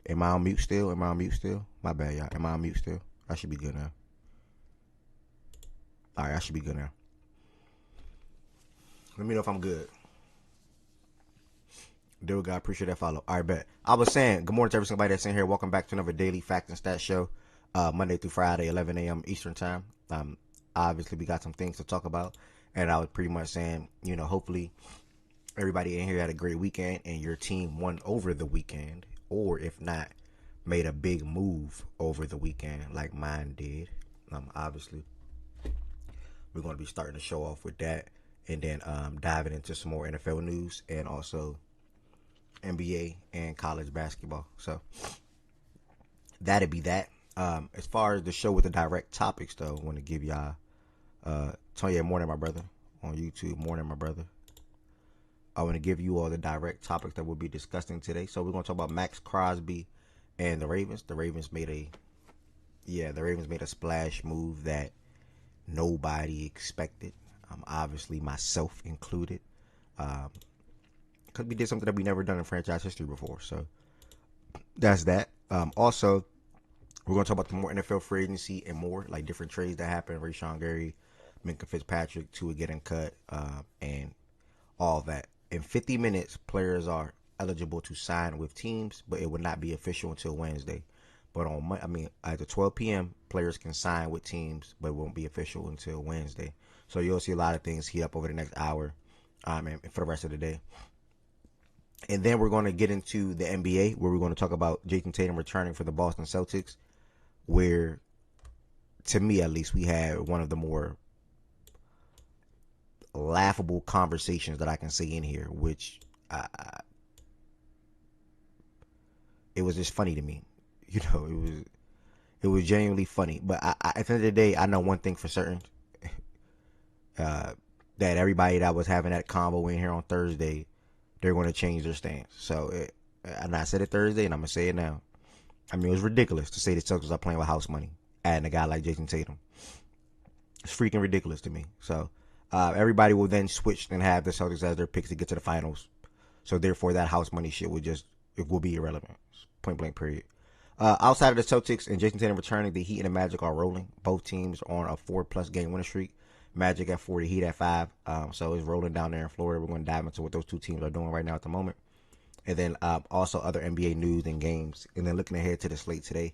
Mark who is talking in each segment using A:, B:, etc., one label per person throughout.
A: Am I on mute still? Am I on mute still? My bad, y'all. Am I on mute still? I should be good now. All right, I should be good now. Let me know if I'm good. Dude, God, appreciate that follow. All right, bet. I was saying, good morning to every single that's in here. Welcome back to another daily fact and stat show, Monday through Friday, 11 a.m. Eastern time. Obviously, we got some things to talk about, and I was pretty much saying, hopefully everybody in here had a great weekend and your team won over the weekend, or if not, made a big move over the weekend like mine did. Obviously, we're going to be starting to show off with that, and then diving into some more NFL news and also NBA and college basketball. So that'd be that. As far as the show with the direct topics, though, I want to give y'all Tonya Morning, my brother, on YouTube. Morning, my brother. I want to give you all the direct topics that we'll be discussing today. So we're going to talk about Maxx, Crosby, and the Ravens. The Ravens made a splash move that nobody expected. Obviously, myself included. Because we did something that we never done in franchise history before. So that's that. Also, we're going to talk about the more NFL free agency and more, like different trades that happened. Rashawn Gary, Minkah Fitzpatrick, Tua getting cut, and all that. In 50 minutes, players are eligible to sign with teams, but it would not be official until Wednesday. But at 12 p.m., players can sign with teams, but it won't be official until Wednesday. So you'll see a lot of things heat up over the next hour, and for the rest of the day. And then we're going to get into the NBA, where we're going to talk about Jayson Tatum returning for the Boston Celtics, where, to me at least, we had one of the more laughable conversations that I can say in here, which it was just funny to me. It was genuinely funny. But at the end of the day, I know one thing for certain, that everybody that was having that combo in here on Thursday, they're going to change their stance. So, and I said it Thursday, and I'm going to say it now. I mean, it was ridiculous to say the Celtics are playing with house money, adding a guy like Jayson Tatum. It's freaking ridiculous to me. So, everybody will then switch and have the Celtics as their picks to get to the finals. So, therefore, that house money shit will be irrelevant. Point blank, period. Outside of the Celtics and Jayson Tatum returning, the Heat and the Magic are rolling. Both teams are on a 4+ game winning streak. Magic at 4, the Heat at 5. So it's rolling down there in Florida. We're going to dive into what those two teams are doing right now at the moment. And then also other NBA news and games. And then looking ahead to the slate today.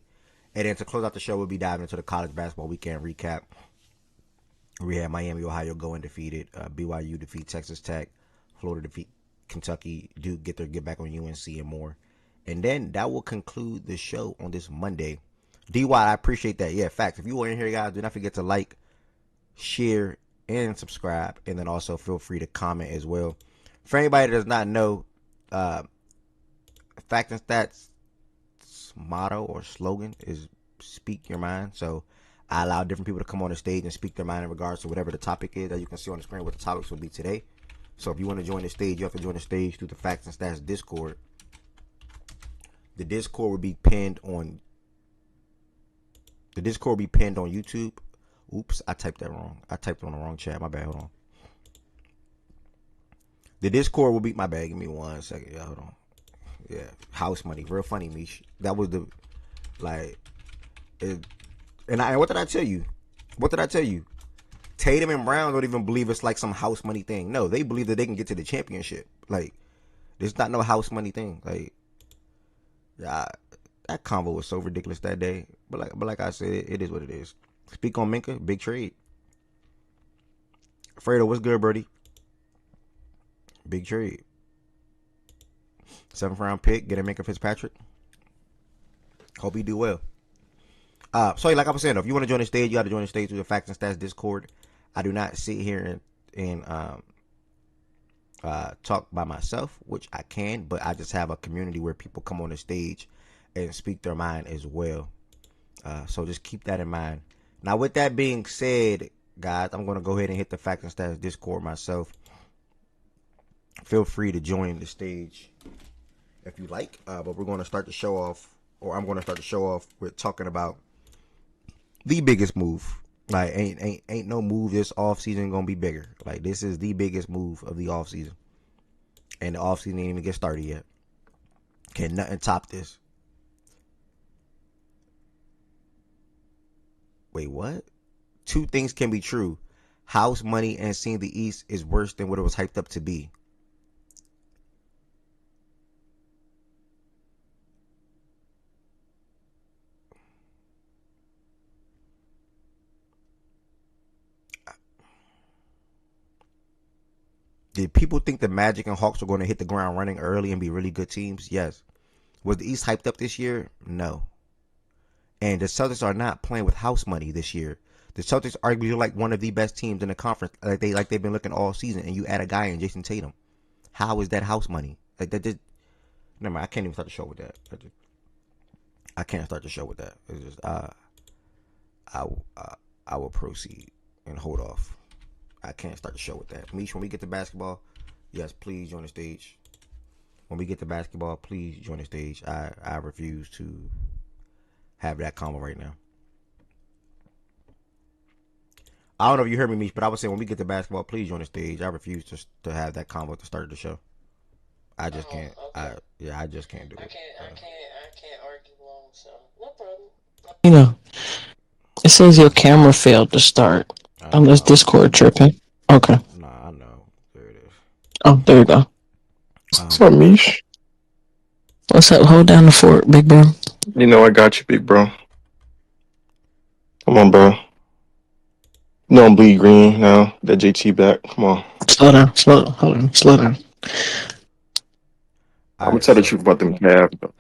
A: And then to close out the show, we'll be diving into the college basketball weekend recap. We had Miami, Ohio go undefeated. BYU defeat Texas Tech. Florida defeat Kentucky. Duke get back on UNC and more. And then that will conclude the show on this Monday. DY, I appreciate that. Yeah, facts. If you are in here, guys, do not forget to like, share, and subscribe. And then also feel free to comment as well. For anybody that does not know, Fact and Stats motto or slogan is speak your mind. So I allow different people to come on the stage and speak their mind in regards to whatever the topic is. That you can see on the screen what the topics will be today. So if you want to join the stage, you have to join the stage through the Facts and Stats Discord. The Discord will be pinned on YouTube. Oops, I typed that wrong. I typed on the wrong chat. My bad. Hold on. The Discord will be my bad. Give me 1 second. Yeah, hold on. Yeah, house money. Real funny, Mish. That was the and what did I tell you? What did I tell you? Tatum and Brown don't even believe it's like some house money thing. No, they believe that they can get to the championship. Like, there's not no house money thing. Like, yeah, that combo was so ridiculous that day. But like I said, it is what it is. Speak on Minkah, big trade. Fredo, what's good, Birdie? Big trade. 7th round pick, get a Minkah Fitzpatrick. Hope he do well. So like I was saying, if you want to join the stage, you got to join the stage through the Facts and Stats Discord. I do not sit here and talk by myself, which I can, but I just have a community where people come on the stage and speak their mind as well. So just keep that in mind. Now, with that being said, guys, I'm going to go ahead and hit the Facts and Stats Discord myself. Feel free to join the stage if you like. But we're going to start the show off, or I'm going to start the show off with talking about the biggest move. Like, ain't no move this offseason going to be bigger. Like, this is the biggest move of the offseason. And the offseason ain't even get started yet. Can nothing top this. Wait, what? Two things can be true. House money and seeing the East is worse than what it was hyped up to be. Did people think the Magic and Hawks were going to hit the ground running early and be really good teams? Yes. Was the East hyped up this year? No. And the Celtics are not playing with house money this year. The Celtics arguably like one of the best teams in the conference, like they've been looking all season. And you add a guy in Jayson Tatum. How is that house money? Like that just never mind. I can't even start the show with that. I can't start the show with that. It's just I will proceed and hold off. I can't start the show with that. Mish, when we get to basketball, yes, please join the stage. When we get to basketball, please join the stage. I refuse to have that combo right now. I don't know if you heard me, Mish, but I was saying when we get to basketball, please join the stage. I refuse to have that combo at the start of the show. I just can't.
B: Okay.
A: I just can't do
B: I
A: it.
B: can't. I can't argue long. So no problem.
C: You know, it says your camera failed to start.
A: I
C: Unless
A: know.
C: Discord tripping. Okay.
A: Nah, I know. There it is.
C: Oh, there you go.
D: What's
A: Um,
D: up, Mish?
C: What's up? Hold down the fort, big bro.
D: You know I got you, big bro. Come on, bro. You know I'm bleed green now. That JT back. Come on.
C: Slow down. Hold on. Slow down.
A: all
D: I'm gonna
A: right.
D: tell the
A: So,
D: truth about them Cavs.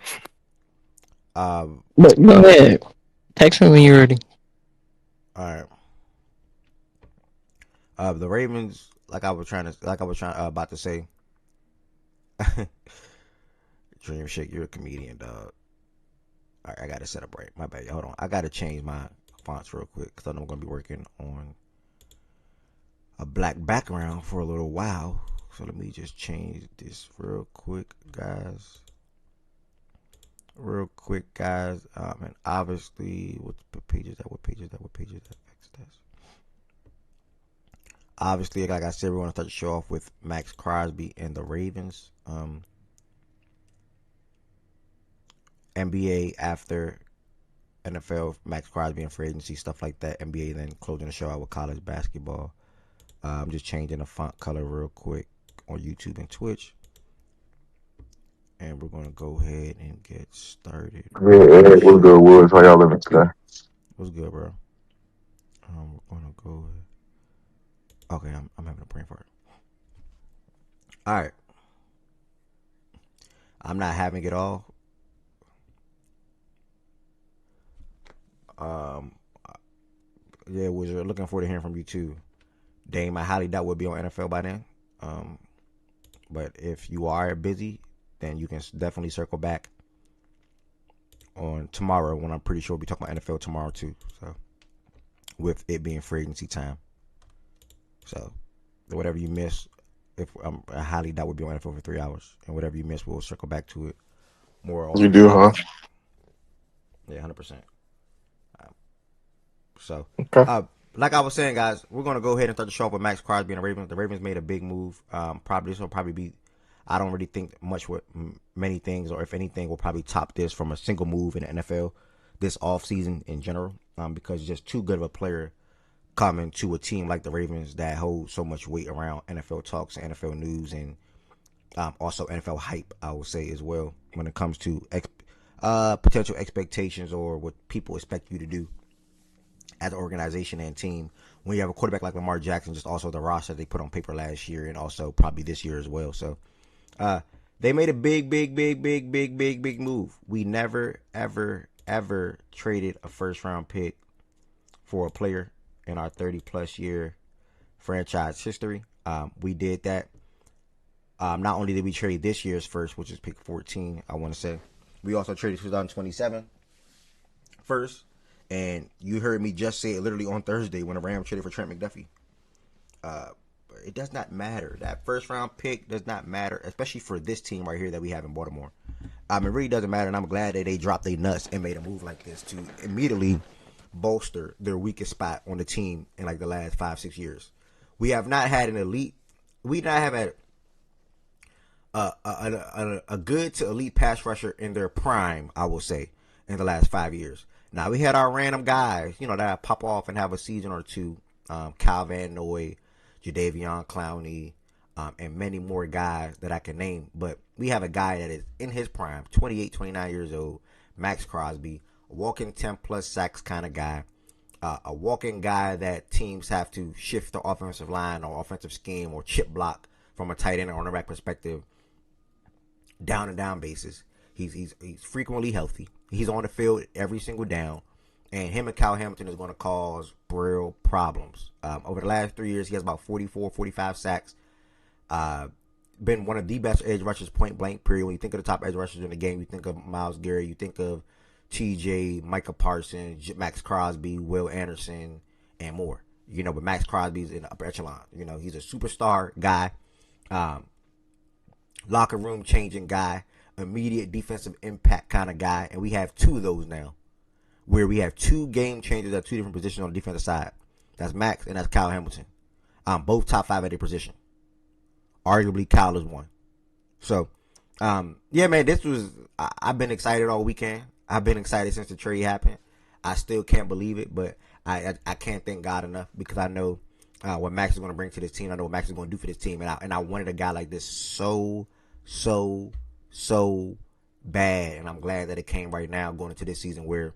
A: um,
C: But go ahead. Text me when you're ready.
A: all right. The Ravens, about to say, Dream Shake, you're a comedian, dog. All right, I got to set up right. My bad. Hold on. I got to change my fonts real quick because I know I'm going to be working on a black background for a little while. So let me just change this real quick, guys. And obviously, what page is that? What page is that? Obviously, like I said, we're going to start the show off with Maxx Crosby and the Ravens. NBA after NFL, Maxx Crosby and free agency, stuff like that. NBA then closing the show out with college basketball. I'm just changing the font color real quick on YouTube and Twitch. And we're going to go ahead and get started
D: Yeah,
A: with the
D: Eric, what's good,
A: show.
D: Woods? How y'all living today?
A: What's good, bro? We're going to go. Okay, I'm having a brain fart. All right. I'm not having it all. Um, yeah, was looking forward to hearing from you too, Dame. I highly doubt we'll be on NFL by then. But if you are busy, then you can definitely circle back on tomorrow when I'm pretty sure we'll be talking about NFL tomorrow too. So with it being free agency time, so whatever you miss, if I highly doubt we'll be on NFL for 3 hours, and whatever you miss, we'll circle back to it more
D: You
A: often than
D: do,
A: not.
D: huh?
A: Yeah, 100%. So,
D: Okay.
A: like I was saying, guys, we're gonna go ahead and start the show off with Maxx Crosby and the Ravens. The Ravens made a big move. Probably this will probably be. I don't really think much what many things, or if anything, will probably top this from a single move in the NFL this offseason in general. Because just too good of a player coming to a team like the Ravens that hold so much weight around NFL talks and NFL news and also NFL hype. I would say as well when it comes to potential expectations or what people expect you to do as an organization and team when you have a quarterback like Lamar Jackson, just also the roster they put on paper last year and also probably this year as well. So they made a big move. We never, ever traded a first round pick for a player in our 30 plus year franchise history. We did that. Not only did we trade this year's first, which is pick 14, I want to say, we also traded 2027 first. And you heard me just say it literally on Thursday when the Rams traded for Trent McDuffie. It does not matter. That first round pick does not matter, especially for this team right here that we have in Baltimore. It really doesn't matter, and I'm glad that they dropped their nuts and made a move like this to immediately bolster their weakest spot on the team in like the last 5-6 years. We have not had an elite. We not have had a good to elite pass rusher in their prime, I will say, in the last 5 years. Now we had our random guys, that pop off and have a season or two. Kyle Van Noy, Jadeveon Clowney, and many more guys that I can name. But we have a guy that is in his prime, 28, 29 years old, Maxx Crosby, a walking 10 plus sacks kind of guy, a walking guy that teams have to shift the offensive line or offensive scheme or chip block from a tight end or on a back perspective, down and down basis. He's frequently healthy. He's on the field every single down, and him and Kyle Hamilton is going to cause real problems. Over the last 3 years, he has about 44, 45 sacks. Been one of the best edge rushers, point blank. Period. When you think of the top edge rushers in the game, you think of Myles Garrett, you think of TJ, Micah Parsons, Maxx Crosby, Will Anderson, and more. But Maxx Crosby's in the upper echelon. He's a superstar guy, locker room changing guy, immediate defensive impact kind of guy, and we have two of those now, where we have two game changers at two different positions on the defensive side. That's Maxx and that's Kyle Hamilton. Both top 5 at their position. Arguably, Kyle is one. So, yeah, man, I've been excited all weekend. I've been excited since the trade happened. I still can't believe it, but I can't thank God enough because I know what Maxx is going to bring to this team. I know what Maxx is going to do for this team, and I wanted a guy like this so bad, and I'm glad that it came right now going into this season where,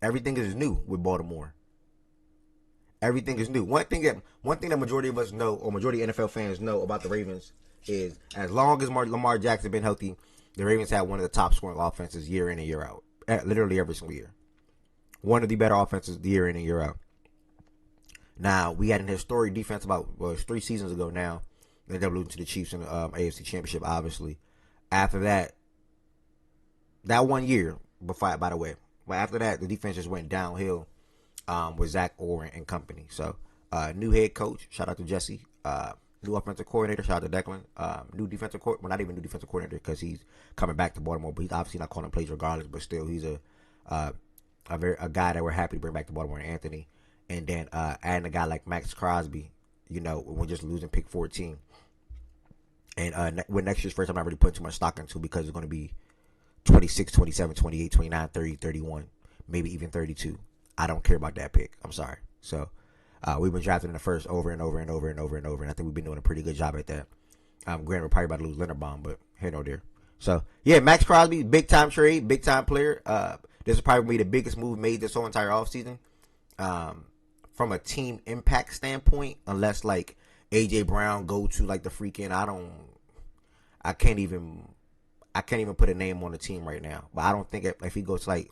A: everything is new with Baltimore. Everything is new. One thing that majority of us know, or majority of NFL fans know about the Ravens is as long as Lamar Jackson been healthy, the Ravens have one of the top scoring offenses year in and year out. Literally every single year. One of the better offenses year in and year out. Now, we had an historic defense about 3 seasons ago now. They ended up losing to the Chiefs in the AFC Championship, obviously. After that 1 year, by the way, but after that, the defense just went downhill with Zach Orr and company. So, new head coach, shout out to Jesse. New offensive coordinator, shout out to Declan. New defensive coordinator, well, not even new defensive coordinator because he's coming back to Baltimore, but he's obviously not calling plays regardless. But still, he's a guy that we're happy to bring back to Baltimore, Anthony. And then adding a guy like Maxx Crosby, we're just losing pick 14. And with next year's first, I'm not really putting too much stock into because it's going to be 26, 27, 28, 29, 30, 31, maybe even 32. I don't care about that pick. I'm sorry. So we've been drafting in the first over and over and over and over and over, and I think we've been doing a pretty good job at that. Granted, we're probably about to lose Linderbaum, but here no there. So yeah, Maxx Crosby, big time trade, big time player. This is probably the biggest move made this whole entire offseason. From a team impact standpoint, unless like AJ Brown go to like the freaking I can't even put a name on the team right now. But I don't think if he goes to like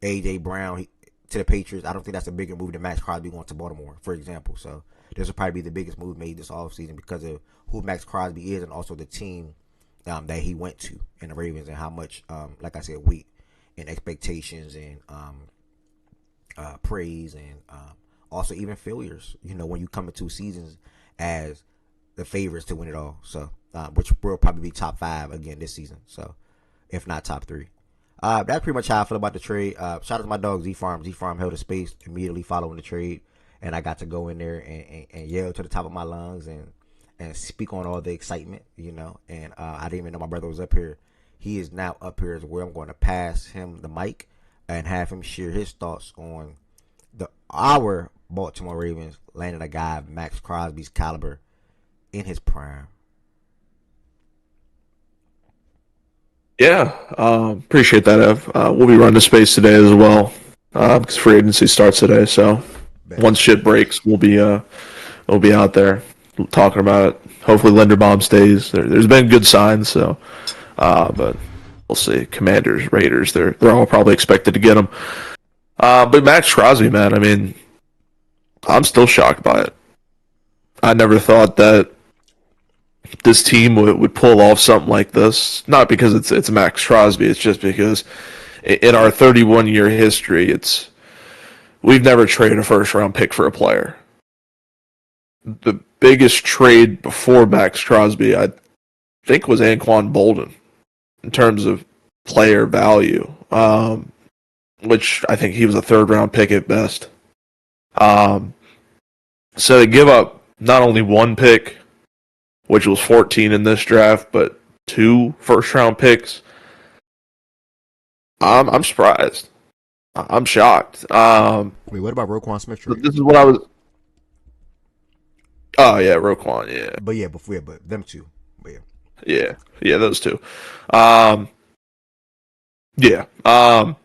A: AJ Brown to the Patriots, I don't think that's a bigger move than Maxx Crosby going to Baltimore, for example. So this will probably be the biggest move made this offseason because of who Maxx Crosby is and also the team that he went to in the Ravens and how much, like I said, weight and expectations and praise and also even failures, when you come into seasons as the favorites to win it all. So, which will probably be top 5 again this season. So, if not top 3. That's pretty much how I feel about the trade. Shout out to my dog Z-Farm. Z-Farm held a space immediately following the trade. And I got to go in there and yell to the top of my lungs and speak on all the excitement, And I didn't even know my brother was up here. He is now up here as well. I'm going to pass him the mic and have him share his thoughts on our Baltimore Ravens landing a guy of Maxx Crosby's caliber in his prime.
D: Yeah, appreciate that, Ev. We'll be running the space today as well because free agency starts today. So once shit breaks, we'll be out there talking about it. Hopefully, Linderbaum stays. There's been good signs, so but we'll see. Commanders, Raiders, they're all probably expected to get him. But Maxx Crosby, man, I mean, I'm still shocked by it. I never thought that this team would pull off something like this. Not because it's Maxx Crosby. It's just because in our 31-year history, we've never traded a first-round pick for a player. The biggest trade before Maxx Crosby, I think, was Anquan Bolden in terms of player value, which I think he was a third-round pick at best. So they give up not only one pick, which was 14 in this draft, but 2 first-round picks. I'm surprised. I'm shocked.
A: Wait, what about Roquan Smith trade?
D: This is what I was. Oh yeah, Roquan. Yeah,
A: But them two. But yeah.
D: yeah, those two. Um, yeah. But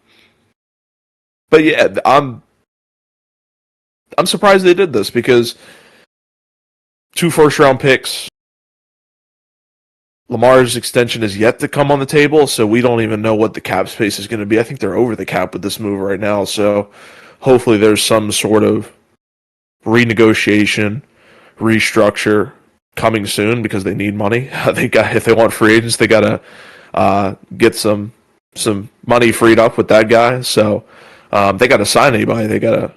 D: yeah, I'm surprised they did this because 2 first-round picks. Lamar's extension is yet to come on the table, so we don't even know what the cap space is going to be. I think they're over the cap with this move right now, so hopefully there's some sort of renegotiation, restructure coming soon because they need money. If they want free agents, they got to get some money freed up with that guy. So they got to sign anybody. They got to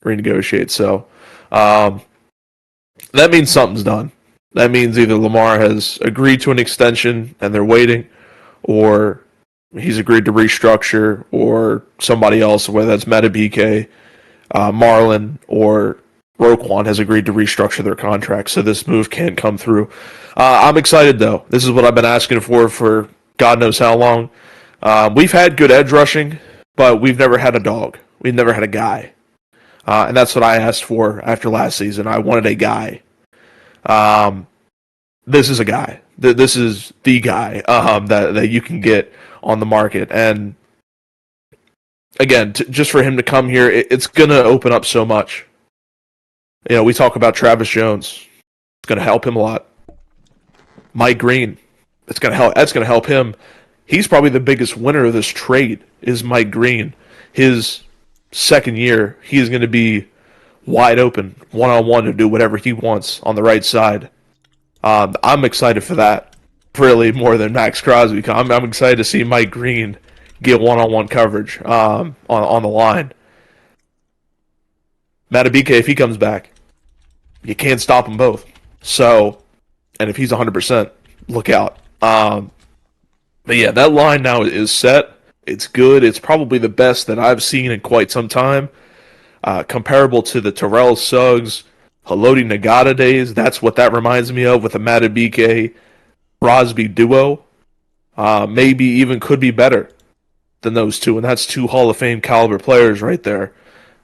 D: renegotiate. So that means something's done. That means either Lamar has agreed to an extension and they're waiting, or he's agreed to restructure, or somebody else, whether that's Metabike, Marlon, or Roquan, has agreed to restructure their contract, so this move can come through. I'm excited, though. This is what I've been asking for God knows how long. We've had good edge rushing, but we've never had a dog. We've never had a guy. And that's what I asked for after last season. I wanted a guy. This is a guy. This is the guy that you can get on the market. And again, just for him to come here, it's going to open up so much. You know, we talk about Travis Jones. It's going to help him a lot. Mike Green. It's going to help. That's going to help him. He's probably the biggest winner of this trade is Mike Green. His second year, he's going to be wide open, one-on-one to do whatever he wants on the right side. I'm excited for that, really, more than Maxx Crosby. I'm excited to see Mike Green get one-on-one coverage on the line. Matabike, if he comes back, you can't stop them both. So, and if he's 100%, look out. But yeah, that line now is set. It's good. It's probably the best that I've seen in quite some time. Comparable to the Terrell Suggs, Haloti Nagata days. That's what that reminds me of with the Matabike Crosby duo. Maybe even could be better than those two, and that's 2 Hall of Fame caliber players right there.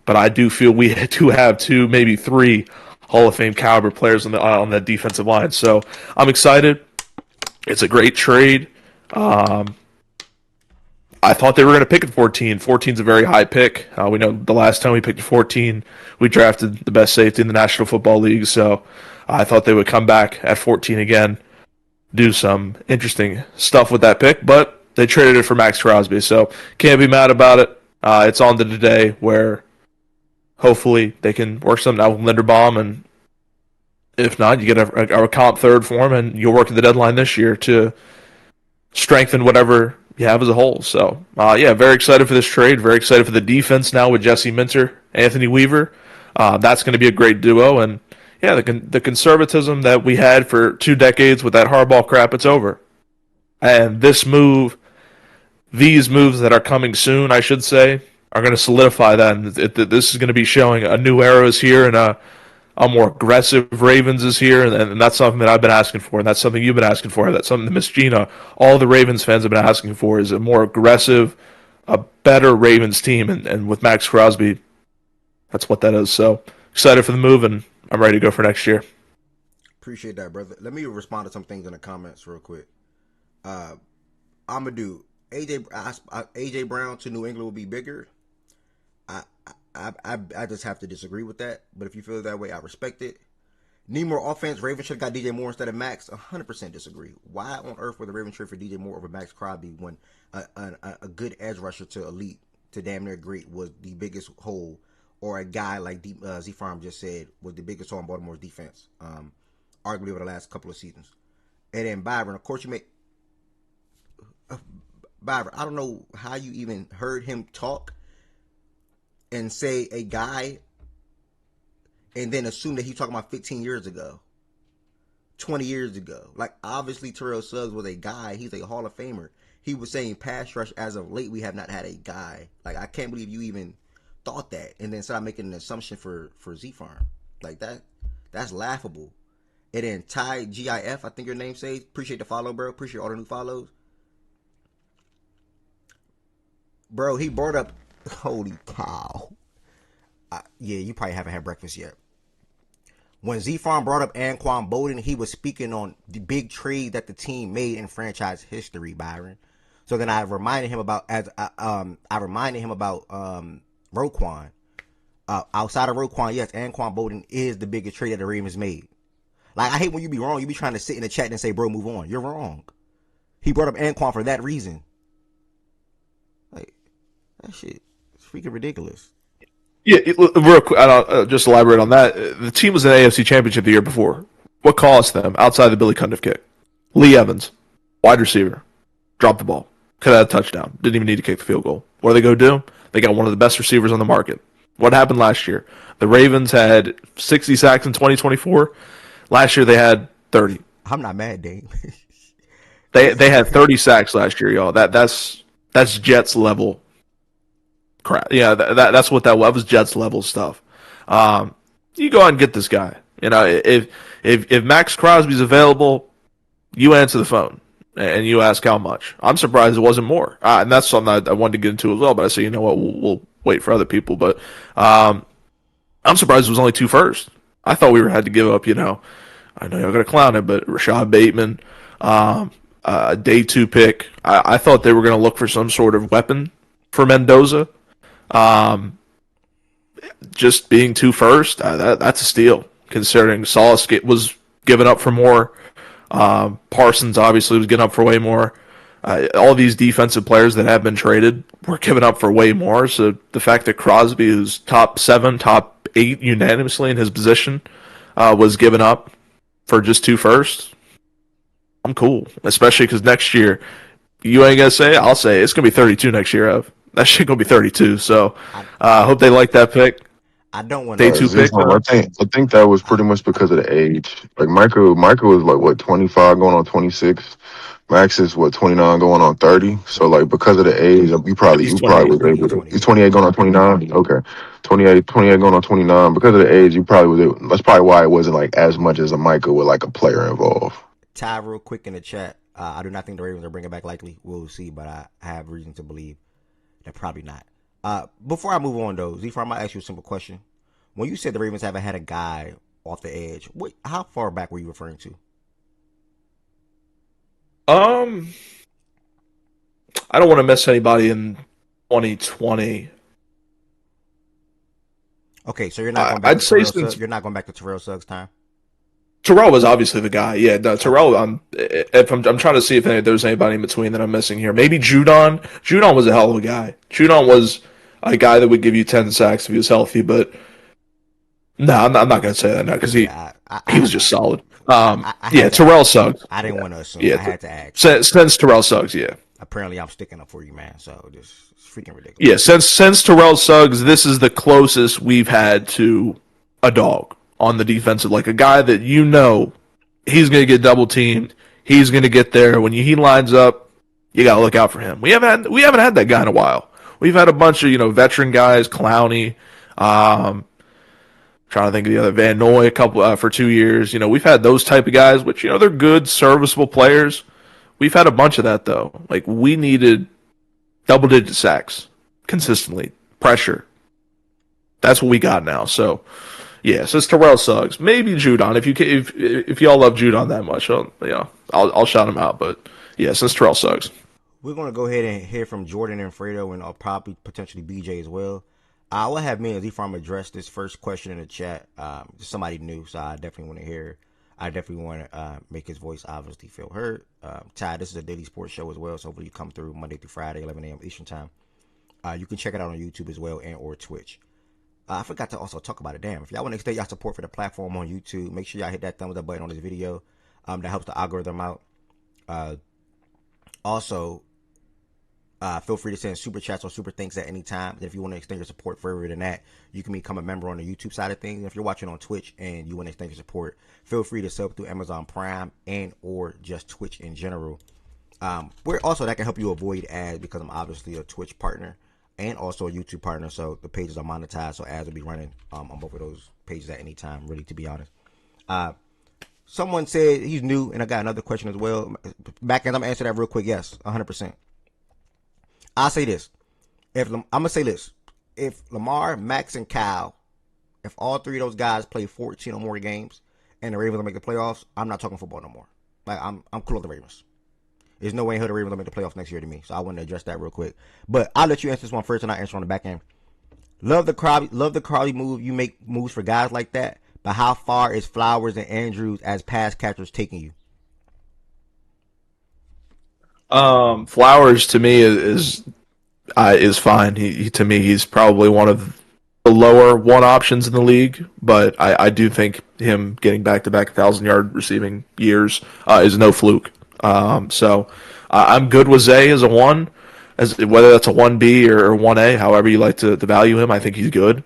D: But I do feel we do have 2, maybe 3 Hall of Fame caliber players on that defensive line. So I'm excited. It's a great trade. I thought they were going to pick at 14. 14 is a very high pick. We know the last time we picked 14, we drafted the best safety in the National Football League. So I thought they would come back at 14 again, do some interesting stuff with that pick. But they traded it for Maxx Crosby. So can't be mad about it. It's on to today where hopefully they can work something out with Linderbaum. And if not, you get a comp third for him, and you'll work at the deadline this year to strengthen whatever you have as a whole. So, yeah, very excited for this trade. Very excited for the defense now with Jesse Minter, Anthony Weaver. That's going to be a great duo. And, yeah, the conservatism that we had for 2 decades with that hardball crap, it's over. And these moves that are coming soon, I should say, are going to solidify that. And this is going to be showing a new era is here and a more aggressive Ravens is here, and that's something that I've been asking for, and that's something you've been asking for. That's something that Miss Gina, all the Ravens fans have been asking for, is a more aggressive, a better Ravens team, and with Maxx Crosby, that's what that is. So excited for the move, and I'm ready to go for next year.
A: Appreciate that, brother. Let me respond to some things in the comments real quick. I'm gonna do AJ Brown to New England will be bigger. I just have to disagree with that. But if you feel that way, I respect it. Need more offense. Ravens should have got DJ Moore instead of Maxx. 100% disagree. Why on earth would the Ravens trade for DJ Moore over Maxx Crosby when a good edge rusher to elite to damn near great was the biggest hole, or a guy like Z Farm just said was the biggest hole in Baltimore's defense, arguably over the last couple of seasons. And then Byron, of course, you make Byron. I don't know how you even heard him talk and say a guy and then assume that he's talking about 15 years ago, 20 years ago. Like, obviously, Terrell Suggs was a guy. He's a Hall of Famer. He was saying pass rush as of late, we have not had a guy. Like, I can't believe you even thought that. And then start making an assumption for Z-Farm. Like, that's laughable. And then Ty GIF, I think your name says. Appreciate the follow, bro. Appreciate all the new follows. bro, he brought up. Holy cow! Yeah, you probably haven't had breakfast yet. When Z-Farm brought up Anquan Bolden, he was speaking on the big trade that the team made in franchise history, Byron. So then I reminded him about Roquan. Outside of Roquan, yes, Anquan Bolden is the biggest trade that the Ravens made. Like, I hate when you be wrong. You be trying to sit in the chat and say, bro, move on. You're wrong. He brought up Anquan for that reason. Like, that shit is freaking ridiculous.
D: Yeah, real quick, I'll just elaborate on that. The team was in the AFC Championship the year before. What cost them outside the Billy Cundiff kick? Lee Evans, wide receiver, dropped the ball. Could have had a touchdown. Didn't even need to kick the field goal. What do they go do? They got one of the best receivers on the market. What happened last year? The Ravens had 60 sacks in 2024. Last year they had 30.
A: I'm not mad, Dame.
D: They had 30 sacks last year, y'all. That's Jets level crap. Yeah, that's what that was. Jets level stuff. You go out and get this guy. You know, if Maxx Crosby's available, you answer the phone and you ask how much. I'm surprised it wasn't more, and that's something I wanted to get into as well. But I say, you know what, we'll wait for other people. But I'm surprised it was only 2 firsts. I thought we had to give up. You know, I know y'all gonna clown it, but Rashad Bateman, day 2 pick. I thought they were gonna look for some sort of weapon for Mendoza. Just being 2 first, that's a steal, considering Sauce was given up for more. Parsons obviously was given up for way more. All these defensive players that have been traded were given up for way more. So the fact that Crosby, who's top 7, top 8 unanimously in his position, was given up for just 2 firsts, I'm cool. Especially because next year, you ain't gonna say it, I'll say it. It's gonna be 32 next year, Ev. That shit gonna be 32. So I hope they like that pick.
A: I don't want
D: Day
A: to.
D: 2 pick.
E: I think that was pretty much because of the age. Like Michael was like what 25 going on 26. Max is what 29 going on 30. So like because of the age, you probably
D: He's
E: was
D: 28.
E: able to. He's 28 going on 29. Okay, 28 going on 29. Because of the age, you probably was able. That's probably why it wasn't like as much as a Michael with like a player involved.
A: Ty, real quick in the chat. I do not think the Ravens are bringing back likely. We'll see, but I have reason to believe that probably not. Before I move on though, Z-Farm, I ask you a simple question. When you said the Ravens haven't had a guy off the edge, how far back were you referring to?
D: I don't want to miss anybody in 2020.
A: Okay, so you're not going back.
D: I'd
A: to
D: say
A: Suggs. You're not going back to Terrell Suggs' time.
D: Terrell was obviously the guy. Yeah, no, Terrell. If I'm trying to see if there's anybody in between that I'm missing here. Maybe Judon. Judon was a hell of a guy. Judon was a guy that would give you 10 sacks if he was healthy. But no, I'm not going to say that now because he was just solid. Terrell Suggs.
A: I didn't want to assume.
D: Yeah,
A: I had to ask.
D: Since Terrell Suggs, yeah.
A: Apparently, I'm sticking up for you, man. So this is freaking ridiculous.
D: Yeah, since Terrell Suggs, this is the closest we've had to a dog on the defensive, like a guy that you know he's going to get double teamed. He's going to get there when he lines up. You got to look out for him. We haven't had that guy in a while. We've had a bunch of veteran guys, Clowney. Trying to think of the other Van Noy a couple for 2 years. We've had those type of guys, which they're good, serviceable players. We've had a bunch of that though. Like we needed double-digit sacks consistently, pressure. That's what we got now. So, yeah. So it's Terrell Suggs, maybe Judon. If y'all love Judon that much, I'll shout him out. But yeah, since Terrell Suggs,
A: we're gonna go ahead and hear from Jordan and Fredo, and probably potentially BJ as well. I will have me and Z-Farm address this first question in the chat. Somebody new, so I definitely want to hear. I definitely want to make his voice obviously feel heard. Ty, this is a daily sports show as well, so hopefully you come through Monday through Friday, 11 a.m. Eastern time. You can check it out on YouTube as well and or Twitch. I forgot to also talk about it. Damn, if y'all want to extend y'all support for the platform on YouTube, make sure y'all hit that thumbs up button on this video. That helps the algorithm out. Also, feel free to send super chats or super thanks at any time. And if you want to extend your support further than that, you can become a member on the YouTube side of things. If you're watching on Twitch and you want to extend your support, feel free to sub through Amazon Prime and or just Twitch in general. We're also that can help you avoid ads because I'm obviously a Twitch partner and also a YouTube partner. So the pages are monetized, so ads will be running on both of those pages at any time. Really, to be honest. Someone said he's new, and I got another question as well. Back end, I'm gonna answer that real quick. Yes, 100%. I'll say this. I'm gonna say this: if Lamar, Max, and Cal, if all three of those guys play 14 or more games, and the Ravens will make the playoffs, I'm not talking football no more. Like I'm cool with the Ravens. There's no way in hell the Ravens will make the playoffs next year to me. So I want to address that real quick. But I'll let you answer this one first, and I'll answer on the back end. Love the Crosby move. You make moves for guys like that. But how far is Flowers and Andrews as pass catchers taking you?
D: Flowers to me is fine. He to me he's probably one of the lower one options in the league, but I do think him getting back to back 1,000 yard receiving years is no fluke. So I'm good with Zay as a one, as whether that's a 1B or 1A, however you like to value him. I think he's good.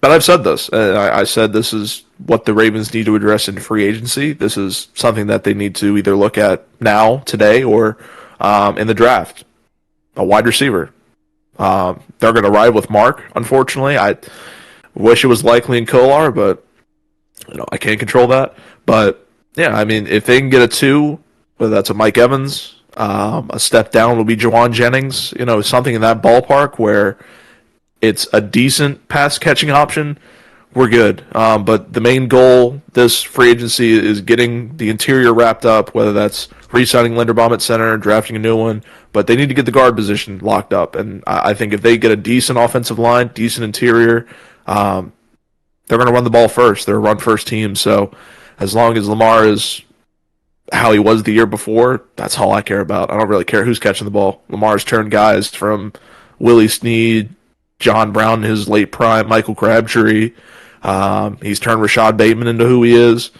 D: But I've said this. I said this is what the Ravens need to address in free agency. This is something that they need to either look at now, today, or in the draft. A wide receiver. They're going to ride with Mark, unfortunately. I wish it was likely in Kolar, but I can't control that. But yeah, I mean, if they can get a 2, whether that's a Mike Evans, a step down will be Jawan Jennings, something in that ballpark where it's a decent pass catching option, we're good. But the main goal this free agency is getting the interior wrapped up, whether that's re-signing Linderbaum at center, drafting a new one. But they need to get the guard position locked up. And I think if they get a decent offensive line, decent interior, they're going to run the ball first. They're a run-first team. So as long as Lamar is how he was the year before, that's all I care about. I don't really care who's catching the ball. Lamar's turned guys from Willie Snead, John Brown in his late prime, Michael Crabtree. He's turned Rashad Bateman into who he is.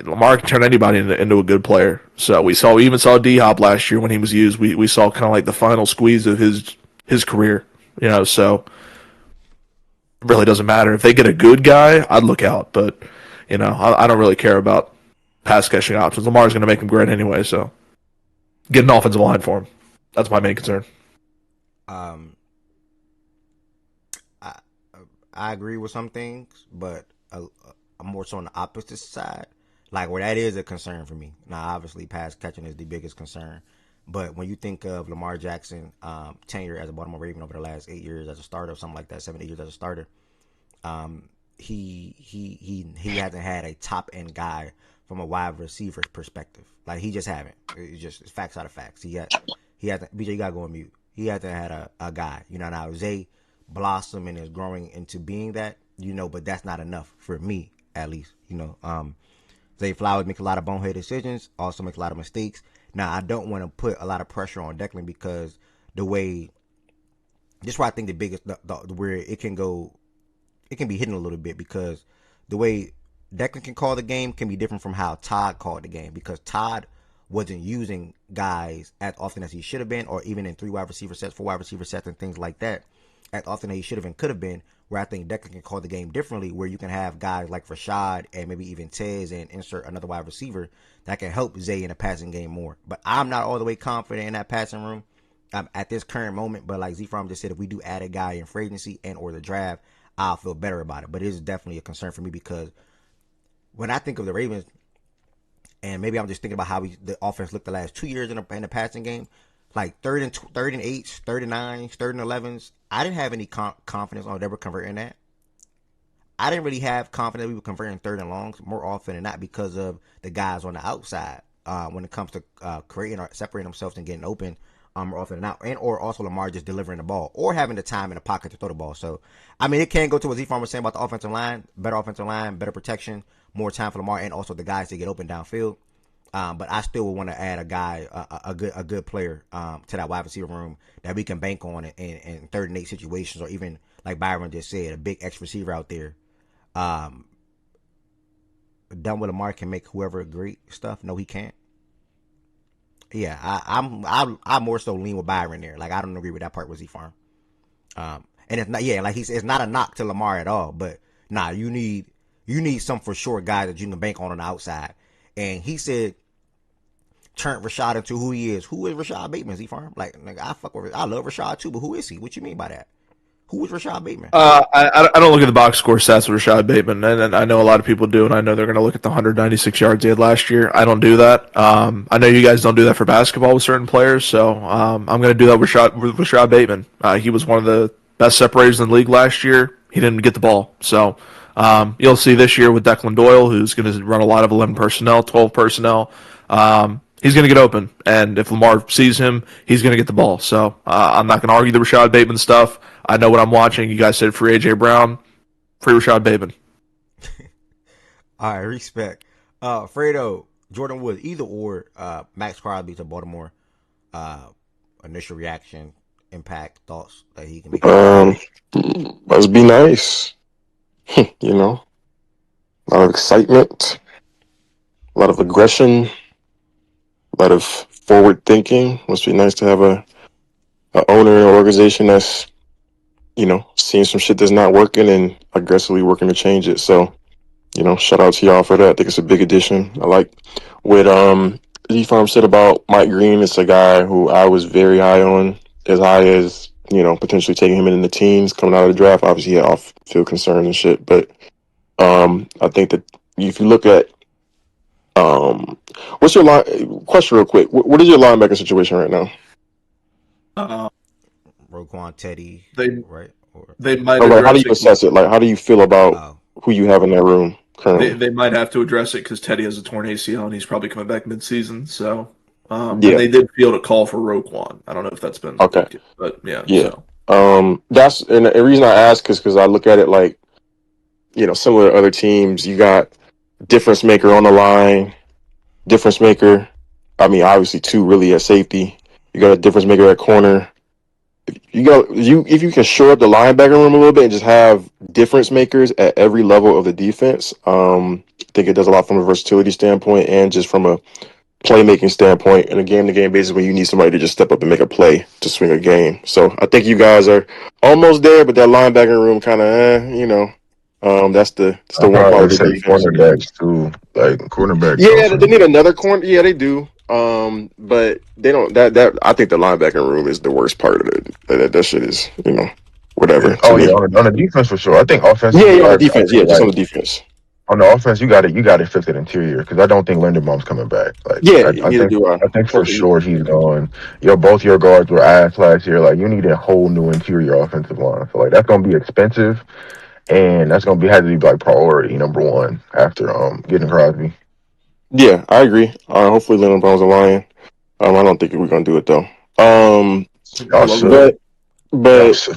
D: Lamar can turn anybody into a good player. So we even saw D-Hop last year when he was used. We saw kind of like the final squeeze of his career. So it really doesn't matter. If they get a good guy, I'd look out. But, I don't really care about pass catching options. Lamar's going to make him great anyway, so get an offensive line for him. That's my main concern.
A: I agree with some things, but I'm more so on the opposite side. Like where that is a concern for me. Now, obviously, pass catching is the biggest concern. But when you think of Lamar Jackson tenure as a Baltimore Raven over the last 8 years as a starter, something like that, 7 8 years as a starter, he hasn't had a top end guy from a wide receiver's perspective. Like he just haven't. It's facts out of facts. He hasn't. BJ, you gotta go on mute. He hasn't had a guy. Now Zay blossom and is growing into being that. But that's not enough for me, at least. Zay Flowers make a lot of bonehead decisions, also make a lot of mistakes. Now, I don't want to put a lot of pressure on Declan because this is where I think the biggest, where it can be hidden a little bit because the way Declan can call the game can be different from how Todd called the game because Todd wasn't using guys as often as he should have been or even in 3 wide receiver sets, 4 wide receiver sets and things like that as often as he should have and could have been. Where I think Declan can call the game differently, where you can have guys like Rashad and maybe even Tez and insert another wide receiver that can help Zay in the passing game more. But I'm not all the way confident in that passing room at this current moment. But like Z-Farm just said, if we do add a guy in free agency and or the draft, I'll feel better about it. But it is definitely a concern for me because when I think of the Ravens, and maybe I'm just thinking about how the offense looked the last 2 years in the passing game, like third and 8s, 3rd and 9s, 3rd and 11s. I didn't have any confidence on ever converting that. I didn't really have confidence we were converting 3rd and longs more often than not because of the guys on the outside when it comes to creating or separating themselves and getting open more often than not. And or also Lamar just delivering the ball or having the time in the pocket to throw the ball. So, I mean, it can go to what Z-Farm was saying about the offensive line, better protection, more time for Lamar and also the guys to get open downfield. But I still would want to add a guy, a good player to that wide receiver room that we can bank on in 3rd and 8 situations, or even like Byron just said, a big X receiver out there. Done with Lamar can make whoever great stuff. No, he can't. Yeah, I more so lean with Byron there. Like I don't agree with that part with Z-Farm. And it's not like it's not a knock to Lamar at all. But nah, you need some for sure guys that you can bank on the outside. And he said, turn Rashad into who he is. Who is Rashad Bateman, Z-Farm? Like I love Rashad too, but who is he? What you mean by that? Who was Rashad Bateman?
D: I don't look at the box score stats with Rashad Bateman, and I know a lot of people do, and I know they're going to look at the 196 yards he had last year. I don't do that. I know you guys don't do that for basketball with certain players, so I'm going to do that with Rashad Bateman. He was one of the best separators in the league last year. He didn't get the ball, so you'll see this year with Declan Doyle, who's going to run a lot of 11 personnel, 12 personnel. He's going to get open, and if Lamar sees him, he's going to get the ball. So I'm not going to argue the Rashad Bateman stuff. I know what I'm watching. You guys said free AJ Brown, free Rashad Bateman.
A: All right, respect. Fredo, Jordan Woods, either or, Maxx Crosby to Baltimore. Initial reaction, impact, thoughts that he can make.
F: Must be nice. You know, a lot of excitement, a lot of aggression, a lot of forward thinking. Must be nice to have a owner or organization that's, seeing some shit that's not working and aggressively working to change it. So, shout out to y'all for that. I think it's a big addition. I like what Z-Farm said about Mike Green. It's a guy who I was very high on, as high as, potentially taking him in the teens coming out of the draft. Obviously, he had off-field concerns and shit. But I think that if you look at what's your line? Question real quick. What is your linebacker situation right now?
A: Roquan, Teddy, right?
D: They might.
F: Like, how do you assess it? Like, how do you feel about who you have in that room currently?
D: They might have to address it because Teddy has a torn ACL and he's probably coming back mid-season. So, and they did field a call for Roquan. I don't know if that's been
F: okay,
D: but yeah.
F: So. That's and the reason I ask is because I look at it like, similar to other teams, you got difference maker on the line, difference maker. I mean, obviously two really at safety. You got a difference maker at corner. If you can shore up the linebacker room a little bit and just have difference makers at every level of the defense, I think it does a lot from a versatility standpoint and just from a playmaking standpoint in a game-to-game basis when you need somebody to just step up and make a play to swing a game. So I think you guys are almost there, but that linebacker room kind of, that's the one part of the defense.
E: Cornerbacks too, like cornerbacks.
F: Yeah, they need another corner. Yeah, they do. But they don't. That I think the linebacker room is the worst part of it. That shit is, whatever.
E: Oh yeah, on the defense for sure. I think offense.
F: Yeah, on the defense. Yeah, just on the defense.
E: On the offense, you got to fix it interior because I don't think Linderbaum's coming back. Like, I think for sure he's going. Both your guards were ass last year. Like, you need a whole new interior offensive line. So like that's gonna be expensive, and that's gonna have to be like priority number one after getting Crosby.
F: Yeah, I agree. Hopefully Linderbaum's a Lion. I don't think we're gonna do it though. But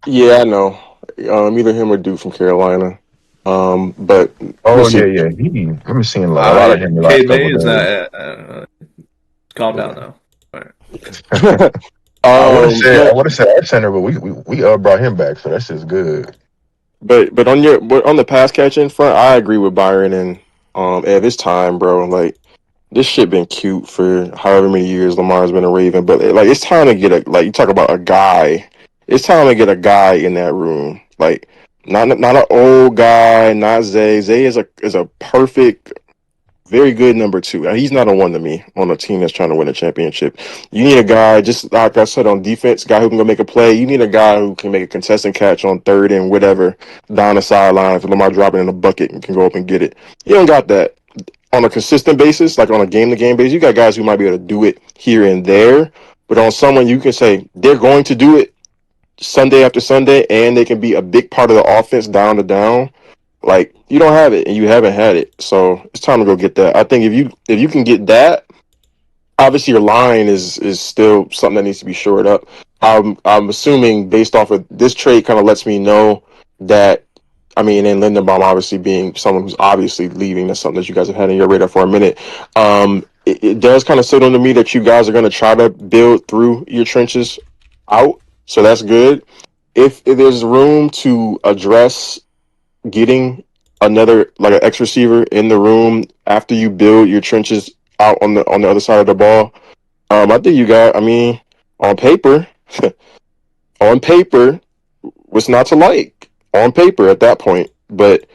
F: yeah, I know. Either him or dude from Carolina. But
E: yeah. I'm seeing a lot of him.
D: Calm down now. All
E: right. I would have said our center, but we brought him back, so that's just good.
F: But on the pass catching front, I agree with Byron and at this time, bro. Like this shit been cute for however many years Lamar's been a Raven, but like it's time to get you talk about a guy. It's time to get a guy in that room, like not an old guy, not Zay. Zay is a perfect, very good number two. He's not a one to me on a team that's trying to win a championship. You need a guy, just like I said on defense, guy who can go make a play. You need a guy who can make a contestant catch on third and whatever down the sideline if Lamar dropping in a bucket and can go up and get it. You don't got that on a consistent basis, like on a game-to-game basis. You got guys who might be able to do it here and there, but on someone you can say they're going to do it Sunday after Sunday, and they can be a big part of the offense down to down. Like you don't have it, and you haven't had it, so it's time to go get that. I think if you can get that, obviously your line is still something that needs to be shored up. I'm assuming based off of this trade, kind of lets me know that. I mean, and Lindenbaum obviously being someone who's obviously leaving, that's something that you guys have had in your radar for a minute. It does kind of sit on to me that you guys are going to try to build through your trenches out. So that's good. If there's room to address getting another like an X receiver in the room after you build your trenches out on the other side of the ball, I think you got. I mean, on paper, what's not to like on paper at that point? But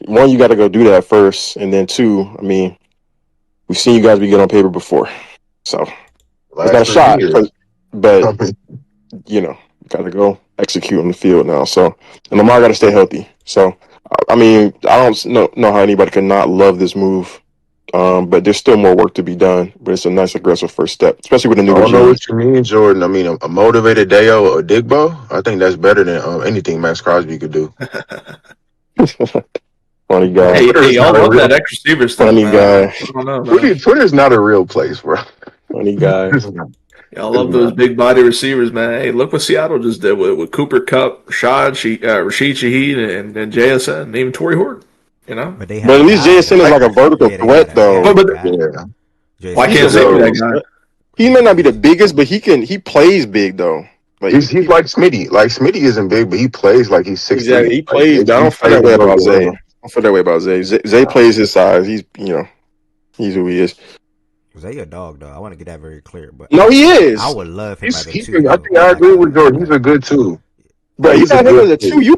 F: one, you got to go do that first, and then two, I mean, we've seen you guys be good on paper before, so it's not a shot, but. You gotta go execute on the field now. So, and Lamar got to stay healthy. So, I mean, I don't know how anybody can not love this move. But there's still more work to be done. But it's a nice aggressive first step, especially with a new
E: I don't know
F: regime.
E: what you mean, Jordan. I mean, a motivated Deo or Digbo, I think that's better than anything Max Crosby could do.
F: Funny guy.
G: Hey, y'all love that X receiver stuff.
F: Funny guy.
G: I don't know, man.
E: Twitter's not a real place, bro.
F: Funny guy.
G: Y'all love those big body receivers, man. Hey, look what Seattle just did with Cooper Kupp, Rashid Shaheed, and Jayson, and even Torrey Horton. You know,
F: but at least Jayson is like a vertical threat, though.
G: Why can't Zay be that guy?
F: He may not be the biggest, but he plays big though.
E: Like he's like Smitty. Like Smitty isn't big, but he plays like he's 6'3".
F: Exactly, he plays. I don't feel that way about Zay. I don't feel that way about Zay. Zay plays his size. He's who he is.
A: Zay a dog, though. I want to get that very clear. But
F: no, he is.
A: I would love him as a
E: 2. I think I agree with Jordan. He's a good 2.
F: But he's not him as a 2. You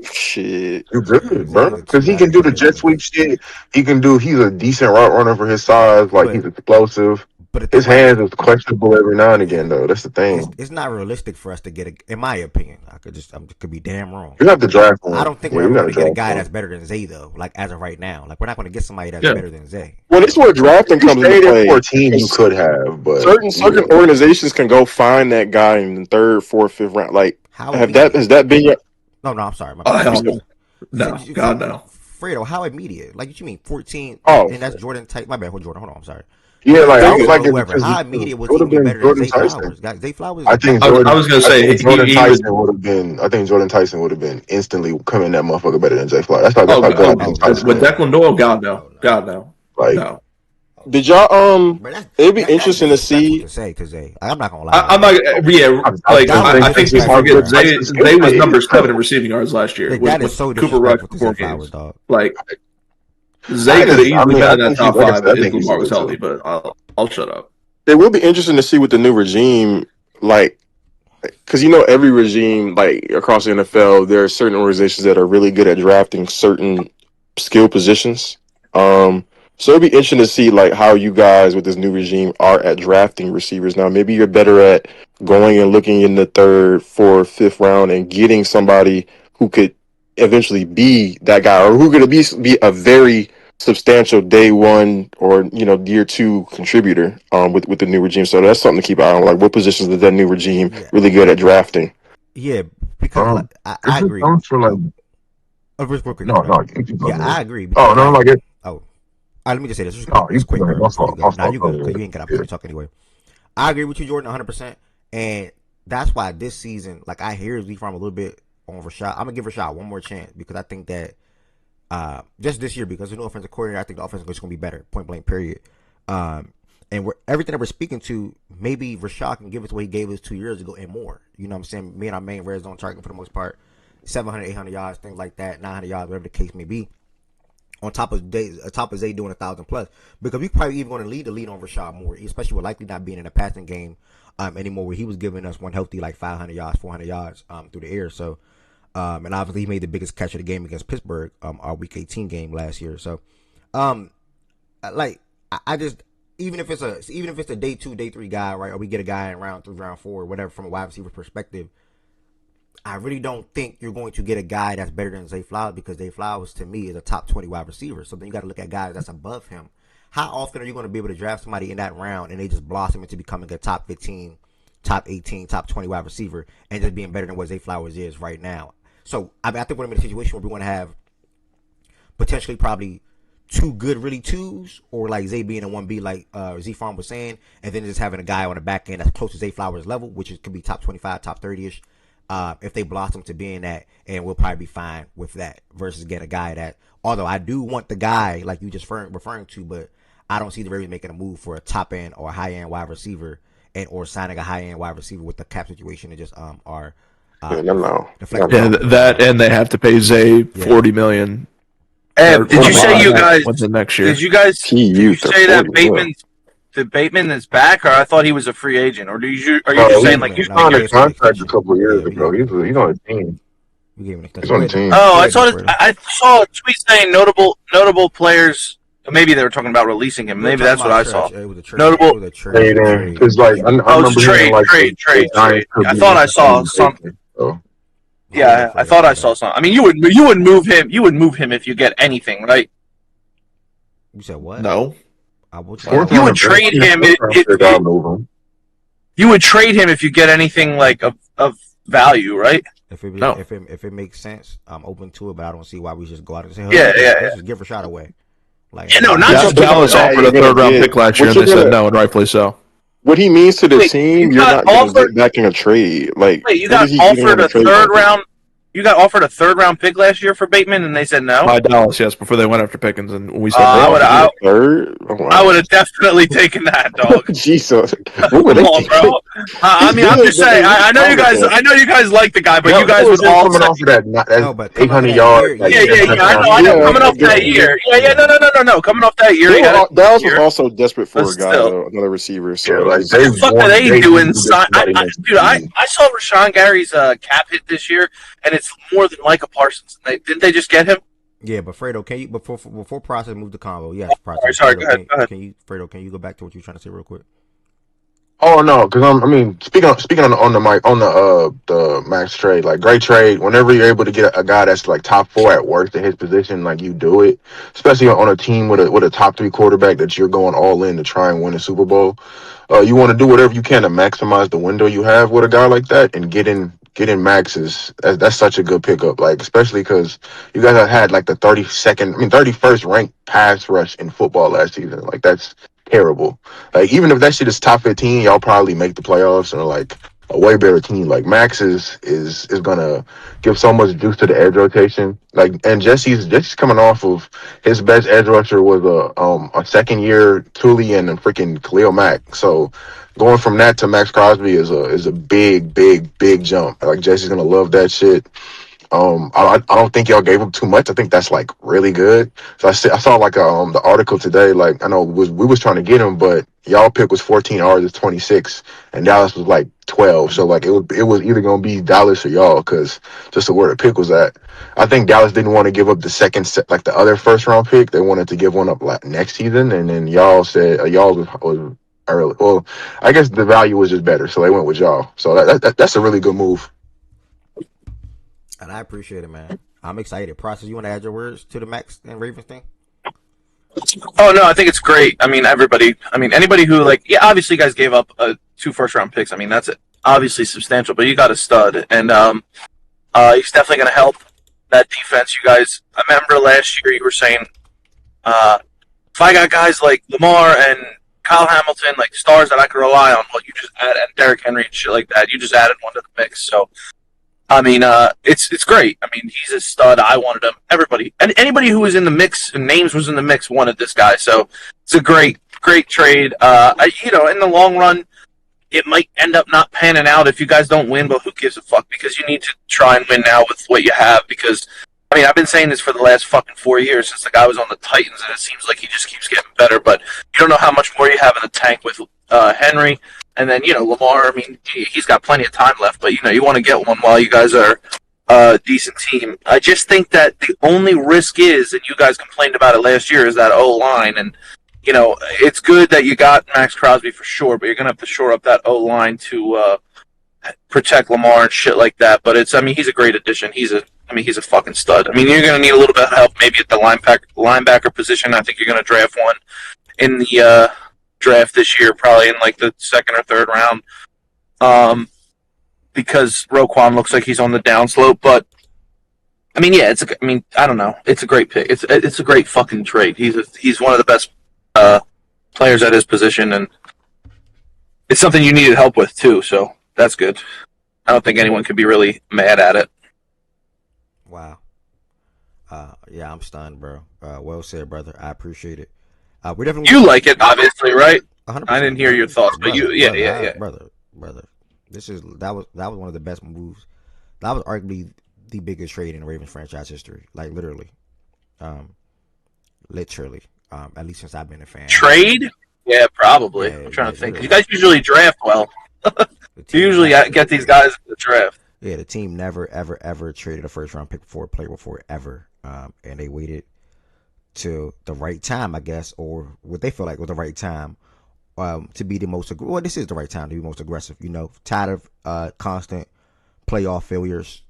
E: good, bro. Because he can do the jet sweep shit. He's a decent route runner for his size. Like he's explosive. But his hands is questionable every now and again, though. That's the thing.
A: It's not realistic for us to get in my opinion. I could be damn wrong.
E: You have to draft one.
A: I don't think we're ever going to get a guy that's better than Zay, though. Like as of right now, like we're not going to get somebody that's better than Zay.
F: Well, this is where drafting comes into play.
E: 14, you could have, but
F: certain organizations can go find that guy in the 3rd, 4th, 5th round. Like has that been your?
A: No, I'm sorry.
G: No, God no.
A: Fredo, how immediate? Like you mean 14?
F: Oh,
A: and that's Jordan. My bad. Hold Jordan. Hold on. I'm sorry.
E: Yeah, like I was like,
A: how immediate was he better than Zay Flowers? Zay Flowers.
E: I think
G: I was going to say
E: Jordan Tyson would have been. I think Jordan Tyson would have been instantly coming that motherfucker better than Zay Flowers. That's how good I think Tyson.
G: With Declan Doyle, God no.
E: Like,
G: no.
F: Did y'all it'd be interesting to see.
A: Because I'm not gonna lie.
G: I'm not. Yeah, like I think people forget Zay was number 7 in receiving yards last year.
A: That is so
G: Cooper Rush
A: disrespectful to Zay Flowers, dog.
G: Like. Zay could have easily been in that top 5 if Lamar was healthy, but I'll shut up.
F: It will be interesting to see with the new regime, like, because every regime, like across the NFL, there are certain organizations that are really good at drafting certain skill positions. So it'll be interesting to see like how you guys with this new regime are at drafting receivers. Now, maybe you're better at going and looking in the 3rd, 4th, 5th round and getting somebody who could eventually be that guy, or who could be a very substantial day 1 or year 2 contributor with the new regime. So that's something to keep an eye on. Like, what positions is that new regime really good at drafting?
A: Yeah, because I agree.
E: For like,
A: I agree.
E: Oh no, like it.
A: Oh, let me just say this. It's quick. Now you go because you ain't got to talk anyway. I agree with you, Jordan, 100%, and that's why this season, like I hear Z from a little bit on Rashad. I'm gonna give Rashad one more chance because I think that just this year, because the new offensive coordinator, I think the offense is going to be better, point blank, period. And everything that we're speaking to, maybe Rashad can give us what he gave us 2 years ago and more. You know what I'm saying? Me and our main red zone target for the most part, 700, 800 yards, things like that, 900 yards, whatever the case may be. On top of Zay doing 1,000 plus, because we probably even going to lead the lead on Rashad more, especially with likely not being in a passing game anymore, where he was giving us one healthy like 500 yards, 400 yards through the air. So, and obviously he made the biggest catch of the game against Pittsburgh, our Week 18 game last year. So, I just even if it's a day 2, day 3 guy, right, or we get a guy in round 3, round 4, whatever, from a wide receiver perspective, I really don't think you're going to get a guy that's better than Zay Flowers, because Zay Flowers, to me, is a top 20 wide receiver. So then you got to look at guys that's above him. How often are you going to be able to draft somebody in that round and they just blossom into becoming a top 15, top 18, top 20 wide receiver and just being better than what Zay Flowers is right now? So I think we're in a situation where we want to have potentially probably 2 good really 2s, or like Zay being a 1B like Z Farm was saying, and then just having a guy on the back end that's close to Zay Flowers level, which could be top 25, top 30-ish. If they blossom to being that, and we'll probably be fine with that, versus get a guy that, although I do want the guy like you just referring to, but I don't see the Ravens making a move for a top end or a high end wide receiver, and or signing a high end wide receiver with the cap situation and just
D: that, and they have to pay Zay $40 million.
H: Did you say you guys?
D: What's the next year?
H: Did you say that Bateman is back, or I thought he was a free agent, or are you just saying like
E: he's on a contract a couple of years ago? He's on a team. He's on a team.
H: Oh, I saw a tweet saying notable players. Maybe they were talking about releasing him. Maybe that's what I saw. Notable
E: because like I remember
H: trade. I thought I saw something. Yeah, I thought I saw something. I mean, you would move him. You would move him if you get anything, right?
A: You said what?
G: No.
H: You would trade him. You would trade him if you get anything like of value, right?
A: If it makes sense, I'm open to it, but I don't see why we just go out and say, let's just give a shot away.
G: Like, not Dallas offered a third round pick last year, and they said no, and rightfully so.
F: What he means to the team, you're not going to get back in a trade. Like,
H: wait, you got offered a third round. You got offered a third round pick last year for Bateman, and they said no.
G: By Dallas, yes, before they went after Pickens, and we said
H: I would have definitely taken that, dog.
F: Jesus,
H: come on, bro. I mean, I'm just saying. I know you guys. I know you guys like the guy, but you guys would all
E: coming off of that 800 yards.
H: I know. Coming off that year. No. Coming off that year,
F: Dallas was also desperate for a guy, another receiver. So
H: what the fuck are they doing? Dude, I saw Rashawn Gary's cap hit this year, and it's more than Micah Parsons. Didn't they just get him?
A: Yeah, but Fredo, can you before process move the combo? Yes, process.
H: Sorry, go ahead.
A: Can you, Fredo? Can you go back to what you were trying to say real quick?
E: Oh no, because speaking on the mic on the Maxx trade, like great trade. Whenever you're able to get a guy that's like top 4 at worst at his position, like you do it, especially on a team with a top 3 quarterback that you're going all in to try and win a Super Bowl. You want to do whatever you can to maximize the window you have with a guy like that, and getting Maxx that's such a good pickup. Like especially because you guys have had like the 31st ranked pass rush in football last season. Like that's terrible. Like even if that shit is top 15, y'all probably make the playoffs or like a way better team. Like Maxx is gonna give so much juice to the edge rotation. Like and Jesse's coming off of his best edge rusher was a second year Thule and a freaking Khalil Mack. So going from that to Maxx Crosby is a big jump. Like Jesse's gonna love that shit. I don't think y'all gave him too much. I think that's like really good. So I saw like the article today. Like I know we was trying to get him, but y'all pick was 14, ours is 26, and Dallas was like 12. So like it was either gonna be Dallas or y'all, because just where the pick was at. I think Dallas didn't want to give up the second like the other first round pick. They wanted to give one up like next season, and then y'all said y'all was early. Well, I guess the value was just better, so they went with y'all. So that's a really good move.
A: And I appreciate it, man. I'm excited. Process, you want to add your words to the Maxx and Ravens thing?
H: Oh, no, I think it's great. I mean, anybody who, like, yeah, obviously you guys gave up 2 first-round picks. I mean, that's obviously substantial, but you got a stud. And he's definitely going to help that defense. You guys, I remember last year you were saying, if I got guys like Lamar and Kyle Hamilton, like stars that I could rely on, well, you just add, and Derrick Henry and shit like that, you just added one to the mix. So, I mean, it's great. I mean, he's a stud. I wanted him. Everybody, and anybody who was in the mix and names was in the mix wanted this guy. So it's a great trade. In the long run, it might end up not panning out if you guys don't win, but who gives a fuck? Because you need to try and win now with what you have. Because I mean, I've been saying this for the last fucking 4 years since the guy was on the Titans, and it seems like he just keeps getting better. But you don't know how much more you have in the tank with Henry. And then, Lamar, I mean, he's got plenty of time left, but, you want to get one while you guys are a decent team. I just think that the only risk is, and you guys complained about it last year, is that O-line. And, it's good that you got Maxx Crosby for sure, but you're going to have to shore up that O-line to protect Lamar and shit like that. But he's a great addition. He's a fucking stud. I mean, you're going to need a little bit of help maybe at the linebacker position. I think you're going to draft one in the draft this year, probably in like the 2nd or 3rd round, because Roquan looks like he's on the downslope. But I mean, yeah, I don't know. It's a great pick. It's a great fucking trade. He's one of the best players at his position, and it's something you needed help with too. So that's good. I don't think anyone could be really mad at it.
A: Wow. Yeah, I'm stunned, bro. Well said, brother. I appreciate it. We definitely
H: you like it, obviously, right?
A: 100%.
H: I didn't hear your thoughts, but yeah.
A: Brother. That was one of the best moves. That was arguably the biggest trade in Ravens franchise history. Like literally, at least since I've been a fan.
H: Trade? Yeah, probably. Yeah, I'm trying to think. You guys usually draft well. You usually get these guys in the draft.
A: Yeah, the team never, ever traded a first-round pick before a player before it ever, and they waited to the right time, I guess, or what they feel like was the right time to be the most. Well, this is the right time to be most aggressive. Tired of constant playoff failures.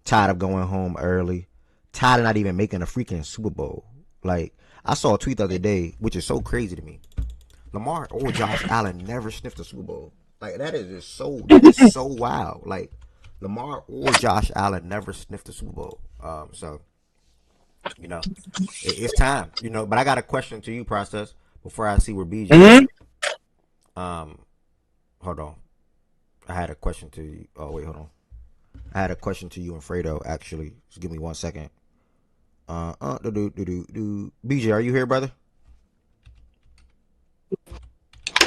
A: tired of going home early, tired of not even making a freaking Super Bowl. Like, I saw a tweet the other day, which is so crazy to me. Lamar or Josh Allen never sniffed a Super Bowl. Like, that is so wild. Like, Lamar or Josh Allen never sniffed a Super Bowl. So, you know, it's time. You know, but I got a question to you, Process, before I see where BJ.
H: Mm-hmm.
A: Hold on. I had a question to you. Oh wait, hold on. I had a question to you and Fredo. Actually, just give me 1 second. BJ, are you here, brother?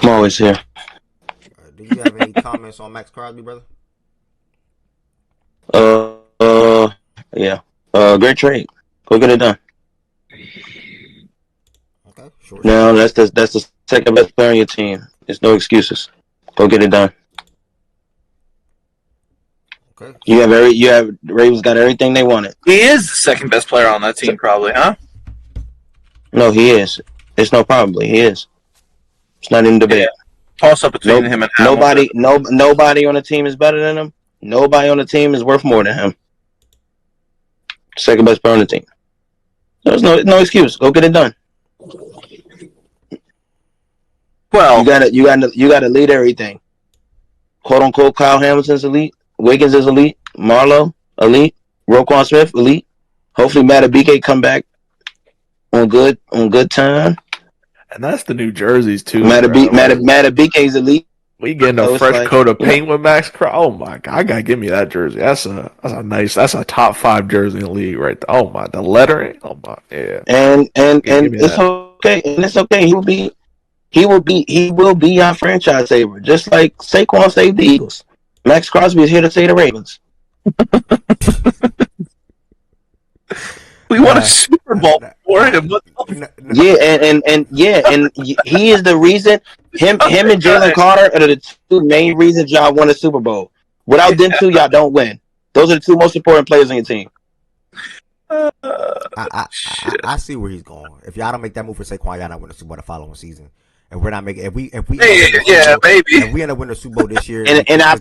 I: I'm always here.
A: Do you have any comments on Maxx Crosby, brother?
I: Yeah. Great trade. Go get it done.
A: Okay, sure.
I: Now that's the second best player on your team. There's no excuses. Go get it done.
A: Okay.
I: You have Ravens got everything they wanted.
H: He is the second best player on that team, probably, huh?
I: No, he is. It's no probably. He is. It's not in debate.
H: Yeah. Toss up between him and
I: Hamilton. Nobody on the team is better than him. Nobody on the team is worth more than him. Second best player on the team. There's no excuse. Go get it done.
H: Well,
I: you gotta lead everything. Quote unquote, Kyle Hamilton's elite. Wiggins is elite. Marlowe elite. Roquan Smith elite. Hopefully, Matabike come back on good time.
G: And that's the new jerseys too.
I: Matabike's elite.
G: We getting a fresh coat of paint with Maxx Crosby. Oh my god, I gotta give me that jersey. That's a top 5 jersey in the league right there. Oh my, the lettering. Oh my, yeah.
I: And it's okay. And it's okay. He will be our franchise saver, just like Saquon saved the Eagles. Maxx Crosby is here to save the Ravens.
H: We won a Super Bowl for him.
I: Yeah, and he is the reason. Him and Jalen Carter are the two main reasons y'all won a Super Bowl. Without them two, y'all don't win. Those are the two most important players on your team.
A: I see where he's going. If y'all don't make that move for Saquon, y'all not win the Super Bowl the following season. And we're not making maybe. If we end up winning the Super Bowl this year,
I: and I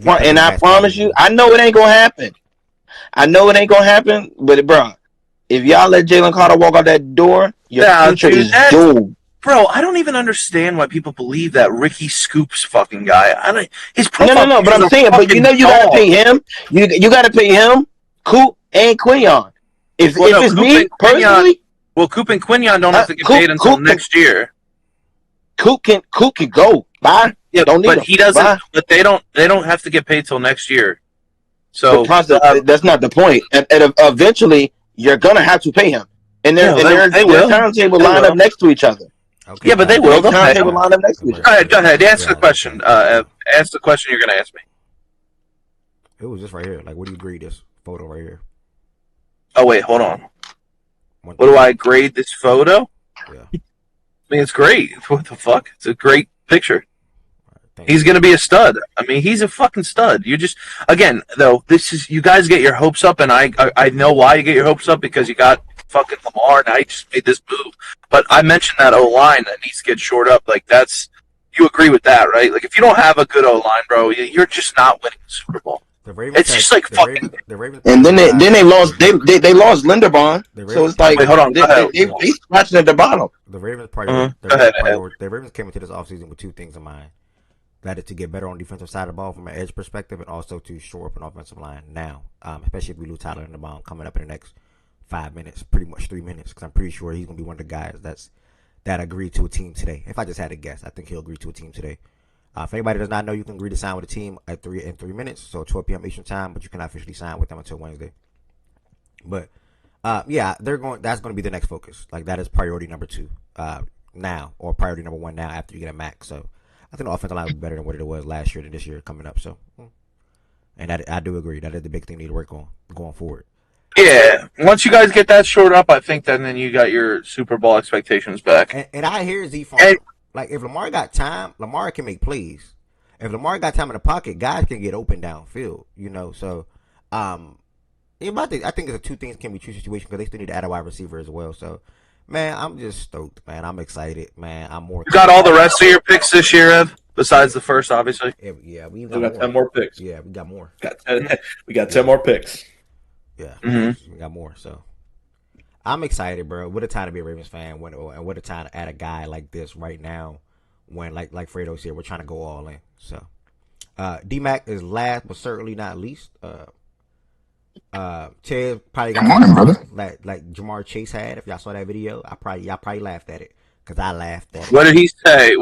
I: promise you, I know it ain't gonna happen. But bro, if y'all let Jalen Carter walk out that door, your future is doomed.
H: Bro, I don't even understand why people believe that Ricky Scoops fucking guy. His profile.
I: No. But I'm saying, but you gotta pay him. You gotta pay him, Coop and Quinion. If it's me personally,
H: Coop and Quinion don't have to get paid until next year.
I: Coop can go. Bye.
H: Yeah, but he doesn't. Bye. But they don't have to get paid till next year. So
I: that's not the point. And eventually, you're gonna have to pay him. And their timetable line up next to each other.
H: Okay. Yeah, but they will.
I: Timetable line up next to each
H: other. Go ahead. Answer the question. Ask the question you're gonna ask me.
A: It was just right here. Like, what do you grade this photo right here?
H: Oh wait, hold on. What do I grade this photo?
A: Yeah.
H: I mean, it's great. What the fuck? It's a great picture. He's going to be a stud. I mean, he's a fucking stud. You just, again, though, you guys get your hopes up, and I know why you get your hopes up, because you got fucking Lamar, and I just made this move. But I mentioned that O-line that needs to get shored up. Like, you agree with that, right? Like, if you don't have a good O-line, bro, you're just not winning the Super Bowl. It's just like fucking.
I: And then they lost. They lost Linderbaum. So it's like,
H: wait, hold on.
I: They scratching at the bottom.
A: The Ravens the Ravens came into this offseason with two things in mind. That is to get better on the defensive side of the ball from an edge perspective, and also to shore up an offensive line now. Especially if we lose Tyler Linderbaum coming up in the next 5 minutes, pretty much 3 minutes, because I'm pretty sure he's gonna be one of the guys that agreed to a team today. If I just had to guess, I think he'll agree to a team today. If anybody does not know, you can agree to sign with a team in 3 minutes, so 12 p.m. Eastern time, but you can officially sign with them until Wednesday. But yeah, that's going to be the next focus. Like, that is priority number 2 now, or priority number 1 now after you get a Maxx. So I think the offensive line will be better than what it was last year than this year coming up. So, and I do agree that is the big thing you need to work on going forward.
H: Yeah, once you guys get that shored up, I think then you got your Super Bowl expectations back.
A: And I hear Z from. Like, if Lamar got time, Lamar can make plays. If Lamar got time in the pocket, guys can get open downfield, you know. So, I think the two things can be true situation, because they still need to add a wide receiver as well. So, man, I'm just stoked, man. I'm excited, man. I'm more.
H: You got all the rest of your picks this year, Ev? Besides the first, obviously?
A: Yeah, we
G: got 10 more picks.
A: Yeah, we got more.
G: We got 10 more picks.
A: Yeah,
H: Mm-hmm.
A: we got more. So I'm excited, bro. What a time to be a Ravens fan, and what a time to add a guy like this right now, when like Fredo said, we're trying to go all in. So D-Mac is last but certainly not least. Ted probably got
J: Good morning, brother.
A: like Jamar Chase had. If y'all saw that video, y'all probably laughed at it because I laughed at it.
H: What did he say?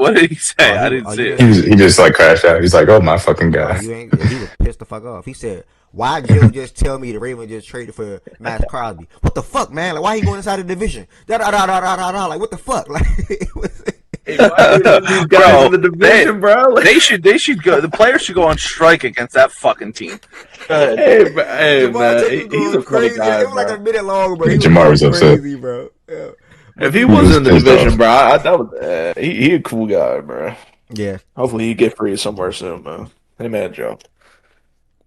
H: I didn't see it.
J: He just like crashed out. He's like, "Oh my fucking god!"
A: He was pissed the fuck off. He said, "Why Joe just tell me the Ravens just traded for Maxx Crosby? What the fuck, man? Like, why he going inside the division? Like, what the fuck? Like, it was."
G: Hey, why these guys in the division, bro? Like,
H: they should go. The players should go on strike against that fucking team.
G: Hey, man, he's a funny guy.
A: It was like a minute long, bro.
J: Jamar was upset.
A: Crazy, bro. Yeah.
G: If he wasn't in the division, bro, that was he a cool guy, bro.
A: Yeah.
G: Hopefully he get free somewhere soon, man. Hey, man, Joe.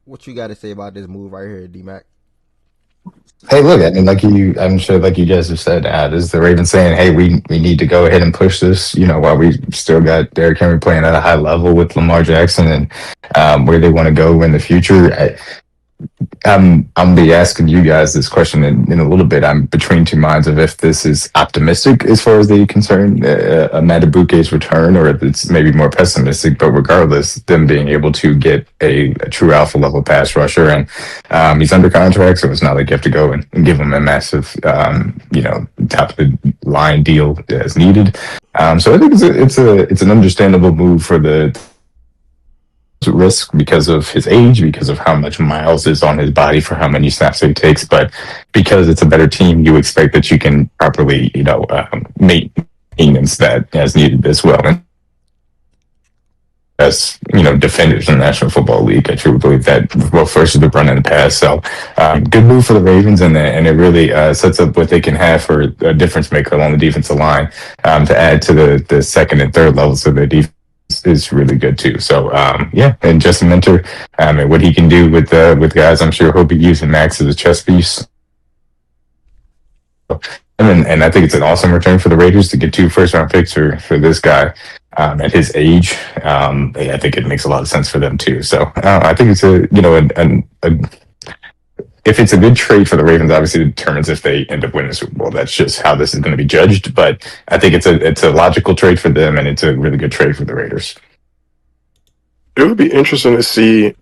A: What you got to say about this move right here, D-Mac?
J: Hey, look, I mean, I'm sure, like you guys have said, this is the Ravens saying, "Hey, we need to go ahead and push this." While we still got Derrick Henry playing at a high level with Lamar Jackson, and where they want to go in the future. I'm gonna be asking you guys this question in a little bit. I'm between two minds of if this is optimistic as far as they concern Matabuke's return, or if it's maybe more pessimistic. But regardless, them being able to get a true alpha level pass rusher, and he's under contract, so it's not like you have to go and give him a massive, top of the line deal as needed. So I think it's an understandable move for the risk because of his age, because of how much miles is on his body for how many snaps he takes. But because it's a better team, you expect that you can properly, make maintenance that as needed as well. And as defenders in the National Football League, I truly believe that. Well, first is the run and the pass. So good move for the Ravens, and it really sets up what they can have for a difference maker along the defensive line to add to the second and third levels of their defense. Is really good too. So and Justin Minter, and what he can do with guys, I'm sure he'll be using Maxx as a chess piece. And I think it's an awesome return for the Raiders to get 2 first-round picks for this guy at his age. I think it makes a lot of sense for them too. So I think it's if it's a good trade for the Ravens, obviously it determines if they end up winning the Super Bowl. That's just how this is going to be judged. But I think it's a logical trade for them, and it's a really good trade for the Raiders.
F: It would be interesting to see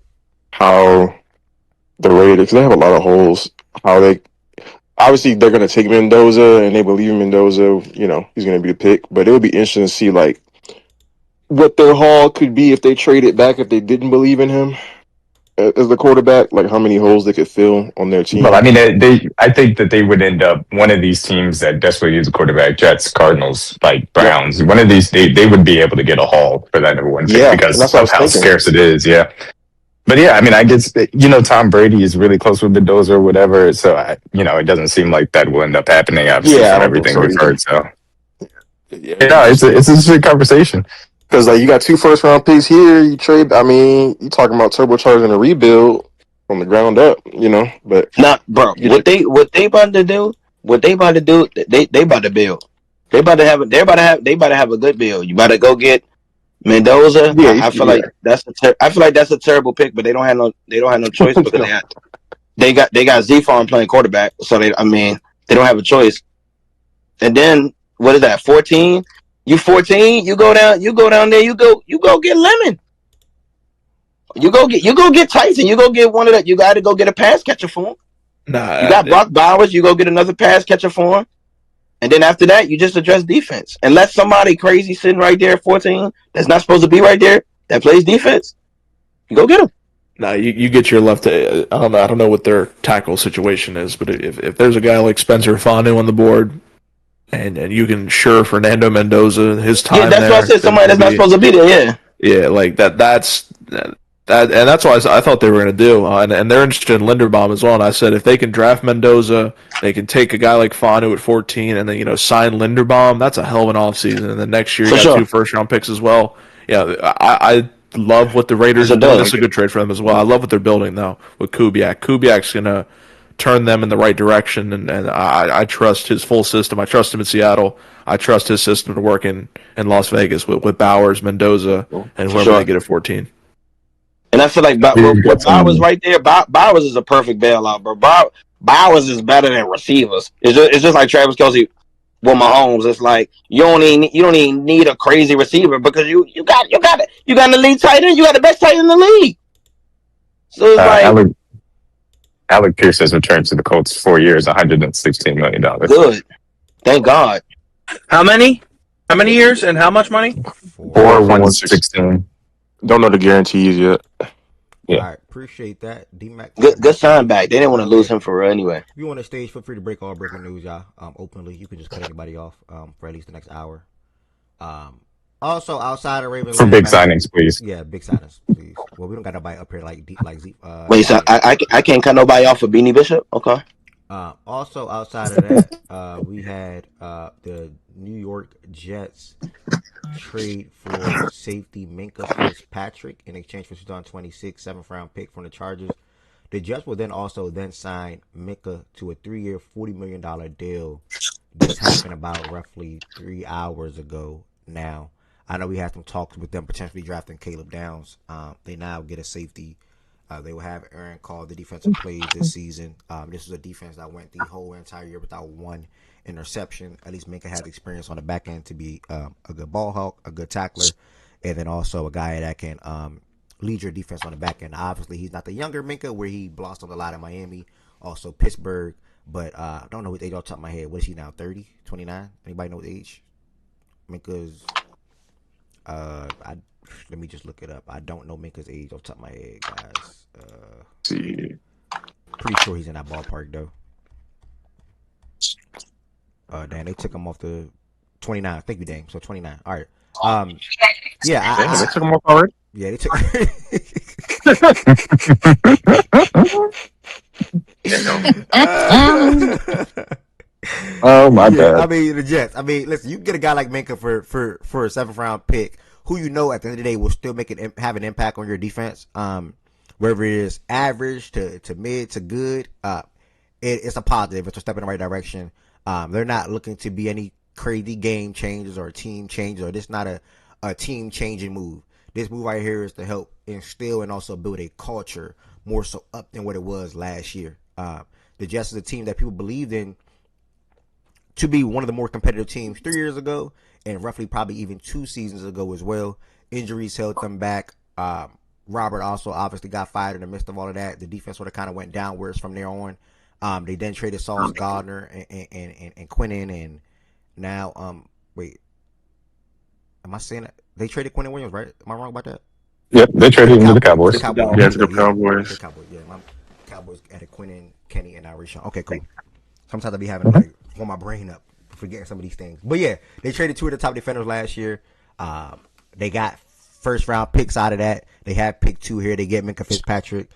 F: how the Raiders, because they have a lot of holes, how they obviously they're going to take Mendoza, and they believe in Mendoza. He's going to be the pick. But it would be interesting to see like what their haul could be if they traded back if they didn't believe in him as the quarterback, like how many holes they could fill on their team.
J: Well, I mean, I think that they would end up one of these teams that desperately needs a quarterback, Jets, Cardinals, like Browns. Yeah. One of these, they would be able to get a haul for that number 1 pick because of how scarce it is. Yeah. But yeah, I mean, I guess, Tom Brady is really close with Mendoza or whatever. So, it doesn't seem like that will end up happening, obviously, from everything we've heard. So, it's a interesting conversation.
F: Because you got 2 first-round picks here, you trade. I mean, you talking about turbocharging a rebuild from the ground up, But
I: bro. What they about to do? They about to build. They about to have a good build. You about to go get Mendoza. Yeah, I feel like that's a terrible pick, but they don't have no choice because they got Z-Farm playing quarterback, so they don't have a choice. And then what is that? 14. You 14, you go down there, you go get Lemon. You go get Tyson. You go get one of that. You got to go get a pass catcher for him.
G: Nah,
I: you got Brock Bowers. You go get another pass catcher for him. And then after that, you just address defense. Unless somebody crazy sitting right there at 14 that's not supposed to be right there that plays defense, you go get him.
G: Nah, you get your left. I don't know what their tackle situation is, but if there's a guy like Spencer Fanu on the board, and you can Fernando Mendoza his time.
I: Yeah, that's what I said. Somebody that's not supposed to be there. Yeah.
G: Yeah, like that's and that's what I thought they were going to do. And they're interested in Linderbaum as well. And I said if they can draft Mendoza, they can take a guy like Fanu at 14, and then sign Linderbaum. That's a hell of an offseason. And then next year you got 2 first-round picks as well. Yeah, I love what the Raiders are doing. It's a good trade for them as well. I love what they're building though with Kubiak. Kubiak's gonna turn them in the right direction, and I trust his full system. I trust him in Seattle. I trust his system to work in Las Vegas with Bowers, Mendoza, and whoever they get at 14.
I: And I feel like with Bowers right there, Bowers is a perfect bailout, bro. Bowers is better than receivers. It's just like Travis Kelce with Mahomes. It's like you don't even need a crazy receiver because you got an elite tight end. You got the best tight end in the league. So it's like
J: Alec Pierce has returned to the Colts 4 years, $116 million.
I: Good. Thank God.
H: How many? How many years and how much money?
J: 116.
F: Don't know the guarantees yet.
A: Yeah. All right, appreciate that. D-Mac.
I: Good sign back. They didn't want to lose him for real anyway.
A: If you want to stage, feel free to break all breaking news, y'all. Openly, you can just cut anybody off for at least the next hour. Also, outside of Ravens,
J: for big signings, please.
A: Yeah, big signings, please. Well, we don't got nobody up here like Zeke.
I: Wait, so I can't cut nobody off for Beanie Bishop? Okay.
A: Also, outside of that, we had the New York Jets trade for safety Minkah Fitzpatrick in exchange for 2026 7th-round pick from the Chargers. The Jets will then sign Minkah to a 3-year, $40 million deal. This happened about roughly 3 hours ago now. I know we had some talks with them potentially drafting Caleb Downs. They now get a safety. They will have Aaron call the defensive plays this season. This was a defense that went the whole entire year without one interception. At least Minkah had experience on the back end to be a good ball hawk, a good tackler, and then also a guy that can lead your defense on the back end. Obviously, he's not the younger Minkah where he blossomed a lot in Miami, also Pittsburgh, but I don't know his age off the top of my head. What is he now, 30, 29? Anybody know his age? Minkah's, let me just look it up. I don't know Minkah's age off the top of my head, guys.
F: See.
A: Pretty sure he's in that ballpark, though. Damn, they took him off the 29. Thank you, Dame. So 29. All right. Yeah,
F: they took him off already.
A: Yeah, they took.
J: Oh my bad.
A: I mean the Jets. I mean, listen, you get a guy like Minkah for a 7th-round pick, who you know at the end of the day will still have an impact on your defense. Whether it is average to mid to good, it's a positive. It's a step in the right direction. They're not looking to be any crazy game changes or team changes, or this is not a team changing move. This move right here is to help instill and also build a culture more so up than what it was last year. The Jets is a team that people believed in to be one of the more competitive teams 3 years ago, and roughly probably even 2 seasons ago as well. Injuries held them back. Robert also obviously got fired in the midst of all of that. The defense sort of kind of went downwards from there on. They then traded Sauce Gardner and Quinnen, and now wait, am I saying that they traded Quinnen Williams, right? Am I wrong about that?
J: Yep, they traded him to the Cowboys.
F: Yeah, to the Cowboys.
A: The Cowboys. Yeah, my Cowboys added Quinnen, Kenny, and now Rashawn. Okay, cool. Sometimes I be having to warm my brain up, forgetting some of these things. But yeah, they traded 2 of the top defenders last year. They got 1st-round picks out of that. They have pick 2 here. They get Minkah Fitzpatrick.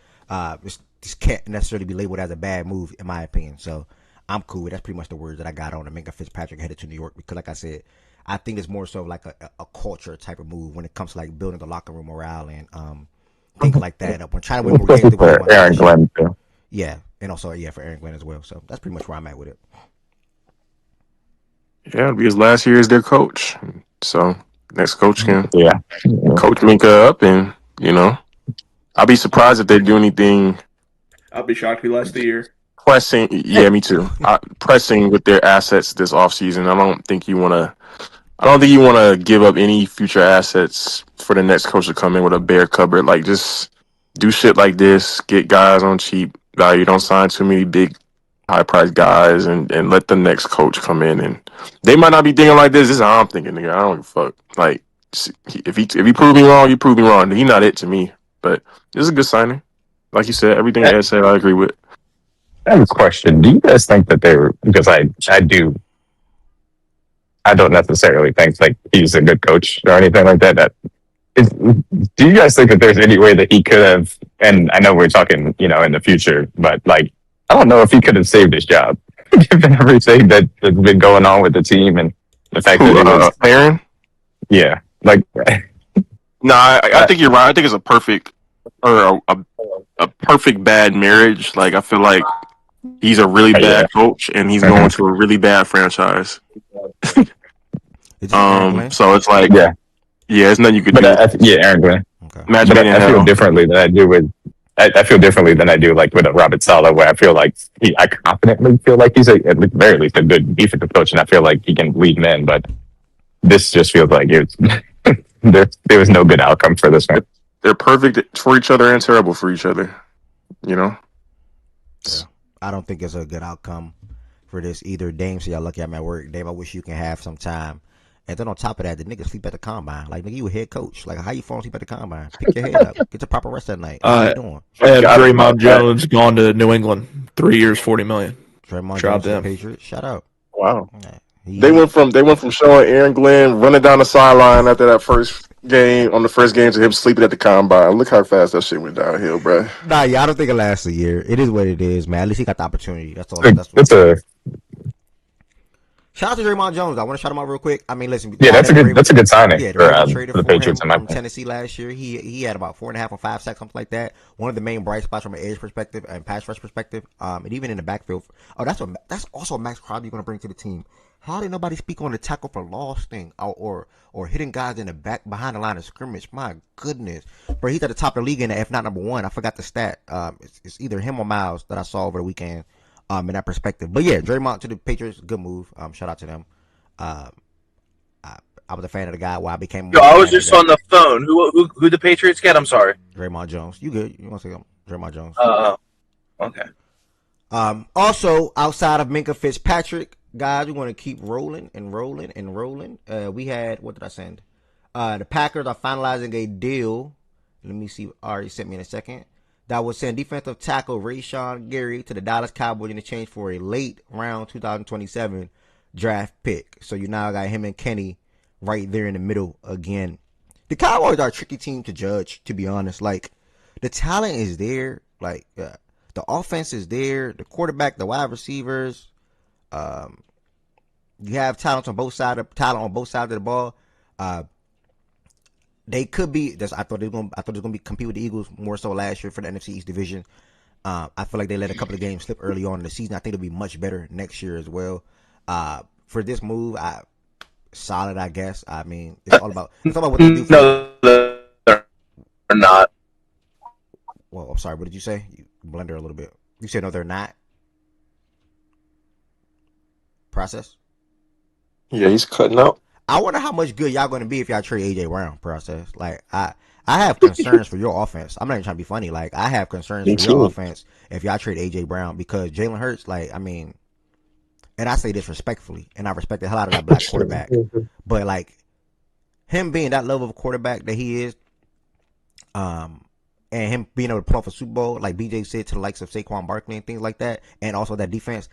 A: This can't necessarily be labeled as a bad move, in my opinion. So I'm cool. That's pretty much the words that I got on the Minkah Fitzpatrick headed to New York, because, like I said, I think it's more so like a culture type of move when it comes to like building the locker room morale and things like that. When trying to win more games,
J: for Aaron Glenn too.
A: Yeah, and also for Aaron Glenn as well. So that's pretty much where I'm at with it.
F: Yeah, it'll be his last year as their coach. So next coach can coach Minkah up, and I'll be surprised if they do anything.
G: I'll be shocked if he lasts the year.
F: Pressing, yeah, me too. Pressing with their assets this offseason. I don't think you want to give up any future assets for the next coach to come in with a bare cupboard. Like, just do shit like this. Get guys on cheap value. Don't sign too many big, high-priced guys, and let the next coach come in. And they might not be thinking like this. This is how I'm thinking, nigga. I don't give a fuck. Like, if he prove me wrong, you prove me wrong. He's not it to me. But this is a good signing. Like you said, everything Ed said, I agree with.
J: I have a question. Do you guys think that because I don't necessarily think like he's a good coach or anything like that. Do you guys think that there's any way that he could have, and I know we're talking, in the future, but like, I don't know if he could have saved his job given everything that's been going on with the team and the fact that he was
F: Aaron?
J: Yeah. Like,
F: no, I think you're right. I think it's a perfect perfect bad marriage. Like, I feel like he's a really bad coach, and he's going to a really bad franchise. So it's like, it's nothing you could do.
J: Aaron Glenn.
A: Okay.
J: But I feel differently than I do with I feel differently than I do like with a Robert Saleh, where I feel like I confidently feel like he's at the very least a good defensive coach, and I feel like he can lead men. But this just feels like there was no good outcome for this one.
F: They're perfect for each other and terrible for each other. You know.
A: Yeah. I don't think it's a good outcome for this either. Dame, so y'all lucky I'm at work. Dame, I wish you can have some time. And then on top of that, the niggas sleep at the combine. Like, nigga, you a head coach. Like, how you fall asleep at the combine? Pick your head up. Get the proper rest that night. What you doing?
G: And Draymond Jones gone to New England. 3 years, $40 million.
A: Draymond Jones to the Patriots. Shout out.
F: Wow. They went from showing Aaron Glenn running down the sideline after that first game on the first game to him sleeping at the combine. Look how fast that shit went downhill, bro.
A: Nah, yeah, I don't think it lasts a year. It is what it is, man. At least he got the opportunity. That's all. Shout out to Draymond Jones. I want to shout him out real quick. I mean, listen.
J: Yeah, that's a good signing
A: for
J: the Patriots.
A: From Tennessee last year, he had about 4.5 or 5 sacks, something like that. One of the main bright spots from an edge perspective and pass rush perspective, and even in the backfield. Oh, that's also Maxx Crosby going to bring to the team. How did nobody speak on the tackle for loss thing or hitting guys in the back behind the line of scrimmage? My goodness, bro, he's at the top of the league in the, if not number one. I forgot the stat. It's either him or Miles that I saw over the weekend. In that perspective, but yeah, Draymond to the Patriots, good move. Shout out to them. I was a fan of the guy while I became.
H: Yo, I was just on the phone. Who the Patriots get? I'm sorry.
A: Draymond Jones. You good? You want to say Draymond Jones?
H: Okay.
A: Also, outside of Minkah Fitzpatrick, guys, we want to keep rolling and rolling and rolling. We had, what did I send? The Packers are finalizing a deal. Let me see. Ari sent me in a second. That would send defensive tackle Rashawn Gary to the Dallas Cowboys in exchange for a late round 2027 draft pick. So you now got him and Kenny right there in the middle again. The Cowboys are a tricky team to judge, to be honest. Like, the talent is there. Like, the offense is there. The quarterback, the wide receivers. You have talent on both sides of the ball. They could be. I thought they were gonna be compete with the Eagles more so last year for the NFC East division. I feel like they let a couple of games slip early on in the season. I think it'll be much better next year as well. For this move, solid, I guess. I mean, it's all about what they do.
H: No, they're not.
A: Well, I'm sorry. What did you say? You blender a little bit. You said no, they're not. Process.
F: Yeah, he's cutting out.
A: I wonder how much good y'all going to be if y'all trade AJ Brown. Process. Like, I have concerns for your offense. I'm not even trying to be funny. Like, I have concerns for your offense if y'all trade AJ Brown because Jalen Hurts. Like, I mean, and I say this respectfully, and I respect the hell out of that black quarterback. But like, him being that level of quarterback that he is, and him being able to pull off a Super Bowl, like BJ said, to the likes of Saquon Barkley and things like that, and also that defense,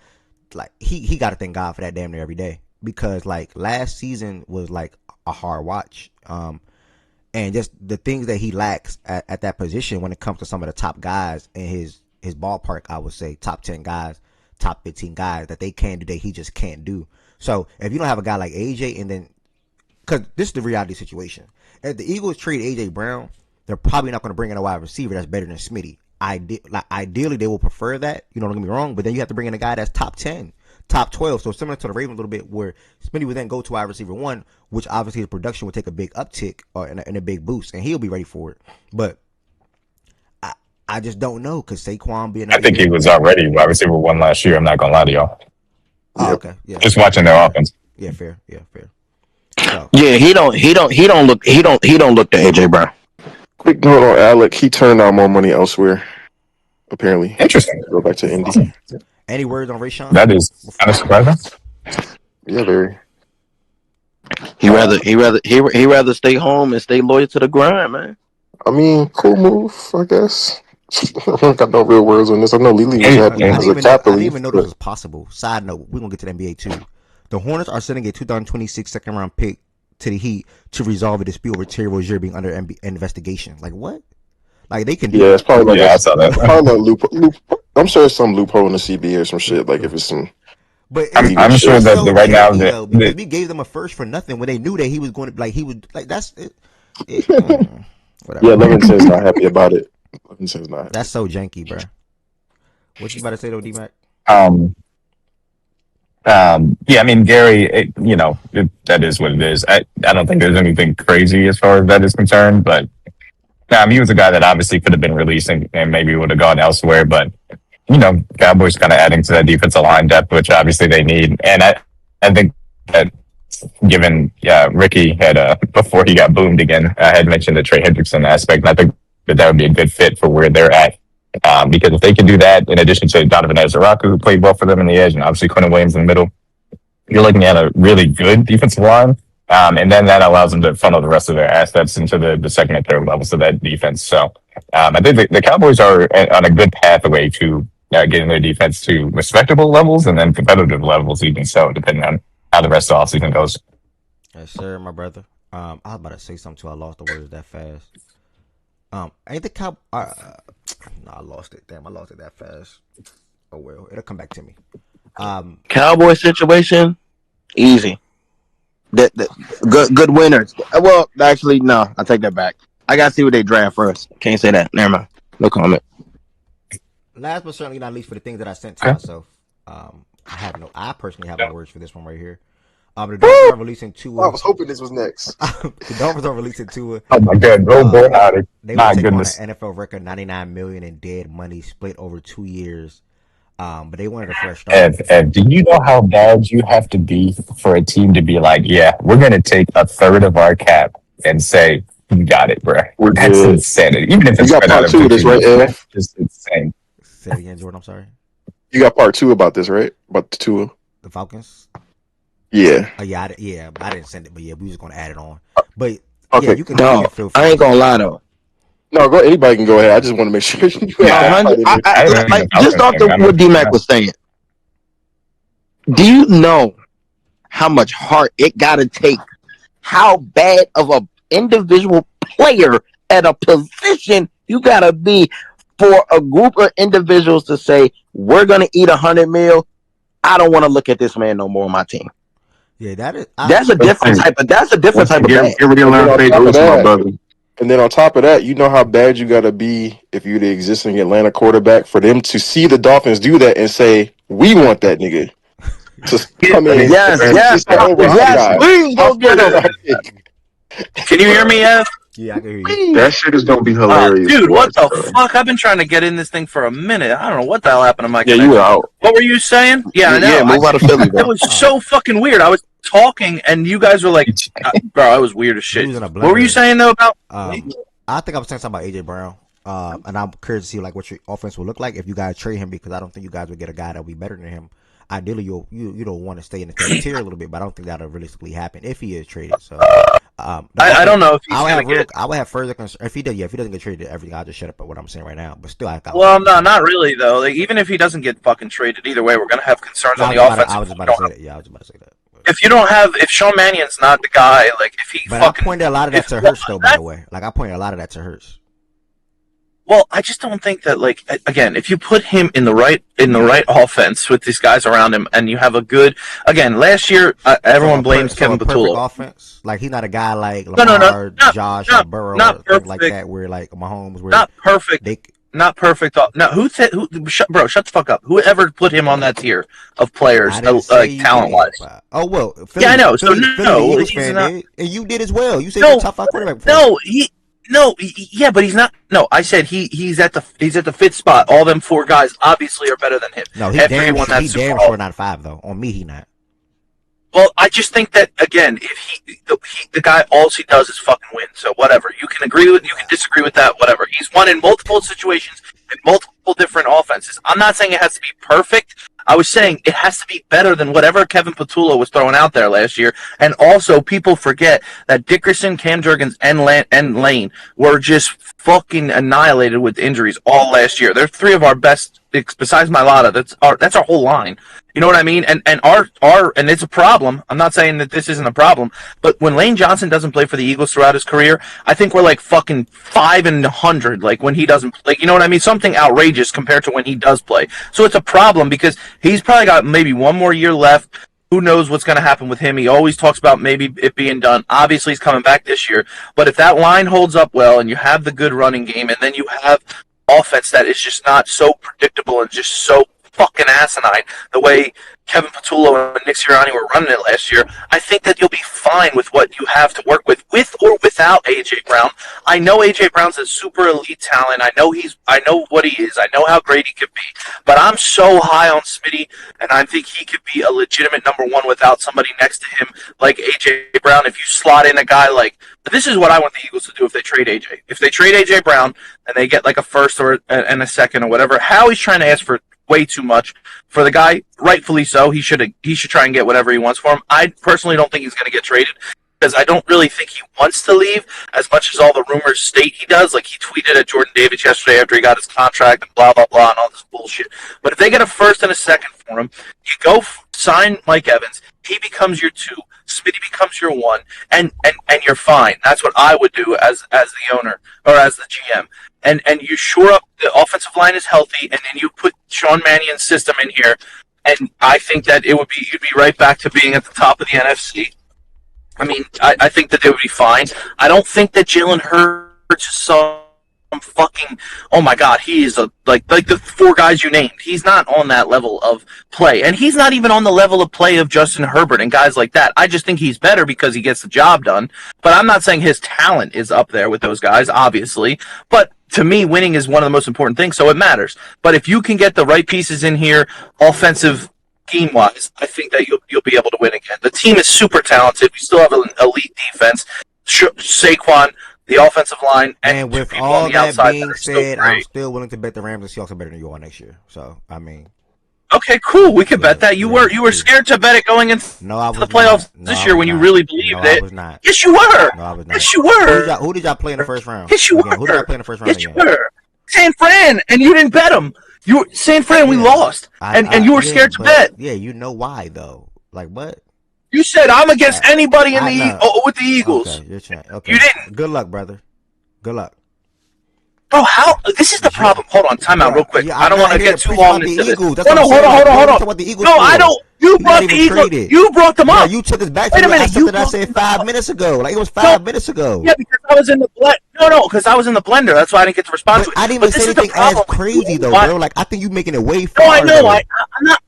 A: like he got to thank God for that damn near every day. Because like last season was like a hard watch, and just the things that he lacks at that position when it comes to some of the top guys in his ballpark, I would say top 10 guys, top 15 guys that they can do that he just can't do. So if you don't have a guy like AJ, and then because this is the reality situation, if the Eagles trade AJ Brown, they're probably not going to bring in a wide receiver that's better than Smitty. Ideally, they will prefer that. You know, don't get me wrong, but then you have to bring in a guy that's top 10. Top 12, so similar to the Ravens a little bit, where Smitty would then go to wide receiver 1, which obviously his production would take a big uptick and a big boost, and he'll be ready for it. But I just don't know because Saquon being.
J: I think he was already wide receiver 1 last year. I'm not gonna lie to y'all.
A: Oh, okay, yeah.
J: Just watching their offense.
A: Yeah, fair. Yeah, fair. So.
I: Yeah, he don't look to AJ Brown.
F: Quick note on Alec, he turned out more money elsewhere. Apparently,
J: interesting.
F: Go back to Indy.
A: Any words on Rashawn?
J: That is kind of surprising.
F: Yeah, very.
I: He rather stay home and stay loyal to the grind, man.
F: I mean, cool move, I guess. I don't got no real words on this. I know Lily was happy as a cap
A: I didn't even know this was possible. Side note, we're gonna get to the NBA too. The Hornets are sending a 2026 second round pick to the Heat to resolve a dispute over Terry Rozier being under investigation. Like what? Like they can do.
F: Yeah, it's probably like
J: I saw that.
F: Probably like loophole. I'm sure it's some loophole in the CBA or some shit. Like if it's some.
A: But
J: I'm sure that
A: so
J: right now
A: because we gave them a first for nothing when they knew that he was going to that's it.
F: Whatever. Yeah, Levinson's not happy about it. Levinson's not happy.
A: That's so janky, bro. What you about to say though, D-Mac?
J: Yeah, I mean Gary, that is what it is. I don't think there's anything crazy as far as that is concerned, but He was a guy that obviously could have been released and maybe would have gone elsewhere, but Cowboys kind of adding to that defensive line depth, which obviously they need. And I think that given Ricky had before he got boomed again, I had mentioned the Trey Hendrickson aspect, and I think that would be a good fit for where they're at. Because if they can do that, in addition to Donovan Ezaraku, who played well for them in the edge, and obviously Quentin Williams in the middle, you're looking at a really good defensive line. And then that allows them to funnel the rest of their assets into the second and third levels of that defense. So I think the Cowboys are on a good pathway to getting their defense to respectable levels and then competitive levels even so, depending on how the rest of the offseason goes.
A: Yes, sir, my brother. I was about to say something too. I lost the words that fast. Ain't the Cow? No, I lost it. Damn, I lost it that fast. Oh well, it'll come back to me.
I: Cowboy situation, easy. Good winners. Well, actually, no. I take that back. I gotta see what they draft first. Can't say that. Never mind. No comment.
A: Last but certainly not least, for the things that I sent to myself, I personally have no words for this one right here. The Dolphins are releasing Tua.
F: I was hoping this was next.
A: The Dolphins are releasing Tua.
J: Oh my God, go boy howdy.
A: They will take on an NFL record $99 million in dead money split over 2 years. But they wanted a fresh start.
J: Ev, do you know how bad you have to be for a team to be like, yeah, we're going to take a third of our cap and say, you got it, bro. That's insanity. Even if it's
F: got part two of this, right, Ev?
J: It's just insane.
A: Say it again, Jordan. I'm sorry.
F: You got part two about this, right? About the Tua.
A: The Falcons?
F: Yeah.
A: I didn't send it, but yeah, we was going to add it on. But
F: okay.
A: Yeah, you can
I: feel free. I ain't going to lie, though.
F: No, anybody can go ahead. I just want to make sure. Just
I: off what D-Mac was saying. Do you know how much heart it got to take? How bad of an individual player at a position you got to be for a group of individuals to say, we're going to eat $100 million. I don't want to look at this man no more on my team.
A: Yeah,
I: that's a different type of bad.
F: And then on top of that, you know how bad you got to be if you're the existing Atlanta quarterback for them to see the Dolphins do that and say, we want that nigga. Just come in.
I: Yes. Please go get him.
H: Can you hear me, Ev?
A: Yeah, I can hear you.
E: That shit is going to be hilarious.
H: Dude, what the fuck? I've been trying to get in this thing for a minute. I don't know what the hell happened to my connection.
F: Yeah, you were out.
H: What were you saying? Yeah, I know.
I: Yeah, move out of Philly, bro.
H: It was so fucking weird. I was talking, and you guys were like, bro, it was weird as shit. What were you saying, though, about?
A: I think I was saying something about A.J. Brown. And I'm curious to see like what your offense will look like if you guys trade him, because I don't think you guys would get a guy that will be better than him. Ideally, you don't want to stay in the third tier a little bit, but I don't think that'll realistically happen if he is traded. So
H: I don't know if he's
A: I would have further concern if he does. Yeah, if he doesn't get traded, everything. I'll just shut up at what I'm saying right now. But still,
H: well, no, not really though. Like, even if he doesn't get fucking traded, either way, we're gonna have concerns on the offense.
A: I was just about to say that. Yeah, I was about to say that.
H: If Sean Mannion's not the guy, like if he
A: but fucking, I pointed a lot of that to Hurts though. By the way, like I pointed a lot of that to Hurts.
H: Well, I just don't think that, like, again, if you put him in the right offense with these guys around him, and you have a good, again, last year everyone blames Kevin Patullo.
A: Offense, like he's not a guy like Lamar, Josh, or Burrow,
H: not perfect,
A: like that, where like Mahomes, where
H: not perfect. Not perfect. No, who shut the fuck up. Whoever put him on that tier of players, like talent wise?
A: Oh well,
H: Philly, I know.
A: Philly,
H: no,
A: he's not. And you did as well. You said
H: no,
A: you're top 5 quarterback.
H: Yeah, but he's not. No, I said he's at the 5th spot. All them 4 guys obviously are better than him.
A: No, he's damn sure not 5 though. On me, he not.
H: Well, I just think that again, if the guy, all he does is fucking win. So whatever, you can disagree with that. Whatever, he's won in multiple situations in multiple different offenses. I'm not saying it has to be perfect. I was saying it has to be better than whatever Kevin Patullo was throwing out there last year. And also, people forget that Dickerson, Cam Jurgens, and Lane were just fucking annihilated with injuries all last year. They're 3 of our best, besides Mailata. That's our whole line. You know what I mean? And it's a problem. I'm not saying that this isn't a problem, but when Lane Johnson doesn't play for the Eagles throughout his career, I think we're like fucking 500. Like when he doesn't play, you know what I mean? Something outrageous compared to when he does play. So it's a problem because he's probably got maybe 1 more year left. Who knows what's going to happen with him? He always talks about maybe it being done. Obviously, he's coming back this year. But if that line holds up well and you have the good running game and then you have offense that is just not so predictable and just so fucking asinine the way Kevin Patullo and Nick Sirianni were running it last year. I think that you'll be fine with what you have to work with or without AJ Brown. I know AJ Brown's a super elite talent. I know what he is. I know how great he could be. But I'm so high on Smitty, and I think he could be a legitimate number one without somebody next to him like AJ Brown. If you slot in a guy like, this is what I want the Eagles to do if they trade AJ. If they trade AJ Brown and they get like a first and a second or whatever, Howie's trying to ask for way too much for the guy, rightfully so. He should try and get whatever he wants for him. I personally don't think he's going to get traded because I don't really think he wants to leave as much as all the rumors state he does. Like, he tweeted at Jordan Davis yesterday after he got his contract and blah, blah, blah, and all this bullshit. But if they get a first and a second for him, you go sign Mike Evans, he becomes your 2, Smitty becomes your 1, and you're fine. That's what I would do as the owner or as the GM. And you shore up the offensive line is healthy, and then you put Sean Mannion's system in here, and I think that you'd be right back to being at the top of the NFC. I mean, I think that they would be fine. I don't think that Jalen Hurts is some fucking, oh my god, he is like the 4 guys you named. He's not on that level of play, and he's not even on the level of play of Justin Herbert and guys like that. I just think he's better because he gets the job done. But I'm not saying his talent is up there with those guys, obviously. But to me, winning is one of the most important things, so it matters. But if you can get the right pieces in here, offensive scheme-wise, I think that you'll be able to win again. The team is super talented. We still have an elite defense. Saquon, the offensive line, and
A: with all that being said, I'm still willing to bet the Rams and Seahawks are better than you are next year. So, I mean.
H: Okay, cool. We could bet that. You were scared to bet it going into the playoffs this year when you really believed it.
A: I was not.
H: Yes, you were.
A: No, I was not.
H: Yes, you were.
A: Who did y'all play in the first round?
H: Yes, you were.
A: Who did y'all play in the first round?
H: Yes, you were. San Fran, and you didn't bet them. San Fran, we lost, and you were scared to bet.
A: Yeah, you know why though? Like what?
H: You said I'm against anybody with the Eagles.
A: Okay, okay.
H: You didn't.
A: Good luck, brother. Good luck.
H: Bro, this is the problem. Hold on, time out real quick.
A: Yeah,
H: I don't want to get too long into this.
A: Hold
H: on. No, I don't. You brought the Eagles. You brought them up.
A: Yeah, you took us back to
H: Wait a minute.
A: I said 5 minutes ago. Like it was 5 minutes ago.
H: Yeah, because I was in the because I was in the blender. That's why I didn't get to respond to it.
A: I didn't even say anything as crazy though, bro. Like I think you making it way far.
H: No, I know. I'm not.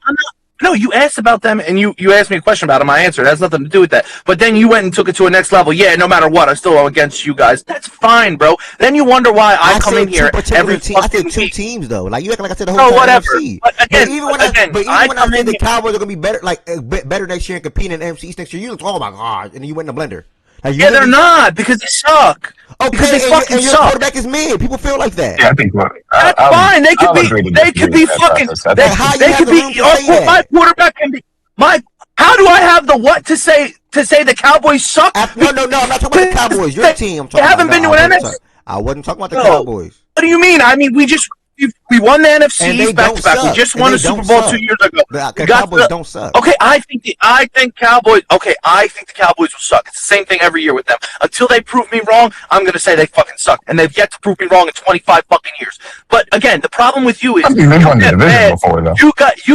H: No, you asked about them, and you asked me a question about them. I answered. It has nothing to do with that. But then you went and took it to a next level. Yeah, no matter what, I'm still against you guys. That's fine, bro. Then you wonder why I come in here every fucking
A: I said 2 teams, though. Like, you acting like I said the whole
H: whatever.
A: NFC.
H: But
A: even when I said the Cowboys are going to be better, like better next year and compete in the NFC East next year, you look, oh, my God. And then you went in the blender. Like,
H: yeah, they're not, because they suck.
A: Okay,
H: because they fucking
A: and your
H: suck.
A: quarterback is mid. People feel like that.
E: Yeah, I think
H: that's fine. They could be fucking. They could be. My quarterback can be. How do I have the what to say the Cowboys suck?
A: No, I'm not talking about the Cowboys. Your team.
H: They haven't been to an NFC.
A: I wasn't talking about the Cowboys.
H: What do you mean? I mean, we won the NFC back to back. We just won the Super Bowl 2 years ago.
A: The Cowboys don't suck.
H: Okay, I think the Cowboys will suck. It's the same thing every year with them. Until they prove me wrong, I'm gonna say they fucking suck, and they've yet to prove me wrong in 25 fucking years. But again, the problem with you is you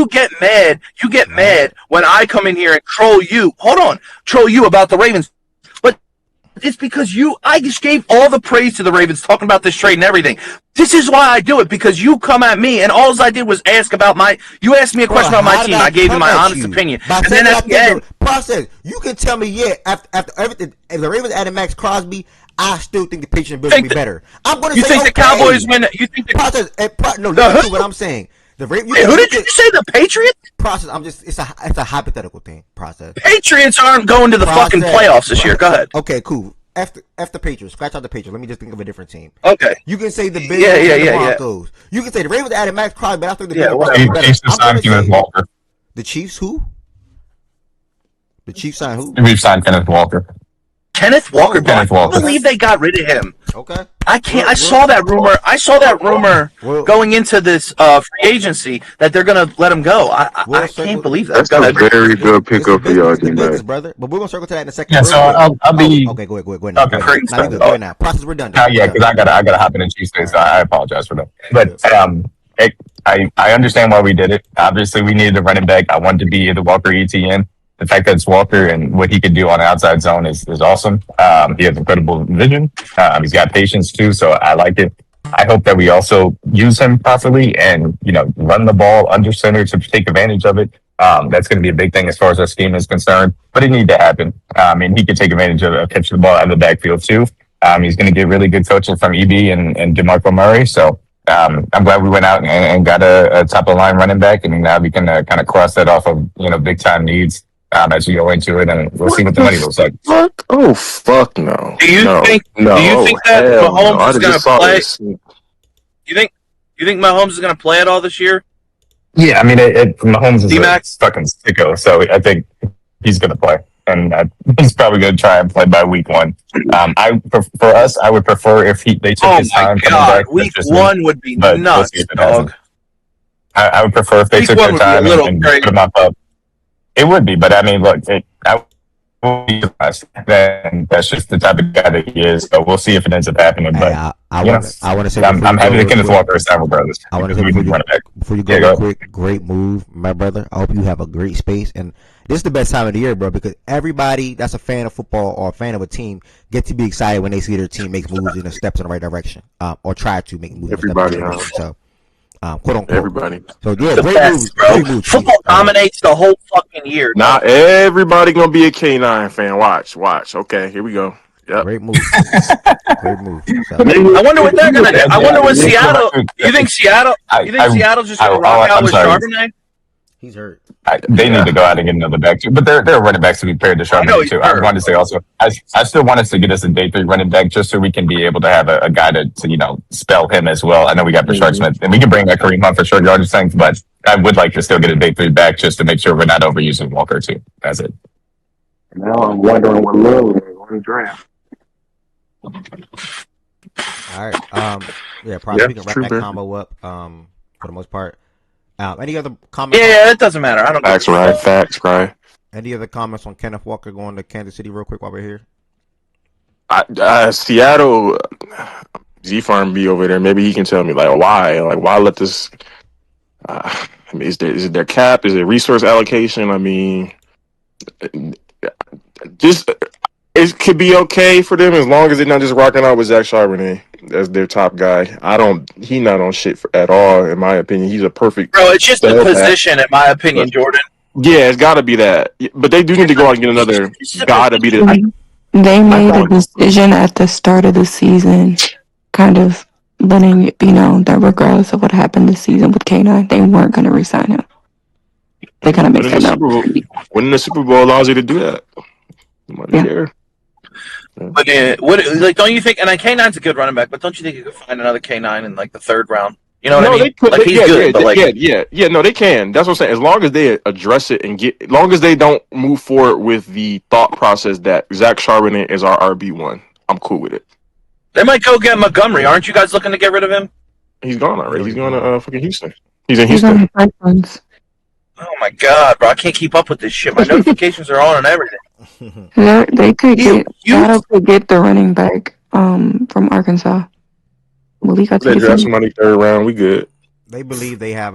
H: get mad. You get mad when I come in here and troll you about the Ravens. It's because I just gave all the praise to the Ravens talking about this trade and everything. This is why I do it, because you come at me and all I did was ask about you asked me a question about my team. I gave you my honest opinion.
A: And then at the end, process, you can tell me, after everything, if the Ravens added Maxx Crosby, I still think the Patriots will be better. I'm going to say,
H: you think the Cowboys win? You think the
A: process? No, listen to what I'm saying.
H: Who did you say? The Patriots?
A: Process. It's a hypothetical thing. Process.
H: Patriots aren't going to the fucking playoffs this year. Go ahead.
A: Okay, cool. After Patriots, scratch out the Patriots. Let me just think of a different team.
H: Okay.
A: You can say the Bills and the Broncos. You can say the Ravens added Maxx Crosby, but I think the Bills
E: are better.
A: The Chiefs who? The Chiefs signed who?
E: We've signed Kenneth Walker.
H: Kenneth Walker. I believe they got rid of him.
A: Okay.
H: I can't. I saw that rumor going into this free agency that they're gonna let him go. I can't believe that.
F: That's a very good pickup for y'all,
A: brother. But we're gonna circle to that in a second.
J: Yeah, so I'll be.
A: Okay, go ahead. Now.
J: Okay,
A: great. Now go ahead now. Process, we're done.
J: Yeah, because I gotta hop in and Tuesday, so I apologize for that. But I understand why we did it. Obviously, we needed a running back. I wanted to be either Walker or ETN. The fact that it's Walker and what he could do on the outside zone is awesome. He has incredible vision. He's got patience too, so I like it. I hope that we also use him properly and, run the ball under center to take advantage of it. That's going to be a big thing as far as our scheme is concerned, but it needs to happen. And he can take advantage of catching the ball out of the backfield too. He's going to get really good coaching from EB and DeMarco Murray. So I'm glad we went out and got a top of the line running back, and now we can kind of cross that off of big time needs as we go into it, and we'll see what the money looks like.
F: Fuck? Oh fuck no!
H: Do you think?
F: No,
H: do you think that Mahomes
F: no.
H: is going to play? You think Mahomes is going to play at all this year?
J: Yeah, I mean, Mahomes is
H: D-Max?
J: a fucking sicko, so I think he's going to play, and he's probably going to try and play by week 1. For us, I would prefer if they took his time coming back.
H: Week 1 would be nuts, dog.
J: I would prefer if they took their time and put him up. It would be, but I mean, look, then that's just the type of guy that he is. So we'll see if it ends up happening. But
A: I want to say,
J: I'm happy that Kenneth Walker is time regardless.
A: I want to say before you go, quick, great move, my brother. I hope you have a great space, and this is the best time of the year, bro, because everybody that's a fan of football or a fan of a team get to be excited when they see their team make moves and steps in the right direction, or try to make moves.
F: Everybody,
A: so. Quote unquote.
F: Everybody.
A: So yeah,
H: great move. Football dominates the whole fucking year.
F: Not everybody gonna be a K9 fan. Watch. Okay, here we go. Yep.
A: Great move. Great move. So.
H: I wonder what they're gonna do. I wonder what Seattle. You think Seattle? Seattle's just gonna rock out with Charbonnet?
A: He's hurt.
J: They need to go out and get another back too, but they're running backs to be paired to Charbonnet too. I wanted to say also, I still want us to get us a day 3 running back just so we can be able to have a guy to spell him as well. I know we got Rashard Smith, and we can bring back Kareem Hunt for short yardage things, but I would like to still get a day 3 back just to make sure we're not overusing Walker too. That's it.
F: Now I'm wondering what Lil is going to draft.
A: All right. Yeah, probably we can wrap that combo up. For the most part. Any other comments?
H: Yeah, it doesn't matter. I don't.
F: Facts, right.
A: Any other comments on Kenneth Walker going to Kansas City real quick while we're here?
F: Seattle, Z-Farm be over there. Maybe he can tell me why. Why let this? I mean, is it their cap? Is it resource allocation? I mean, just it could be okay for them as long as they're not just rocking out with Zach Charbonnet as their top guy. He not on shit at all, in my opinion. He's a perfect.
H: Bro, it's just the position, in my opinion, Jordan.
F: Yeah, it's got to be that. But they do need to go out and get another guy to be the.
K: They made a decision at the start of the season, kind of letting it be known that regardless of what happened this season with K9, they weren't going to resign him. They kind of made that known.
F: Winning the Super Bowl allows you to do that.
K: Yeah.
H: But don't you think? And K9's a good running back, but don't you think you could find another K9 in the 3rd round? You know what I mean? He's good, but
F: no, they can. That's what I'm saying. As long as they address it and as long as they don't move forward with the thought process that Zach Charbonnet is our RB1, I'm cool with it.
H: They might go get Montgomery. Aren't you guys looking to get rid of him?
F: He's gone already. He's going to fucking Houston. He's in Houston.
H: Oh my god, bro! I can't keep up with this shit. My notifications are on and everything.
K: They could Seattle could get the running back from Arkansas. Well, he got
F: they draft somebody 3rd round. We good.
A: They believe they have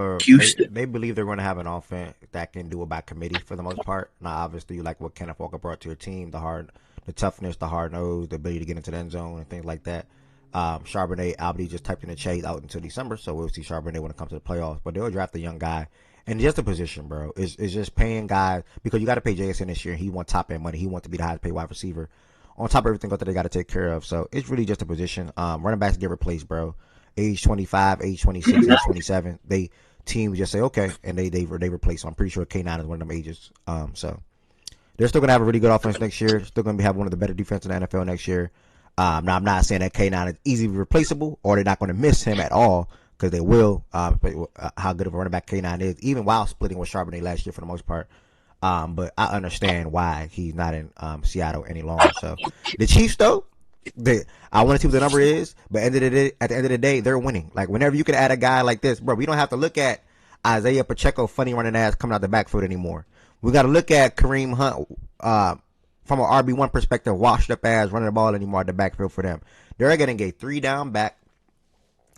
A: They believe they're going to have an offense that can do it by committee for the most part. Now, obviously, you like what Kenneth Walker brought to your team: the toughness, the hard nose, the ability to get into the end zone, and things like that. Charbonnet, Albany just typed in the chase out until December, so we'll see Charbonnet when it comes to the playoffs. But they'll draft a young guy. And just the position, bro, is just paying guys because you got to pay Jayson this year. He wants top end money. He wants to be the highest paid wide receiver. On top of everything else that they got to take care of, so it's really just a position. Running backs get replaced, bro. Age 25, age 26, age 27. Teams just say okay, and they replace. So I'm pretty sure K9 is one of them ages. So they're still gonna have a really good offense next year. Still gonna have one of the better defense in the NFL next year. Now I'm not saying that K9 is easily replaceable or they're not going to miss him at all. Because they will, how good of a running back K9 is, even while splitting with Charbonnet last year for the most part. But I understand why he's not in Seattle any longer. So the Chiefs, though, I want to see what the number is, but at the end of the day, they're winning. Like whenever you can add a guy like this, bro, we don't have to look at Isaiah Pacheco, funny running ass, coming out the backfield anymore. We got to look at Kareem Hunt from an RB1 perspective, washed up ass, running the ball anymore at the backfield for them. They're going to get 3 down back.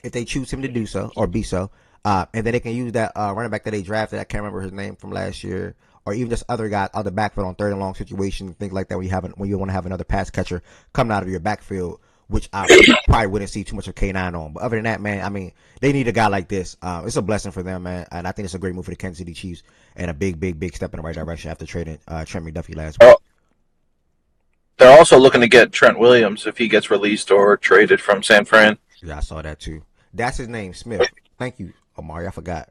A: If they choose him to do so or be so, and then they can use that running back that they drafted. I can't remember his name from last year, or even just other guys out the backfield on 3rd and long situations, things like that. When you want to have another pass catcher coming out of your backfield which I probably wouldn't see too much of K9 on. But other than that, man, I mean, they need a guy like this. It's a blessing for them, man, and I think it's a great move for the Kansas City Chiefs and a big step in the right direction after trading Trent McDuffie last week.
H: They're also looking to get Trent Williams if he gets released or traded from San Fran.
A: Yeah, I saw that too. That's his name, Smith. Thank you, Omari. I forgot.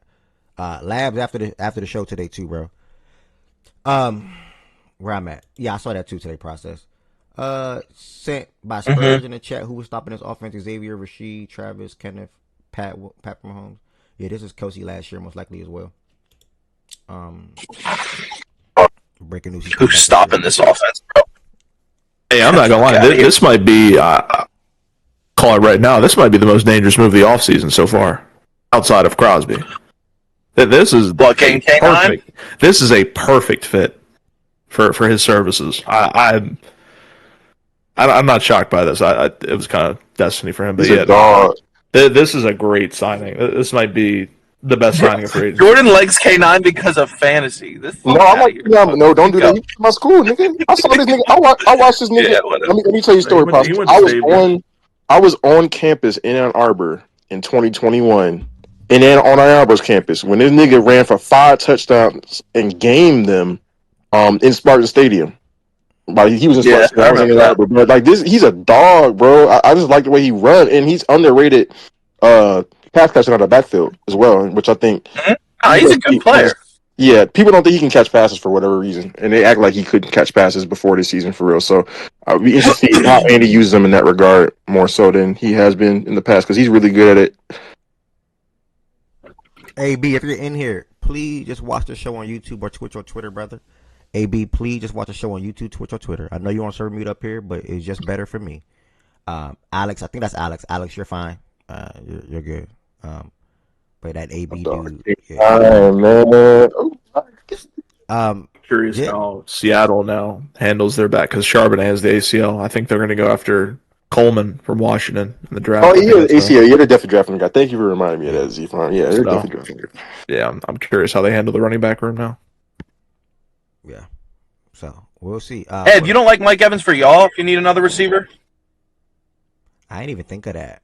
A: Labs after the show today too, bro. Where I'm at. Yeah, I saw that too today. Process. Sent by Spurs in the chat. Who was stopping this offense? Xavier, Rashid, Travis, Kenneth, Pat Mahomes. Yeah, this is Kelsey last year, most likely as well. Breaking news.
H: Who's stopping this offense, bro?
G: Hey, I'm not gonna lie. This might be. Call it right now. This might be the most dangerous move of the offseason so far, outside of Crosby. This is perfect. This is a perfect fit for his services. I'm not shocked by this. It was kind of destiny for him. But this is a great signing. This might be the best signing of free agency.
H: Jordan likes K9 because of fantasy.
F: No, don't do that. He's my school, nigga. I saw this nigga. I watched this nigga. Let me tell you a story. I was on campus in Ann Arbor in 2021, and then on Ann Arbor's campus when this nigga ran for 5 touchdowns and gamed them in Spartan Stadium. Like he was in Spartan Stadium. I was in Ann Arbor, but like this, he's a dog, bro. I just like the way he runs, and he's underrated. Pass catching out of the backfield as well, which I think
H: he's a good player.
F: Yeah, people don't think he can catch passes for whatever reason, and they act like he couldn't catch passes before this season for real. So I'll be interested to see how Andy uses him in that regard more so than he has been in the past because he's really good at it.
A: AB, if you're in here, please just watch the show on YouTube or Twitch or Twitter, brother. AB, please just watch the show on YouTube, Twitch, or Twitter. I know you want to serve mute up here, but it's just better for me. Alex, I think that's Alex. Alex, you're fine. You're good. But that AB dude.
G: Curious how Seattle now handles their back because Charbonnet has the ACL. I think they're going to go after Coleman from Washington in the draft.
F: Oh, yeah, ACL. Yeah, they're definitely drafting the guy. Thank you for reminding me of that, Z-Farm. Yeah, they're definitely drafting him.
G: Yeah, I'm curious how they handle the running back room now.
A: Yeah. So, we'll see.
H: Ed, you don't like Mike Evans for y'all if you need another receiver?
A: I didn't even think of that.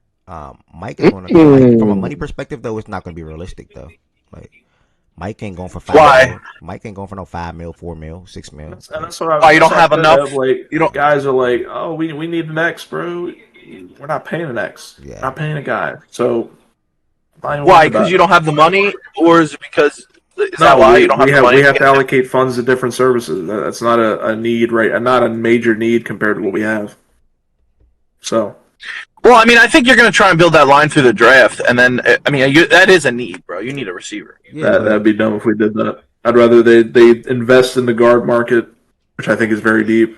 A: Mike is going to, from a money perspective, though, it's not going to be realistic, though. Like, Mike ain't going for 5 mil. Mike ain't going for no 5 mil, 4 mil, 6 mil.
G: That's what
H: you don't have enough.
G: Like, you don't. Guys are like, oh, we need an X, bro. We're not paying an X. Yeah. We're not paying a guy. So
H: why? Because you don't have the money, or is it because? That why you don't have the money?
G: We have to allocate funds to different services. That's not a need, right? Not a major need compared to what we have. So.
H: Well, I mean, I think you're going to try and build that line through the draft, and then, I mean, that is a need, bro. You need a receiver.
G: Yeah, that'd be dumb if we did that. I'd rather they invest in the guard market, which I think is very deep.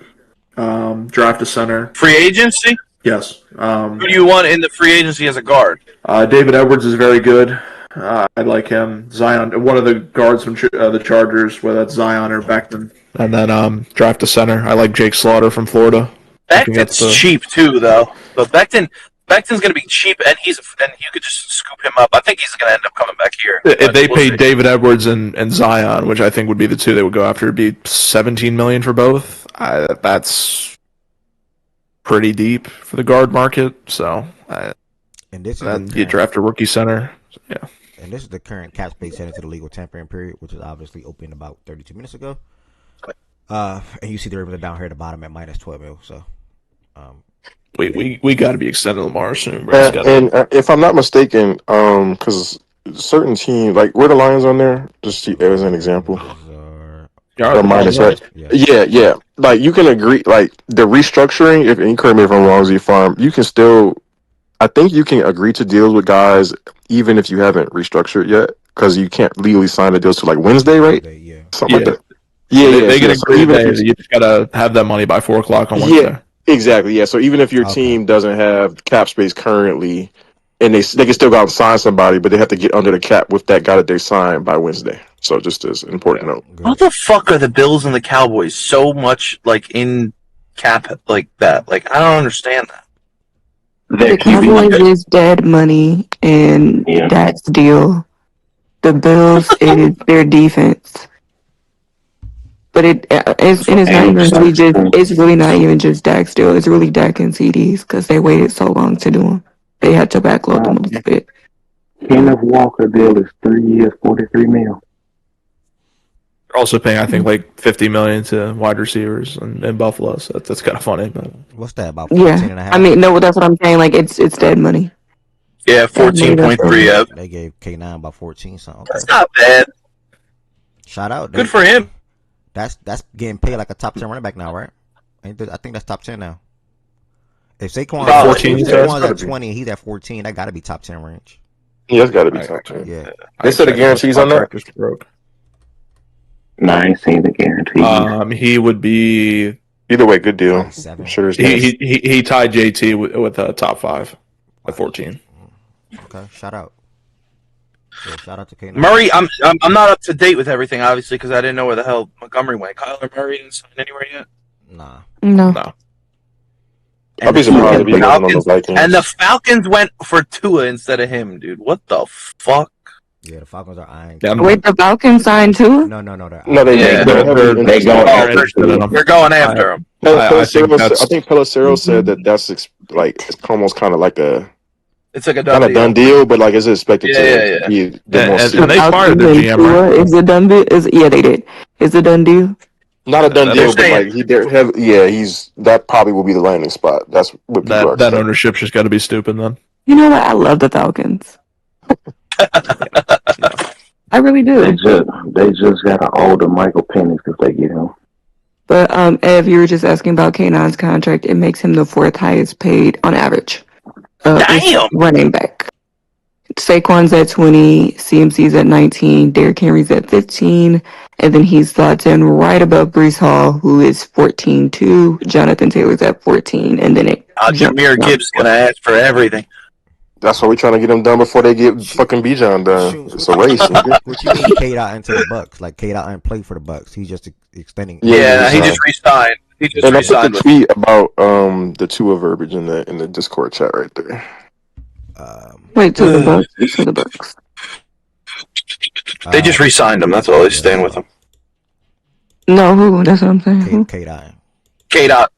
G: Draft a center.
H: Free agency?
G: Yes.
H: Who do you want in the free agency as a guard?
G: David Edwards is very good. I like him. Zion, one of the guards from the Chargers, whether that's Zion or Becton. And then draft a center. I like Jake Slaughter from Florida.
H: Becton's cheap too, though. But Becton's going to be cheap, and you could just scoop him up. I think he's going to end up coming back here.
G: If they paid David Edwards and Zion, which I think would be the two they would go after, it'd be $17 million for both. That's pretty deep for the guard market. So, you draft a rookie center. Yeah.
A: And this is the current cap space heading to the legal tampering period, which is obviously opened about 32 minutes ago. And you see the ribbon down here at the bottom at minus 12 mil. So,
G: we got to be extending Lamar soon, bro.
F: And if I'm not mistaken, because certain teams, like where the Lions on there, just as an example, they're minus, right? Yeah. Like you can agree, like the restructuring. If you correct me if I'm wrong, Z-Farm, you can still. I think you can agree to deals with guys even if you haven't restructured yet, because you can't legally sign the deals to like Wednesday, right? Something like that.
G: They get agreed that you just gotta have that money by 4:00 on Wednesday.
F: Yeah, exactly. Yeah, so even if your team doesn't have cap space currently, and they can still go out and sign somebody, but they have to get under the cap with that guy that they signed by Wednesday. So just as an important note.
H: How the fuck are the Bills and the Cowboys so much like in cap like that? Like I don't understand that.
K: The Cowboys is dead money, and that's the deal. The Bills is their defense. But it's not even really just. It's really not even just Dak. Still, it's really Dak and CDs because they waited so long to do them. They had to backload them a little bit.
L: Kenneth Walker deal is 3 years, $43 million.
G: They're also paying, I think, like $50 million to wide receivers in Buffalo. So that's kind of funny. But
A: what's that about? 14 and a half?
K: I mean, no, that's what I'm saying. Like it's dead money.
H: Yeah, 14.3. Yeah,
A: they gave K9 about 14 something.
H: That's not bad.
A: Shout out.
H: Good for him.
A: That's getting paid like a top 10 running back now, right? I think that's top 10 now. If Saquon's at 20 and he's at 14, that got to be top 10 range.
F: Yeah, it's got to be top 10.
A: Yeah.
F: They said the guarantees on that?
L: No, I ain't seen the guarantee.
G: He would be
F: either way. Good deal. I'm sure
G: he tied JT with a top 5 at 14.
A: Okay, shout out. Yeah, shout out to K9.
H: Murray, I'm not up to date with everything, obviously, because I didn't know where the hell Montgomery went. Kyler Murray didn't sign anywhere yet.
K: No.
F: I'll be surprised if he goes on the Vikings.
H: And the Falcons went for Tua instead of him, dude. What the fuck?
A: Yeah, the Falcons are eyeing.
K: Wait, the Falcons signed too?
A: No.
H: They're going after him.
F: I think Pelissero said that's it's almost kind of like
H: it's like a
F: not a done deal, but like it's expected to be the most.
G: And they fired the GM, right?
K: Is it done deal? Yeah, they did. Is it done deal?
F: Not a done deal, but like that probably will be the landing spot. That's what people are
G: that ownership's just got to be stupid then.
K: You know what? I love the Falcons. I really do.
L: They just got an older Michael Penix if they get him.
K: But Ev, you were just asking about K9's contract. It makes him the 4th highest paid on average.
H: Damn!
K: Running back. Saquon's at 20, CMC's at 19, Derrick Henry's at 15, and then he slots in right above Breece Hall, who is 14-2. Jonathan Taylor's at 14, and then
H: Jahmyr Gibbs gonna ask for everything.
F: That's why we're trying to get them done before they get fucking Bijan done. It's a race.
A: What you mean K-Dot into the Bucks? Like K-Dot didn't play for the Bucks. He's just extending.
H: Yeah, he just re-signed.
F: And I put the tweet about the Tua verbiage in the Discord chat right there.
K: Wait, to the Bucks? To the Bucks.
H: They just re-signed him. That's all. He's staying with him.
K: No, who? That's what I'm saying.
A: K-Dot.
H: K-Dot.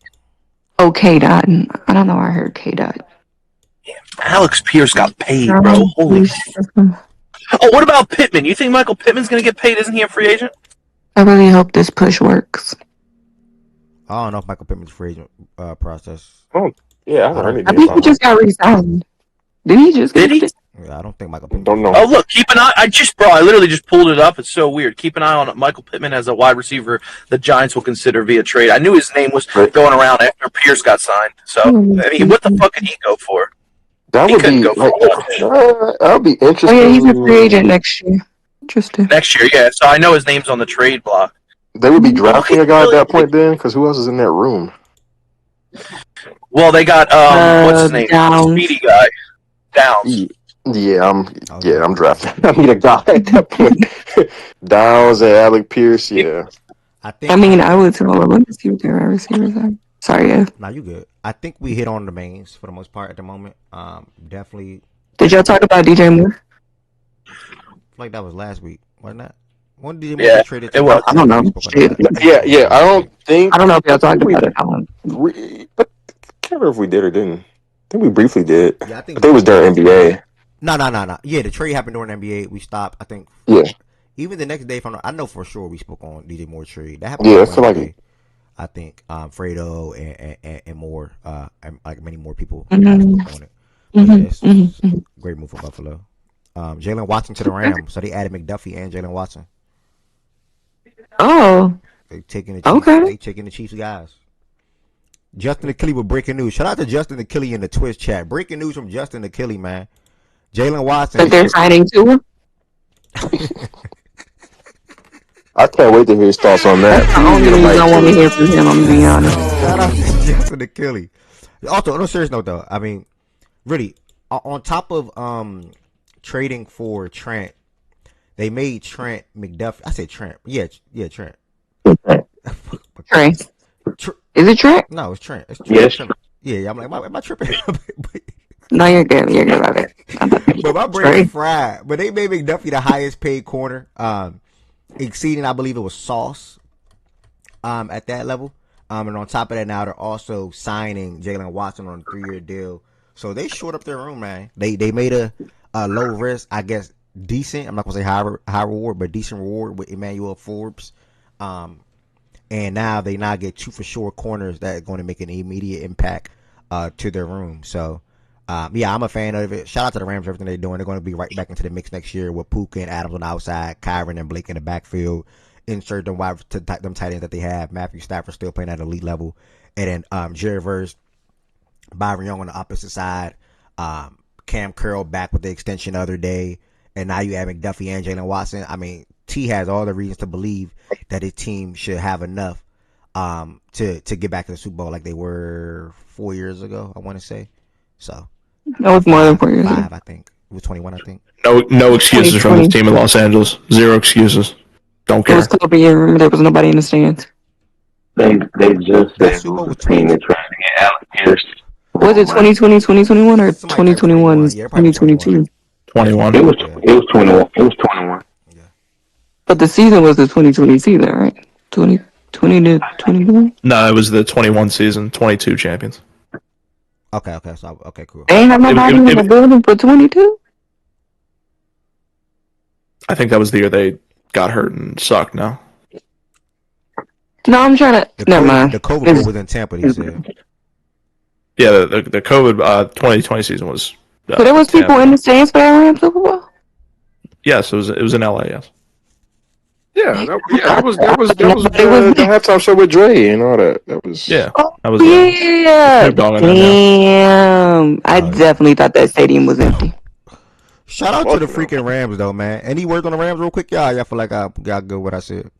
K: Oh, K-Dot. I don't know why I heard K-Dot.
H: Alex Pierce got paid, bro. Holy shit. Oh, what about Pittman? You think Michael Pittman's going to get paid? Isn't he a free agent?
K: I really hope this push works.
A: I don't know if Michael Pittman's free agent process.
F: Oh, yeah.
K: I think he just got re-signed. Did he just get it?
A: Yeah, I don't think Michael Pittman.
F: Don't know.
H: Oh, look, keep an eye. I literally just pulled it up. It's so weird. Keep an eye on Michael Pittman as a wide receiver the Giants will consider via trade. I knew his name was going around after Pierce got signed. So, I mean, what the fuck could he go for?
F: That would be that would be interesting.
K: Oh yeah, he's a free agent next year. Interesting.
H: Next year, yeah. So I know his name's on the trade block.
F: They would be drafting a guy at that point then, because who else is in that room?
H: Well, they got what's his name?
K: Downs.
H: Speedy guy. Downs.
F: Yeah, I'm drafting. I need a guy at that point. Downs and Alec Pierce. Yeah.
K: I mean, I would tell. Let me see what their receivers are. Sorry, Ed.
A: Nah, you good. I think we hit on the mains for the most part at the moment. Definitely.
K: Did y'all talk about DJ Moore?
A: Like that was last week, wasn't that? When did
H: DJ Moore
A: traded?
H: It was.
K: I don't know.
F: Yeah. I don't
K: know if y'all talked about it.
F: But I can't remember if we did or didn't. I think we briefly did.
A: Yeah, I think
F: it was during NBA.
A: No. Yeah, the trade happened during NBA. We stopped. I think.
F: Yeah.
A: Even the next day, I know for sure we spoke on DJ Moore trade. That happened.
F: Yeah, I feel like it.
A: I think Fredo and more, and like many more people
K: on
A: it. Great move for Buffalo. Jalen Watson to the Rams, so they added McDuffie and Jalen Watson.
K: Oh,
A: they taking the Chiefs,
K: okay.
A: They taking the Chiefs guys. Justin Achille with breaking news. Shout out to Justin Achille in the Twitch chat. Breaking news from Justin Achille, man. Jalen Watson.
K: But they're signing to
F: I can't wait to hear his thoughts on that.
K: That's the only reason I want to hear from him, I'm going to be honest.
A: Shout out to Justin Achille. Also, on a serious note, though, I mean, really, on top of trading for Trent, they made Trent McDuffie. I said Trent. Yeah, Trent.
K: Trent. Is it Trent?
A: No, it's Trent. It's Trent.
L: Yes.
A: Yeah, I'm like, am I tripping?
K: No, you're good. You're good about it.
A: But my brain is fried. But they made McDuffie the highest paid corner. Exceeding, I believe it was Sauce. at that level. And on top of that, now they're also signing Jalen Watson on a 3-year deal. So they shored up their room, man. They made a low risk, I guess, decent. I'm not gonna say high reward, but decent reward with Emmanuel Forbes. And now they get 2 for sure corners that are going to make an immediate impact to their room. So yeah, I'm a fan of it. Shout out to the Rams for everything they're doing. They're going to be right back into the mix next year with Puka and Adams on the outside, Kyron and Blake in the backfield. Insert them tight ends that they have. Matthew Stafford still playing at elite level, and then Jerry Verse, Byron Young on the opposite side, Cam Curl back with the extension the other day, and now you have McDuffie and Jalen Watson. I mean, T has all the reasons to believe that his team should have enough to get back to the Super Bowl like they were 4 years ago, I want to say. So
K: that was more than 4 years ago.
A: I think it was 21. I think.
G: No excuses from this team in Los Angeles. Zero excuses. Don't care.
K: It was Kobe year. Remember, there was nobody in the stands.
L: They just said who's the team that tried to get Alec Pierce.
K: Was it 2020, 2021, or 2021, 2022?
G: 21.
L: It was 21. It was 21.
K: But the season was the 2020 season, right? 2020 to 21?
G: No, it was the 21 season, 22 champions.
A: Okay, so cool.
K: They ain't have nobody in the building for 22?
G: I think that was the year they got hurt and sucked, no?
K: No, I'm trying to... Never mind.
A: The COVID was in Tampa, he said.
G: Yeah, the COVID 2020 season was...
K: so there was people in the stands for that Rams Super Bowl?
G: Yes, it was in LA, yes.
F: Yeah, that was the halftime show with Dre and all that. That was
K: Yeah.
G: Damn.
K: I definitely thought that stadium was empty.
A: Shout out to the freaking Rams, though, man. Any words on the Rams, real quick, y'all? Y'all feel like I got good what I said?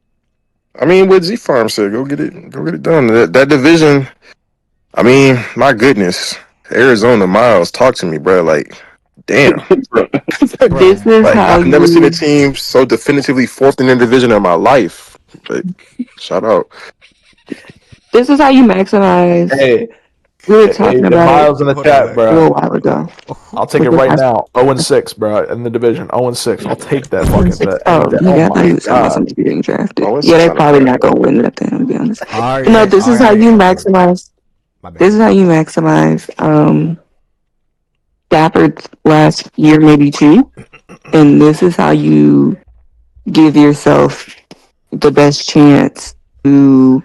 F: I mean, what Z Farm said, go get it done. That division. I mean, my goodness, Arizona, Miles, talk to me, bro. Like, damn.
K: This is
F: like,
K: how
F: I've never seen a team so definitively fourth in their division in my life. Like, shout out.
K: This is how you maximize.
G: Hey,
K: we were talking about
G: Miles in the chat, bro.
K: A little while ago.
G: I'll take it right now. 0-6, bro, in the division. 0-6. I'll take that fucking bet.
K: Oh, yeah, I thought you was talking about somebody getting drafted. Yeah, they're probably not going to win nothing, to be honest. No, this is how you maximize. This is how you maximize Stafford's last year, maybe 2. And this is how you give yourself the best chance to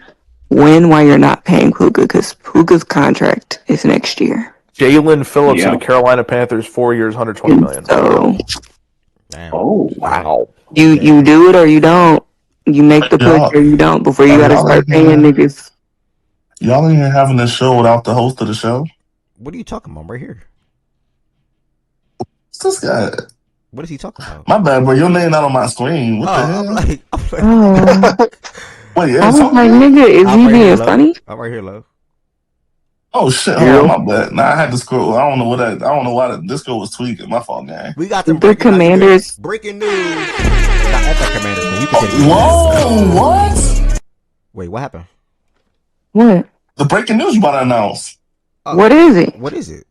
K: win while you're not paying Puka, because Puka's contract is next year.
G: Jalen Phillips of the Carolina Panthers, 4 years, $120 million.
K: So,
A: damn.
G: Oh, wow.
K: You do it or you don't. You make the push or you don't before you gotta start paying niggas.
M: Y'all ain't even having this show without the host of the show?
A: What are you talking about? I'm right here.
M: What's this guy?
A: What is he talking about?
M: My bad, bro. Your name not on my screen. What the hell?
A: I'm like,
M: wait,
K: I was like, nigga, is he being funny?
A: I'm right here, love.
M: Oh shit! Hold on, my bad. Nah, I had to scroll. I don't know why the disco was tweaking. My fault, gang.
A: We got the
K: Commanders.
A: Breaking news. That's the Commanders. Man. You can take
M: Whoa! What?
A: Wait, what happened?
K: What?
M: The breaking news you about to announce.
K: What is it?
A: What is it?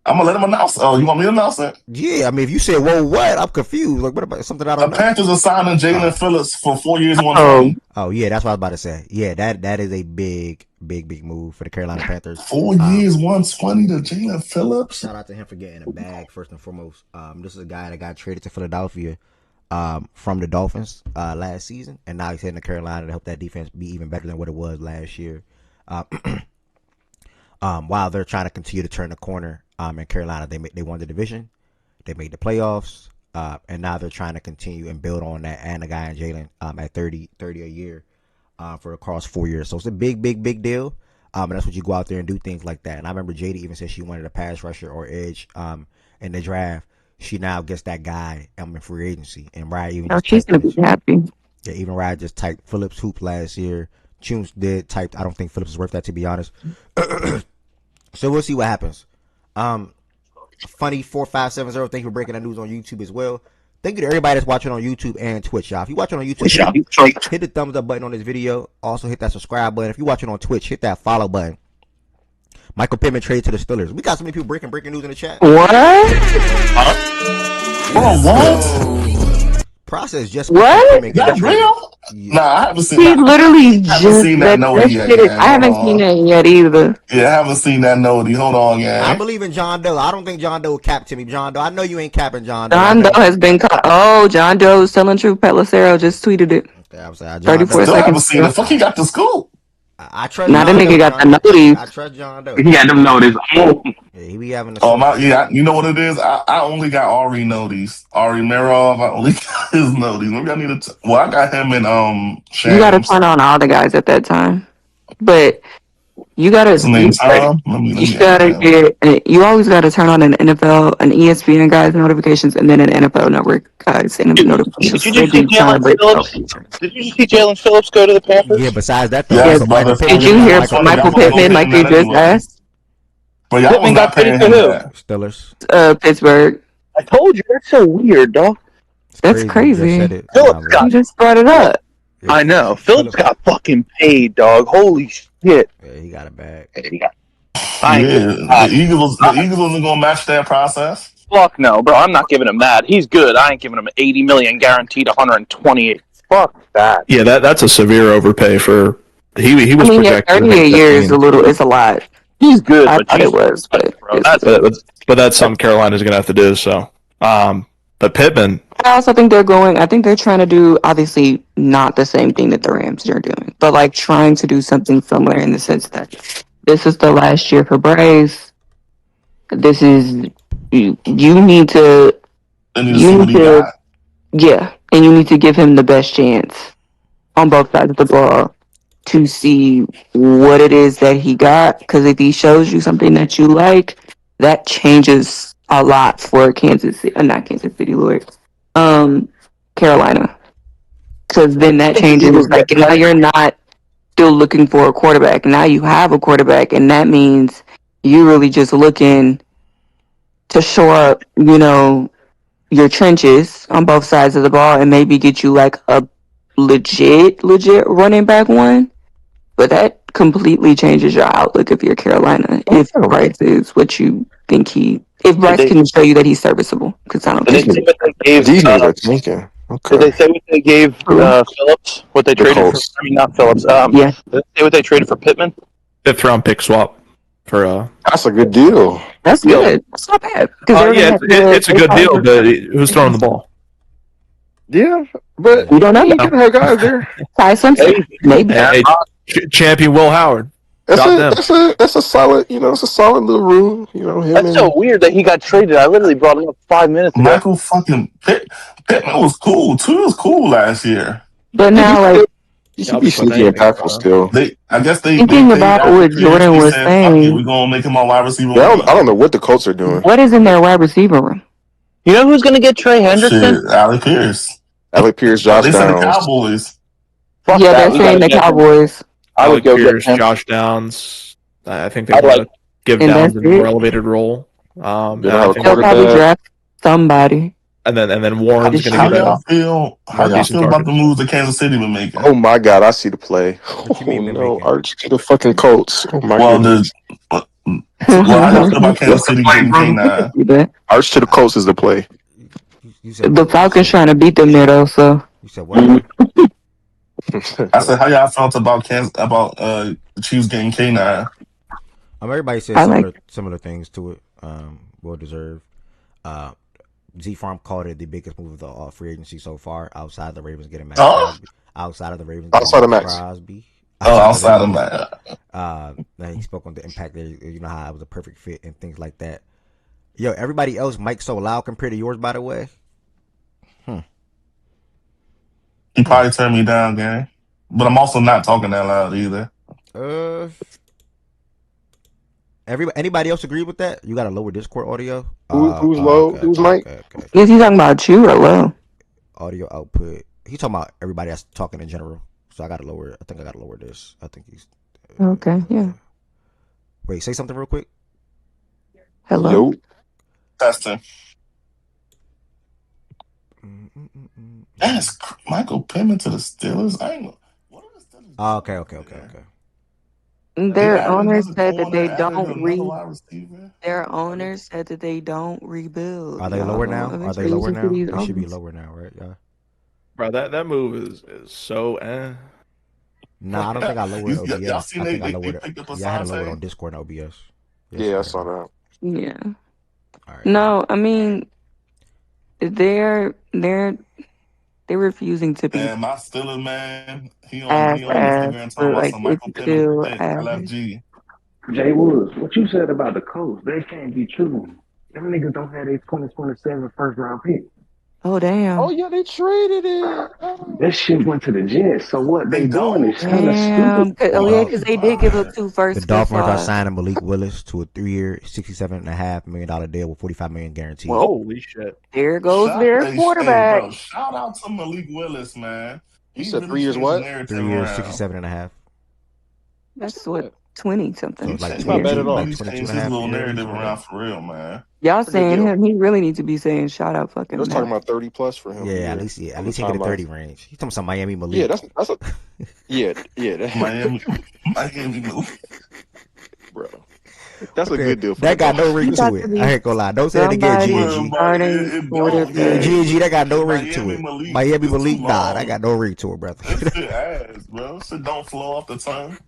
M: I'm gonna let him announce. Oh, you want me to announce it?
A: Yeah, I mean, if you said, "Whoa, what?" I'm confused. Like, what about something I don't know?
M: The Panthers are signing Jalen Phillips for 4 years, $120.
A: Oh, yeah, that's what I was about to say. Yeah, that is a big move for the Carolina Panthers.
M: 4 years, 120 to Jalen Phillips.
A: Shout out to him for getting a bag first and foremost. This is a guy that got traded to Philadelphia from the Dolphins last season, and now he's heading to Carolina to help that defense be even better than what it was last year. While they're trying to continue to turn the corner in Carolina, they won the division, they made the playoffs, and now they're trying to continue and build on that. And the guy in Jalen at 30 a year for across 4 years, so it's a big deal. And that's what you go out there and do things like that. And I remember JD even said she wanted a pass rusher or edge in the draft. She now gets that guy in free agency, and Ryan even
K: she's gonna be happy.
A: Yeah, even Ryan just typed Phillips hoop last year. Tunes did type. I don't think Phillips is worth that, to be honest. So we'll see what happens. Funny 4570. Thank you for breaking that news on YouTube as well. Thank you to everybody that's watching on YouTube and Twitch, y'all. If you're watching on YouTube, hit the thumbs up button on this video. Also hit that subscribe button. If you're watching on Twitch, hit that follow button. Michael Pittman trade to the Steelers. We got so many people breaking news in the chat.
K: What?
M: What?
A: Process just
K: what?
M: Is that real? Nah, I haven't seen.
K: He literally
M: I haven't
K: just
M: seen that Nody yet,
K: shit.
M: gang.
K: I
M: Hold
K: haven't seen
M: on.
K: that yet either.
M: Yeah, I haven't seen that Nody. Hold on, gang.
A: I believe in John Doe. I don't think John Doe will cap to me. John Doe, I know you ain't capping John Doe.
K: John Doe has been caught. Oh, John Doe's telling truth. Pellicero just tweeted it.
A: Okay, I'm saying,
K: 34
M: Still haven't
K: seconds.
M: seen it. Fuck, he got the scoop.
A: I trust
K: Now that
A: John
K: nigga
A: Doe.
K: got the notice.
A: I trust John Doe.
L: He got them notice.
A: Yeah, he be having the.
M: Oh my, yeah. You know what it is? I only got Ari Nodies. Ari Mirov. I only got his Nodies. Maybe I need to. Well, I got him in Shams.
K: You got to turn on all the guys at that time, but you got to.
M: What's his name? Tom. Let me
K: You gotta get. You always got to turn on an NFL, an ESPN guys notifications, and then an NFL Network guys notifications.
H: Did you just see Jalen Phillips? Did you just see Jalen Phillips go to the Panthers?
A: Yeah. Besides that, though,
M: Yes,
A: Michael
K: Did you hear from Michael Pittman like you just asked?
M: But y'all was not paying him that.
A: Steelers.
K: Pittsburgh.
H: I told you that's so weird, dog.
K: That's crazy.
H: Phillips got.
K: You just brought it up.
H: I know. Phillips got fucking paid, dog. Holy shit.
A: Yeah, he got a bag.
M: The Eagles wasn't gonna match that process.
H: Fuck no, bro. I'm not giving him that. He's good. I ain't giving him 80 million guaranteed 128. Fuck that.
G: Yeah, that's a severe overpay for. He was projected.
K: 30 a year is a lot.
H: He's good,
K: I
H: but
K: thought it was,
G: but that's something Carolina's gonna have to do. So, but Pittman.
K: I also think I think they're trying to do, obviously, not the same thing that the Rams are doing, but like trying to do something similar in the sense that this is the last year for Bryce. This is, you need to, yeah, and you need to give him the best chance on both sides of the ball to see what it is that he got. Because if he shows you something that you like, that changes a lot for not Kansas City, Lord. Carolina. Because then that changes. Like, now you're not still looking for a quarterback. Now you have a quarterback, and that means you're really just looking to shore up, your trenches on both sides of the ball and maybe get you like a legit running back one. But that completely changes your outlook if you're Carolina. If Bryce is what you think if Bryce can show you that he's serviceable. Because I don't think
F: these niggas are thinking. Okay.
H: Did they say what they gave Phillips? What they traded for? I mean, not Phillips.
K: Yeah.
H: Did they say what they traded for Pittman?
G: 5th round pick swap for.
F: That's a good deal.
K: That's good. That's not bad.
G: Yeah, it's a good deal, but who's throwing the ball?
F: Yeah, but
K: we don't know.
F: You can have guys there.
K: Ty Simpson, maybe.
G: Hey, champion Will Howard.
F: That's a solid. It's a solid little room. Him.
H: That's so weird that he got traded. I literally brought him up 5 minutes ago.
M: Michael fucking Pittman was cool too. He was cool last year.
K: But now, like,
F: he should be sneaky impactful still.
M: I guess they
K: thinking about what Jordan was saying.
M: We're gonna make him a wide receiver.
F: Yeah, I don't know what the Colts are doing.
K: What is in their wide receiver room?
H: You know who's gonna get Trey Henderson?
M: Shit, Alec Pierce,
F: Josh
M: they
F: Downs.
M: said the Cowboys.
H: Fuck
K: yeah,
H: that.
K: they're saying the Cowboys.
H: I would go
G: Pierce,
H: get him.
G: Josh Downs. I think they want to give Downs a more elevated role.
K: They'll probably draft somebody.
G: And then Warren's going to
M: How
G: get
M: y'all feel about the moves that Kansas City been making?
F: Oh my God, I see the play. Oh no, Arch to the fucking Colts. Oh my goodness.
M: I don't feel about Kansas City getting K9.
F: Arch to the Colts is the play.
K: The Falcons trying to beat them there though, so.
A: You said what?
M: I said, how y'all felt about the Chiefs getting K9?
A: Everybody said similar things to it. Well deserved. Z Farm called it the biggest move of the free agency so far, outside the Ravens getting Maxx. Outside of the Ravens getting Crosby.
M: Outside of that.
A: He spoke on the impact that how it was a perfect fit and things like that. Yo, everybody else mic so loud compared to yours, by the way.
M: He probably turned me down, gang. But I'm also not talking that loud either.
A: Anybody else agree with that? You got a lower Discord audio?
F: Who's low?
A: Okay,
F: who's mic?
A: Okay.
K: Is he talking about you or low?
A: Audio output. He's talking about everybody that's talking in general. So I think I gotta lower this. I think he's
K: okay. Yeah.
A: Wait, say something real quick.
K: Hello.
F: Yo.
M: Testing. That's Michael Pittman to the Steelers. I ain't know. What are the Steelers?
A: Okay.
K: Their owners said that they don't Their owners said that they don't rebuild.
A: Are they lower now? They should be lower now, right? Yeah.
G: Bro, that move is so
A: Nah, I don't think I lowered
M: Y'all
A: OBS.
M: seen
A: I think I
M: they
A: lowered it.
M: picked up
A: Yeah, I had to lower it on
M: Asante?
A: Discord and OBS.
F: Yeah, I saw that.
K: Yeah.
A: All right.
K: No, I mean they're refusing to be
M: And my Steelers man, he on
K: ass
M: Instagram talking
K: but
M: about
K: like
M: some
K: it's
M: Michael Penix
K: still
M: pick,
K: average.
M: LFG.
L: Jay Woods, what you said about the Colts, they can't be true. Them niggas don't have their 2027 first round pick.
K: Oh damn.
F: Oh yeah, they traded it. Oh.
L: That shit went to the Jets. So what
M: They
L: they doing is
M: don't?
L: kind of stupid.
K: Damn. Oh yeah, because they did give up 2
A: The
K: firsts for
A: Dolphins are
K: Sauce.
A: signing Malik Willis to a 3-year, $67.5 million deal with $45 million guaranteed.
G: Well, holy shit!
K: There goes their quarterback.
M: Bro, shout out to Malik Willis, man.
F: You
M: He
F: said
M: really
F: 3 years
M: changed the
F: what?
M: narrative
A: 3 years,
M: around.
A: 67.5.
K: That's what 20
A: So
K: something.
A: it's like
F: That's not bad at all.
A: like
M: He
A: 22
M: changed
A: and a
M: his
A: half a
M: little
A: year.
M: narrative around for real, man.
K: Y'all
F: That's a good
K: saying
F: deal.
K: him? He really needs to be saying shout out fucking
F: They're talking
K: Matt.
F: about 30 plus for him.
A: Yeah, at least he can get a 30 range. He's talking some Miami Malik.
F: Yeah, that's a yeah.
M: Miami move.
F: Bro. That's a good deal for
A: that got no ring to
K: got
A: it.
K: to be
A: I ain't gonna lie. Don't say it again, G&G.
K: Starting quarterback.
A: G&G, that got no ring to it.
M: Malik
A: Miami
M: is
A: Malik,
M: too
A: nah,
M: long.
A: that got no ring to it, brother.
M: That shit ass, bro. Shit don't flow off the tongue.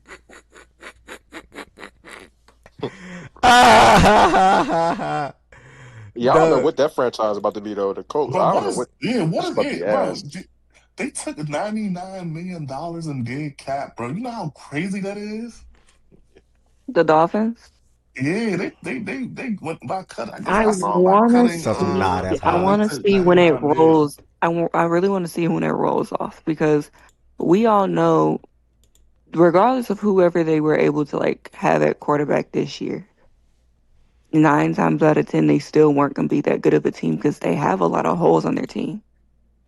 F: Yeah, I don't know what that franchise is about to be though. The Colts.
M: Bro,
F: I don't know what.
M: what
F: it's
M: is
F: about to
M: it,
F: be
M: bro?
F: ass.
M: They took $99 million in dead cap, bro. You know how crazy that is?
K: The Dolphins.
M: Yeah, they went by cut. I guess
K: I
M: I saw them by
K: wanna
M: cutting.
K: see. I want to see when it rolls. I really want to see when it rolls off because we all know, regardless of whoever they were able to like have at quarterback this year, 9 times out of 10 they still weren't gonna be that good of a team because they have a lot of holes on their team.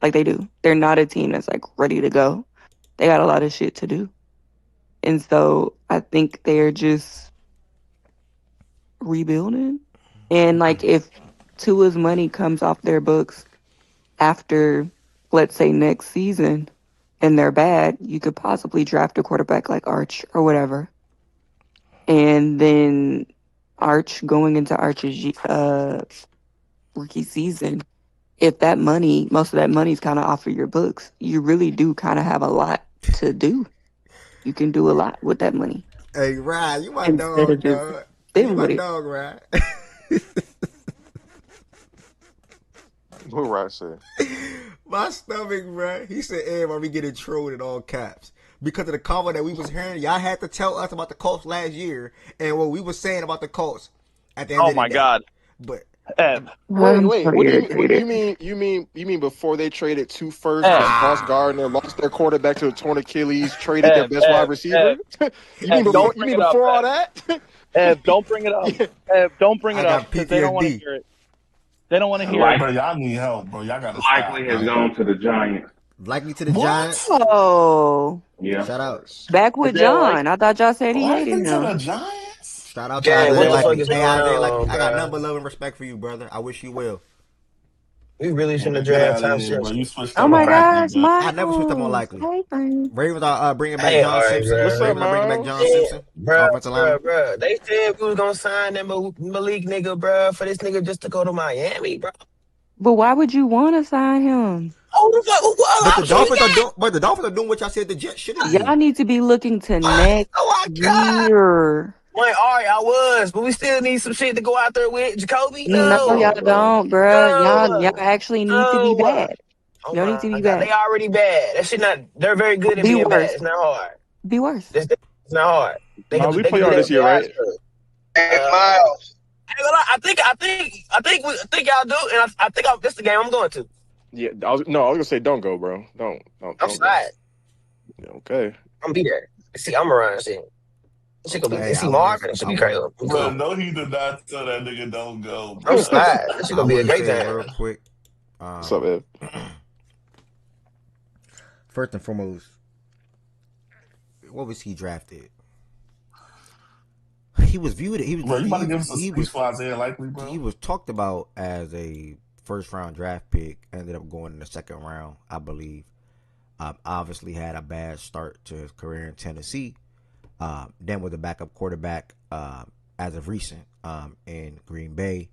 K: Like they do. They're not a team that's like ready to go. They got a lot of shit to do, and so I think they're just rebuilding. And like if Tua's money comes off their books after, let's say, next season and they're bad, you could possibly draft a quarterback like Arch or whatever. And then Arch going into Arch's rookie season, if that money, most of that money is kind of off of your books, you really do kind of have a lot to do. You can do a lot with that money.
A: Hey, Ryan, you my
K: Instead of
A: dog,
K: just
A: dog.
K: sitting
A: You my
K: with it.
A: dog, Ryan.
F: What Ryan said?
A: My stomach, bro. He said, "Why we getting trolled in all caps?" Because of the comment that we was hearing, y'all had to tell us about the Colts last year and what we was saying about the Colts at the end of the day.
H: Oh my God!
A: But
H: Ed,
F: wait, what do you mean? You mean before they traded 2 firsts, got Sauce Gardner, lost their quarterback to a torn Achilles, traded their best wide receiver? You mean before all that?
H: Ed, don't bring it up. Ed, don't bring it up because they don't want to
A: PTSD.
H: hear it. They don't want to hear it.
M: Bro, y'all need help, bro. Y'all gotta
L: Likely
M: stop.
L: has gone to the Giants.
A: Likely to the Giants.
K: Oh,
L: Yeah.
A: Shout out.
K: back with John. I thought y'all said he hated
M: Likely to the
K: him.
M: Giants.
A: Shout out to
N: Yeah,
A: Isaiah
N: what the fuck
A: Likely.
N: is
A: Hey,
N: going
A: Isaiah
N: on,
A: Likely. I got
N: bro?
A: nothing but love and respect for you, brother. I wish you well.
N: We really shouldn't have
M: Get
N: draft
M: out of
N: Tom
M: here, bro. You
N: Shepard.
M: switched
K: Oh
M: up
K: my
M: on likely,
K: gosh,
M: bro.
A: I never switched up on
K: Michael.
A: Likely.
K: Hey, friend.
A: Ravens are bringing back
N: Hey,
A: John
N: all right,
A: Simpson.
N: bro.
F: What's up,
A: Ravens are bringing back
F: Miles?
A: John
N: Yeah,
A: Simpson,
N: bro,
A: offensive lineman.
N: bro. They said we was gonna sign that Malik nigga, bro, for this nigga just to go to Miami, bro.
K: But why would you want to sign him?
N: Oh, what
A: But the
N: option we
A: Dolphins are
N: got?
A: doing. But the Dolphins are doing what y'all said the Jets shouldn't do.
K: Y'all need to be looking to
N: What?
K: next
N: Oh my God.
K: year.
N: Wait, all right, I was, but we still need some shit to go out there with. Jacoby?
K: No, y'all don't, bruh. Y'all
N: No.
K: actually need to be bad.
N: Oh
K: Y'all need to
N: my
K: be
N: God. They
K: bad.
N: already bad. That shit not, they're very good at
K: Be
N: being bad.
K: worse.
N: It's not hard.
K: Be worse.
N: It's not hard. They
F: Miles, we
N: can
F: play
N: do
F: y'all
N: that
F: this year, right?
I: Hey, Miles.
N: I think y'all do, and I think this is the game I'm going to.
F: Yeah, I was gonna say don't go, bro. Don't
N: I'm
F: go.
N: slide.
F: Yeah, okay.
N: I'm be there. See, I'm around. See gonna be.
A: Hey,
N: See
A: I
N: Marvin.
A: wanna-
N: It should
A: I
N: be
A: wanna-
N: crazy.
M: Bro, no, he did not tell that nigga don't go, bro.
N: I'm slide. This shit
A: I
N: gonna be a
A: want to
N: great
A: say
N: time.
A: real quick.
F: What's up, Ed?
A: First and foremost, what was he drafted? He was viewed. He was.
M: Bro, you about to give us a
A: he
M: speech
A: was
M: for Isaiah Likely, bro?
A: He was talked about as a first round draft pick. Ended up going in the second round, I believe. Obviously had a bad start to his career in Tennessee. Then was a backup quarterback as of recent in Green Bay,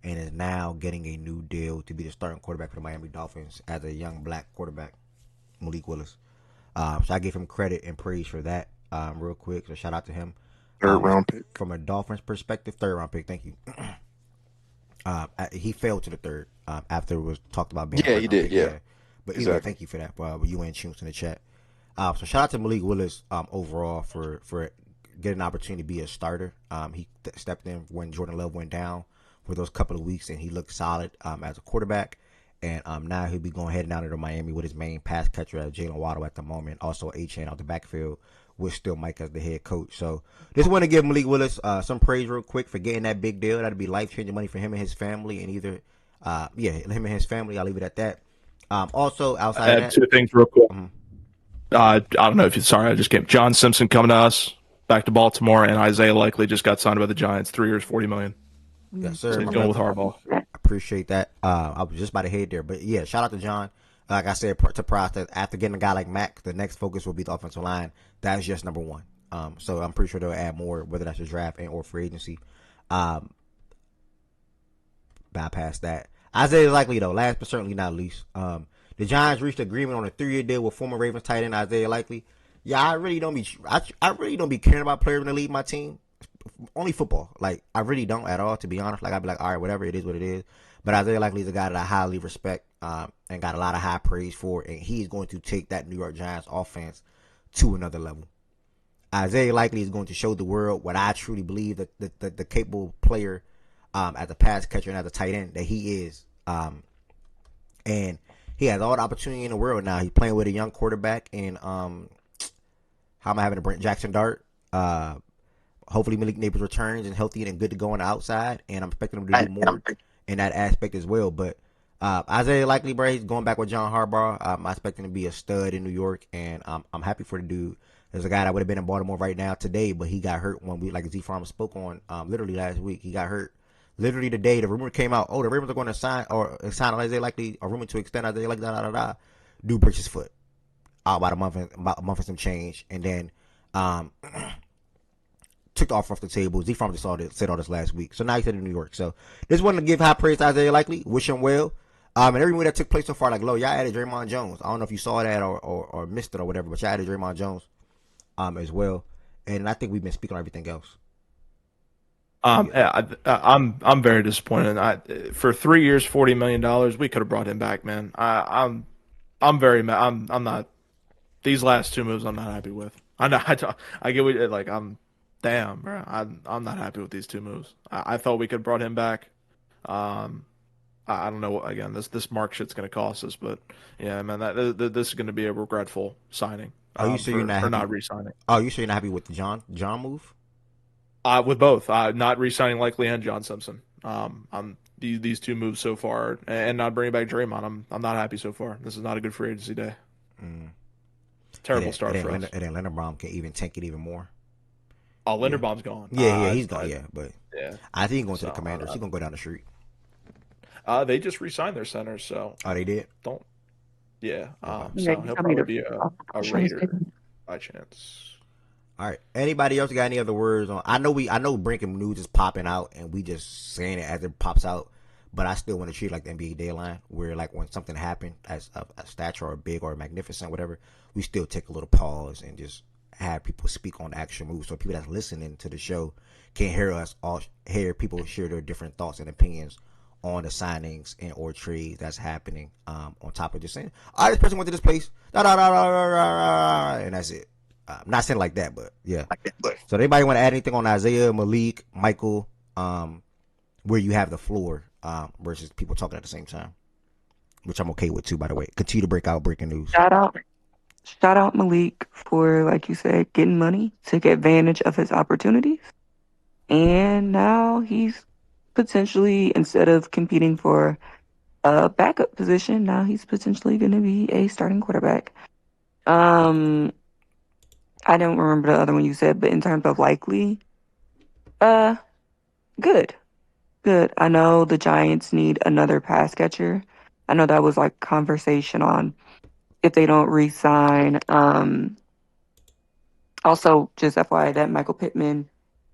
A: and is now getting a new deal to be the starting quarterback for the Miami Dolphins as a young black quarterback. Malik Willis. So I give him credit and praise for that real quick. So shout out to him.
F: Third round pick.
A: From a Dolphins perspective, third round pick. Thank you. He fell to the third after it was talked about being.
F: Yeah, he did. Yeah.
A: But anyway, thank you for that. You and Chunks in the chat. So shout out to Malik Willis overall for getting an opportunity to be a starter. He stepped in when Jordan Love went down for those couple of weeks, and he looked solid as a quarterback. And now he'll be going heading down to Miami with his main pass catcher, Jalen Waddle, at the moment. Also, Achane out the backfield with still Mike as the head coach. So just want to give Malik Willis some praise real quick for getting that big deal. That'd be life-changing money for him and his family. And either, him and his family. I'll leave it at that. Also, outside of that,
G: two things real quick. I don't know if you're sorry. I just came. John Simpson coming to us back to Baltimore, and Isaiah Likely just got signed by the Giants. 3 years, $40 million.
A: Yes, sir.
G: So he's going with Harbaugh.
A: Appreciate that. I was just about to head there, but yeah, shout out to John. Like I said, to Price, that after getting a guy like Mack, the next focus will be the offensive line. That's just number one. So I'm pretty sure they'll add more, whether that's a draft and or free agency. Bypass that. Isaiah Likely though, last but certainly not least. The Giants reached agreement on a 3-year deal with former Ravens tight end Isaiah Likely. Yeah, I really don't be caring about players when they leave my team. Only football. Like, I really don't at all, to be honest. Like, I'd be like, all right, whatever, it is what it is. But Isaiah Likely is a guy that I highly respect and got a lot of high praise for, and he's going to take that New York Giants offense to another level. Isaiah Likely is going to show the world what I truly believe that the capable player as a pass catcher and as a tight end that he is. And he has all the opportunity in the world now. He's playing with a young quarterback, and how am I having a Brent Jackson Dart? Hopefully Malik Neighbors returns and healthy and good to go on the outside, and I'm expecting him to do more in that aspect as well. But Isaiah Likely, bro, he's going back with John Harbaugh. I'm expecting to be a stud in New York, and I'm happy for the dude. There's a guy that would have been in Baltimore right now today, but he got hurt when like Z Farm spoke on literally last week. He got hurt literally the day the rumor came out. Oh, the Ravens are going to sign Isaiah Likely, a rumor to extend Isaiah Likely. Dude breaks his foot about a month and some change, and then took the offer off the table. Z Farm just said all this last week. So now he's in New York. So just wanted to give high praise to Isaiah Likely. Wish him well. And every move that took place so far, like, y'all added Draymond Jones. I don't know if you saw that or missed it or whatever, but y'all added Draymond Jones as well. And I think we've been speaking on everything else.
G: I'm very disappointed. For 3 years, $40 million, we could have brought him back, man. I'm very mad. I'm not. These last two moves, I'm not happy with. I get what, like, damn, bro. I'm not happy with these two moves. I thought we could have brought him back. I don't know. Again, this Mark shit's going to cost us, but yeah, man, this is going to be a regretful signing.
A: You sure you're not happy?
G: Not re-signing?
A: You sure you're not happy with the John move?
G: With both, not re-signing Likely and John Simpson. These two moves so far, and not bringing back Draymond. I'm not happy so far. This is not a good free agency day. Terrible start for us.
A: And then Linderbaum can even tank it even more.
G: Oh, Linderbaum's gone.
A: Yeah, he's gone. Yeah, but
G: yeah,
A: I think he's going to the Commanders. He's going to go down the street.
G: They just re-signed their center, so
A: they did.
G: Yeah. So he'll probably be a Raider by chance.
A: All right. Anybody else got any other words on? I know breaking news is popping out, and we just saying it as it pops out. But I still want to treat it like the NBA deadline, where like when something happened as a stature or big or magnificent, whatever, we still take a little pause and just have people speak on the actual moves, so people that's listening to the show can hear people share their different thoughts and opinions on the signings and or trades that's happening. On top of just saying, all right, this person went to this place, and that's it. Not saying like that, but yeah. So anybody want to add anything on Isaiah, Malik, Michael, where you have the floor versus people talking at the same time, which I'm okay with too, by the way. Continue to break out breaking news.
K: Shout out Malik for, like you said, getting money, took advantage of his opportunities, and now he's potentially, instead of competing for a backup position, now he's potentially going to be a starting quarterback. I don't remember the other one you said, but in terms of Likely, good. I know the Giants need another pass catcher. I know that was like conversation on if they don't re-sign. Also, just FYI, that Michael Pittman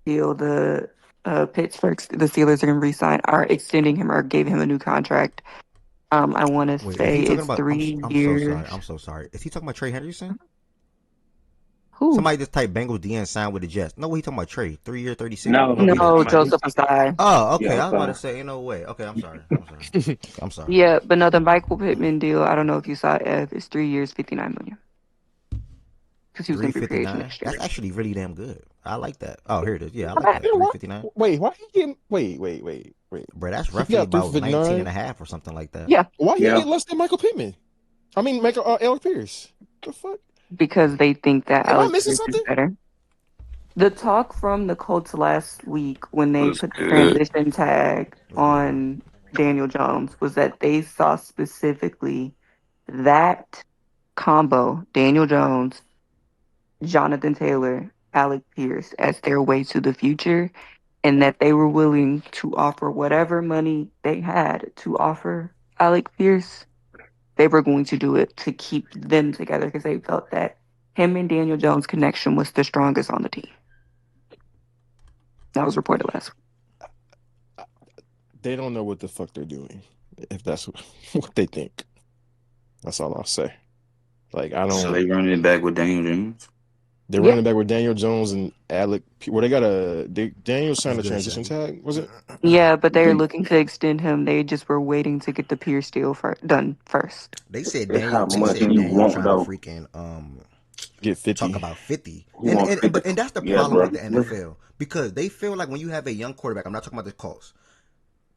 K: deal, the Steelers are going to re-sign, are extending him or gave him a new contract I want to
A: Wait, is he
K: say
A: talking
K: it's
A: about?
K: three
A: I'm so
K: years.
A: sorry. I'm so sorry. Is he talking about Trey Henderson?
K: Who?
A: Somebody just typed Bengals DN signed with the Jets. No, what he talking about? Trey, 3 year, 36.
K: No, Joseph Asai.
A: Oh, okay. I was about to say, no way. Okay, I'm sorry. I'm sorry.
K: Yeah, but no, the Michael Pittman deal. I don't know if you saw it. It's 3 years, $59 million. Because he was going to be free agent
A: 359.
K: next year.
A: That's actually really damn good. I like that. Oh, here it is. Yeah, I
K: Not
A: like
K: bad.
A: that. 359.
O: Wait, why he getting? Wait.
A: Bro, that's
O: He
A: roughly
O: got
A: about 19
O: 359.
A: and a half or something like that.
K: Yeah.
O: Why he get less than Michael Pittman? I mean, Alec Pierce. The fuck?
K: Because they think that
O: Am I
K: Alex
O: missing
K: Pierce
O: something?
K: is better. The talk from the Colts last week when they
P: Was
K: put the
P: good.
K: transition tag on Daniel Jones was that they saw specifically that combo, Daniel Jones, Jonathan Taylor, Alec Pierce, as their way to the future, and that they were willing to offer whatever money they had to offer Alec Pierce. They were going to do it to keep them together because they felt that him and Daniel Jones' connection was the strongest on the team. That was reported last week.
O: They don't know what the fuck they're doing. If that's what they think, that's all I'll say. Like I don't.
P: So they running it back with Daniel Jones.
O: They're running back with Daniel Jones and Alec. Well, they got Daniel signed a
A: Good,
O: transition tag. Was it?
K: Yeah, but they're looking to extend him. They just were waiting to get the Pierce deal done first.
A: They said
L: It's how
A: Daniel. They
L: much
A: said
L: you
A: Daniel
L: want,
A: trying
L: though.
A: to freaking
O: Get 50.
A: talk about 50.
L: He wants 50.
A: And that's the
L: Yeah,
A: problem
L: bro.
A: with the NFL because they feel like when you have a young quarterback, I'm not talking about the Colts.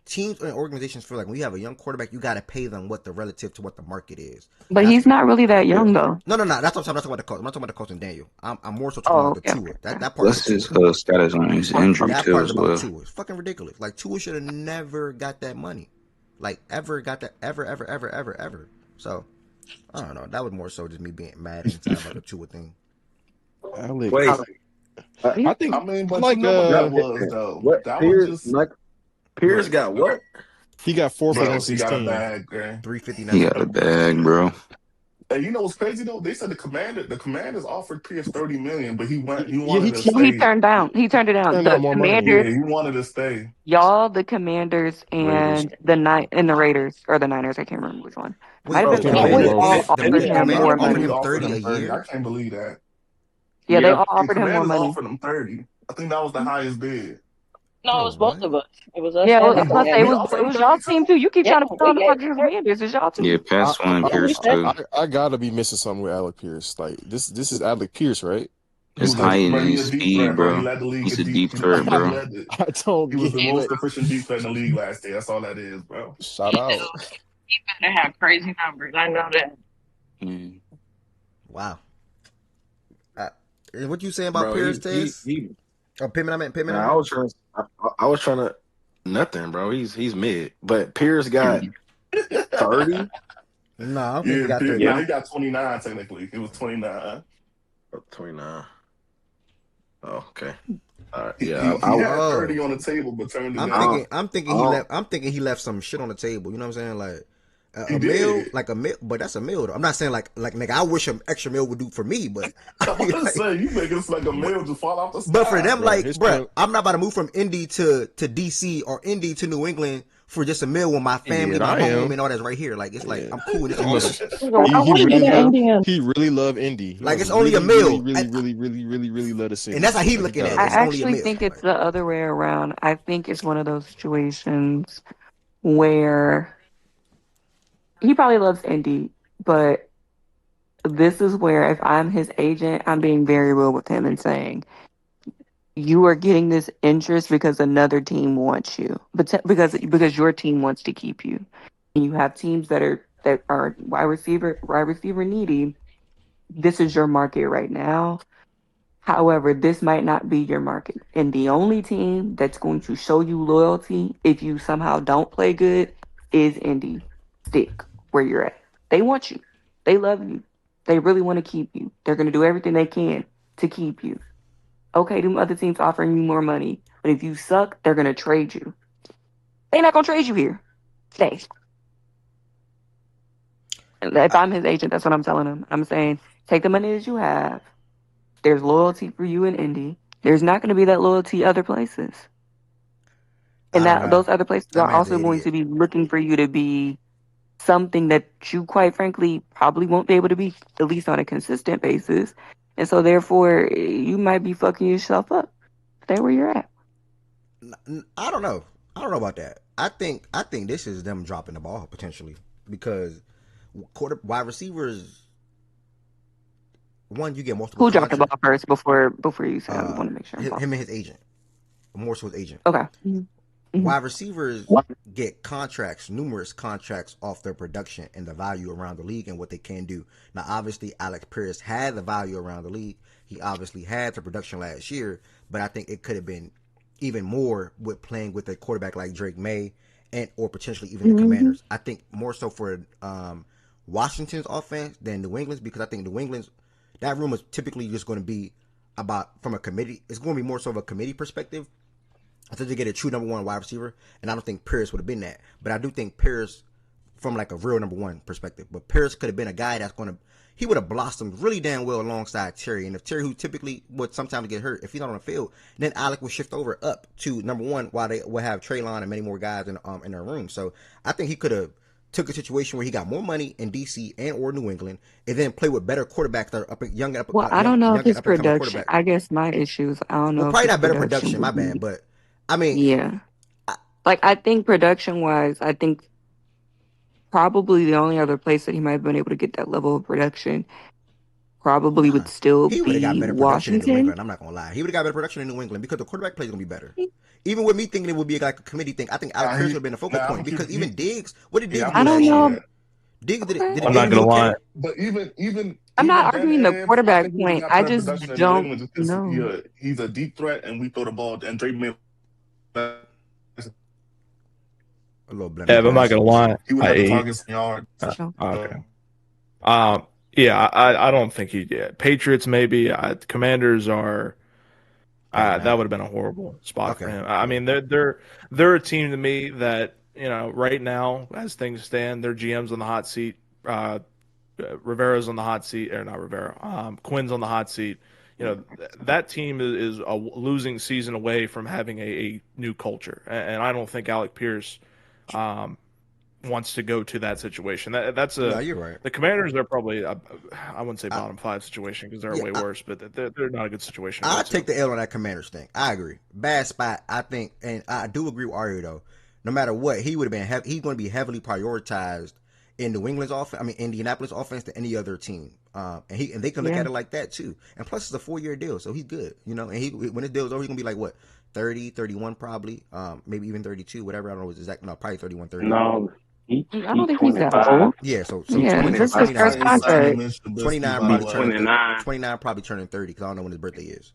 A: Teams and organizations feel like when you have a young quarterback, you got to pay them what the relative to what the market is.
K: But he's not really that young, though.
A: No. That's what I'm talking about the Colts. I'm not talking about the Colts and Daniel. I'm more so talking about the Tua. That part
P: What's
A: of the
P: his
A: Tua.
P: status on his injury
A: That
P: too
A: part is
P: as
A: about
P: well?
A: Tua. It's fucking ridiculous. Like Tua should have never got that money. Like ever got that ever. So I don't know. That was more so just me being mad inside about the Tua thing.
O: Alec.
M: Wait,
O: I think.
M: I mean, but
O: like,
M: you know what that was though.
L: What
M: That was
L: Pierce?
M: just
L: Pierce got what?
O: He got 4 for
M: bro. He got a
O: 116.
M: bag, man.
A: 359.
P: He got a bag, bro.
M: And you know what's crazy though? They said the commanders offered Pierce $30 million, but he wanted to
K: He
M: stay.
K: turned down. He turned it down.
O: Turned
K: The
O: down more money.
K: Commanders,
M: Yeah, he wanted to stay.
K: y'all, the Commanders,
O: Raiders.
K: and the Raiders or the Niners. I can't remember which one. Might
A: Wait,
K: have
A: the
K: been the
O: Between
K: Raiders.
O: both.
K: All
M: And
K: offered
M: the
K: him
A: Commanders
K: more
A: offered
K: money.
A: him
M: offered
A: 30 a
M: him 30.
A: year.
M: I can't believe that.
K: Yeah, they
L: Yeah.
K: all
M: The
K: offered him more
M: commanders
K: money.
M: offered him 30. I think that was the highest bid.
B: No, it was both of us. It was us
K: Yeah,
B: and the
K: plus
M: We
K: it
B: Commanders.
K: was
M: offered him
K: y'all
M: 30
K: team
M: too.
K: too. You keep
B: Yeah,
K: trying to put on the
B: we gave
K: fucking Commanders. It's y'all
P: Yeah,
K: team.
P: Pat Swan Pierce too.
O: I gotta be missing something with Alec Pierce. Like this is Alec Pierce, right?
P: His height
M: Bro,
P: and
M: he
P: his
M: a deep
P: speed,
M: threat, bro. He
P: bro.
M: led the league
P: He's
M: in
P: a
M: deep.
P: deep threat,
M: He
P: bro.
M: led it.
O: I don't
M: He was
O: get
M: the most
O: it.
M: efficient deep threat in the league last year. That's all that is, bro.
O: Shout out.
B: He better have crazy numbers. I know that.
P: Mm.
A: Wow. What you saying about
L: Bro,
A: Pierce, Tez?
L: he
A: Oh, Pittman. I meant Pittman.
L: man, I was trying to nothing, bro. He's mid. But Pierce got 30.
A: No, I don't think he got 30.
M: Nah, he got 29 technically. It was 29.
L: 29. Oh, okay. All right.
M: He
L: Yeah.
M: had 30 on the table, but turned it down.
A: I'm thinking he left some shit on the table. You know what I'm saying? Like
M: He
A: a meal,
M: did.
A: like a meal, but that's a meal though. I'm not saying like nigga, I wish an extra meal would do for me, but
M: I was gonna say you make it like a meal just fall off the sky.
A: but for them,
O: Bro,
A: like,
O: his
A: bro,
O: team-
A: I'm not about to move from Indy to DC or Indy to New England for just a meal with my family,
O: Yeah,
A: my
O: I
A: home,
O: am.
A: and all that's right here. Like it's like
O: Yeah.
A: I'm cool with this.
O: He must.
B: Why would you get Indian?
O: He really love Indy. He
A: Like,
O: must
A: it's only a
O: really,
A: meal.
O: really love the city.
A: And that's how he
O: Like,
A: looking at it.
K: I
A: It's only a
K: actually
A: meal.
K: think it's the other way around. I think it's one of those situations where he probably loves Indy, but this is where if I'm his agent, I'm being very real with him and saying, you are getting this interest because another team wants you, but because your team wants to keep you, and you have teams that are wide receiver needy. This is your market right now. However, this might not be your market, and the only team that's going to show you loyalty if you somehow don't play good is Indy. Stick where you're at. They want you. They love you. They really want to keep you. They're going to do everything they can to keep you. Okay, them other teams offering you more money, but if you suck, they're going to trade you. They're not going to trade you here. Stay. If I'm his agent, that's what I'm telling him. I'm saying, take the money that you have. There's loyalty for you in Indy. There's not going to be that loyalty other places. And
A: I don't know.
K: those other places
A: That
K: are
A: man's
K: also
A: an
K: going
A: idiot.
K: to be looking for you to be something that you, quite frankly, probably won't be able to be, at least on a consistent basis. And so, therefore, you might be fucking yourself up. Stay where you're at.
A: I don't know. I don't know about that. I think this is them dropping the ball potentially because wide receivers. One, you get multiple.
K: Who dropped the ball first before you said? I want to make sure.
A: Him and his agent, more so his agent.
K: Okay. Mm-hmm.
A: Wide receivers get contracts, numerous contracts off their production and the value around the league and what they can do. Now, obviously, Alex Pierce had the value around the league. He obviously had the production last year, but I think it could have been even more with playing with a quarterback like Drake May and or potentially even the Commanders. I think more so for Washington's offense than New England's because I think New England's that room is typically just going to be about from a committee. It's going to be more so of a committee perspective. I think they get a true number one wide receiver, and I don't think Pierce would have been that. But I do think Pierce, from like a real number one perspective, but Pierce could have been a guy that's going to, he would have blossomed really damn well alongside Terry. And if Terry, who typically would sometimes get hurt, if he's not on the field, then Alec would shift over up to number one while they will have Traylon and many more guys in their room. So I think he could have took a situation where he got more money in DC and or New England, and then play with better quarterbacks that are
K: I don't know if it's production. I guess my issues. I don't know.
A: Well, probably not better production. My bad, but. I mean,
K: yeah, I think production wise, I think probably the only other place that he might have been able to get that level of production probably would still be Washington.
A: In New England, I'm not gonna lie, he would have got better production in New England because the quarterback play is gonna be better. Even with me thinking it would be like a committee thing, I think Alex Pierce would have been a focal point because even Diggs, what did Diggs do?
K: I don't know.
A: Diggs did it.
G: I'm not gonna lie,
M: but even
K: I'm not arguing the quarterback point. I just don't know.
M: He's a deep threat, and we throw the ball and Drake May.
A: A little blend.
G: Yeah, but I'm not gonna lie.
M: He would have the targets in yard.
G: Okay. Yeah, I don't think he did. Patriots maybe. Commanders are. That would have been a horrible spot for him. I mean, they're a team to me that right now as things stand, their GM's on the hot seat. Rivera's on the hot seat, or not Rivera. Quinn's on the hot seat. That team is a losing season away from having a new culture, and I don't think Alec Pierce wants to go to that situation. That's
A: you're right.
G: The Commanders are probably I wouldn't say bottom five situation because they're way worse, but they're not a good situation.
A: I take the L on that Commanders thing. I agree. Bad spot. I think, and I do agree with Ari though. No matter what, he would have been. He's going to be heavily prioritized in New England's offense. I mean, Indianapolis offense to any other team. And they can look at it like that too. And plus, it's a 4-year deal, so he's good. And when his deal's over, he's gonna be like what, 30, 31 probably, maybe even 32, whatever. I don't know what's exact. No, probably 31, 30.
L: No,
K: I don't think he's that old.
A: Yeah, so
K: yeah,
A: 20,
K: this is his first contract.
A: 29 probably turning 30 because I don't know when his birthday is.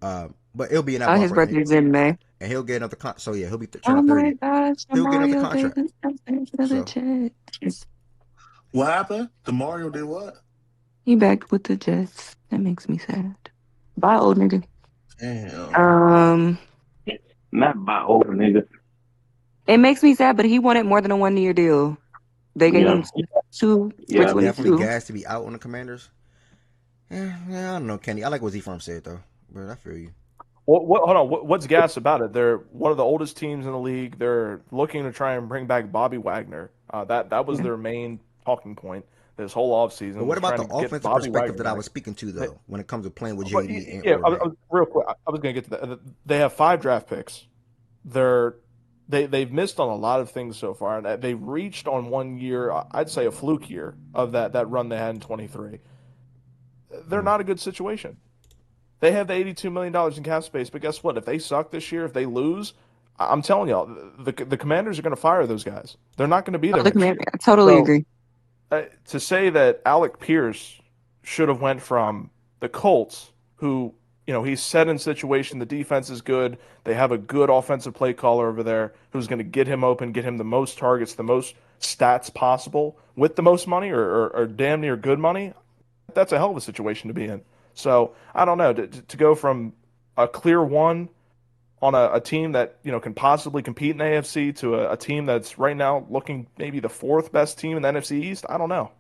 A: But it'll be in that.
K: His birthday's in May,
A: and he'll get another contract. So yeah, he'll be turning 30.
K: Oh my gosh,
A: he'll get another
K: contract.
M: What happened? The Mario did what?
K: He back with the Jets. That makes me sad. Bye, old nigga.
M: Damn.
L: Not by old nigga.
K: It makes me sad, but he wanted more than a 1-year deal. They gave him two.
A: Yeah, definitely gas to be out on the Commanders. Yeah, I don't know, Kenny. I like what Z-Farm said though, but I feel you.
G: Hold on. What's gas about it? They're one of the oldest teams in the league. They're looking to try and bring back Bobby Wagner. That was their main talking point this whole offseason.
A: But what about the offensive perspective that I was speaking to, though, when it comes to playing with JD?
G: Real quick, I was going to get to that. They have 5 draft picks. They've missed on a lot of things so far, and they've reached on 1 year, I'd say a fluke year of that run they had in 23. They're not a good situation. They have the $82 million in cap space, but guess what? If they suck this year, if they lose, I'm telling y'all, the Commanders are going to fire those guys. They're not going to be there.
K: I totally agree.
G: To say that Alec Pierce should have went from the Colts, who he's set in situation, the defense is good, they have a good offensive play caller over there who's going to get him open, get him the most targets, the most stats possible with the most money or damn near good money. That's a hell of a situation to be in. So I don't know, to go from a clear one on a team that can possibly compete in the AFC to a team that's right now looking maybe the 4th best team in the NFC East. I don't know.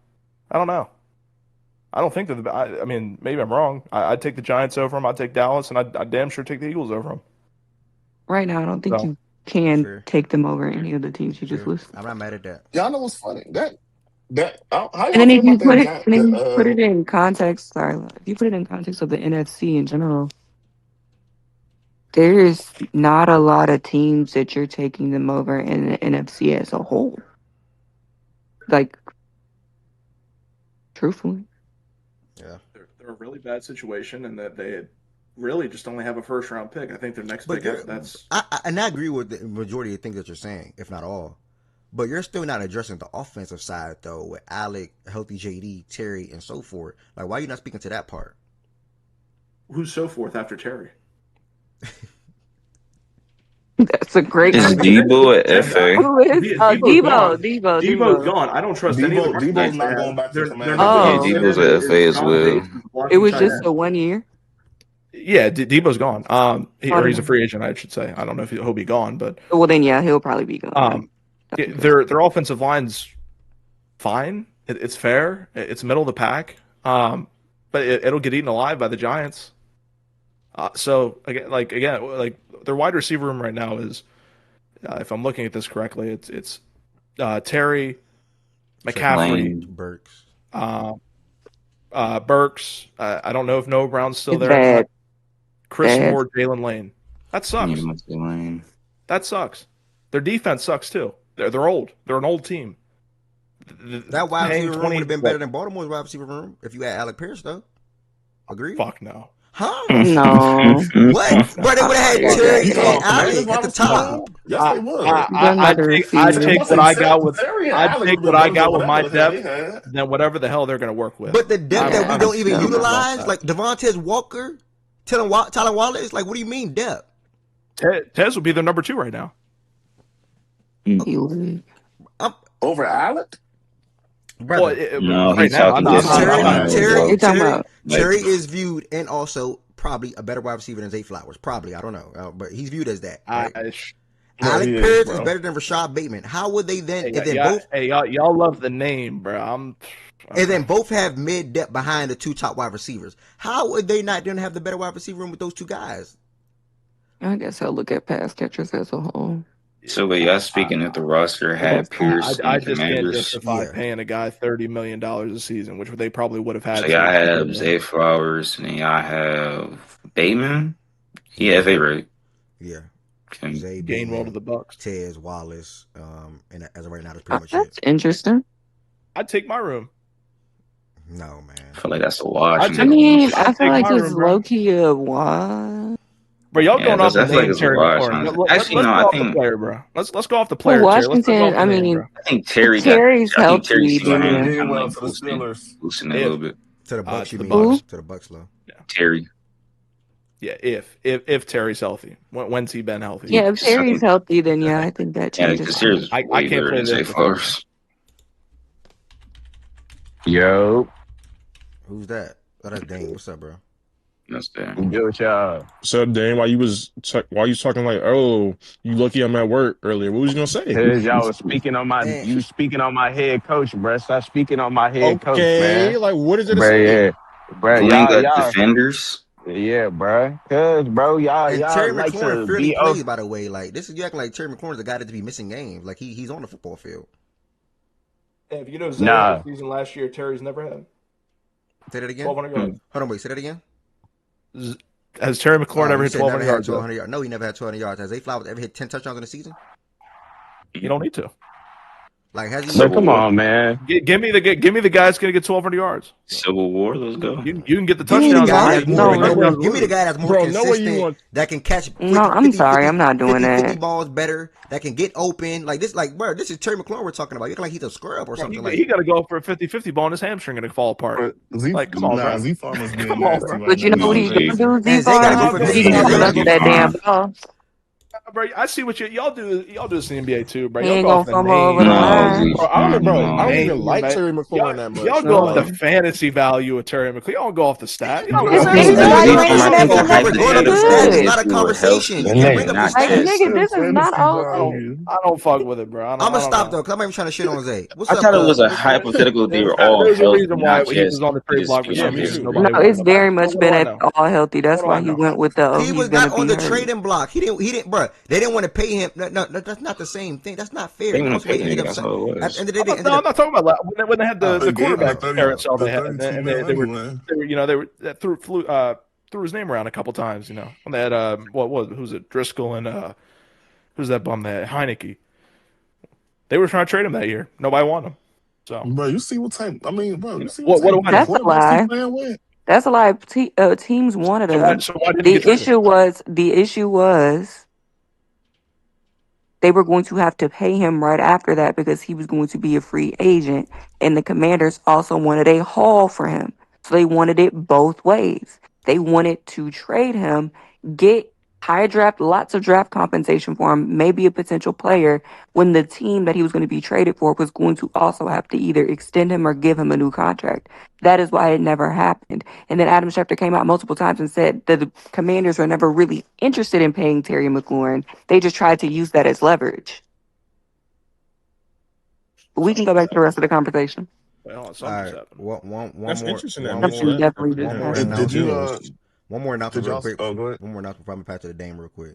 G: I don't think that. I mean, maybe I'm wrong. I'd take the Giants over them. I'd take Dallas, and I'd damn sure take the Eagles over them.
K: Right now, I don't think you can take them over any of the teams you just listed.
A: I'm not mad at that.
M: Y'all know what's funny? How
K: And
M: y'all
K: then
M: feel
K: if you
M: about
K: put
M: that?
K: it, and then you put it in context. Sorry, if you put it in context of the NFC in general, there's not a lot of teams that you're taking them over in the NFC as a whole. Like, truthfully.
A: Yeah.
G: They're a really bad situation in that they really just only have a first round pick. I think their next pick after that's.
A: I agree with the majority of things that you're saying, if not all. But you're still not addressing the offensive side though, with Alec, healthy JD, Terry, and so forth. Like, why are you not speaking to that part?
G: Who's so forth after Terry?
K: That's a great
P: Is
K: question.
P: Debo at FA?
K: Who is? Debo.
G: Gone. I don't trust any of the
M: Debo's
G: running
M: not
G: backs
M: going back to
G: Their
M: Commanders.
G: number
P: Yeah,
G: one
K: Oh,
G: tight
P: Debo's
G: end
P: at
G: is
P: FA as
G: John
P: well.
G: Bates, who's a
K: it
G: blocking
K: was
G: tight
K: just
G: end.
K: a 1 year.
G: Yeah, Debo's gone.
K: Oh,
G: Or he's a free agent, I should say. I don't know if he'll be gone, but
K: well, then yeah, he'll probably be gone.
G: their offensive line's fine. It's fair. It's middle of the pack. But it'll get eaten alive by the Giants. So again, their wide receiver room right now is, if I'm looking at this correctly, it's Terry, McCaffrey,
A: Burks.
G: Burks. I don't know if Noah Brown's still
K: It's
G: there.
K: bad.
G: Chris
K: Bad.
G: Moore, Jalen Lane. That sucks. That sucks. Their defense sucks too. They're old. They're an old team.
A: That wide
G: Paying
A: receiver room would have been better
G: 20
A: than Baltimore's wide receiver room if you had Alec Pierce though. Agree?
G: Fuck no.
A: Huh?
K: No.
A: What? Bro, they would have had Terry and Alec at the top.
M: Yes, they would.
G: I'd take what I got with
M: Terry and
G: I'd
M: Alec
G: take
M: would've
G: what I
M: been better
G: got
M: than
G: with my
M: whatever the hell they
G: depth
M: had.
G: than whatever the hell they're gonna work with.
A: But the depth that we don't even utilize,
G: that.
A: like Devontae Walker, Tyler Wallace, like what do you mean depth?
G: Tez would be their number 2 right now.
M: Over Alec?
G: Well,
P: No,
G: right
P: he's
G: now,
P: talking
A: Terry is viewed, and also probably a better wide receiver than Zay Flowers. Probably, I don't know, but he's viewed as that. Right? Alec Pierce is better than Rashad Bateman. How would they then?
G: Y'all love the name, bro.
A: And then both have mid depth behind the 2 top wide receivers. How would they not then have the better wide receiver room with those 2 guys?
K: I guess I'll look at pass catchers as a whole.
P: So, but y'all speaking if the roster had Pierce
G: I
P: and
G: just can't
P: Commanders.
G: justify paying a guy $30 million a season, which they probably would have had.
P: So y'all have Zay Flowers and then y'all have Bateman. Yeah, FA right.
A: Yeah.
G: Zay Gainwell to the Bucks.
A: Tez Wallace. And as of right now, that's pretty much
K: That's interesting.
G: I'd take my room.
A: No, man.
P: I feel like that's a wash.
K: I mean, I feel like it's low key a what?
G: Bro, y'all going off the
P: I feel like
G: name
P: it's a
G: Terry
P: wash,
G: McLaurin.
P: honestly.
G: Let's
P: Actually,
G: go
P: no,
G: off
P: I
G: the
P: think
G: player, bro. Let's go off the player.
K: Well,
G: Terry. Let's
K: Washington,
G: go off the
K: I
G: name,
K: mean,
G: bro.
P: I think Terry
K: Terry's
P: got. I think Terry's
K: healthy,
P: season
K: then
P: kind of
M: well
P: like
M: for the Steelers.
P: boosting it a little bit.
A: To the Bucks, you
G: the
A: mean?
G: Bucks.
A: To the Bucks, though.
G: Yeah.
P: Terry.
G: Yeah, if Terry's healthy. When's he been healthy?
K: Yeah, if Terry's healthy, then yeah, I think that
P: Yeah,
K: changes.
P: because Terry's
G: I
P: way
G: can't
P: better
G: play
P: than Zay
G: this.
P: Flowers.
J: Yo.
A: Who's that? Oh, that's Dane. What's up, bro?
P: That's damn.
L: Yo, with y'all.
O: What's up, Dane? Why you talking like, oh, you lucky I'm at work earlier? What was you gonna say?
L: Cause y'all was speaking on my head coach, bro. Stop speaking on my head coach,
O: Okay,
L: man.
O: like what is it to
L: Bro,
O: say?
L: yeah. Bro,
P: You ain't got
L: y'all.
P: defenders.
L: Yeah, bro. Cause, bro, y'all
A: And Terry
L: like
A: McLaurin
L: to
A: fairly
L: be
A: plays, by the way. Like, this is you acting like Terry McLaurin's the guy that to be missing games. Like, he's on the football field.
G: Yeah, if you know Zay had a season last year, Terry's never had.
A: Say that again?
G: 1,200 yards.
A: Hold on, wait. Say that again?
G: Has Terry McLaurin ever hit 1,200 yards?
A: 1,200 yards? No, he never had 1,200 yards. Has Zay Flowers ever hit 10 touchdowns in a season?
G: You don't need to.
A: Like, has he?
L: So come on, man.
G: Give me the guy that's going to get 1,200 yards.
P: Civil War, let's go.
G: You can get the
A: Give me the
G: touchdowns.
A: guy that's more, give me the guy that's more
O: Bro,
A: consistent, that can catch.
K: No, I'm sorry, I'm not doing
A: 50
K: that.
A: balls better, that can get open. Like this, bro, this is Terry McLaurin we're talking about. You're like he's a scrub or something.
G: He got to go for a 50-50 ball and his hamstring going to fall apart. Come on, bro.
M: Z Farmer's being
G: Come on,
M: nasty
G: bro.
M: right
K: But you know
M: now.
K: what he's gonna do?
A: And Zay gotta go for
K: He's gonna
A: 50.
K: run up that damn ball.
G: Bro, I see what y'all do. Y'all do this in the NBA too, bro.
K: He
G: Y'all
K: ain't
G: go
K: gonna
G: off the
K: fumble
G: name.
K: over the line.
O: Bro, I don't
G: Name,
O: even like
G: man.
O: Terry McLaurin that much.
G: Y'all go off the fantasy value of Terry McLaurin. Y'all don't go off the stat. Y'all
K: His
G: go
K: fantasy value ain't even that good.
A: We're going up the stats. It's not a conversation. You can bring up the
K: Like,
A: stats.
K: nigga, this is not all.
G: I don't fuck with it, bro.
A: I'm gonna stop though, because I'm not even trying to shit on Zay. What's
P: I
A: up?
P: thought it was a hypothetical. They were all
G: There's a
P: healthy,
G: reason why
P: not
G: he was
P: just
G: on the trade block for
P: just
G: some
P: being
G: reason.
P: here.
K: No, it's very much been
G: What
K: at
G: do I know?
K: all healthy. That's
G: What do
K: why
G: I
K: he
G: know?
K: went with the.
A: He was not on the trading block. He didn't, bro. They didn't want to pay him. No, that's not the same thing. That's not fair.
P: They
A: You're
P: want
A: not
P: to pay
A: supposed
P: the
A: to get
P: nigga. That's
A: upset.
P: all it
A: At the
P: was.
A: end of the day,
G: I'm not talking about when they had the
M: They gave him
G: quarterback carousel.
M: the
G: They had,
M: 32
G: and
M: mil
G: they were
M: anyway.
G: they were threw his name around a couple times. And they had who's it, Driscoll and who's that bum that Heineke. They were trying to trade him that year. Nobody wanted him. So,
M: bro, you see what type? I mean, bro, you see
G: what
M: what type
G: do I
M: of
G: know?
K: That's a
M: quarterbacks he
K: lie.
M: playing with?
K: That's a lie. Teams wanted him.
G: So why didn't he get traded?
K: The issue was they were going to have to pay him right after that because he was going to be a free agent, and the Commanders also wanted a haul for him. So they wanted it both ways. They wanted to trade him, get lots of draft compensation for him, maybe a potential player, when the team that he was going to be traded for was going to also have to either extend him or give him a new contract. That is why it never happened. And then Adam Schefter came out multiple times and said that the Commanders were never really interested in paying Terry McLaurin. They just tried to use that as leverage. But we can go back to the rest of the conversation.
A: Well, one
O: That's
A: more.
O: interesting that
A: One
O: Mitch
A: more.
O: left.
K: Definitely
A: One
K: just
A: more
K: happened.
M: Did you
A: announcement. One more announcement,
M: did
A: real
M: y'all?
A: quick.
M: Oh, go ahead.
A: One more announcement. Probably pass to the Dame real quick,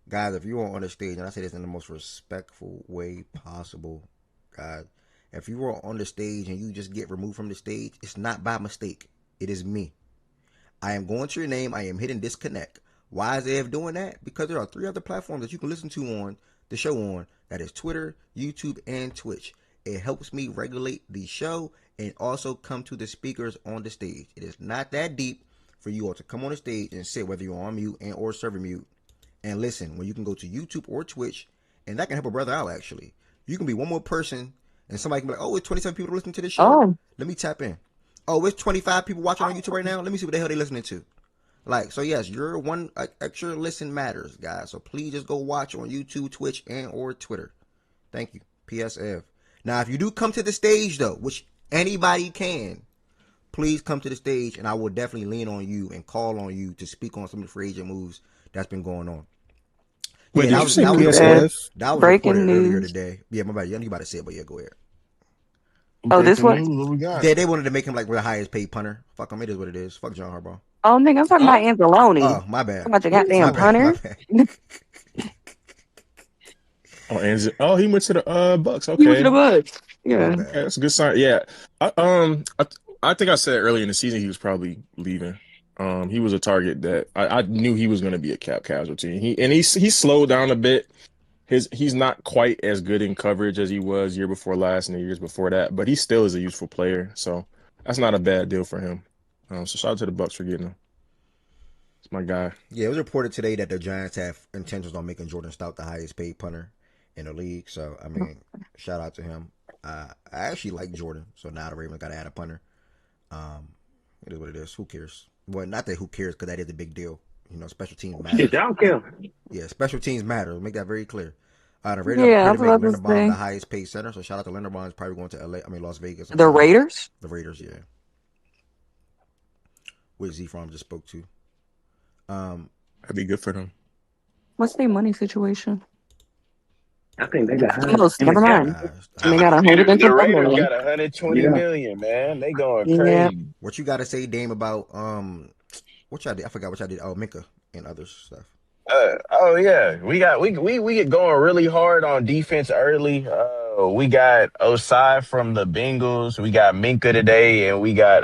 A: guys. If you are on the stage, and I say this in the most respectful way possible, guys. If you are on the stage and you just get removed from the stage, it's not by mistake. It is me. I am going to your name. I am hitting disconnect. Why is AF doing that? Because there are 3 other platforms that you can listen to on the show on. That is Twitter, YouTube, and Twitch. It helps me regulate the show and also come to the speakers on the stage. It is not that deep for you all to come on the stage and sit, whether you're on mute and or server mute, and listen. When you can go to YouTube or Twitch, and that can help a brother out actually. You can be one more person, and somebody can be like, "Oh, it's 27 people listening to this show.
K: Oh.
A: Let me tap in. Oh, it's 25 people watching on YouTube right now. Let me see what the hell they listening to." Like, so yes, your one extra listen matters, guys. So please just go watch on YouTube, Twitch, and or Twitter. Thank you. PSF. Now, if you do come to the stage, though, which anybody can, please come to the stage, and I will definitely lean on you and call on you to speak on some of the free agent moves that's been going on.
O: Wait,
A: Yeah,
O: did you say
A: that was
O: PSF?
A: that was
K: Breaking
A: reported earlier
K: news.
A: today. Yeah, my bad. You about to say it, but yeah, go ahead.
K: Oh, this
M: Breaking
K: one?
M: news. What we got?
A: They wanted to make him like the highest paid punter. Fuck him. It is what it is. Fuck John Harbaugh.
K: Oh, nigga, I'm talking about Anzalone.
A: Oh, my bad.
K: Talking about your
A: My
K: goddamn
A: bad. My
K: punter.
O: bad. Oh, he went to the Bucks. Okay,
K: He went to the Bucks. Yeah.
O: Yeah, that's a good sign. Yeah, I think I said earlier in the season he was probably leaving. He was a target that I knew he was going to be a cap casualty. He slowed down a bit. He's not quite as good in coverage as he was year before last and the years before that, but he still is a useful player. So that's not a bad deal for him. So shout out to the Bucks for getting him. It's my guy.
A: Yeah, it was reported today that the Giants have intentions on making Jordan Stout the highest paid punter in the league. So I mean, shout out to him. I actually like Jordan, so now the Ravens got to add a punter. It is what it is. Who cares? Well, not that who cares, because that is a big deal. You know, special teams matter.
L: Shit, y'all care.
A: Yeah, special teams matter. Make that very clear. The Raiders
K: Yeah,
A: are
K: I
A: to make
K: was
A: Leonard
K: about to
A: Bond the
K: say.
A: highest paid center. So shout out to Leonard Bond. He's probably going to Las Vegas.
K: The Raiders?
A: The Raiders, yeah. Which Z-From just spoke to.
O: That'd be good for them.
K: What's their money situation?
L: I think they got
K: Never mind. They got
N: The Raiders
K: $120
N: got 120 million, man. They going
K: Yeah.
N: crazy.
A: What you got to say, Dame, about what y'all did? I forgot what y'all did. Oh, Minka and other stuff.
N: Oh yeah, we get going really hard on defense early. We got Osai from the Bengals. We got Minka today, and we got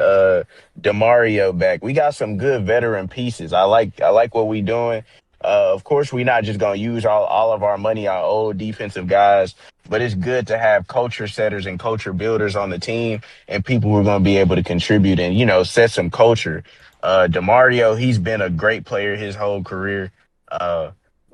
N: Demario back. We got some good veteran pieces. I like what we doing. Of course, we're not just gonna use all of our money on old defensive guys, but it's good to have culture setters and culture builders on the team and people who are gonna be able to contribute and set some culture. Demario, he's been a great player his whole career.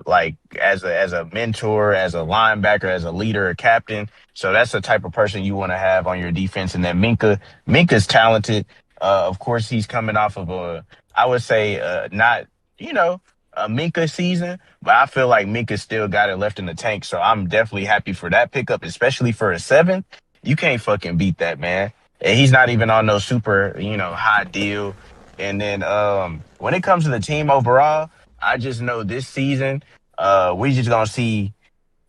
N: Like as a mentor, as a linebacker, as a leader, a captain. So that's the type of person you want to have on your defense. And then Minka's talented. Of course, he's coming off of I would say, not, a Minka season, but I feel like Minka still got it left in the tank. So I'm definitely happy for that pickup, especially for a 7. You can't fucking beat that, man. And he's not even on no super, high deal. And then when it comes to the team overall, I just know this season, we just gonna see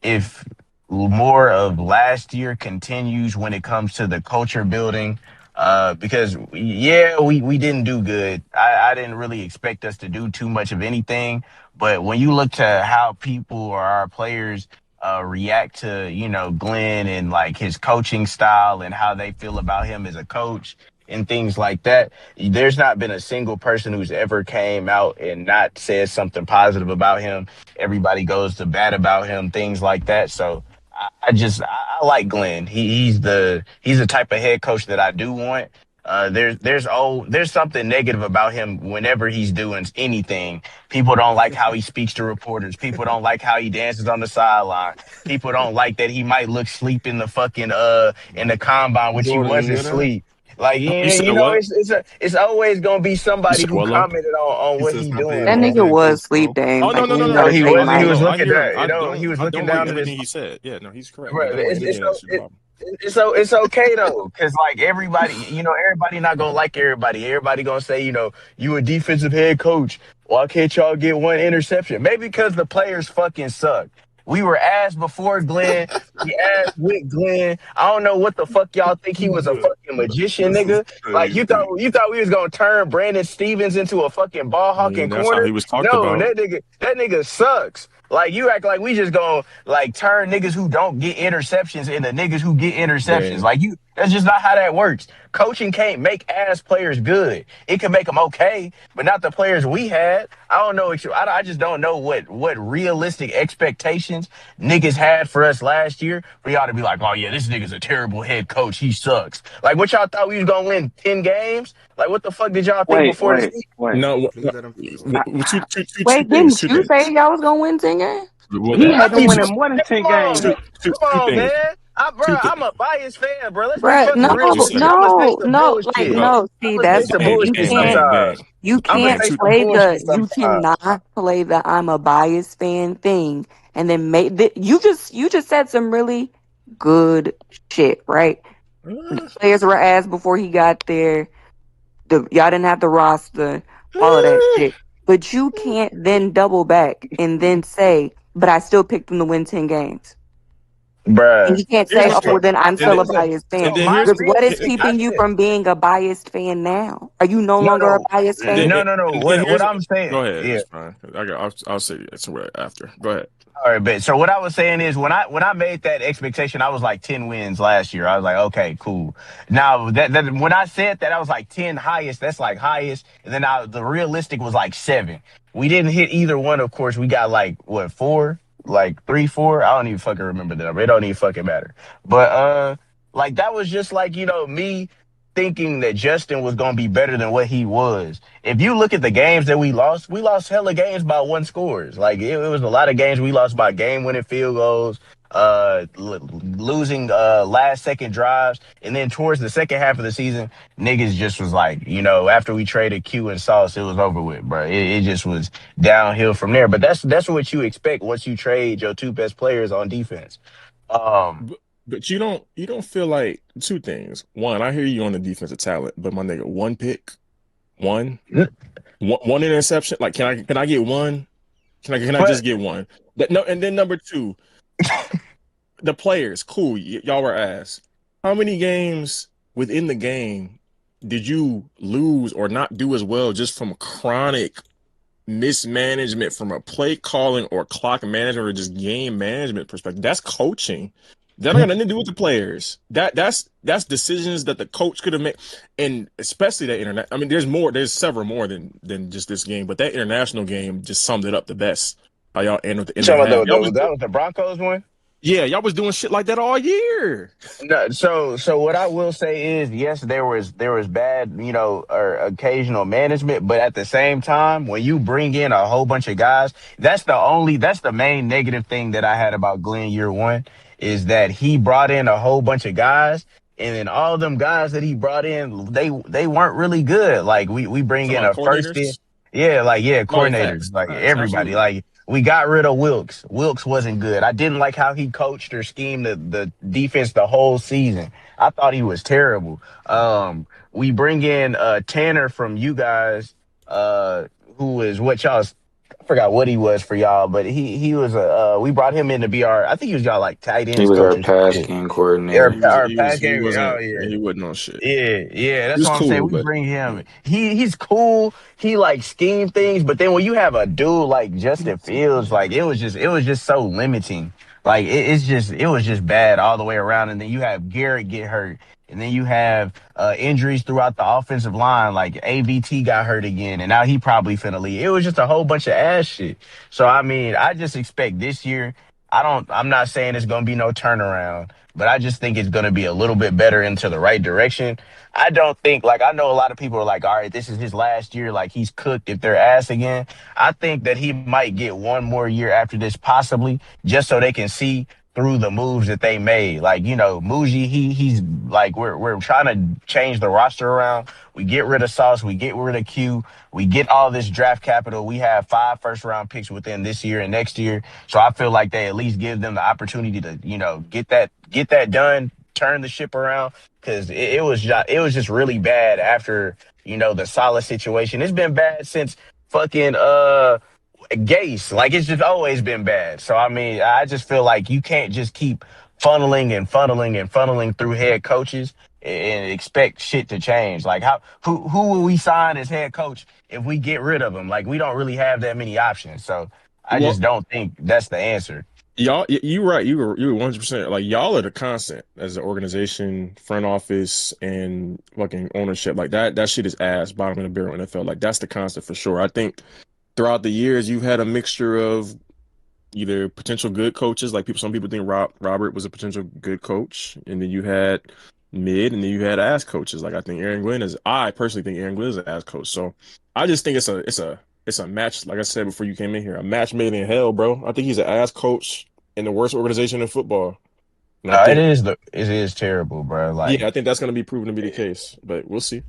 N: if more of last year continues when it comes to the culture building, Because we didn't do good. I didn't really expect us to do too much of anything. But when you look to how people or our players react to, Glenn and like his coaching style and how they feel about him as a coach and things like that, there's not been a single person who's ever came out and not said something positive about him. Everybody goes to bat about him, things like that. So I like Glenn. He's the type of head coach that I do want. There's something negative about him whenever he's doing anything. People don't like how he speaks to reporters. People don't like how he dances on the sideline. People don't like that he might look sleep in the fucking in the combine, which he
O: Jordan, you
N: wasn't
O: hear that?
N: sleep. Like
O: You said what?
N: it's always gonna be
O: You
N: somebody
O: said
N: who
O: what, Lo?
N: commented on
M: He
N: what
M: said
N: he
M: stop
N: doing,
M: paying
K: That
M: for his
N: man.
K: nigga
M: head
K: was
M: coach,
K: sleep
M: bro.
K: game.
O: Oh no
K: Like
O: no
K: you
O: no
K: ain't
O: no
N: No,
K: gotta
O: no
N: he
O: no
K: say
O: no
N: wasn't.
O: no
N: He
K: Mike.
N: was
O: no. I
N: looking
O: hear him.
N: down. He was
O: I
N: looking
O: don't like
N: down at his.
O: everything he said. Yeah, no, he's correct. I
N: Bro,
O: don't like anything that shit about him.
N: it's okay though, because like everybody not gonna like everybody. Everybody gonna say, you a defensive head coach. Why can't y'all get one interception? Maybe because the players fucking suck. We were asked before Glenn. We asked with Glenn. I don't know what the fuck y'all think he was a fucking magician,
M: This is
N: nigga. Like
M: crazy.
N: you thought we was gonna turn Brandon Stevens into a fucking ball
O: I mean,
N: hawking
O: that's how
N: corner?
O: he was talked
N: No,
O: about.
N: that nigga sucks. Like you act like we just gonna like turn niggas who don't get interceptions into niggas who get interceptions.
O: Man,
N: Like that's just not how that works. Coaching can't make ass players good. It can make them okay, but not the players we had. I don't know. I just don't know what realistic expectations niggas had for us last year. For y'all to be like, oh yeah, this nigga's a terrible head coach. He sucks. Like what y'all thought we was gonna win 10 games? Like what the fuck did y'all think
L: Wait,
N: before the
L: wait,
N: season?
L: wait.
O: no.
A: Please let him finish.
O: Two
K: Wait,
O: things.
K: didn't
O: Two
K: you say
O: things.
K: y'all was gonna win 10 games?
O: Well,
L: He had
N: I
L: them
N: mean,
L: winning more than 10
N: come on,
L: games.
N: man. Come
O: two
N: on,
O: things.
N: man.
O: Two
N: I'm
O: things.
N: a biased fan, bro. Let's be
K: Bruh,
N: fucking
O: What
K: no,
O: you
N: realistic.
O: say?
N: I'm gonna say
K: no,
N: some
K: no, like
N: bullshit.
O: Bro,
K: no. See,
N: I'm gonna say
K: that's
O: gang,
N: some
K: it.
O: gang,
K: You
N: bullshit
O: gang,
K: can't,
O: gang,
N: sometimes.
O: gang,
K: you
N: I'm gonna
K: can't
O: gang.
N: say
O: Two
N: some
K: play
N: bullshit
K: the, you
N: sometimes.
K: cannot play the I'm a biased fan thing, and then you just said some really good shit, right? The players were asked before he got there. Y'all didn't have the roster, all of that shit. But you can't then double back and then say, but I still picked them to win 10 games. And
N: Bruh.
K: you can't
O: Here's
K: say,
O: my
K: oh, well,
O: point.
K: then I'm
O: And
K: still
O: then,
K: a biased fan.
O: and then
N: My
O: here's
K: Because what is
N: reaction, I
K: keeping you
N: said,
K: from being a biased fan now? Are you no longer a
N: no,
K: biased fan?
N: no.
O: and then
N: What
O: here's
N: I'm saying,
O: go ahead.
N: yeah.
O: It's fine. I'll say it somewhere after. Go ahead.
N: All right, bet. So what I was saying is when I made that expectation, I was like 10 wins last year. I was like, okay, cool. Now that when I said that I was like 10 highest, that's like highest. And then the realistic was like 7. We didn't hit either one, of course. We got like what, 4? Like 3, 4? I don't even fucking remember the number. It don't even fucking matter. But like that was just like, me thinking that Justin was gonna be better than what he was. If you look at the games that we lost hella games by 1 scores. Like it was a lot of games we lost by game-winning field goals, losing last second drives, and then towards the second half of the season, niggas just was like, after we traded Q and Sauce, it was over with, bro. It just was downhill from there. But that's what you expect once you trade your 2 best players on defense. Um,
O: But you don't feel like two things. One, I hear you on the defensive talent, but my nigga, one pick, one, one interception. Like, can I get one? Can I
N: but
O: just get one? No, and then number two, the players. Cool, y'all were asked. How many games within the game did you lose or not do as well just from chronic mismanagement from a play calling or clock management or just game management perspective? That's coaching. That don't got nothing to do with the players. That's decisions that the coach could have made, and especially that internet. I mean, there's several more than just this game, but that international game just summed it up the best. How y'all ended the
N: you
O: end of the
N: talking
O: half.
N: about that was the Broncos one?
O: Yeah, y'all was doing shit like that all year.
N: No, so what I will say is, yes, there was bad, or occasional management, but at the same time, when you bring in a whole bunch of guys, that's the main negative thing that I had about Glenn year one, is that he brought in a whole bunch of guys, and then all them guys that he brought in, they weren't really good. Like we bring
O: Talking
N: in
O: about
N: a first in,
O: coordinators.
N: yeah,
O: Oh yeah,
N: coordinators,
O: facts,
N: like
O: facts,
N: everybody,
O: absolutely.
N: like. We got rid of Wilkes. Wilkes wasn't good. I didn't like how he coached or schemed the defense the whole season. I thought he was terrible. We bring in Tanner from you guys, who is what y'all I forgot what he was for y'all, but he was we brought him in to be our. I think he was y'all like tight
P: He
N: ends
P: was our
N: coach or some
P: pass
N: shit.
P: game
N: Or,
P: coordinator.
N: or pass
O: He
N: game. Oh
O: wasn't.
N: yeah.
O: He wasn't on shit.
N: Yeah,
O: He
N: that's
O: was
N: what I'm saying.
O: cool,
N: We
O: but
N: bring him. He's cool. He like scheme things, but then when you have a dude like Justin Fields, like it was just so limiting. Like it was just bad all the way around. And then you have Garrett get hurt, and then you have injuries throughout the offensive line. Like AVT got hurt again, and now he probably finna leave. It was just a whole bunch of ass shit. So I mean, I just expect this year. I'm not saying it's gonna be no turnaround, but I just think it's going to be a little bit better into the right direction. I don't think, like, I know a lot of people are like, all right, this is his last year. Like, he's cooked if they're ass again. I think that he might get one more year after this, possibly, just so they can see through the moves that they made. Like, Muji, he's like, we're trying to change the roster around. We get rid of Sauce. We get rid of Q. We get all this draft capital. We have 5 first-round picks within this year and next year. So I feel like they at least give them the opportunity to, get that done, turn the ship around. Because it was just really bad after, the Solid situation. It's been bad since fucking Gase. Like, it's just always been bad. So, I mean, I just feel like you can't just keep funneling and funneling and funneling through head coaches and expect shit to change. Like, who will we sign as head coach if we get rid of him? Like, we don't really have that many options. So I
O: well,
N: just don't think that's the answer.
O: y'all, you right. You were 100%. Like, y'all are the constant as an organization, front office, and fucking ownership. Like that shit is ass, bottom of the barrel NFL. Like, that's the constant for sure. I think throughout the years you've had a mixture of either potential good coaches, like some people think Robert was a potential good coach, and then you had mid, and then you had ass coaches. Like, I personally think Aaron Glenn is an ass coach. So I just think it's a match. Like I said before you came in here, a match made in hell, bro. I think he's an ass coach in the worst organization in football. And
N: No,
O: I think,
N: it is terrible, bro. Like,
O: yeah, I think that's going to be proven to be the case, but we'll see.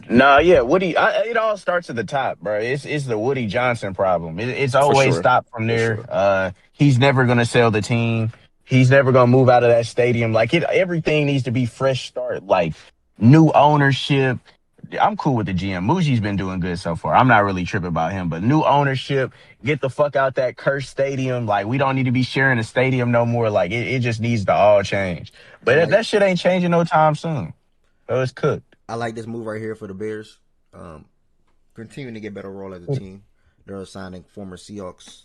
N: no, yeah, Woody. It all starts at the top, bro. It's the Woody Johnson problem. It's
O: For
N: always
O: sure.
N: stopped from
O: For
N: there.
O: sure.
N: He's never gonna sell the team. He's never gonna move out of that stadium. Like, everything needs to be fresh start. Like, new ownership. I'm cool with the GM. Muji's been doing good so far. I'm not really tripping about him, but new ownership. Get the fuck out that cursed stadium. Like, we don't need to be sharing a stadium no more. Like, it just needs to all change. But that shit ain't changing no time soon. So it's cooked.
A: I like this move right here for the Bears. Continuing to get better role as a team. They're signing former Seahawks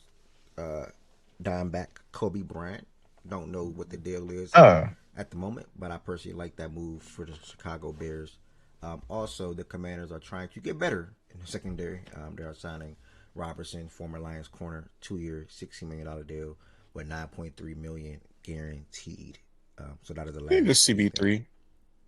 A: dime back Kobe Bryant. Don't know what the deal is at the moment, but I personally like that move for the Chicago Bears. Also, the Commanders are trying to get better in the secondary. They are signing Robertson, former Lions corner, 2-year, $16 million deal with $9.3 million guaranteed. So that is the last.
O: Good CB3.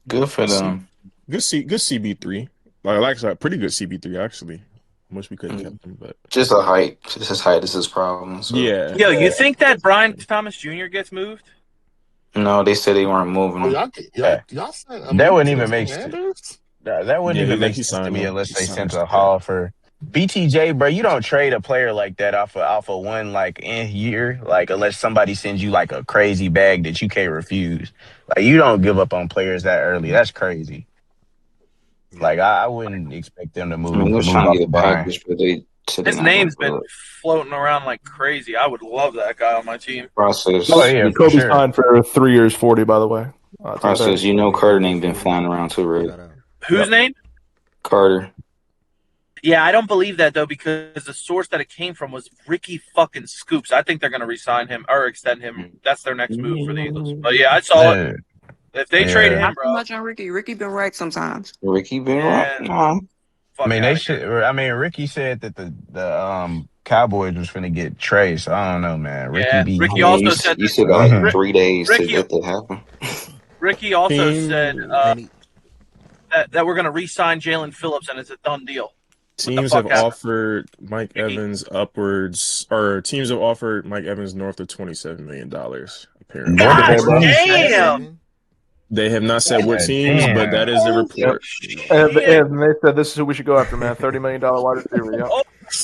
P: Good for them.
O: Good CB3. Like I said, pretty good CB3 actually. I wish we could have kept him, but
P: just a height. Just his height is his problem. So.
O: Yeah.
B: Yo, you think that Brian Thomas Jr. gets moved?
P: No, they said they weren't moving him.
N: Y'all that wouldn't even make sense. That wouldn't even make sense to me unless they sent a haul for BTJ, bro. You don't trade a player like that off of one year, like, unless somebody sends you like a crazy bag that you can't refuse. Like, you don't give up on players that early. That's crazy. Like, I wouldn't expect them to move.
P: I mean, they're trying to get a
N: Brian.
P: package, but they
B: his name's been floating around like crazy. I would love that guy on my team.
P: Process.
N: Oh yeah,
G: Kobe signed for 3 years, 40. By the way,
P: Process. Carter name been flying around too, right?
B: Whose name?
P: Carter.
B: Yeah, I don't believe that though, because the source that it came from was Ricky fucking Scoops. I think they're gonna re-sign him or extend him. That's their next move for the Eagles. But yeah, I saw it. If they trade him,
K: Not
B: bro.
K: too much on Ricky. Ricky been right sometimes.
P: Ricky been right. No.
N: I mean, they should. I mean, Ricky said that the Cowboys was finna get Trey, so I don't know, man.
B: Ricky also said
P: you still got like 3 days to let that happen.
B: Ricky also said that we're gonna re-sign Jalen Phillips and it's a done deal.
O: Teams have offered Mike Evans upwards, or teams have offered Mike Evans north of $27 million. Apparently,
B: damn.
O: They have not said what teams, but that is the report.
G: And they said this is who we should go after, man. $30 million wide receiver. Yeah.
B: Oh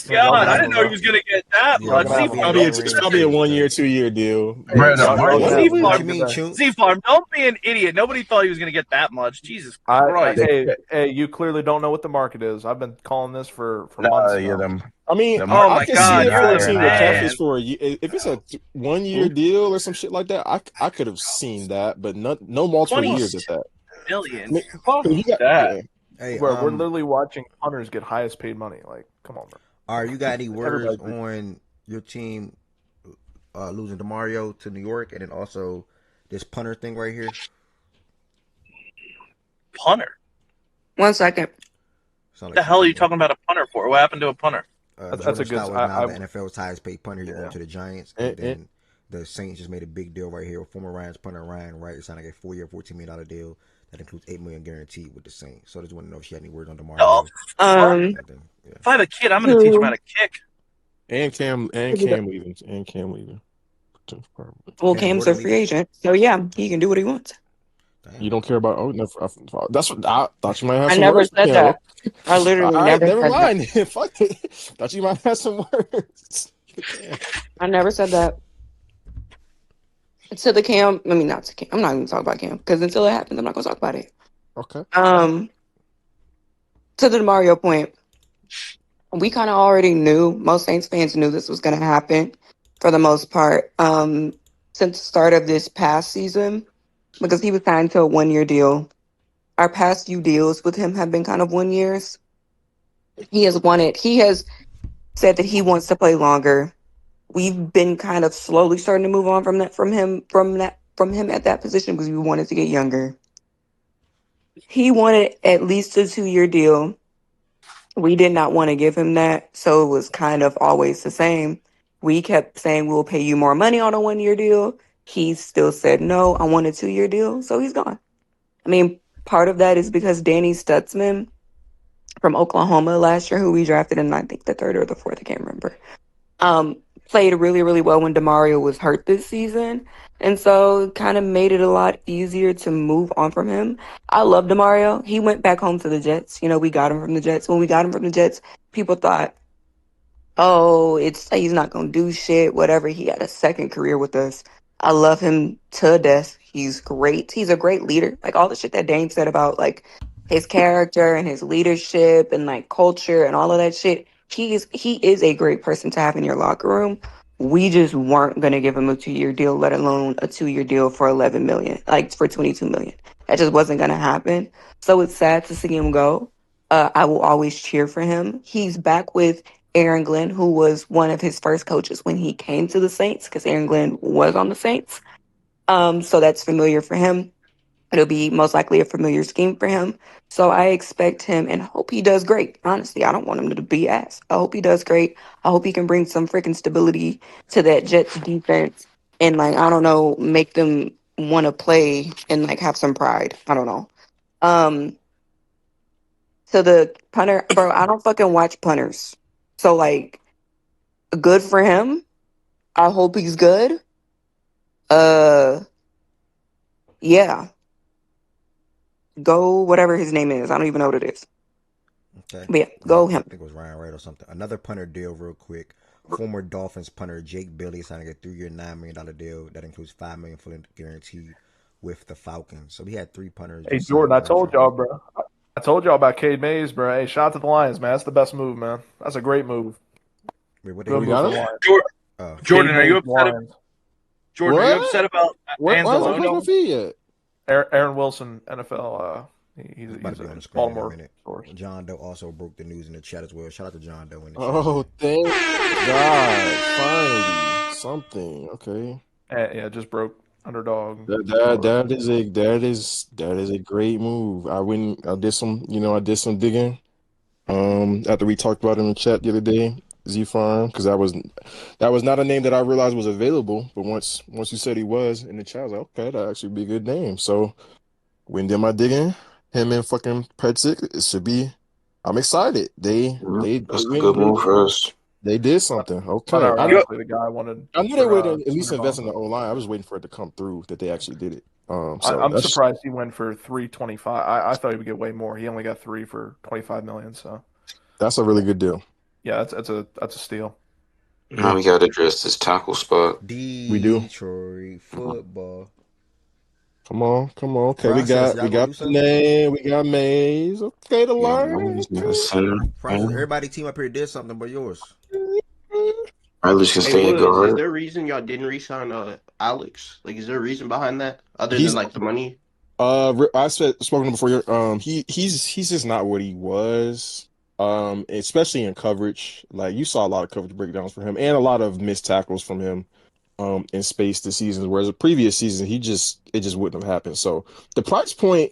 B: God, I didn't know he was gonna get that
A: Yeah,
B: much.
A: y'all
O: It's
A: gonna have him,
B: Z-Farm,
A: bro.
O: it's probably a 1 year, 2 year deal.
M: Bro, the market.
A: What you
B: Z-Farm,
A: mean, Chunk?
B: Z-Farm, don't be an idiot. Nobody thought he was gonna get that much. Jesus Christ.
G: Hey, you clearly don't know what the market is. I've been calling this for months now.
O: I mean,
B: Oh
O: I
B: my
O: could see
B: God,
O: it for
B: you're
O: a
B: the
O: team with cap
B: man.
O: space for a year. If it's a 1 year deal or some shit like that, I could have seen that, but no multiple
B: 20
O: years at that.
B: million.
O: I mean,
B: Fuck
O: you got,
B: that.
O: yeah.
A: Hey,
G: We're literally watching punters get highest paid money. Like, come on, bro.
A: Are you got any words
G: Everybody.
A: on your team losing DeMario to New York, and then also this punter thing right here?
B: Punter.
K: 1 second.
B: What the hell are you talking about a punter for? What happened to a punter?
A: Jordan Stout was now the NFL's highest paid punter. He's going to the Giants, and then the Saints just made a big deal right here. Former Ryan's punter Ryan Wright signed like a 4-year, $14 million deal that includes $8 million guaranteed with the Saints. So I just want to know if she had any words on DeMario.
B: If I have a kid, I'm going to teach him how to kick.
O: And Cam leaving.
K: Well, Cam's a free agent, so yeah, he can do what he wants.
O: You don't care about? Oh, never. That's what I thought you might have.
K: I
O: Some
K: never
O: words.
K: said that. I literally
O: All right,
K: never
O: never
K: said
O: mind.
K: that.
O: Fuck it. Thought you might have some words.
K: I never said that. To the Cam, I mean not to Cam. I'm not even talking about Cam because until it happens, I'm not gonna talk about it.
O: Okay.
K: To the Mario point, we kind of already knew. Most Saints fans knew this was gonna happen for the most part. Since the start of this past season, because he was signed to a 1-year deal. Our past few deals with him have been kind of 1 years. He has said that he wants to play longer. We've been kind of slowly starting to move on from him at that position because we wanted to get younger. He wanted at least a 2-year deal. We did not want to give him that, so it was kind of always the same. We kept saying we'll pay you more money on a 1-year deal. He still said no, I want a 2-year deal, so he's gone. I mean, part of that is because Danny Stutzman from Oklahoma last year, who we drafted in, I think, the 3rd or the 4th, I can't remember, played really, really well when DeMario was hurt this season. And so it kind of made it a lot easier to move on from him. I love DeMario. He went back home to the Jets. You know, we got him from the Jets. When we got him from the Jets, people thought, oh, he's not going to do shit, whatever. He had a second career with us. I love him to death. He's great. He's a great leader. Like all the shit that Dane said about like his character and his leadership and like culture and all of that shit. He is a great person to have in your locker room. We just weren't gonna give him a 2-year deal, let alone a 2-year deal for 11 million, like for 22 million. That just wasn't gonna happen. So it's sad to see him go. I will always cheer for him. He's back with Aaron Glenn, who was one of his first coaches when he came to the Saints, because Aaron Glenn was on the Saints. So that's familiar for him. It'll be most likely a familiar scheme for him. So I expect him and hope he does great. Honestly, I don't want him to be ass. I hope he does great. I hope he can bring some freaking stability to that Jets defense and like, I don't know, make them want to play and like have some pride. I don't know. To the punter, bro, I don't fucking watch punters. So like, good for him. I hope he's good. Yeah. Go whatever his name is. I don't even know what it is.
A: Okay.
K: But yeah, go him.
A: I think it was Ryan Wright or something. Another punter deal real quick. Former Dolphins punter Jake Bailey signing a 3-year, $9 million deal that includes $5 million fully guaranteed with the Falcons. So we had 3 punters.
G: Hey Jordan, I told y'all, bro. I told y'all about Cade Mays, bro. Hey, shout out to the Lions, man. That's the best move, man. That's a great move.
A: Wait, what
G: Good
A: we
G: move
A: got
G: for
A: him?
G: Lions.
B: Jordan,
G: Cade
B: are you
G: Mays,
B: upset?
G: Lions.
B: Jordan, are you upset about
O: Why is my
B: Anzalone?
O: feet yet?
G: Aaron Wilson, NFL. He's
A: about to be
G: a
A: on the screen
G: Baltimore
A: in a minute.
G: source.
A: John Doe also broke the news in the chat as well. Shout out to John Doe in the chat.
O: Oh, thank God! Finally, something. Okay.
G: Yeah, just broke underdog.
O: That is a great move. I did some digging. After we talked about it in the chat the other day, Z Farm, because that was not a name that I realized was available. But once you said he was in the chat, I was like, okay, that actually be a good name. So when did my digging, him and fucking Predsick, it should be. I'm excited.
F: That's a good move for us.
O: They did something. Okay.
G: Unironically, the guy wanted.
O: I knew they would at least invest in the O-line. I was waiting for it to come through that they actually did it. So
G: I'm surprised he went for 325. I thought he would get way more. He only got 3 for 25 million. So
O: that's a really good deal.
G: Yeah, that's a steal.
P: Now we got to address this tackle spot.
O: We do.
A: Detroit football.
O: Come on. Okay,
A: Process, y'all
O: we
A: gonna
O: got
A: do
O: the
A: something?
O: name, we got Mays. Okay, the
P: Yeah,
O: line.
P: center.
A: Process. Everybody team up here did something but yours.
P: Riley can
Q: Hey,
P: stay at
Q: Woods, is
P: guard.
Q: there a reason y'all didn't re-sign Alex? Like, is there a reason behind that other than
O: He's
Q: like the money?
O: I spoken before. He's just not what he was. Especially in coverage. Like you saw a lot of coverage breakdowns for him and a lot of missed tackles from him. In space this season, whereas the previous season it just wouldn't have happened. So the price point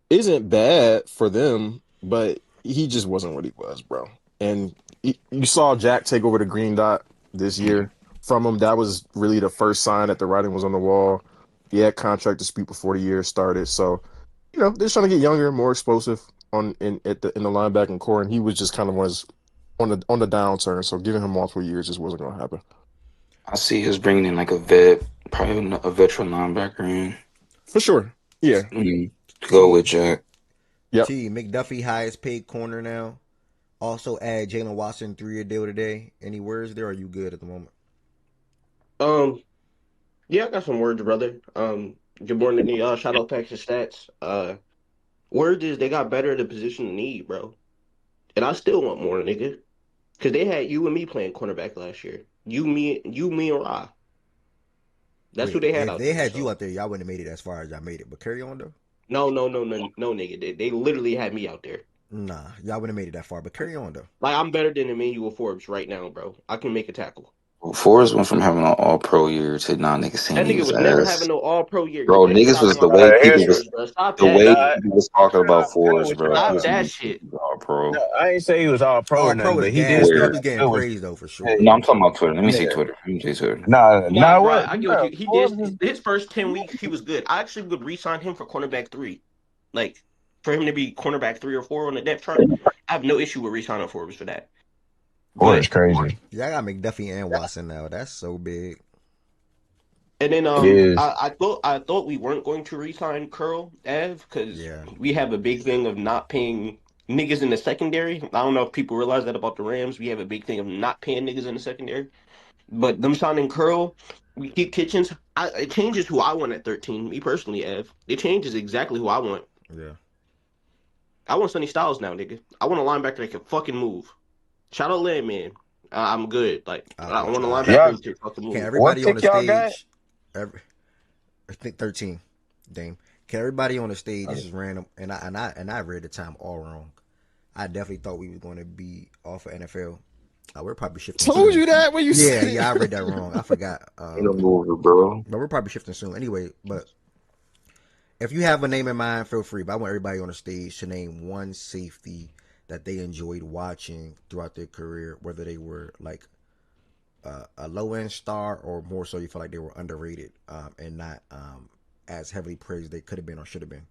O: isn't bad for them, but he just wasn't what he was, bro. And you saw Jack take over the green dot this year from him. That was really the first sign that the writing was on the wall. He had contract dispute before the year started, so they're just trying to get younger, more explosive in the linebacking core, and he was just kind of was on the downturn. So giving him multiple years just wasn't going to happen.
P: I see us bringing in like a vet, probably a veteran linebacker in.
O: For sure. Yeah.
P: Go with Jack.
O: Yep.
A: T. McDuffie, highest paid corner now. Also add Jalen Watson 3-year deal today. Any words there? Or are you good at the moment?
Q: Yeah, I got some words, brother. Good morning, shout out Packs and Stats. Word is they got better at the position of need, bro. And I still want more, nigga. Cause they had you and me playing cornerback last year. You, me, and Ra. That's who they had
A: If
Q: out
A: they
Q: there.
A: had you out there, y'all wouldn't have made it as far as y'all made it. But carry on though.
Q: No, nigga. They literally had me out there.
A: Nah, y'all wouldn't have made it that far. But carry on though.
Q: Like I'm better than Emmanuel Forbes right now, bro. I can make a tackle.
P: Forrest went from having an all-pro year to not niggas saying
Q: That
P: he
Q: nigga
P: was
Q: was never
P: ass.
Q: having no all-pro year.
P: Bro,
Q: You better
P: niggas
Q: stop
P: was the
Q: talking
P: way
Q: about
P: people
Q: years,
P: was
Q: bro. Stop
P: the
Q: that.
P: way people was talking about Forrest, bro.
Q: Stop that shit.
P: All-pro.
N: No, I ain't say he was all pro or
A: All pro
N: nothing,
A: is
N: but he
A: gas.
N: did.
A: He was getting praised though for sure.
P: No, I'm talking about Twitter. Let me say
N: Yeah.
P: Twitter.
Q: Nah, bro,
N: what?
Q: I get what you. He did his first 10 weeks. He was good. I actually would re-sign him for cornerback 3. Like for him to be cornerback 3 or 4 on the depth chart. I have no issue with re-signing Forbes for that.
N: Forrest crazy.
A: Yeah, I got McDuffie and Watson now. That's so big.
Q: And then
N: It is.
Q: I thought we weren't going to re-sign Curl Ev because we have a big thing of not paying niggas in the secondary. I don't know if people realize that about the Rams. We have a big thing of not paying niggas in the secondary. But them signing Curl, we keep Kitchens. It changes who I want at 13. Me personally, Ev. It changes exactly who I want.
A: Yeah.
Q: I want Sonny Styles now, nigga. I want a linebacker that can fucking move. Shout out Landman. I'm good. Like I want a linebacker who can fucking move.
A: Can everybody on the stage? I think 13. Dame. Can everybody on the stage? This is random, and I read the time all wrong. I definitely thought we were going to be off of NFL. We're probably shifting.
O: Told
A: soon.
O: you that when you said it.
A: Yeah, I read that wrong. I forgot.
P: Bro.
A: But we're probably shifting soon anyway. But if you have a name in mind, feel free. But I want everybody on the stage to name one safety that they enjoyed watching throughout their career, whether they were like a low end star or more so you feel like they were underrated and not as heavily praised they could have been or should have been.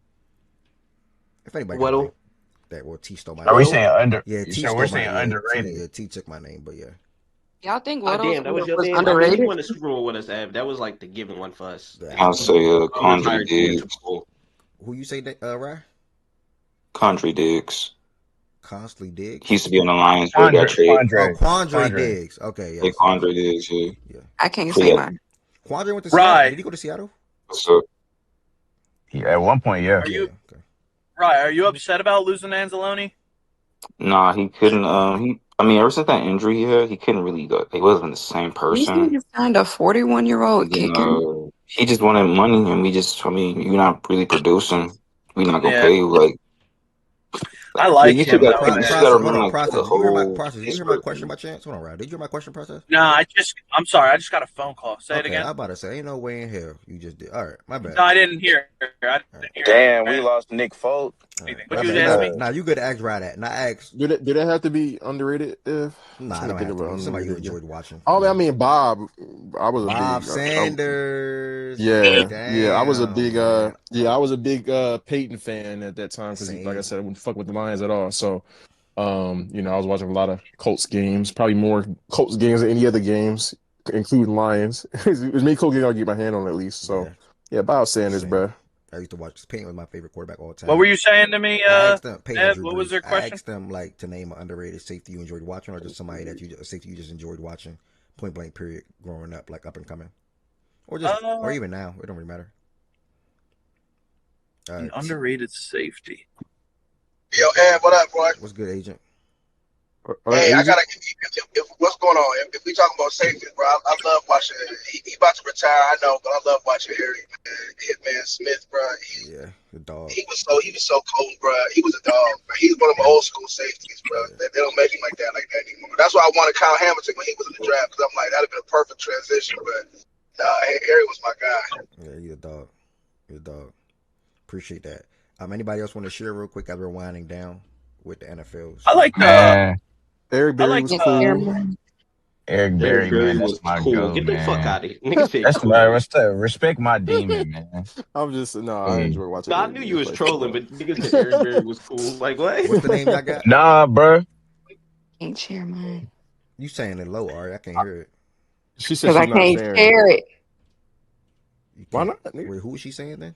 A: If anybody got a name, that T stole my name.
N: Are we saying under?
A: Yeah, T
N: so
A: stole
N: we're
A: my
N: saying underrated.
A: T took my name, but yeah.
K: Y'all think
Q: Damn, that was your name.
K: underrated?
Q: I mean, you won the Super Bowl with us, Ev. That was like the given one for us.
P: I'll say Condre Diggs.
A: Who you say, Rye?
P: Condre Diggs.
A: Constantly Diggs.
P: He used to be on the Lions, but got traded.
A: Quandre Diggs. Okay, yeah.
P: Quandre Diggs, yeah.
K: I can't say mine.
A: Quandre went to Seattle. Did he go to Seattle?
P: What's up?
N: Yeah, at one point, yeah.
B: Are you Are you upset about losing Anzalone?
P: Nah, he couldn't. I mean, ever since that injury he had, he couldn't really go. He wasn't the same
K: These
P: person.
K: niggas signed a 41-year-old kicking.
P: He just wanted money, and we just. I mean, you're not really producing. We're not gonna
B: Yeah.
P: pay you like.
B: I like
P: you
B: him.
P: got to run like
A: process.
P: the whole.
A: Did you hear my question by chance? Hold on, Ryan. Did you hear my question, process?
B: Nah, I'm sorry. I just got a phone call. Say it again.
A: I'm about to say, ain't no way in hell you just did. All right, my bad.
B: No, I didn't hear.
N: Damn, we lost Nick Folk.
B: What you asked me?
A: Nah, you good to ask right at. Not ask.
O: Do they have to be underrated?
A: Nah, I don't have to be. Somebody you enjoyed watching.
O: Oh, I mean Bob. I was a
A: Bob
O: big
A: Sanders.
O: Yeah. I was a big Peyton fan at that time because, like I said, I wouldn't fuck with the Lions at all. So, I was watching a lot of Colts games, probably more Colts games than any other games, including Lions. As many Colts games I'll get my hand on at least. So, yeah, Bob Sanders, bro.
A: I used to watch. Peyton was my favorite quarterback all time.
B: What were you saying to me,
A: I asked them, Peyton,
B: Ed?
A: Drew
B: What was
A: Brees.
B: their
A: I
B: question?
A: asked them like to name an underrated safety you enjoyed watching, or just somebody that a safety you just enjoyed watching, point blank period, growing up, like up and coming, or just or even now. It don't really matter.
B: An underrated safety.
R: Yo, Ed, what up, boy?
A: What's good, agent?
R: Hey, I gotta. What's going on? If we talking about safety, bro, I love watching. He about to retire, I know, but I love watching Harry, man. Hitman Smith, bro.
A: Yeah, the dog.
R: He was so cold, bro. He was a dog, bro. He's one of my old school safeties, bro. They don't make him like that anymore. That's why I wanted Kyle Hamilton when he was in the draft, because I'm like, that'd have been a perfect transition. But nah, Harry was my guy.
A: Yeah, he's a dog. He's a dog. Appreciate that. Anybody else want to share real quick as we're winding down with the NFL?
B: I like
O: Eric Berry was cool.
N: Eric Berry, man, that's my goal,
Q: Get
N: man.
Q: the fuck out of here.
N: That's my respect my demon, man.
O: I'm just I enjoy watching.
Q: I knew you was trolling, but niggas said Eric Berry was cool. Like what?
A: What's the name y'all got?
N: Nah, bro.
K: Can't share mine.
A: You saying it low, Ari? I can't hear it.
O: She said
K: Because I can't share it.
A: Why not? Wait, who was she saying then?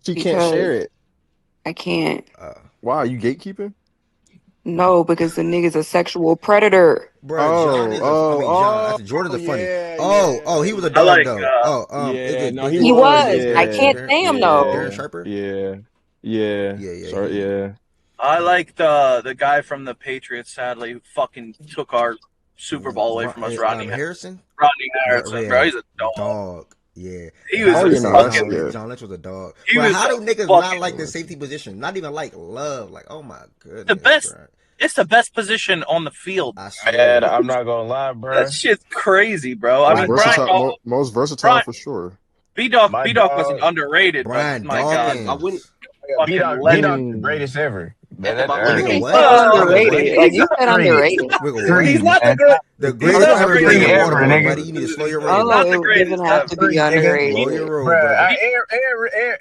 O: She can't share it.
K: I can't.
O: Why are you gatekeeping?
K: No, because the nigga's a sexual predator.
A: Bro, Jordan's a funny. He was a dog though.
K: He was. I can't say him though.
A: Darren Sharper.
O: Yeah.
B: I like the guy from the Patriots. Sadly, who fucking took our Super Bowl away from us, Rodney
A: Harrison.
B: Rodney Harrison, bro, he's a dog.
A: Yeah,
B: he was fucking.
A: John Lynch was a dog.
B: He
A: Bro,
B: was
A: how do niggas not like the safety position? Not even like love. Like, oh my goodness.
B: The best. Bro. It's the best position on the field.
N: Man, I'm not gonna lie, bro.
B: That shit's crazy, bro. I mean,
O: most versatile for sure.
B: B-Dog wasn't underrated.
A: Brian
B: but my God,
A: Dawkins.
B: I wouldn't.
N: B-Dog the greatest ever. Man,
K: underrated. Like you said, underrated.
B: He's not the
A: greatest ever been in Baltimore, buddy. You need to slow your roll.
B: Not the greatest.
K: Doesn't have to be underrated.
A: Slow your roll, bro.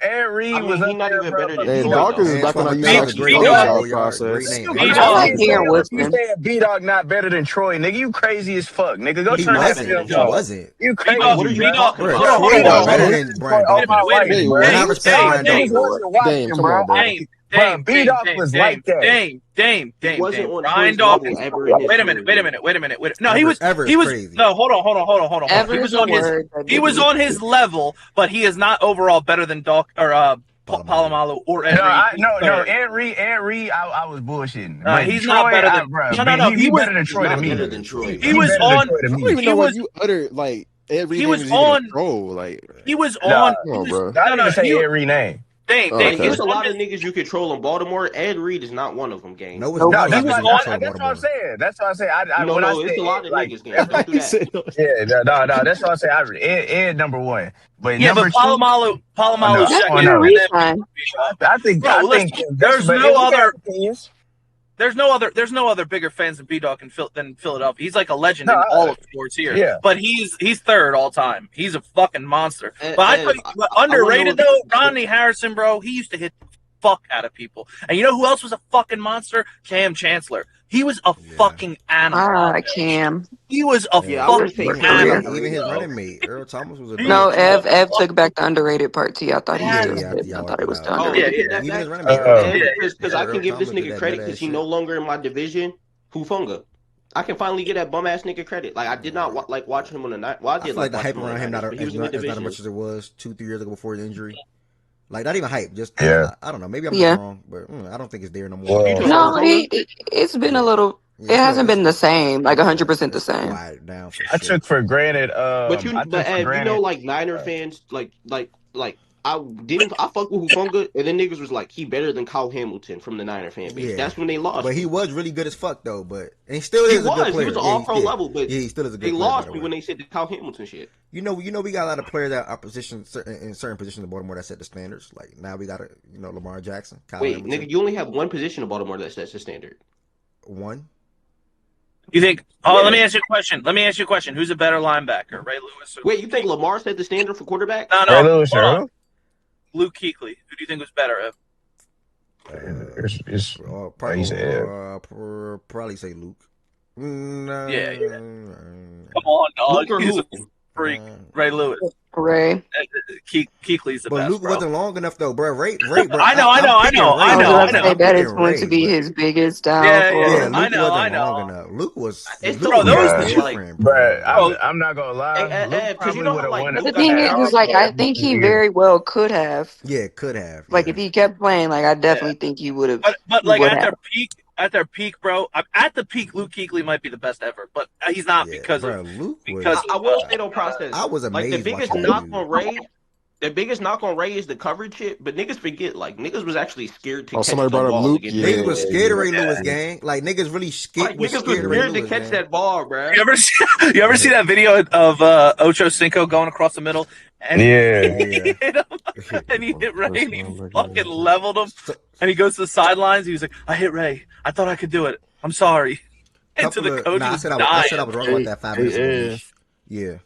N: Aaron Reed was
Q: not even better than
O: Hey, Dawkins is back on the process.
K: I like Aaron Woodson.
N: You saying B-Dog not better than Troy, nigga? You crazy as fuck, nigga. Go turn that film
A: off. He wasn't.
N: You crazy.
B: What are you talking about?
A: Troy was better than Brian Dawkins.
B: Dame,
N: B-Dog was like that.
B: Dame.
Q: Brian
B: Dawkins. Wait a minute. No, he was
A: crazy.
B: No, hold on. He was on his level, but he is not overall better than Palomalu or Ed Reed.
N: No, Ed Reed, I was bullshitting.
B: He's not better than
N: bro.
B: No.
N: He was better than Troy to me.
B: He was on.
O: I don't even know what you uttered. Like Ed Reed.
B: He was on. He was on.
N: Come on, bro. I didn't say Ed Reed name.
Q: There's a lot of niggas you control in Baltimore. Ed Reed is not one of them, gang.
N: That's what I'm saying. That's what I say. When I say
Q: it's a lot of niggas, gang. Don't do that.
N: No. That's what I say. Ed number one, but
B: yeah,
N: number
B: but Palomalu
N: I think
B: there's no other. There's no other bigger fans than B-Dog than Philadelphia. He's like a legend in all of sports here.
N: Yeah.
B: But he's third all time. He's a fucking monster. But underrated though, Rodney Harrison, bro. He used to hit the fuck out of people. And you know who else was a fucking monster? Cam Chancellor. He was a fucking animal.
K: Cam.
B: He was a fucking animal.
A: Even his running mate, Earl Thomas, was a dog.
K: No, Ev took back the underrated part too. I thought he was I thought it was the underrated.
Q: Because I can give this nigga credit because he no longer in my division. Hufunga. I can finally get that bum ass nigga credit. Like I did not like watch him on the night. Well, I did
A: like the hype around him not as much as it was 2-3 years ago before his injury. Like not even hype, just I don't know. Maybe I'm wrong, but I don't think it's there no more.
K: No, it's been a little. It hasn't been the same, like 100% the same.
N: I took for granted.
Q: But you know, like Niner fans, like I fuck with Hufunga, and then niggas was like, he better than Kyle Hamilton from the Niner fan base.
A: Yeah.
Q: That's when they lost.
A: But he was really good as fuck though. But and he still is a good player.
Q: He was an all-pro level, but
A: he still is a good
Q: they
A: player. They
Q: lost me when they said the Kyle Hamilton shit.
A: You know, we got a lot of players that are in certain positions in Baltimore that set the standards. Like now we got Lamar Jackson. Kyle Hamilton.
Q: Nigga, you only have one position in Baltimore that sets the standard.
A: One.
B: You think? Oh, let me ask you a question. Who's a better linebacker, Ray Lewis?
Q: Wait, you think Lamar set the standard for quarterback?
B: No.
N: Ray Lewis or
B: Luke Kuechly. Who do you think was better?
A: Probably say Luke. No.
B: Yeah. Come on, dog.
Q: Luke or who?
B: freak. Ray Lewis.
K: Ray.
B: Kuechly's the
A: but
B: best.
A: Luke
B: bro.
A: wasn't long enough though, bro. Ray, bro.
B: I know.
K: I was about to say that is going to be his biggest downfall.
A: Yeah, Luke
B: I know.
A: wasn't long enough. Luke was.
Q: It's
A: Luke
Q: so
A: was
Q: weird,
A: different,
N: bro.
A: bro.
N: I'm not gonna lie. Luke
Q: because
N: probably
Q: you know
N: would
Q: how
N: have
Q: like
N: won.
K: But the thing is like I think he very well could have.
A: Yeah, could have.
K: Like if he kept playing, like I definitely think he would have.
B: But like at their peak, bro. At the peak, Luke Kuechly might be the best ever, but he's not because
A: bro,
B: of
A: Luke
B: because
Q: I will say though, process.
A: I was
Q: like
A: amazed
Q: the biggest
A: watching that
Q: knock
A: dude.
Q: on Ray. The biggest knock on Ray is the coverage shit, but niggas forget like niggas was actually scared to catch the ball against
A: Niggas was scared of Ray Lewis, gang. Like niggas really
Q: Like
A: was
Q: niggas was
A: scared of Ray
Q: scared to
A: Lewis,
Q: catch
A: gang.
Q: that ball, bro.
B: You ever see that video of Ocho Cinco going across the middle and he hit him and he hit Ray and he fucking leveled him and he goes to the sidelines. He was like, "I hit Ray. I thought I could do it. I'm sorry." And to the coach,
A: I said I was wrong about that 5 minutes ago. Yeah.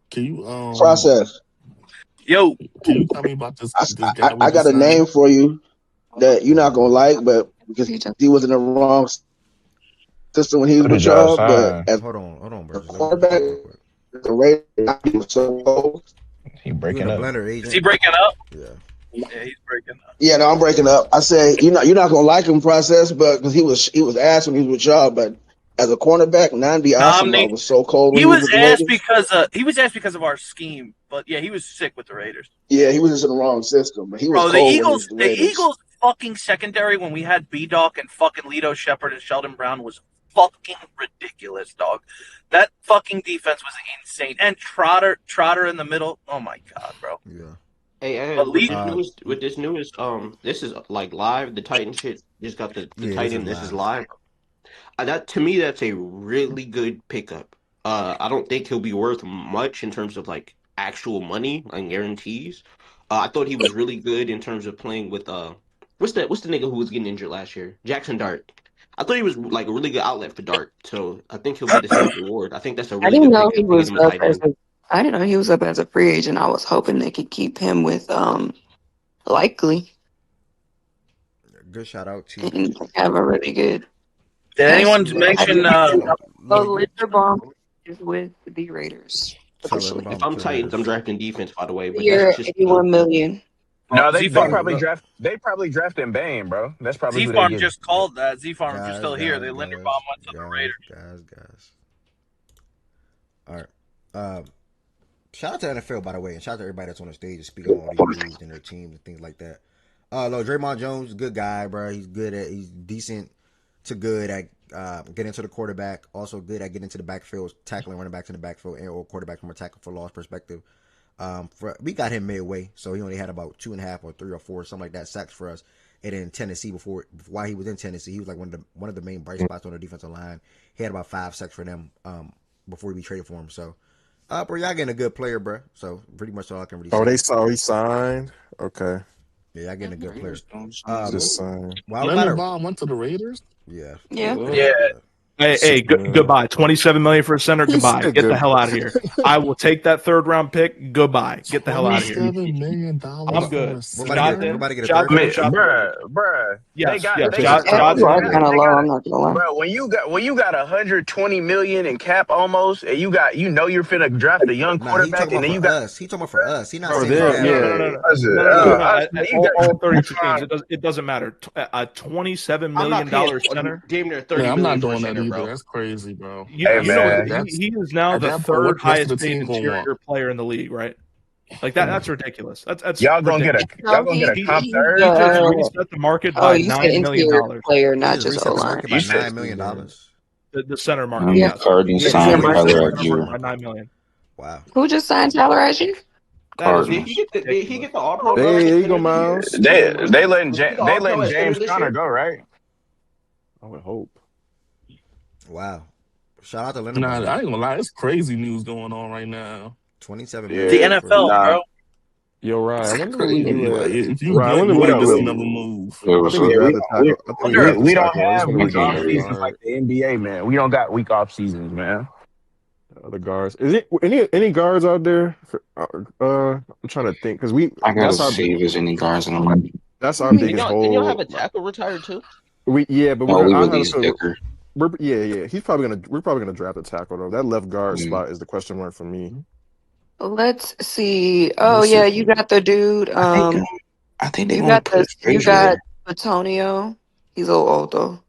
M: Can you
R: process?
B: Yo,
M: can you tell me about this guy?
R: I got a name for you that you're not gonna like, but because he was in the wrong system when he was with y'all. But as
A: hold on, bro.
R: quarterback, the rate was so low.
N: He breaking up.
B: Is he breaking up?
A: Yeah.
B: Yeah, he's breaking up.
R: Yeah, no, I'm breaking up. I say you're not gonna like him, process, but because he was asked when he was with y'all, but as a cornerback, Nnamdi Asomugha was so cold. When
B: He was asked
R: Raiders.
B: because of our scheme, but yeah, he was sick with the Raiders.
R: Yeah, he was just in the wrong system, but he was
B: Bro,
R: cold.
B: the
R: when he
B: Eagles,
R: was with the Raiders.
B: fucking secondary when we had B-Doc and fucking Lito Shepard and Sheldon Brown was fucking ridiculous, dog. That fucking defense was insane. And Trotter in the middle. Oh my god, bro.
A: Yeah.
Q: Hey,
B: But
Q: with this newest, this is like live. The Titan shit just got the Titan. This is live. That to me, that's a really good pickup. I don't think he'll be worth much in terms of like actual money and guarantees. I thought he was really good in terms of playing with what's the nigga who was getting injured last year? Jackson Dart. I thought he was like a really good outlet for Dart. So I think he'll get the same reward. I think that's a really
K: I didn't
Q: good
K: know
Q: pickup
K: he
Q: to
K: was
Q: get him a
K: up
Q: tight
K: as
Q: end.
K: I didn't know he was up as a free agent. I was hoping they could keep him with Likely
A: Good shout out to
K: and have a really good.
B: Did anyone mention
K: Linderbaum is with the Raiders.
Q: If I'm Titans, I'm drafting defense. By the way, but
K: Year
Q: that's just
K: 81 million.
N: No, they probably drafting Bane, bro. That's probably who they
B: Z-Farm
N: get.
B: just called that. Z-Farm, if you're still here, they Linderbaum went to the Raiders.
A: Guys. All right. Shout out to NFL, by the way, and shout out to everybody that's on the stage and speaking on all these moves and their teams and things like that. No, Draymond Jones, good guy, bro. He's decent to good at getting to the quarterback. Also good at getting into the backfield, tackling running backs in the backfield, and or quarterback from a tackle for loss perspective. We got him midway, so he only had about 2.5 or 3 or 4, something like that, sacks for us. And in Tennessee, while he was in Tennessee, he was like one of the main bright spots on the defensive line. He had about 5 sacks for them before we traded for him. So, bro, y'all getting a good player, bro. So pretty much all I can really say.
O: Oh, they saw he signed. Okay.
A: Yeah, y'all getting a good player.
O: Just signed.
M: Linderbaum went to the Raiders.
A: Yeah.
G: Hey, goodbye. $27 million for a center. Goodbye. Get the hell out of here. I will take that 3rd round pick. Goodbye. Get the hell out of here.
M: $27 million.
G: I'm good.
A: Everybody get a third.
N: Bruh.
G: Yes,
K: kind of low. I'm not gonna lie.
N: Bro, when you got $120 million in cap almost, and you know you're finna draft a young quarterback, and then you got
A: us. He talking about for us. He not
G: for
A: saying
G: them. All 32 teams. It doesn't matter. A $27 million center.
Q: Damn near 30
M: I'm not
Q: million
M: doing that
Q: center,
M: either.
Q: bro.
M: That's crazy, bro.
G: He is now the 3rd highest paid interior player in the league, right? Like that. That's ridiculous. That's
N: y'all gonna get a top 3rd.
G: He just reset the market by $9 million.
K: Player, not just
A: O-line. By $9 million.
G: The center market.
J: Cardinals signed Tyler Algier.
G: By $9 million.
A: Wow.
K: Who just signed Tyler Algier?
Q: Did he get the All-Pro?
O: There you go, Miles.
N: They letting James Conner go, right?
O: I would hope.
A: Wow. Shout out to Linderbaum.
M: Nah, I ain't gonna lie. It's crazy news going on right now.
A: 27
B: million. The NFL, bro.
O: Yo, Ryan, I wonder
M: if you like to see another move.
N: We don't have week off seasons like the NBA, man. We don't got week off seasons, man.
O: The guards. Is it any guards out there? I'm trying to think because
J: I gotta see if there's any guards in the league.
O: That's our biggest hole.
Q: Did y'all have a tackle retired too?
J: But we released Dicker.
O: We're probably gonna draft a tackle though. That left guard spot is the question mark for me.
K: Let's see. Oh
O: We'll
K: yeah,
O: see.
K: you got the dude.
J: I think they're
K: You
J: gonna
K: got
J: put
K: you
J: Frazier
K: got
J: there.
K: Antonio. He's a little old though.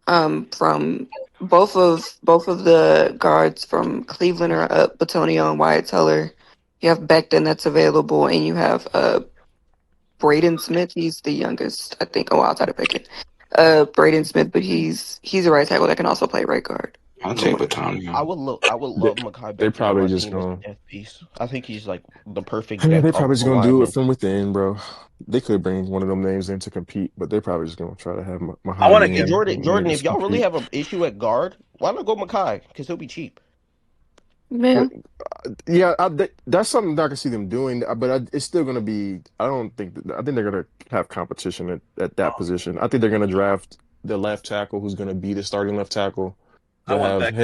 K: From both of the guards from Cleveland are up. Batonio and Wyatt Teller. You have Becton that's available, and you have Braden Smith. He's the youngest, I think. Oh, outside of Pickett. Braden Smith, but he's a right tackle that can also play right guard.
P: I'll take Batonio.
Q: I would love Makai
O: They
Q: Becton on
O: probably
Q: my
O: just
Q: team as a
O: gonna.
Q: death piece. I think he's like the perfect
O: Yeah,
Q: vet
O: they probably just
Q: combo
O: gonna do it
Q: lineman.
O: from within, bro. They could bring one of them names in to compete, but they're probably just gonna try to have
B: I want to
Q: Hey
B: give.
Q: Jordan,
O: niggas
Q: if y'all really
O: compete.
Q: have an issue at guard, why not go Makai? Because he'll be cheap.
K: Yeah.
O: Yeah, that's something that I can see them doing, but it's still going to be. I think they're going to have competition at that position. I think they're going to draft the left tackle, who's going to be the starting left tackle.
B: I want Beck.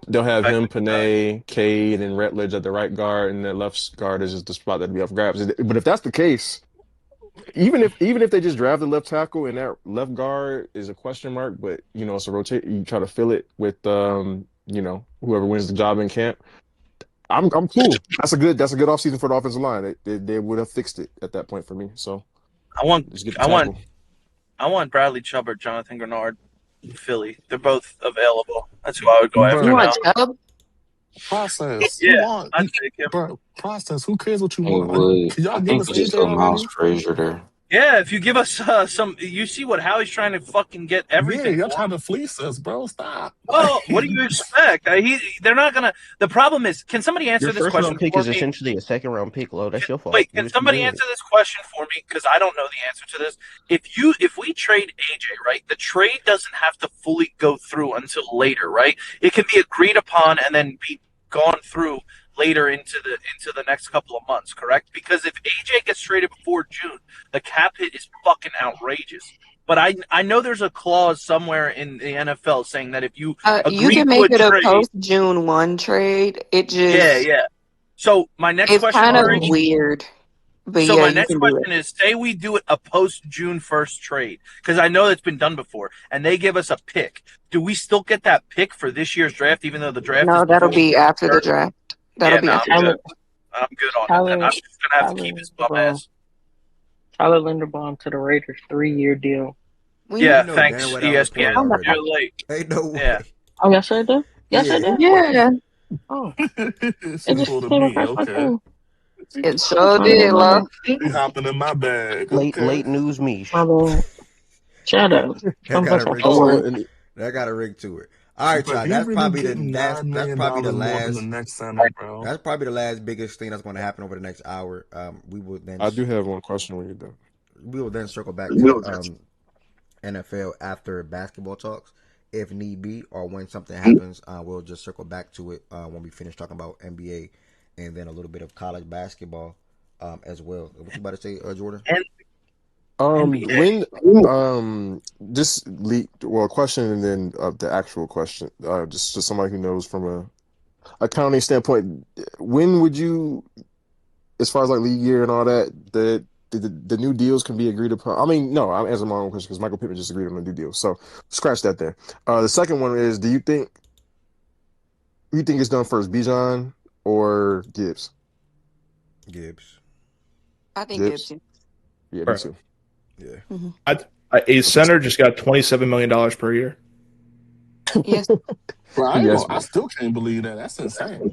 O: They'll have him,
B: Beck.
O: Panay, Cade, and Rutledge at the right guard, and the left guard is just the spot that'll be up for grabs. But if that's the case, even if they just draft the left tackle and that left guard is a question mark, but it's a rotate. You try to fill it with whoever wins the job in camp. I'm cool. That's a good offseason for the offensive line. They would have fixed it at that point for me. So
B: I want
O: just get the tackle.
B: I want Bradley Chubb or Jonathan Grenard in Philly. They're both available. That's who I would go after
K: You
B: now.
K: want Chubb?
M: Process.
B: Yeah, I'd take him.
M: Bro, process. Who cares what you
P: Hey,
M: want?
P: Wood.
M: Can y'all
P: I
M: give
P: think
M: us
P: we just
M: AJ
P: put Miles
M: already?
P: Frazier there.
B: Yeah, if you give us some, you see what Howie's trying to fucking get
M: Yeah,
B: everything.
M: y'all trying to fleece us, bro. Stop.
B: Well, what do you expect? They're not gonna. The problem is, can somebody answer
Q: Your
B: this
Q: first
B: question
Q: round pick
B: for
Q: is
B: me?
Q: essentially a second round pick, Lo. That's your fault.
B: Wait,
Q: You
B: can
Q: was too
B: somebody
Q: good.
B: answer this question for me? Because I don't know the answer to this. If we trade AJ, right, the trade doesn't have to fully go through until later, right? It can be agreed upon and then be gone through later into the next couple of months, correct? Because if AJ gets traded before June, the cap hit is fucking outrageous. But I know there's a clause somewhere in the NFL saying that if you
K: You
B: agree
K: can
B: to a
K: make it a
B: trade,
K: post June 1 trade. It just
B: yeah. So my next
K: it's
B: question,
K: kind of
B: Rich,
K: weird. But
B: so
K: yeah,
B: my
K: you
B: next
K: can do it.
B: question is: say we do it a post June 1st trade, because I know it's been done before, and they give us a pick. Do we still get that pick for this year's draft, even though the draft is
K: No, that'll
B: before the
K: be
B: season
K: after the
B: starts?
K: draft.
B: Yeah,
K: That'll be
B: no,
K: after
B: I'm
K: the
B: good.
K: draft.
B: I'm good on it. Then I'm just gonna have to keep his bum ass.
S: Tyler Linderbaum to the Raiders, 3-year deal.
B: Yeah,
A: You know
B: thanks,
A: damn well that was
B: ESPN.
A: reported already.
B: You're late.
A: Ain't no way.
B: Yeah.
S: Oh, yes, I do. Yes, I
A: Yeah.
S: do.
K: Yeah,
S: Oh,
M: She
S: it just
M: pulled a
S: came
M: me.
S: across my
M: Okay.
S: thing.
K: it sure did, love.
M: He hopping in my bag.
Q: Late
M: Okay.
Q: news, me.
S: My bad. Shut up.
A: That
S: I'm
A: got a
S: supposed
A: ring
S: to
A: to
S: work.
A: it. That got a ring to it. All right,
M: But
A: y'all.
M: he
A: That's
M: really
A: probably
M: getting
A: that's
M: $9 million
A: probably the
M: more than the
A: last.
M: next center, bro.
A: That's probably the last biggest thing that's going to happen over the next hour. We will then.
O: I do have one question when you're done.
A: We will then circle back to NFL after basketball talks, if need be, or when something happens. We'll just circle back to it when we finish talking about NBA and then a little bit of college basketball as well. What you about to say, Jordan?
O: Just question and then the actual question. Just somebody who knows from a accounting standpoint. When would you, as far as like league year and all that, the new deals can be agreed upon? I mean, no, I'm answering my own question because Michael Pittman just agreed on the new deal. So scratch that there. The second one is: do you think it's done first, Bijan or Gibbs?
A: Gibbs.
K: I think Gibbs.
O: Yeah, me too.
A: Yeah.
K: Mm-hmm.
G: A center just got $27 million per year.
K: Yes.
M: Bro, I still can't believe that. That's insane.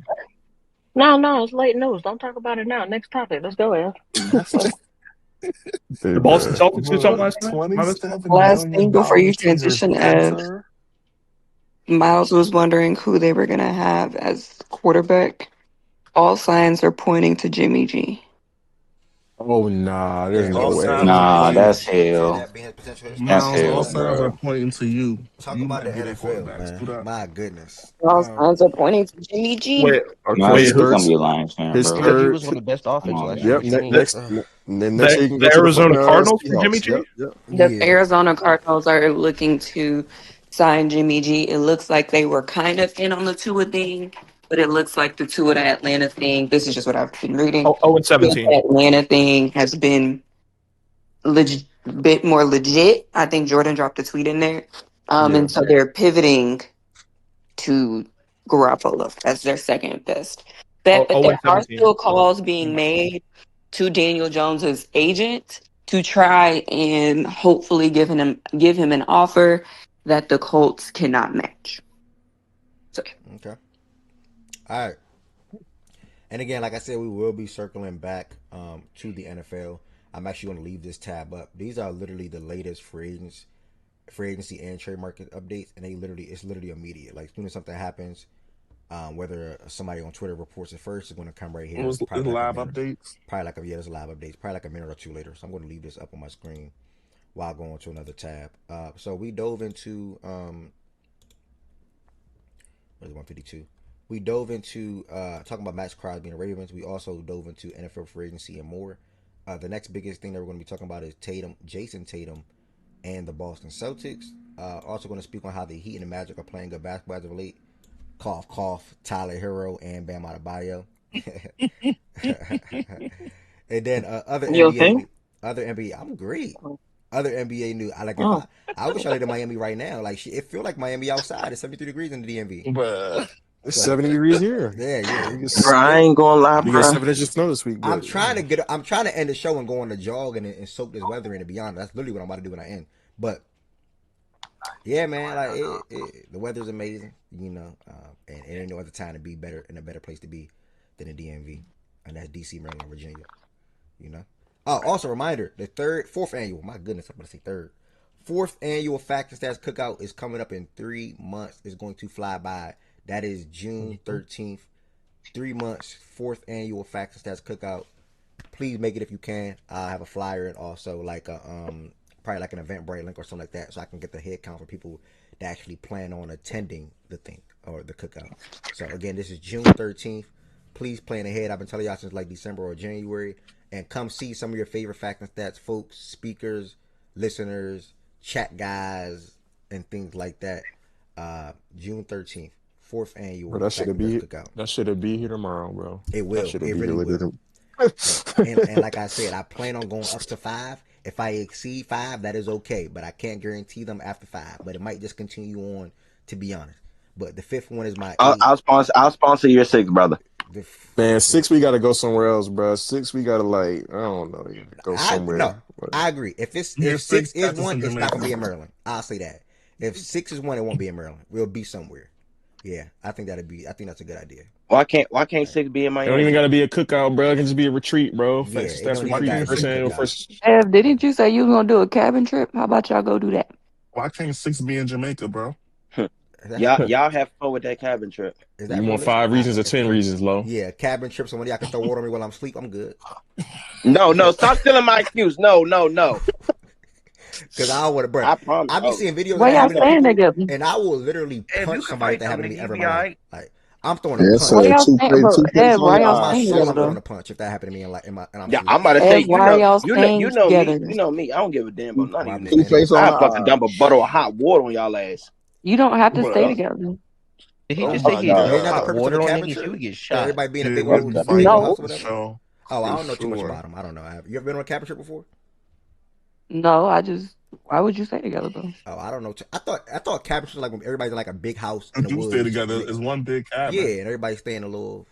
S: No, it's late news. Don't talk about it now. Next topic. Let's go, Ev.
G: The Boston Celtics did something last night.
K: Last thing before you transition, Ev, Miles was wondering who they were gonna have as quarterback. All signs are pointing to Jimmy G.
O: Oh nah, there's no way.
P: Nah, that's hell. That's
M: Miles, all
P: hell,
M: signs
P: bro.
M: are pointing to you.
A: Talk
M: You
A: about the
M: might be their
A: NFL,
M: quarterbacks.
A: man. My goodness.
K: All signs are pointing to Jimmy G.
G: Wait,
P: Miles, who's gonna be a Lions fan, bro?
Q: AFC was one of the best offense
P: Come on,
Q: last
P: man.
Q: year.
O: Next year you can go
G: The
O: to
G: Arizona
O: the
G: Cardinals for Jimmy
O: Seahawks.
G: G?
O: Yep.
K: The Arizona Cardinals are looking to sign Jimmy G. It looks like they were kind of in on the Tua thing, but it looks like the Tua to Atlanta thing. This is just what I've been reading.
G: 0-17.
K: The Atlanta thing has been bit more legit. I think Jordan dropped a tweet in there. And so they're pivoting to Garoppolo as their second best bet. But there are
O: 0-17.
K: still calls being made to Daniel Jones's agent to try and hopefully give him an offer that the Colts cannot match. So.
A: Okay. All right. And again, like I said, we will be circling back to the NFL. I'm actually going to leave this tab up. These are literally the latest free agency and trade market updates, and it's literally immediate. Like as soon as something happens, whether somebody on Twitter reports it first, it's going to come right here.
M: Probably live updates.
A: There's live updates. Probably like a minute or two later. So I'm going to leave this up on my screen while going to another tab. So we dove into where's 152. We dove into talking about Maxx, Crosby, and the Ravens. We also dove into NFL free agency and more. The next biggest thing that we're going to be talking about is Jayson Tatum, and the Boston Celtics. Also going to speak on how the Heat and the Magic are playing good basketball as of late. Cough, cough. Tyler Hero and Bam Adebayo. And then other NBA. I'm great. Other NBA news. I wish I lived in Miami right now. Like it feel like Miami outside. It's 73 degrees in the DMV.
O: But it's 70 degrees here.
A: Yeah.
I: Bro, I ain't gonna lie,
O: We
I: bro.
O: got 7 inches of snow this week.
A: I'm trying to end the show and go on the jog and soak this weather in. To be honest, that's literally what I'm about to do when I end. But yeah, man, like the weather's amazing, and it ain't no other time to be in a better place to be than the DMV, and that's DC, Maryland, Virginia. Oh, also reminder: the fourth annual. My goodness, I'm gonna say fourth annual Fact and Stats Cookout is coming up in 3 months. It's going to fly by. That is June 13th. 3 months, fourth annual Fact and Stats Cookout. Please make it if you can. I have a flyer and also like a probably like an Eventbrite link or something like that, so I can get the head count for people that actually plan on attending the thing or the cookout. So again, this is June 13th. Please plan ahead. I've been telling y'all since like December or January, and come see some of your favorite Fact and Stats folks, speakers, listeners, chat guys, and things like that. June 13th, fourth annual.
O: Bro, that should be here tomorrow, bro.
A: It will. It really will. and like I said, I plan on going up to 5. If I exceed 5, that is okay, but I can't guarantee them after 5. But it might just continue on, to be honest. But the 5th one is my.
I: I'll sponsor your 6, brother.
O: Man, 6 we gotta go somewhere else, bro. 6 we gotta I don't know, go somewhere.
A: No, I agree. If 6 is one, it's not gonna be in Maryland. I'll say that. If 6 is one, it won't be in Maryland. We'll be somewhere. Yeah, I think that's a good idea.
I: Why can't 6 be in Miami?
O: It don't even gotta be a cookout, bro. It can just be a retreat, bro.
A: Yeah,
O: That's retreat.
K: Ev, didn't you say you was gonna do a cabin trip? How about y'all go do that?
M: Why can't 6 be in Jamaica, bro?
I: Y'all have fun with that cabin trip.
O: You want 5 reasons or 10 reasons, Lo?
A: Yeah, cabin trip. So when y'all can throw water on me while I'm asleep, I'm good.
I: No, stop stealing my excuse. No.
A: Because I don't want to burn.
I: I promise.
A: I be seeing videos.
K: Why y'all saying together?
A: And I will literally punch somebody that happened to me ever in my life. Like I'm throwing a punch.
K: Why y'all saying
A: together?
K: I'm
A: throwing a punch if that happened to me and I'm
I: yeah, I'm about to say you know
K: me.
I: I don't give a damn about none of you. I fucking dump a bottle of hot water on y'all ass.
K: You don't have to stay together.
S: Did he just say he hot water on niggas? You would get shot.
A: Everybody being a big old house or whatever. Oh, I don't know too much about him. I don't know. You ever been on a cabin trip before?
K: No, why would you stay together though?
A: Oh, I don't know. I thought cabin trips like when everybody's in like a big house in the woods.
M: Stay together. It's one big cabin.
A: Yeah, and everybody stay in a little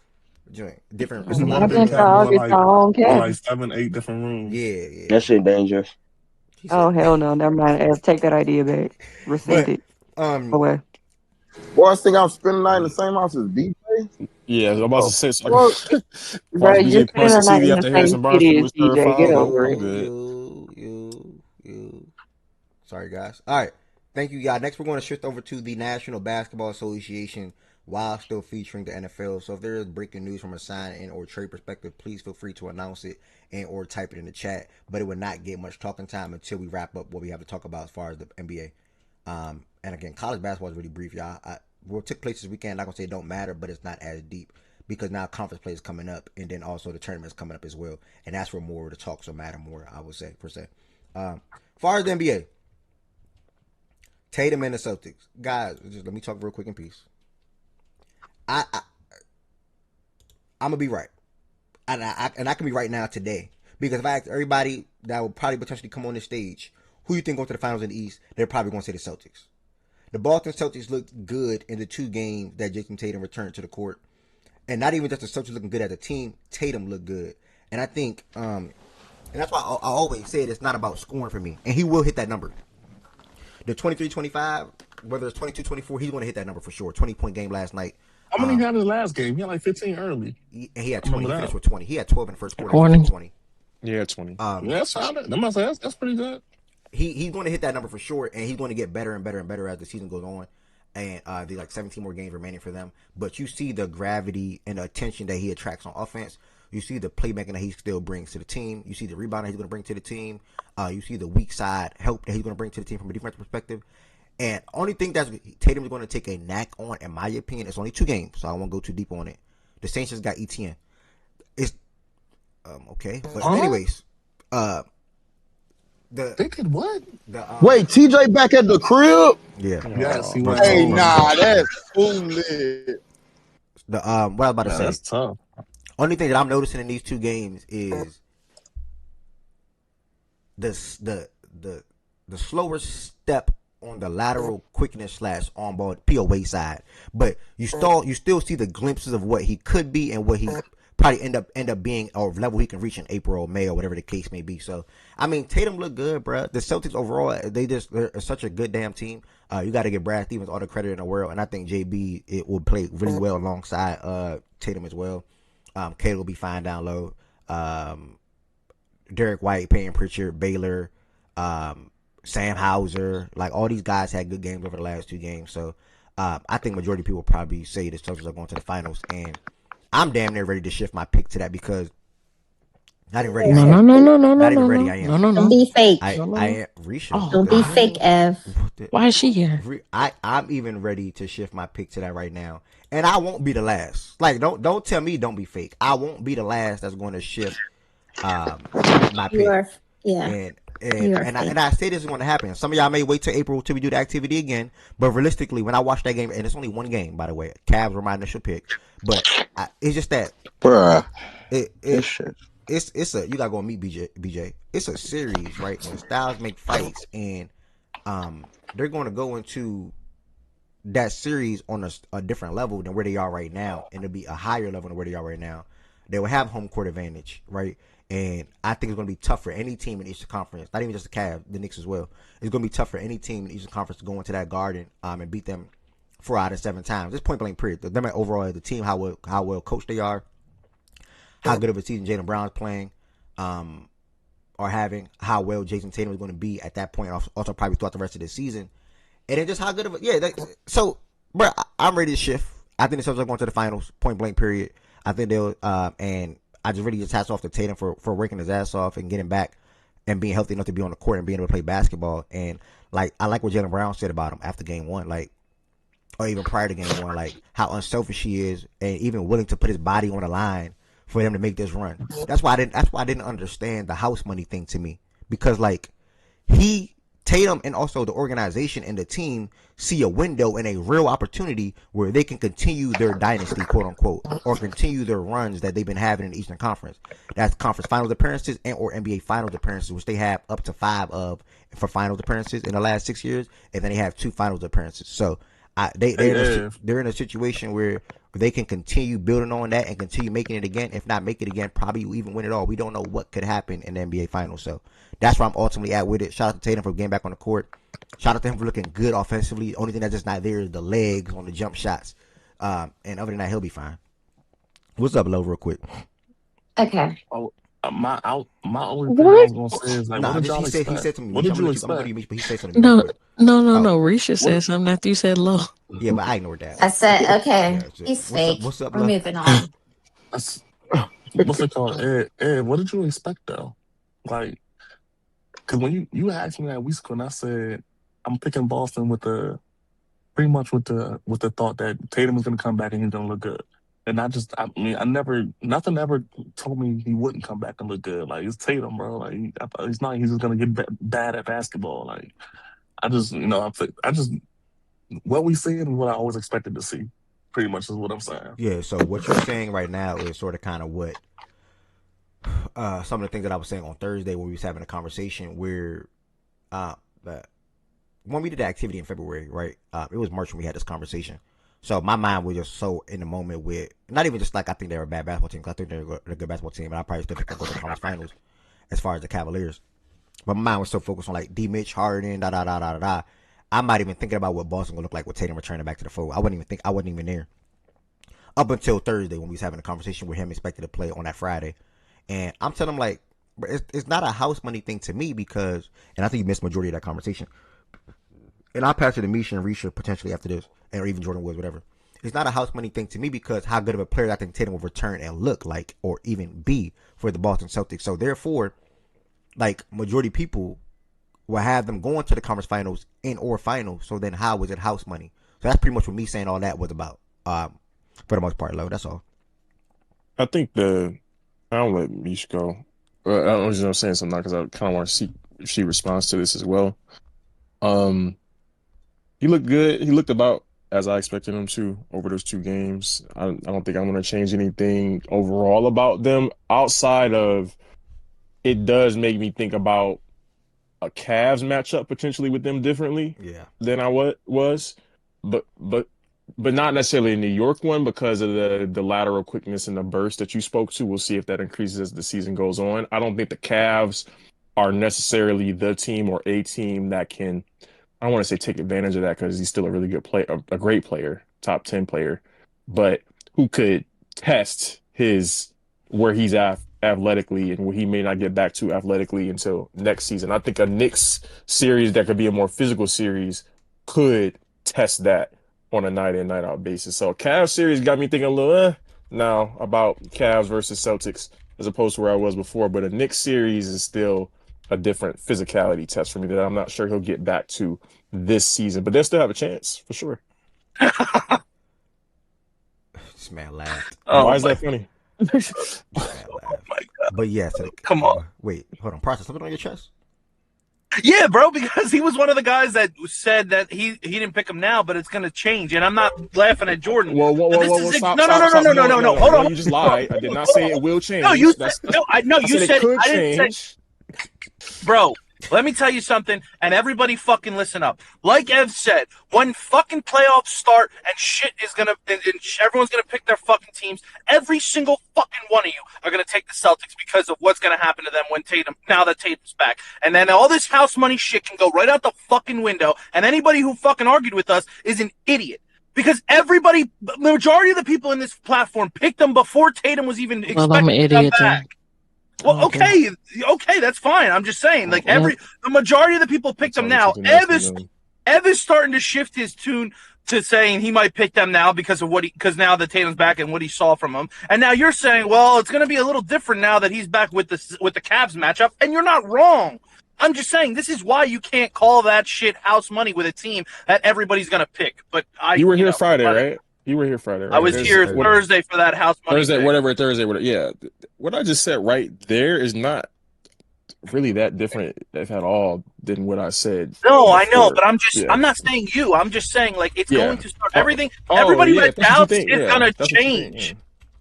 A: joint. Different.
M: It's one big cabin. Like 7, 8 different rooms.
A: Yeah.
I: That shit dangerous.
K: Oh hell no! Never mind. Take that idea back. Rescind it. Away.
T: Boy, I think I'm spending the night in the same house as BJ.
O: Yeah, I'm about to say so.
K: Bro, you're spending the night in the same city as DJ. Get over it.
A: You. Sorry, guys. All right. Thank you, guys. Next, we're going to shift over to the National Basketball Association while still featuring the NFL. So if there is breaking news from a sign-in or trade perspective, please feel free to announce it and or type it in the chat. But it will not get much talking time until we wrap up what we have to talk about as far as the NBA. And again, college basketball is really brief, y'all. What took place this weekend, I'm not going to say it don't matter, but it's not as deep because now conference play is coming up and then also the tournament is coming up as well. And that's where more of the talks will matter more, I would say, per se. As far as the NBA, Tatum and the Celtics. Guys, just let me talk real quick in peace. I'm going to be right. And I can be right now today. Because if I ask everybody that will probably potentially come on this stage, who you think going to the finals in the East, they're probably going to say the Celtics. The Boston Celtics looked good in the 2 games that Jayson Tatum returned to the court. And not even just the Celtics looking good as a team, Tatum looked good. And I think, and that's why I always say it's not about scoring for me. And he will hit that number. The 23-25, whether it's 22-24, he's going to hit that number for sure. 20-point game last night.
M: How many he had in the last game? He had like 15 early.
A: He had 20. He finished with 20. He had 12 in the first quarter.
C: 20.
O: Yeah, 20.
M: Yeah, that's solid. That's pretty good.
A: He's going to hit that number for sure, and he's going to get better and better and better as the season goes on. And there's like 17 more games remaining for them. But you see the gravity and the attention that he attracts on offense. You see the playmaking that he still brings to the team. You see the rebound that he's going to bring to the team. You see the weak side help that he's going to bring to the team from a defensive perspective. And only thing that Tatum is going to take a knack on, in my opinion, it's only 2 games, so I won't go too deep on it. The Saints just got ETN. It's okay, but anyways,
M: they did what?
T: Wait, TJ back at the crib?
A: Yeah.
M: Yes, he
T: went. Hey, nah, that's foolish.
A: What I was about to say.
M: That's tough.
A: Only thing that I'm noticing in these 2 games is the slower step on the lateral quickness / on ball POA side, but you still see the glimpses of what he could be and what he probably end up being, or level he can reach in April or May or whatever the case may be. So I mean, Tatum looked good, bro. The Celtics overall, they're such a good damn team. You got to give Brad Stevens all the credit in the world, and I think JB it will play really well alongside Tatum as well. Kate will be fine down low. Derek White, Peyton Pritchard, Baylor, Sam Hauser, like all these guys had good games over the last 2 games. So I think majority of people probably say the Celtics are going to the finals, and I'm damn near ready to shift my pick to that because not even ready.
C: No.
A: Not even ready. I am.
U: Don't be fake.
A: I am. Risha.
U: Don't be fake, Ev.
C: Why is she here?
A: I'm even ready to shift my pick to that right now, and I won't be the last. Like don't tell me don't be fake. I won't be the last that's going to shift my pick. And I say this is going to happen. Some of y'all may wait till April till we do the activity again. But realistically, when I watch that game, and it's only 1 game, by the way, Cavs were my initial pick. But it's just that,
T: bruh.
A: It's a you gotta go meet BJ. It's a series, right? And styles make fights, and they're going to go into that series on a different level than where they are right now, and it'll be a higher level than where they are right now. They will have home court advantage, right? And I think it's going to be tough for any team in the Eastern Conference, not even just the Cavs, the Knicks as well. It's going to be tough for any team in the Eastern Conference to go into that Garden and beat them 4 out of 7 times. Just point blank period. Them overall as a team, how well coached they are, how good of a season Jaylen Brown's playing, or having, how well Jayson Tatum is going to be at that point, also probably throughout the rest of the season, and then just how good of a so, bro, I'm ready to shift. I think the Celtics are going to the finals, point blank period. I think they'll and I just really just hats off to Tatum for working his ass off and getting back and being healthy enough to be on the court and being able to play basketball. And like I like what Jaylen Brown said about him after game 1, like, or even prior to game 1, like how unselfish he is and even willing to put his body on the line for him to make this run. That's why I didn't understand the house money thing to me, because like Tatum and also the organization and the team see a window and a real opportunity where they can continue their dynasty, quote unquote, or continue their runs that they've been having in the Eastern Conference. That's conference finals appearances and or NBA finals appearances, which they have up to 5 of for finals appearances in the last 6 years, and then they have 2 finals appearances. So they're in a situation where they can continue building on that and continue making it again. If not make it again, probably even win it all. We don't know what could happen in the NBA finals. So that's where I'm ultimately at with it. Shout out to Tatum for getting back on the court. Shout out to him for looking good offensively. Only thing that's just not there is the legs on the jump shots. And other than that, he'll be fine. What's up, Lo, real quick?
U: Okay.
M: Oh, my only thing I was gonna say is like, what did y'all expect?
A: He said to me,
M: what did you expect?
A: But he said something. No.
C: Risha said something after you said low.
A: Yeah, but I ignored that.
U: I said, okay, he's fake.
A: What's up,
U: We're
A: Lo?
U: moving on.
M: What's it called? Ed, what did you expect though? Like, because when you asked me that week ago, and I said I'm picking Boston pretty much with the thought that Tatum is gonna come back and he's gonna look good. And nothing ever told me he wouldn't come back and look good. Like, it's Tatum, bro. Like, he's not. He's just gonna get bad at basketball. Like, I just what we see and what I always expected to see. Pretty much is what I'm saying.
A: Yeah. So what you're saying right now is sort of kind of what some of the things that I was saying on Thursday when we was having a conversation where when we did the activity in February, right? It was March when we had this conversation. So my mind was just so in the moment with not even just like I think they're a bad basketball team. Cause I think they're a good basketball team, and I probably still pick them to go to the conference finals as far as the Cavaliers. But my mind was so focused on like D. Mitch, Harden, da da da da da. I'm not even thinking about what Boston would look like with Tatum returning back to the fold. I wasn't even there up until Thursday when we was having a conversation with him expected to play on that Friday, and I'm telling him like it's not a house money thing to me because, and I think you missed majority of that conversation. And I'll pass it to Misha and Risha potentially after this, or even Jordan Woods, whatever. It's not a house money thing to me because how good of a player I think Tatum will return and look like, or even be for the Boston Celtics. So therefore, like majority people will have them going to the conference finals or finals. So then how was it house money? So that's pretty much what me saying all that was about. For the most part, low. That's all.
O: I think I'll let Mish go. I was just saying something because I kind of want to see if she responds to this as well. He looked good. He looked about as I expected him to over those 2 games. I don't think I'm going to change anything overall about them outside of it does make me think about a Cavs matchup potentially with them differently than I was, but not necessarily a New York one because of the lateral quickness and the burst that you spoke to. We'll see if that increases as the season goes on. I don't think the Cavs are necessarily the team or a team that can, I don't want to say take advantage of that because he's still a really good player, a great player, top 10 player, but who could test where he's at athletically and where he may not get back to athletically until next season. I think a Knicks series that could be a more physical series could test that on a night in, night out basis. So a Cavs series got me thinking a little now about Cavs versus Celtics as opposed to where I was before. But a Knicks series is still a different physicality test for me that I'm not sure he'll get back to this season. But they'll still have a chance for sure.
A: This man laughed.
O: Why is that funny?
B: Oh my God.
A: But yeah,
B: come on.
A: Wait, hold on. Process something on your chest.
B: Yeah, bro, because he was one of the guys that said that he didn't pick him now, but it's going to change. And I'm not laughing at Jordan.
O: Whoa, stop.
B: No. Hold on.
O: You just lied. I did not say it will change.
B: No, you said
O: it could change.
B: Bro, let me tell you something, and everybody fucking listen up. Like Ev said, when fucking playoffs start and shit is gonna, and everyone's gonna pick their fucking teams, every single fucking one of you are gonna take the Celtics because of what's gonna happen to them now that Tatum's back. And then all this house money shit can go right out the fucking window, and anybody who fucking argued with us is an idiot. Because the majority of the people in this platform picked them before Tatum was even expected to come back. Well, okay, that's fine. I'm just saying, like the majority of the people picked them now. Ev is starting to shift his tune to saying he might pick them now because now that Tatum's back and what he saw from him. And now you're saying, well, it's going to be a little different now that he's back with the Cavs matchup, and you're not wrong. I'm just saying this is why you can't call that shit house money with a team that everybody's going to pick. But
O: you were here Friday, right? You were here Friday, right?
B: I was here Thursday for that house money.
O: Thursday, whatever. Yeah. What I just said right there is not really that different, if at all, than what I said.
B: No, before. I know, but I'm not saying you. I'm just saying, like, it's going to start everything. Everybody who had doubts is going to change.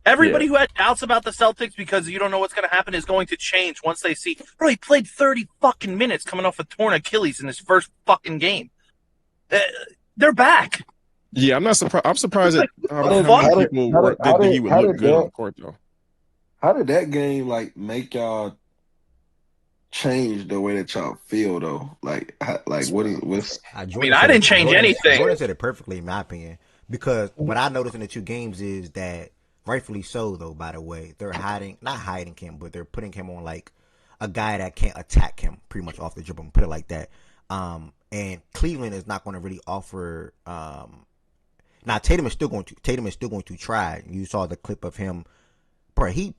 B: Everybody who had doubts about the Celtics because you don't know what's going to happen is going to change once they see, bro, he played 30 fucking minutes coming off a torn Achilles in his first fucking game. They're back.
O: Yeah, I'm not surprised. I'm surprised that how many people think he would look good on the court, though.
D: How did that game make y'all change the way that y'all feel, though? Like what's?
B: I didn't change anything.
A: Jordan said it perfectly, in my opinion, because what I noticed in the 2 games is that, rightfully so, though. By the way, they're not hiding him, but they're putting him on like a guy that can't attack him pretty much off the dribble. Put it like that. And Cleveland is not going to really offer. Now Tatum is still going to try. You saw the clip of him, bro. He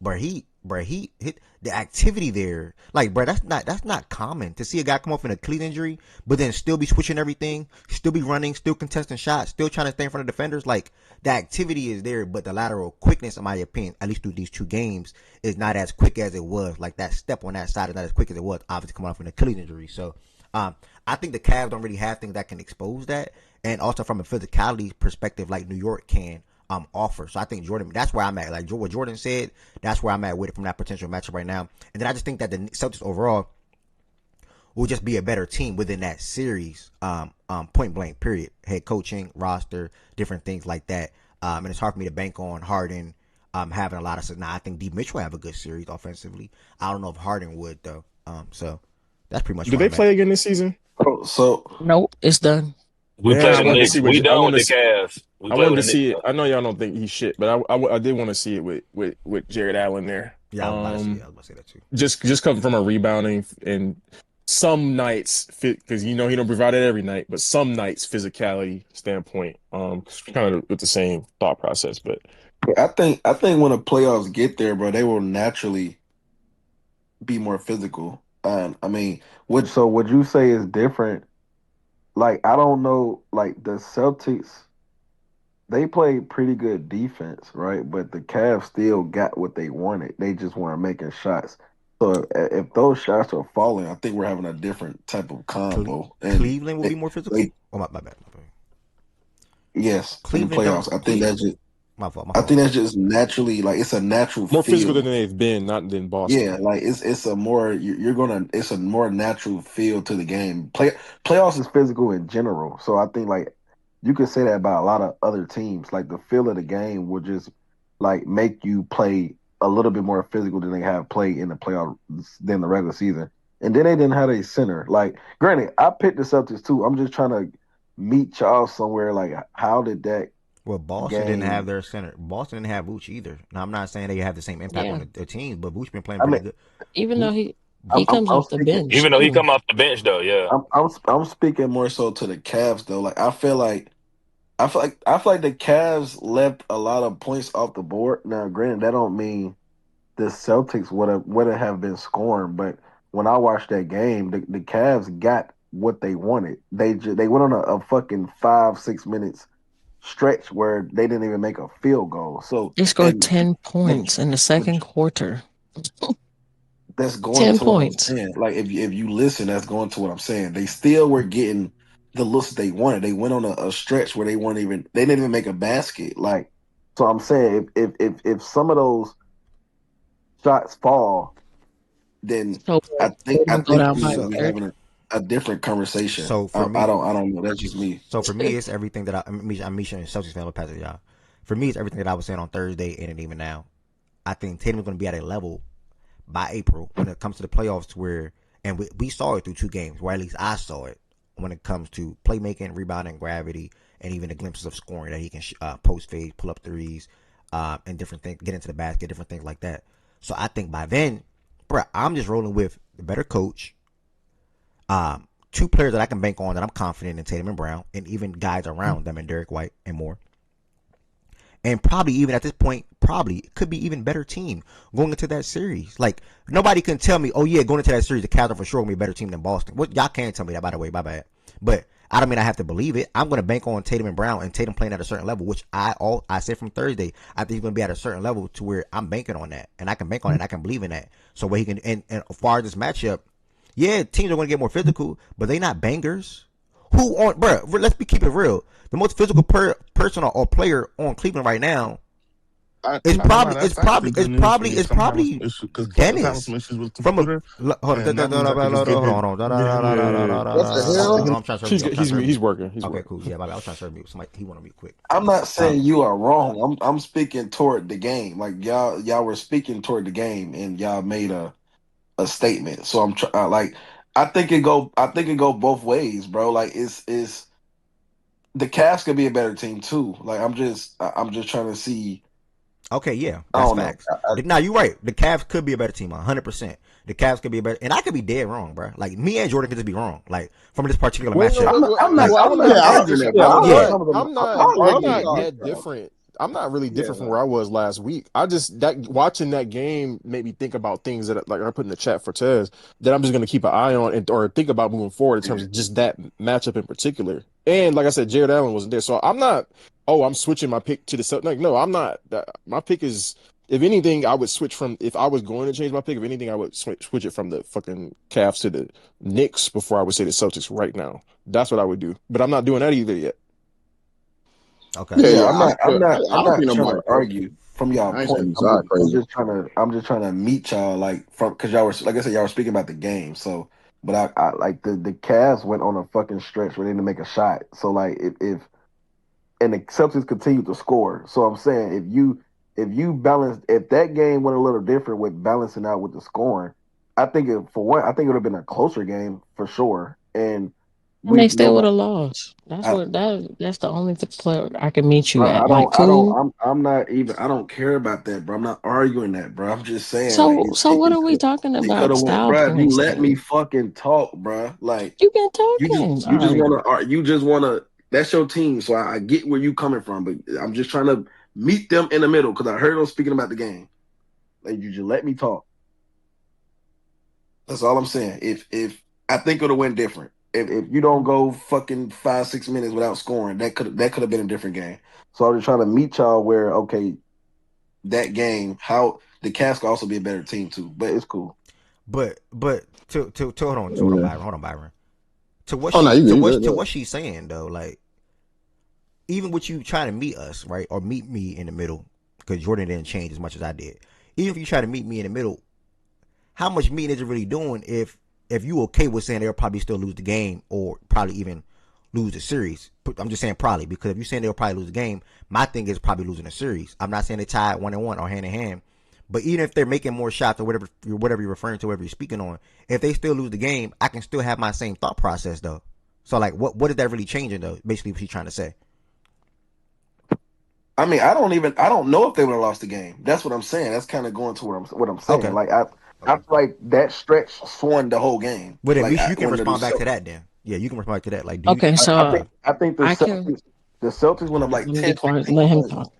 A: hit the activity there. Like, bro, that's not common to see a guy come off an Achilles injury, but then still be switching everything, still be running, still contesting shots, still trying to stay in front of defenders. Like, the activity is there, but the lateral quickness, in my opinion, at least through these 2 games, is not as quick as it was. Like, that step on that side is not as quick as it was, obviously coming off an Achilles injury. So, I think the Cavs don't really have things that can expose that. And also from a physicality perspective, like New York can offer. So I think Jordan, that's where I'm at. Like what Jordan said, that's where I'm at with it from that potential matchup right now. And then I just think that the Celtics overall will just be a better team within that series. Point blank. Period. Head coaching, roster, different things like that. And it's hard for me to bank on Harden having a lot of. Now I think D Mitchell will have a good series offensively. I don't know if Harden would though. So that's pretty much.
O: Do they play again this season?
D: Oh, so
C: nope, it's done.
E: We
O: Yeah,
E: play
O: I
E: the
O: wanted to
E: Knicks.
O: see
E: We
O: I
E: done
O: wanted
E: with
O: to
E: the Cavs. We
O: I
E: play
O: wanted
E: with
O: to
E: the
O: see
E: Knicks.
O: it. I know y'all don't think he's shit, but I did want to see it with Jared Allen there.
A: Yeah, I was about to say that too.
O: Just coming from a rebounding and some nights fit because he don't provide it every night, but some nights physicality standpoint, kind of with the same thought process. But
D: I think when the playoffs get there, bro, they will naturally be more physical. I mean, would you say is different? Like, I don't know, like the Celtics, they played pretty good defense, right? But the Cavs still got what they wanted. They just weren't making shots. So if those shots are falling, I think we're having a different type of combo. And
A: Cleveland will be more physical. My bad.
D: Yes, in the
A: Cleveland
D: playoffs. I think that's just
A: my fault.
D: I think that's just naturally like it's a natural
O: more
D: feel.
O: physical than they've been, not than Boston.
D: Yeah, like it's a more it's a more natural feel to the game. Playoffs is physical in general, so I think like you could say that about a lot of other teams. Like the feel of the game will just like make you play a little bit more physical than they have played in the playoffs than the regular season. And then they didn't have a center. Like, granted, I picked the Celtics too. I'm just trying to meet y'all somewhere. Like, how did that?
A: Well, Boston didn't have their center. Boston didn't have Vooch either. Now, I'm not saying they have the same impact on the teams, but Vooch been playing pretty good.
S: Even though he
D: I'm
S: comes off the
D: speaking-
S: bench.
E: Even though he come off the bench, though, yeah.
D: I'm speaking more so to the Cavs though. Like I feel like the Cavs left a lot of points off the board. Now, granted, that don't mean the Celtics would have been scoring, but when I watched that game, the Cavs got what they wanted. They went on a fucking 5-6 minutes stretch where they didn't even make a field goal. So
C: They scored 10 points in the second quarter.
D: that's going
C: 10
D: to
C: points.
D: what I'm saying. Like if you listen, that's going to what I'm saying. They still were getting the looks they wanted. They went on a stretch where they didn't even make a basket. Like so, I'm saying if some of those shots fall, then I think we're having a different conversation.
A: So for me,
D: I don't know. That's just me.
A: So for me, it's everything that I'm Misha and Celtics fan. I'll pass it y'all. For me, it's everything that I was saying on Thursday and even now. I think Tatum's going to be at a level by April when it comes to the playoffs where, and we saw it through 2 games, or at least I saw it when it comes to playmaking, rebounding, gravity, and even the glimpses of scoring that he can post fade, pull up threes, and different things, get into the basket, different things like that. So I think by then, bro, I'm just rolling with the better coach, 2 players that I can bank on that I'm confident in, Tatum and Brown, and even guys around them and Derek White and more. And probably even at this point, could be even better team going into that series. Like nobody can tell me, oh yeah, going into that series, the Cavs are for sure gonna be a better team than Boston. What y'all can't tell me that, by the way, my bad. But I don't mean I have to believe it. I'm gonna bank on Tatum and Brown and Tatum playing at a certain level, which I said from Thursday. I think he's gonna be at a certain level to where I'm banking on that, and I can bank on it. And I can believe in that. So where he can, and as far as this matchup, yeah, teams are gonna get more physical, but they not bangers. Who on, bro? Let's keep it real. The most physical person or player on Cleveland right now is probably Dennis. From a hold on.
O: He's working.
A: Okay, cool. Yeah, I was trying to serve mute. Somebody he want to mute quick.
D: I'm not saying you are wrong. I'm speaking toward the game. Like y'all were speaking toward the game, and y'all made a statement. So I'm like. I think it go both ways, bro. Like it's the Cavs could be a better team too. Like I'm just trying to see.
A: Okay, yeah, that's facts. Now you're right. The Cavs could be a better team, 100%. The Cavs could be a better, and I could be dead wrong, bro. Like me and Jordan could just be wrong. Like from this particular matchup.
O: I'm not that different. I'm not really different from where I was last week. Watching that game made me think about things that like I put in the chat for Tez that I'm just going to keep an eye on or think about moving forward in terms of just that matchup in particular. And like I said, Jared Allen wasn't there, so I'm not. Oh, I'm switching my pick to the Celtics. Like, no, I'm not. My pick is, if anything, I would switch from. If I was going to change my pick, if anything, I would switch it from the fucking Cavs to the Knicks before I would say the Celtics right now. That's what I would do. But I'm not doing that either yet.
A: Okay.
D: Yeah, I'm not trying to argue from y'all point. I'm just trying to meet y'all like from because y'all were like I said y'all were speaking about the game. So But I like the Cavs went on a fucking stretch where they didn't make a shot. So like if and the Celtics continued to score. So I'm saying if you balance if that game went a little different with balancing out with the scoring, I think for one, I think it would have been a closer game for sure. And
S: And
D: we
S: they
D: no
S: still would
D: matter
S: have lost. That's
D: I,
S: what that's the only player I can meet you
D: bro,
S: at. Like two.
D: I'm not even I don't care about that, bro. I'm not arguing that, bro. I'm just saying like
S: So what are we talking
D: it could
S: about?
D: have went,
S: Style
D: bro. If you
S: points
D: let me
S: then.
D: fucking talk, bro, like
S: You've been talking.
D: you
S: All
D: just
S: right.
D: want to you just want to that's your team. So I get where you coming from, but I'm just trying to meet them in the middle because I heard them speaking about the game. Like you just let me talk. That's all I'm saying. If I think it would have went different. If you don't go fucking 5-6 minutes without scoring, that could have been a different game. So I'm just trying to meet y'all where okay, that game, how the Cavs could also be a better team too, but it's cool.
A: But to hold on, Byron. To what
T: Oh no,
A: she
T: you
A: to
T: good, you
A: what
T: good,
A: to
T: good.
A: what she's saying though, like even with you trying to meet us, right, or meet me in the middle, because Jordan didn't change as much as I did. Even if you try to meet me in the middle, how much meeting is it really doing if you okay with saying they'll probably still lose the game or probably even lose the series? I'm just saying probably because if you're saying they'll probably lose the game, my thing is probably losing the series. I'm not saying they tied 1-1 or hand in hand, but even if they're making more shots or whatever you're referring to, whatever you're speaking on, if they still lose the game, I can still have my same thought process though. So like, what is that really changing though? Basically, what she's trying to say.
D: I mean, I don't know if they would have lost the game. That's what I'm saying. That's kind of going to what I'm saying.
A: Okay.
D: Like I feel like that stretch swung the whole game.
A: Well, then,
D: Like
A: Misha, you can
D: when the
A: respond back to
D: Celtics,
A: that. Then, yeah, you can respond back to that. Like, do you?
S: Okay, so
D: I think
S: I can
D: The Celtics went up
S: let
D: like
S: me be
D: 10,
S: quiet.
D: 15
S: Let him
D: points.
S: talk.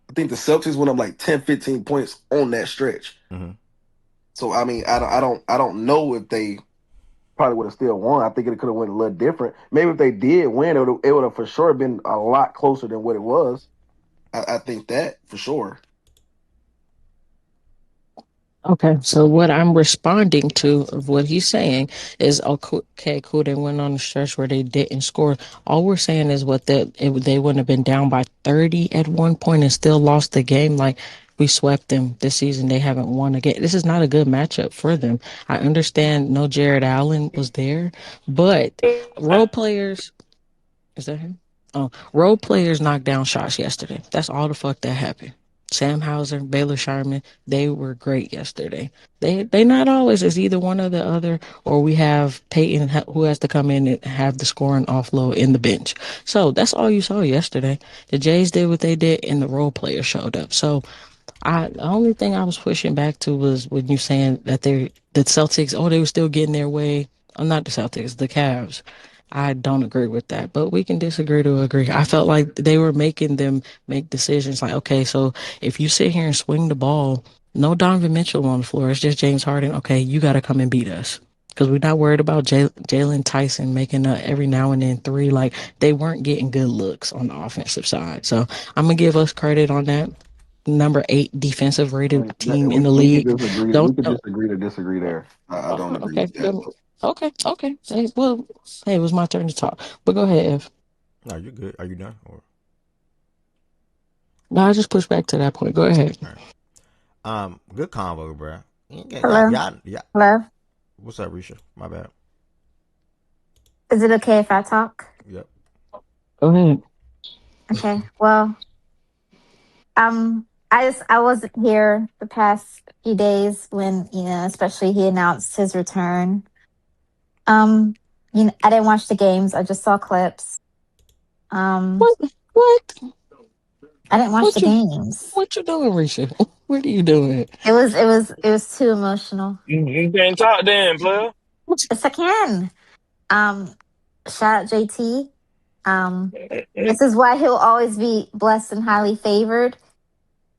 D: I think the Celtics went up like 10, 15 points on that stretch.
A: Mm-hmm.
D: So I mean, I don't know if they probably would have still won. I think it could have went a little different. Maybe if they did win, it would have for sure been a lot closer than what it was. I think that for sure.
S: Okay, so what I'm responding to of what he's saying is okay, cool. They went on a stretch where they didn't score. All we're saying is they wouldn't have been down by 30 at one point and still lost the game. Like we swept them this season. They haven't won a game. This is not a good matchup for them. I understand no Jared Allen was there, but role players is that him? Oh, role players knocked down shots yesterday. That's all the fuck that happened. Sam Hauser, Baylor Sharman, they were great yesterday. They not always is either one or the other, or we have Peyton who has to come in and have the scoring offload in the bench. So that's all you saw yesterday. The Jays did what they did, and the role players showed up. So the only thing I was pushing back to was when you saying that the Celtics, oh, they were still getting their way. Not the Celtics, the Cavs. I don't agree with that, but we can disagree to agree. I felt like they were making them make decisions like, okay, so if you sit here and swing the ball, no Donovan Mitchell on the floor, it's just James Harden. Okay, you got to come and beat us because we're not worried about Jalen Tyson making a every now and then three. Like they weren't getting good looks on the offensive side, so I'm gonna give us credit on that. Number 8 defensive
D: I
S: rated
D: mean,
S: team in
D: we
S: the
D: we could
S: league.
D: disagree. We
S: Don't
D: could disagree to disagree there. I don't agree
S: okay.
D: with that.
S: Okay. Hey, well, hey, it was my turn to talk. But go ahead, Ev.
A: No, you're good. Are you done? Or
S: No, I just pushed back to that point. Go ahead.
A: all right. Good convo, bro.
U: Hello?
A: Yeah.
U: Hello?
A: What's up, Risha? My bad.
U: Is it okay if I talk?
A: Yep.
S: Go ahead.
U: Okay. Well, I wasn't here the past few days when, especially he announced his return. Um, I didn't watch the games. I just saw clips.
S: What?
U: I didn't watch the
S: What you
U: games.
S: what you doing, Risha? What are you doing?
U: It was too emotional.
E: You can't talk then, player.
U: Yes, I can. Um, Shout out JT. This is why he'll always be blessed and highly favored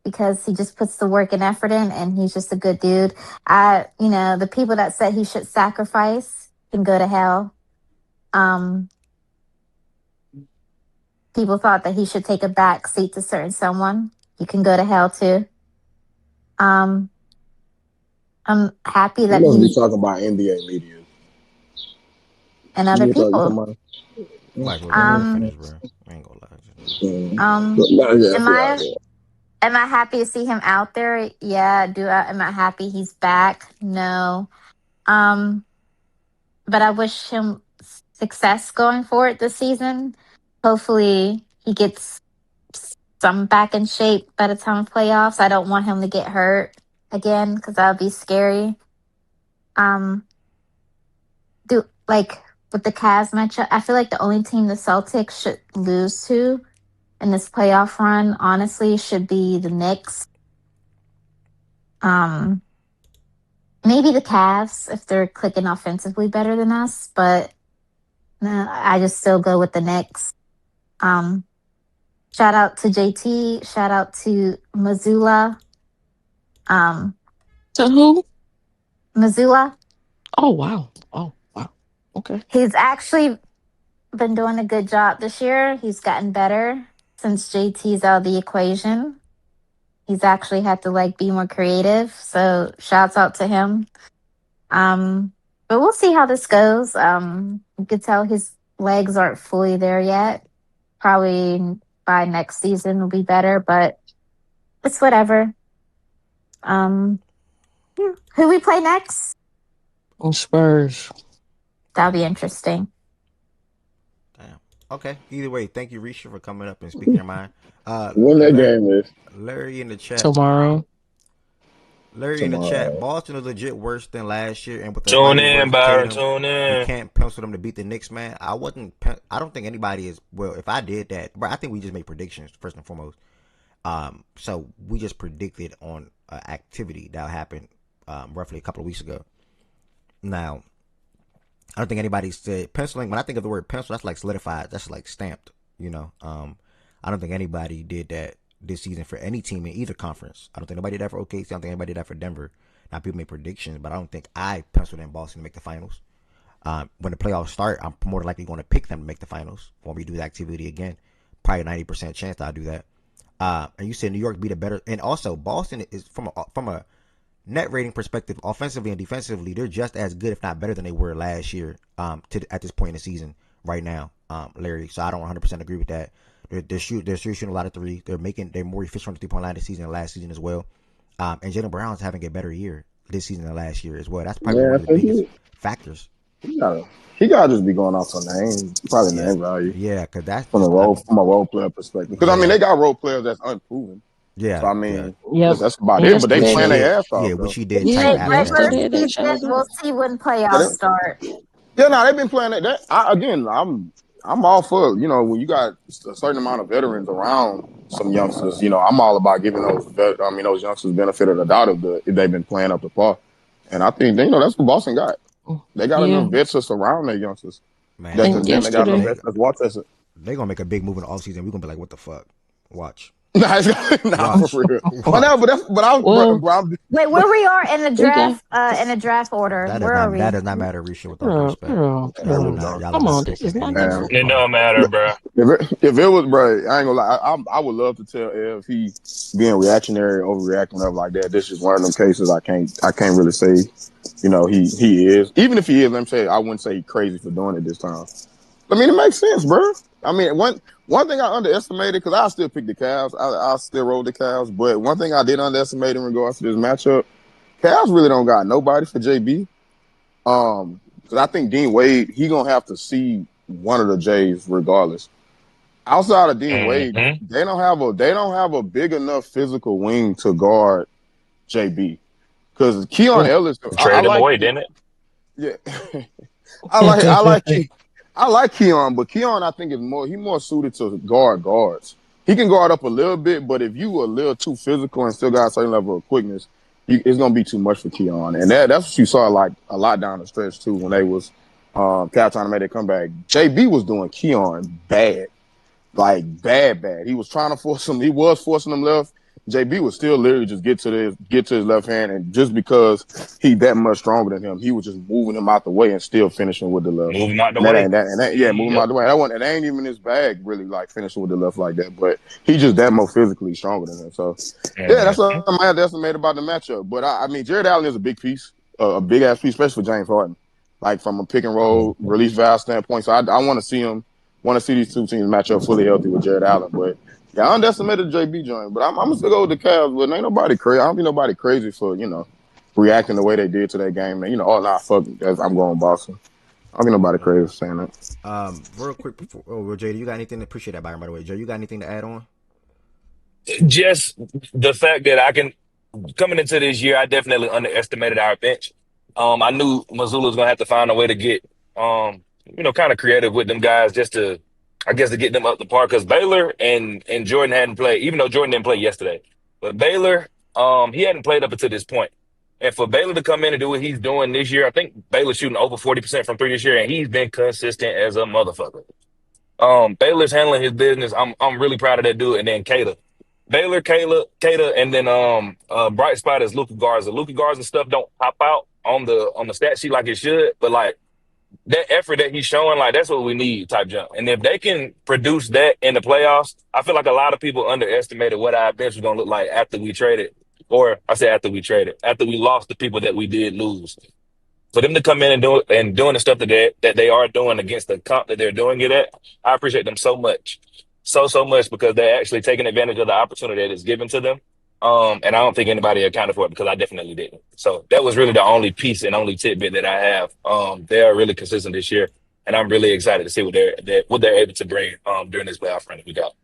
U: because he just puts the work and effort in, and he's just a good dude. The people that said he should sacrifice can go to hell. People thought that he should take a back seat to certain someone. You can go to hell too. Um, I'm happy
T: You
U: that
T: must be
U: he's
T: talking about NBA media.
U: and other
T: You
U: people.
T: talking about?
A: Might as well go ahead and
U: Um,
A: finish, bro. I ain't gonna lie.
T: Yeah,
U: am I happy to see him out there? Yeah. Am I happy he's back? No. Um, but I wish him success going forward this season. Hopefully, he gets some back in shape by the time of playoffs. I don't want him to get hurt again because that would be scary. With the Cavs matchup, I feel like the only team the Celtics should lose to in this playoff run, honestly, should be the Knicks. Maybe the Cavs if they're clicking offensively better than us, but I just still go with the Knicks. Shout out to JT. Shout out to Missoula.
S: To who?
U: Missoula.
S: Oh wow. Oh wow. Okay.
U: He's actually been doing a good job this year. He's gotten better since JT's out of the equation. He's actually had to be more creative. So shouts out to him. But we'll see how this goes. You could tell his legs aren't fully there yet. Probably by next season will be better, but it's whatever. Who we play next?
S: Spurs.
U: That'll be interesting.
A: Damn. Okay. Either way, thank you, Risha, for coming up and speaking your mind.
T: When that game is
A: Larry in the chat.
S: Tomorrow.
A: Larry in the chat. Boston is legit worse than last year, and with the
E: Tune in, Byron. Tune in.
A: You can't pencil them to beat the Knicks, man. I don't think anybody is. Well, if I did that, but I think we just made predictions first and foremost. So we just predicted on activity that happened roughly a couple of weeks ago. Now, I don't think anybody said penciling. When I think of the word pencil, that's like solidified. That's like stamped. You know. I don't think anybody did that this season for any team in either conference. I don't think anybody did that for OKC. I don't think anybody did that for Denver. Now people make predictions, but I don't think I penciled in Boston to make the finals. When the playoffs start, I'm more likely going to pick them to make the finals when we do the activity again. Probably 90% chance that I'll do that. And you said New York beat a better, and also Boston is from a net rating perspective, offensively and defensively, they're just as good, if not better, than they were last year. At this point in the season, right now, Larry. So I don't 100% agree with that. They're shooting a lot of threes. They're more efficient from the 3-point line this season than last season as well. And Jaylen Brown's having a better year this season than last year as well. That's probably one of the biggest factors.
T: He gotta just be going off on name, probably name value.
A: Yeah, because that's
T: from a role player perspective. Because I mean, they got role players that's unproven.
A: Yeah.
T: So I mean,
S: yeah.
T: that's about it. But they playing their ass off.
A: Yeah,
T: though.
A: which he did.
U: Regular season, we'll see when playoffs start.
T: Yeah, no, they've been playing that. I'm all for when you got a certain amount of veterans around some youngsters. I'm all about giving those youngsters benefit of the doubt if they've been playing up to par. And I think that's what Boston got. They got enough vets to surround their youngsters.
A: Man,
T: they got enough vets to watch us.
A: They're gonna make a big move in the offseason. We're gonna be like, what the fuck? Watch.
T: Nah, for real.
U: Wait, where we are in the draft? In the draft order, where are we?
A: That does not matter, Risha. With all respect,
S: come on, this is not.
E: It don't matter, bro.
T: If it was, bro, I ain't gonna lie. I would love to tell if he being reactionary, overreacting, whatever like that. This is one of them cases I can't really say. He is. Even if he is, let me say, I wouldn't say he's crazy for doing it this time. I mean, it makes sense, bro. I mean, one thing I underestimated, because I still pick the Cavs. I still roll the Cavs. But one thing I did underestimate in regards to this matchup, Cavs really don't got nobody for JB. Because I think Dean Wade, he going to have to see one of the Jays regardless. Outside of Dean Wade, they don't have a big enough physical wing to guard JB. Because Keon Ellis,
E: traded him away, didn't it?
T: Yeah. I like Keon, but Keon, I think, he's more suited to guards. He can guard up a little bit, but if you were a little too physical and still got a certain level of quickness, it's gonna be too much for Keon. And that's what you saw a lot down the stretch too when they was Cal trying to make their comeback. JB was doing Keon bad. Bad. He was trying to force him. He was forcing him left. JB would still literally just get to his left hand, and just because he that much stronger than him, he was just moving him out the way and still finishing with the left.
E: Move him out the way.
T: Move him out the way. It ain't even his bag, really, finishing with the left like that. But he just that more physically stronger than him. So that's what I might have estimated about the matchup. But I mean, Jared Allen is a big piece, a big ass piece, especially for James Harden. From a pick and roll release valve standpoint. So I want to see him. Want to see these two teams match up fully healthy with Jared Allen, but. Yeah, I underestimated the JB joint, but I'm gonna still go with the Cavs. But ain't nobody crazy. I don't think nobody crazy for reacting the way they did to that game. Man, fuck it. I'm going Boston. I don't get nobody crazy for saying that.
A: Real quick before, Jay, do you got anything to appreciate that, Byron? By the way, Joe, you got anything to add on?
E: Just the fact that I can coming into this year, I definitely underestimated our bench. I knew Missoula was gonna have to find a way to get kind of creative with them guys just to, I guess, to get them up the park because Baylor and Jordan hadn't played, even though Jordan didn't play yesterday. But Baylor, he hadn't played up until this point. And for Baylor to come in and do what he's doing this year, I think Baylor's shooting over 40% from three this year, and he's been consistent as a motherfucker. Baylor's handling his business. I'm really proud of that dude. And then Kata. Baylor, Kata, and then bright spot is Luka Garza. Luka Garza stuff don't pop out on the stat sheet like it should, but like that effort that he's showing, like that's what we need type jump. And if they can produce that in the playoffs, I feel like a lot of people underestimated what our bench was gonna look like after we traded. Or I say after we traded, after we lost the people that we did lose. For them to come in and doing the stuff that they are doing against the comp that they're doing it at, I appreciate them so much, so much because they're actually taking advantage of the opportunity that is given to them. And I don't think anybody accounted for it because I definitely didn't. So that was really the only piece and only tidbit that I have. They are really consistent this year, and I'm really excited to see what they're able to bring during this playoff run that we got.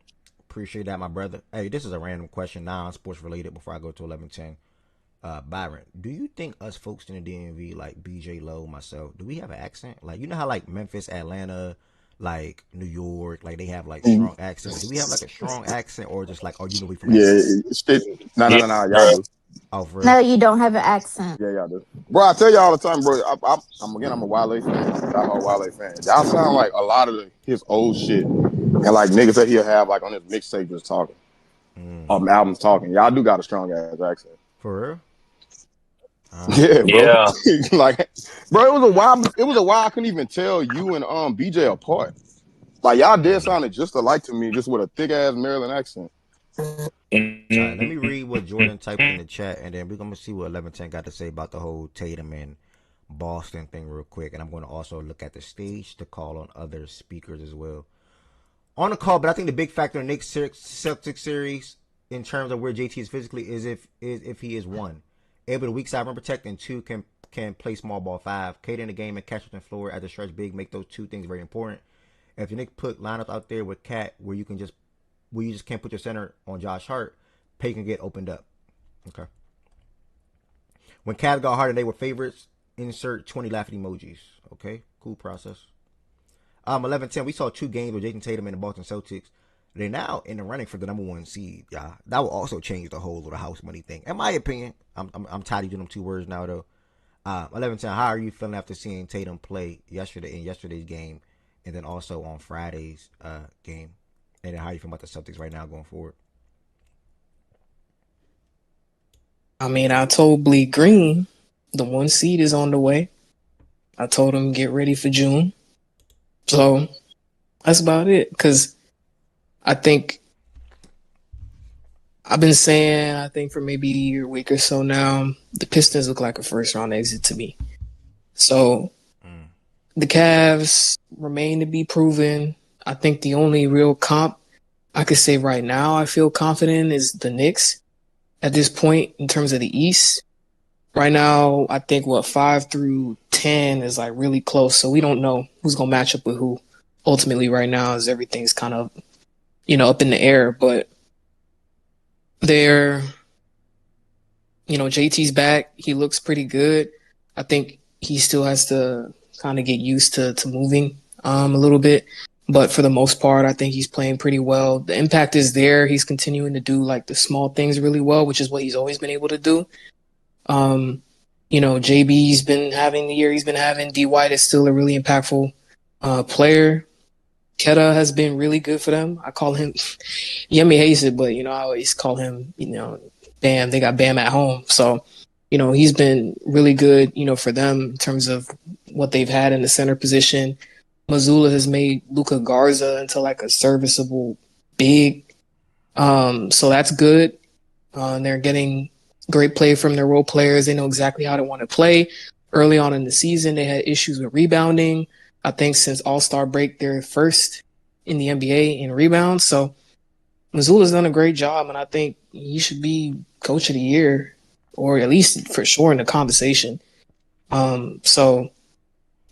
A: Appreciate that, my brother. Hey, this is a random question, non-sports related. Before I go to 11:10. Byron, do you think us folks in the DMV, like BJ Lowe, myself, do we have an accent? Like, you know how like Memphis, Atlanta, like New York, like they have like strong accents. Do we have like a strong accent, or just like, oh, you know, we from
T: Yeah,
A: Atlanta?
T: no, y'all do.
A: Oh, for real?
U: No, you don't have an accent.
T: Yeah, y'all do. Bro, I tell you all the time, bro. I'm a Wale fan. I'm a Wale fan. Y'all sound like a lot of his old shit, and like niggas that he'll have like on his mixtape just talking, albums talking. Y'all do got a strong ass accent.
A: For real?
T: Yeah, bro.
E: Yeah.
T: Like, bro, it was a while I couldn't even tell you and BJ apart. Like y'all did sounded just alike to me, just with a thick ass Maryland accent.
A: All right, let me read what Jordan typed in the chat, and then we're gonna see what 1110 got to say about the whole Tatum and Boston thing real quick, and I'm going to also look at the stage to call on other speakers as well on the call. But I think the big factor in Knicks Celtics series in terms of where JT is physically is if he is one able to weak side rim protect, and two can play small ball five, Kate in the game and catch within floor as a stretch big, make those two things very important. If the Knicks put lineups out there with Cat where you just can't put your center on Josh Hart, Pay can get opened up. Okay. When Cavs got harder, they were favorites. Insert 20 laughing emojis. Okay, cool process. 11-10. We saw two games with Jayson Tatum and the Boston Celtics. They're now in the running for the number one seed. Yeah, that will also change the whole little house money thing. In my opinion, I'm tired of using them two words now though. 11-10. How are you feeling after seeing Tatum play yesterday's game, and then also on Friday's game? And then how are you feeling about the Celtics right now going forward?
H: I mean, I told Bleak Green the one seed is on the way. I told him get ready for June. So that's about it. Because I think I've been saying, I think for maybe a week or so now, the Pistons look like a first round exit to me. So the Cavs remain to be proven. I think the only real comp I could say right now I feel confident is the Knicks at this point in terms of the East. Right now, I think 5 through 10 is like really close. So we don't know who's going to match up with who. Ultimately, right now, as everything's kind of, up in the air. But JT's back. He looks pretty good. I think he still has to kind of get used to moving a little bit. But for the most part, I think he's playing pretty well. The impact is there. He's continuing to do like the small things really well, which is what he's always been able to do. JB's been having the year he's been having. D. White is still a really impactful player. Keta has been really good for them. I call him Yemi hates it, but I always call him, Bam. They got Bam at home. So, he's been really good, for them in terms of what they've had in the center position. Missoula has made Luka Garza into like a serviceable big. So that's good. They're getting great play from their role players. They know exactly how they want to play. Early on in the season, they had issues with rebounding. I think since All-Star break, they're first in the NBA in rebounds. So Missoula's done a great job, and I think he should be coach of the year, or at least for sure in the conversation. So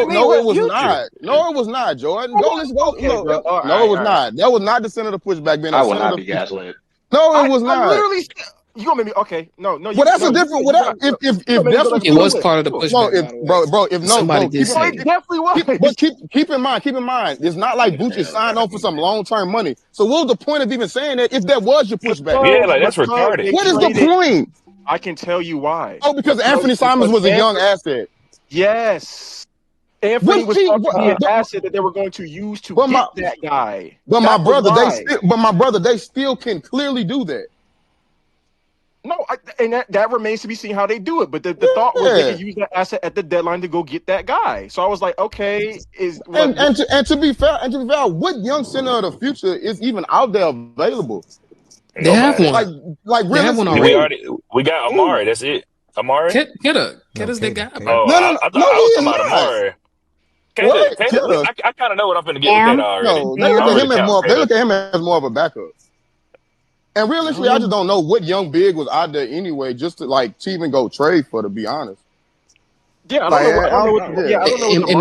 T: No,
Q: you mean?
T: no, it
Q: What
T: was
Q: future?
T: not. No, it was not, Jordan. Go, let's go.
Q: Okay,
T: No,
Q: bro.
T: no, it was
Q: All right.
T: not. That was not the senator pushback being
L: I
T: a
L: will not
T: senator
L: be
T: push.
L: gaslit.
T: No, it was
Q: I
T: not.
Q: literally.
O: You gonna make me okay? No.
T: Well, that's a different. Well, if that's what
H: it was part of the pushback,
T: no, if
H: by the way.
T: bro, if no,
H: Somebody
T: bro,
H: did say
O: it definitely was.
T: but keep in mind, it's not like Bucci signed on for some long term money. So what was the point of even saying that if that was your pushback?
E: Yeah, like that's
O: Because
E: retarded.
O: they
T: What is the
O: traded-
T: point?
O: I can tell you why.
T: Oh, because Anthony Simons was a young asset.
O: Yes. Anthony was thought to be an asset that they were going to use to get that guy.
T: But my brother,
O: they
T: still can clearly do that.
O: No, and that remains to be seen how they do it. But the thought was they could use that asset at the deadline to go get that guy. So I was like, okay,
T: to be fair, what young center of the future is even out there available?
H: They have one.
T: Like
H: they have one already.
E: We got Amari. That's it. Amari.
H: Kidda's their guy.
E: Oh, I thought I was talking about Amari. I kind of know what I'm going to get with that already.
T: No, they look at him as more of a backup. And realistically, I just don't know what young big was out there anyway, just to even go trade for, to be honest.
O: Yeah, I don't know.
H: In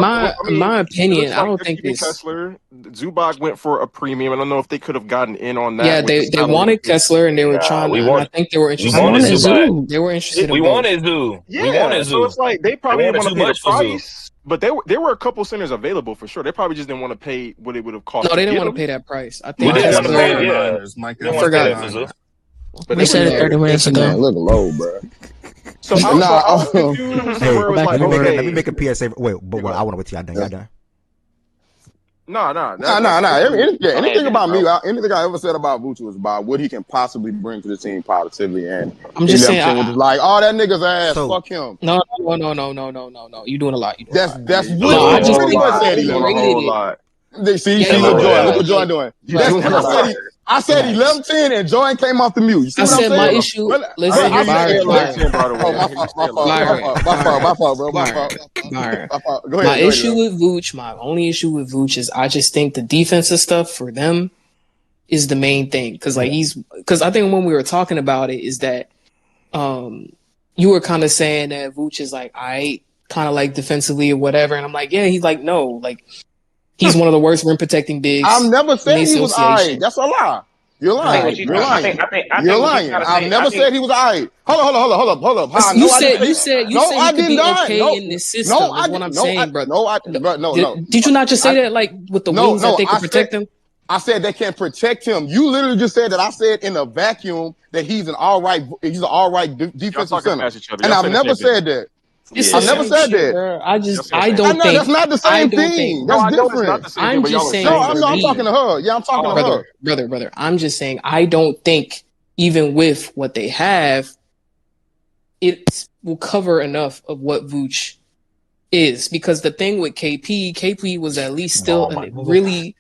H: my opinion, I don't think this.
O: Kessler, Zubac went for a premium. I don't know if they could have gotten in on that.
H: Yeah, they wanted Kessler and they were trying. I think they were interested. They were interested.
E: We wanted Zoo.
O: Yeah, so it's like they probably didn't want to pay the price. But there were a couple centers available for sure. They probably just didn't want to pay what it would have cost.
H: No, they didn't want to pay that price. I think
E: I
H: forgot.
T: But
H: they said it 30 minutes ago.
T: Look low, bro.
A: So let me make a PSA. Wait, but I want to wait till y'all done. Y'all done.
T: Anything about me, anything I ever said about Vuce was about what he can possibly bring to the team positively, and
H: I'm just saying,
T: was just like, oh, that nigga's ass, fuck him.
H: No. You doing a lot.
T: That's what I just pretty much said. Look what Joy doing. I said 11-10 and Joy came off the mute. You see what I'm saying?
H: My issue. Listen,
T: my fault, bro.
H: My issue with Vooch, my only issue with Vooch is I just think the defensive stuff for them is the main thing. Because I think when we were talking about it is that you were kind of saying that Vooch is like, I kind of like defensively or whatever, and I'm like, yeah, he's like, no, like. He's one of the worst rim protecting bigs.
T: I've never said he was alright. That's a lie. You're lying. You're lying. You're lying. I've never said he was alright. Hold up.
H: You said he could be okay in this system. No, is what I'm saying, brother.
T: No.
H: Did you not just say that like with the wings that they can protect him?
T: I said they can't protect him. You literally just said that I said in a vacuum that he's an all right defensive center, and I've never said that. I never said that.
H: Bro. I don't think
T: that's not the same thing. That's different.
H: I'm just saying.
T: No, I'm talking to her. Yeah, I'm talking to her.
H: Brother. I'm just saying. I don't think even with what they have, it will cover enough of what Vooch is, because the thing with KP was at least still a really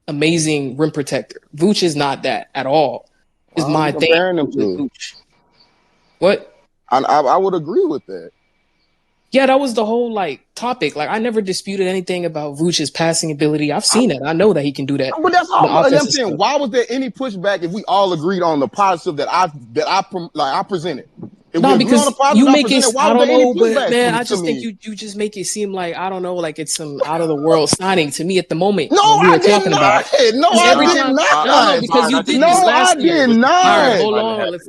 H: amazing rim protector. Vooch is not that at all. Is my thing with Vooch. What?
T: I would agree with that.
H: Yeah, that was the whole topic. I never disputed anything about Vooch's passing ability. I've seen it. I know that he can do that.
T: But that's all I'm saying. Why was there any pushback if we all agreed on the positive that I presented?
H: No, because you make it. I don't know, but man, I just think you just make it seem like I don't know, like it's some out of the world signing to me at the moment.
T: No, I did not. No, I did not.
H: No, because you did this last year.
T: I did not.
H: All right, hold on. Let's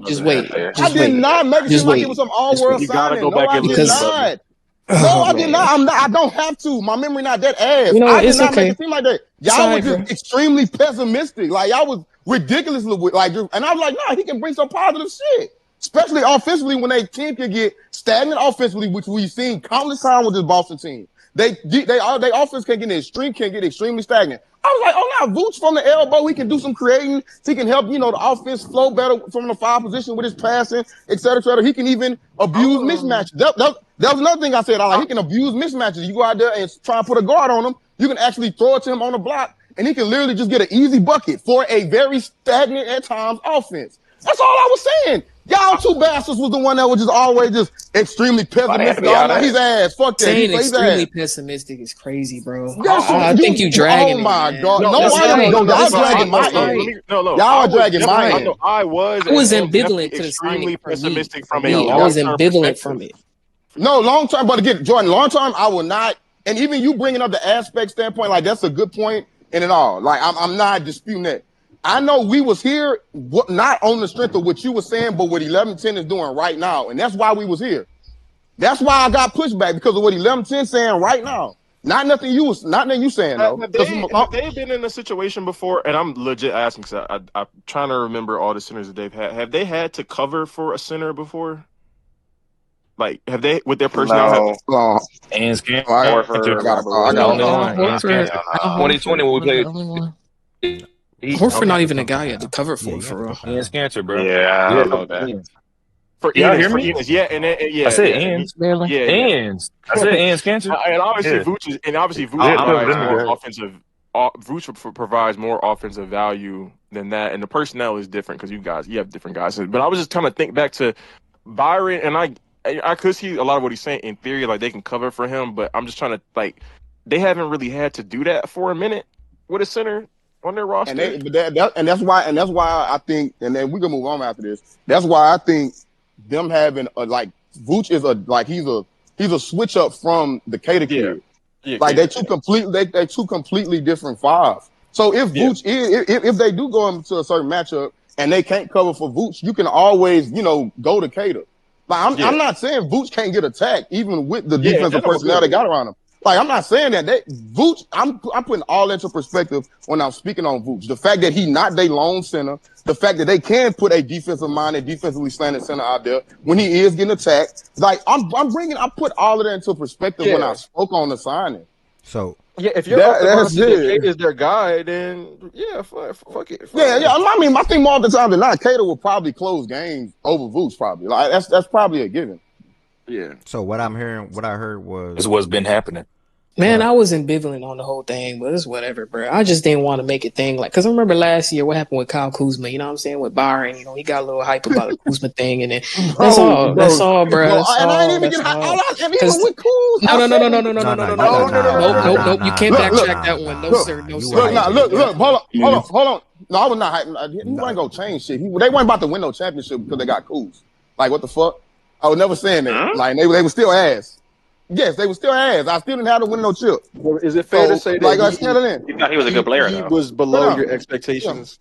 H: just wait.
T: I did not make it seem like it was some all world signing. No, I did not. No, I did not. I don't have to. My memory not that ass. I did not make it seem like that. Y'all was just extremely pessimistic. Y'all was ridiculously and I was like, nah, he can bring some positive shit. Especially offensively, when they team can get stagnant offensively, which we've seen countless times with this Boston team. They offense can get extremely stagnant. I was like, oh no, Vooch from the elbow, he can do some creating. He can help, the offense flow better from the foul position with his passing, et cetera. He can even abuse mismatches. That was another thing I said. He can abuse mismatches. You go out there and try and put a guard on him. You can actually throw it to him on the block, and he can literally just get an easy bucket for a very stagnant at times offense. That's all I was saying. Y'all two bastards was the one that was just always just extremely pessimistic. He's ass. Fuck that.
H: Saying extremely pessimistic is crazy, bro. I think you dragging.
T: Oh my god! No, y'all dragging my end. Y'all are dragging my end.
O: I was
H: ambivalent to the
O: extremely pessimistic from
H: me. I was ambivalent from it.
T: No, long term, but again, Jordan, long term, I will not. And even you bringing up the aspect standpoint, that's a good point in it all. I'm not disputing that. I know we was here not on the strength of what you were saying, but what 11-10 is doing right now, and that's why we was here. That's why I got pushback because of what 11-10 saying right now. Not nothing you saying though.
O: Have they been in a situation before? And I'm legit asking because I'm trying to remember all the centers that they've had. Have they had to cover for a center before? Like, have they with their personnel?
T: No.
E: And Scan.
T: I got
E: the only one. And Scan. 2020 when we played.
H: Horford not even a guy yet to cover for real.
E: Ian Scanter, bro.
N: Yeah, I don't know that.
O: For
E: Y'all
O: Enos,
E: hear
O: for
E: me?
O: Enos, yeah, and then, yeah,
E: I said
O: yeah,
E: Ian's.
O: yeah,
E: Ian's. I said Ian Scanter.
O: And obviously,
E: Yeah.
O: Vooch
E: Yeah,
O: provides
E: them
O: more
E: guys.
O: offensive. Vooch provides more offensive value than that, and the personnel is different because you have different guys. But I was just trying to think back to Byron, and I could see a lot of what he's saying in theory, like they can cover for him, but I'm just trying to they haven't really had to do that for a minute with a center on their roster.
T: And that's why I think, and then we can move on after this. That's why I think them having Vooch is he's a switch up from the Cater kid.
O: Yeah,
T: like they two completely different fives. So if Vooch if they do go into a certain matchup and they can't cover for Vooch, you can always go to Cater. Like I'm not saying Vooch can't get attacked even with the defensive personnel they got around him. Like I'm not saying that Vooch. I'm putting all into perspective when I'm speaking on Vooch. The fact that he not their lone center, the fact that they can put a defensive-minded, defensively slanted center out there when he is getting attacked. Like I put all of that into perspective when I spoke on the signing.
A: So
O: yeah, if you're
T: that's it.
O: Kate is their guy, then yeah, fuck it.
T: Yeah. I mean, I think more of the time than not, Cater will probably close games over Vooch. Probably like that's probably a given.
O: Yeah.
A: So what I heard was
E: This is what's been happening.
H: Man, I was ambivalent on the whole thing, but it's whatever, bro. I just didn't want to make it thing because I remember last year what happened with Kyle Kuzma. You know what I'm saying with Byron. You know he got a little hype about the Kuzma thing, and then that's all, bro.
T: And I ain't even get and even with Kuz.
H: Nope. You can't backtrack that one. No, sir.
T: Look. Hold on. No, I was not hyping. He wasn't gonna change shit. They weren't about to win no championship because they got Kuz. Like what the fuck? I was never saying that. Like they were still ass. Yes, they were still ass. I still didn't have to win no chip.
O: Well, is it fair to say that
N: You thought he was a good player,
O: he
N: though.
O: was below your expectations?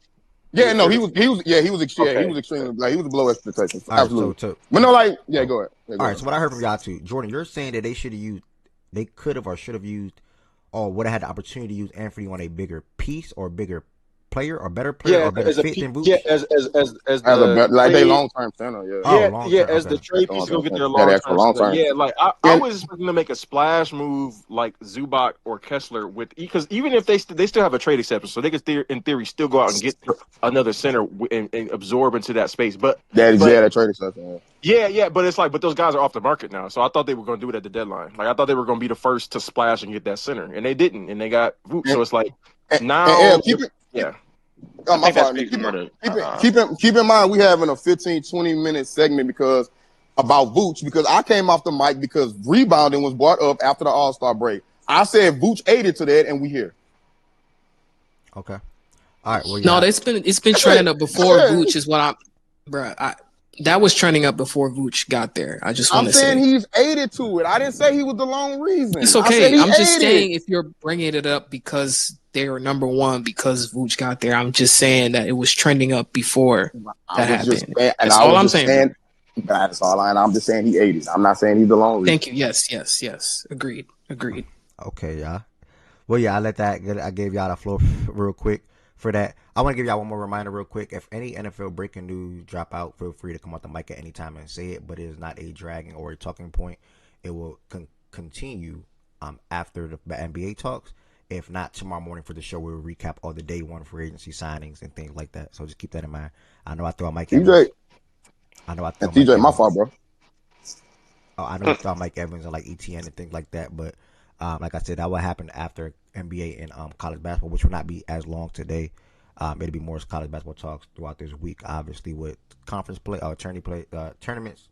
T: Yeah, no, he was extremely he was below expectations.
A: All right,
T: absolutely. But no, go ahead. Yeah,
A: all
T: right,
A: ahead. So what I heard from y'all too, Jordan, you're saying that they could have or should have used, or would have had the opportunity to use Anthony on a bigger piece or bigger player or better player or better fit than Vooch?
O: Yeah, as
T: they long term center.
O: As the trade piece to go get their long term. Yeah, like I was expecting to make a splash move like Zubac or Kessler because even if they still have a trade acceptance, so they could in theory still go out and get another center and absorb into that space. But
T: that trade acceptance.
O: Yeah, but it's like, but those guys are off the market now. So I thought they were going to do it at the deadline. Like I thought they were going to be the first to splash and get that center, and they didn't, and they got Vooch. So it's like now. Yeah.
T: My fault. Keep in mind we having a 15-20 minute segment about Vooch because I came off the mic because rebounding was brought up after the All-Star break. I said Vooch aided to that, and we here.
A: Okay. All right. Well,
H: no, it's been trending up before Vooch is what that was trending up before Vooch got there. I just want to say.
T: I'm saying he's aided to it. I didn't say he was the lone reason.
H: It's okay. I'm just saying if you're bringing it up because they were number one because Vooch got there, I'm just saying that it was trending up before that happened. That's all I'm saying.
T: That's all I'm just saying he aided. I'm not saying he's the lone reason.
H: Thank you. Yes. Agreed.
A: Okay, y'all. Well, yeah, I gave y'all the floor real quick for that. I want to give y'all one more reminder real quick. If any NFL breaking news drop out, feel free to come off the mic at any time and say it, but it is not a dragging or a talking point. It will continue after the NBA talks. If not, tomorrow morning for the show, we'll recap all the day one free agency signings and things like that. So just keep that in mind. I know I throw Mike Evans.
T: TJ, my fault, bro.
A: Oh, I know we throw Mike Evans and like ETN and things like that, but like I said, that will happen after NBA and college basketball, which will not be as long today. It'll be more college basketball talks throughout this week, obviously with conference play, tournaments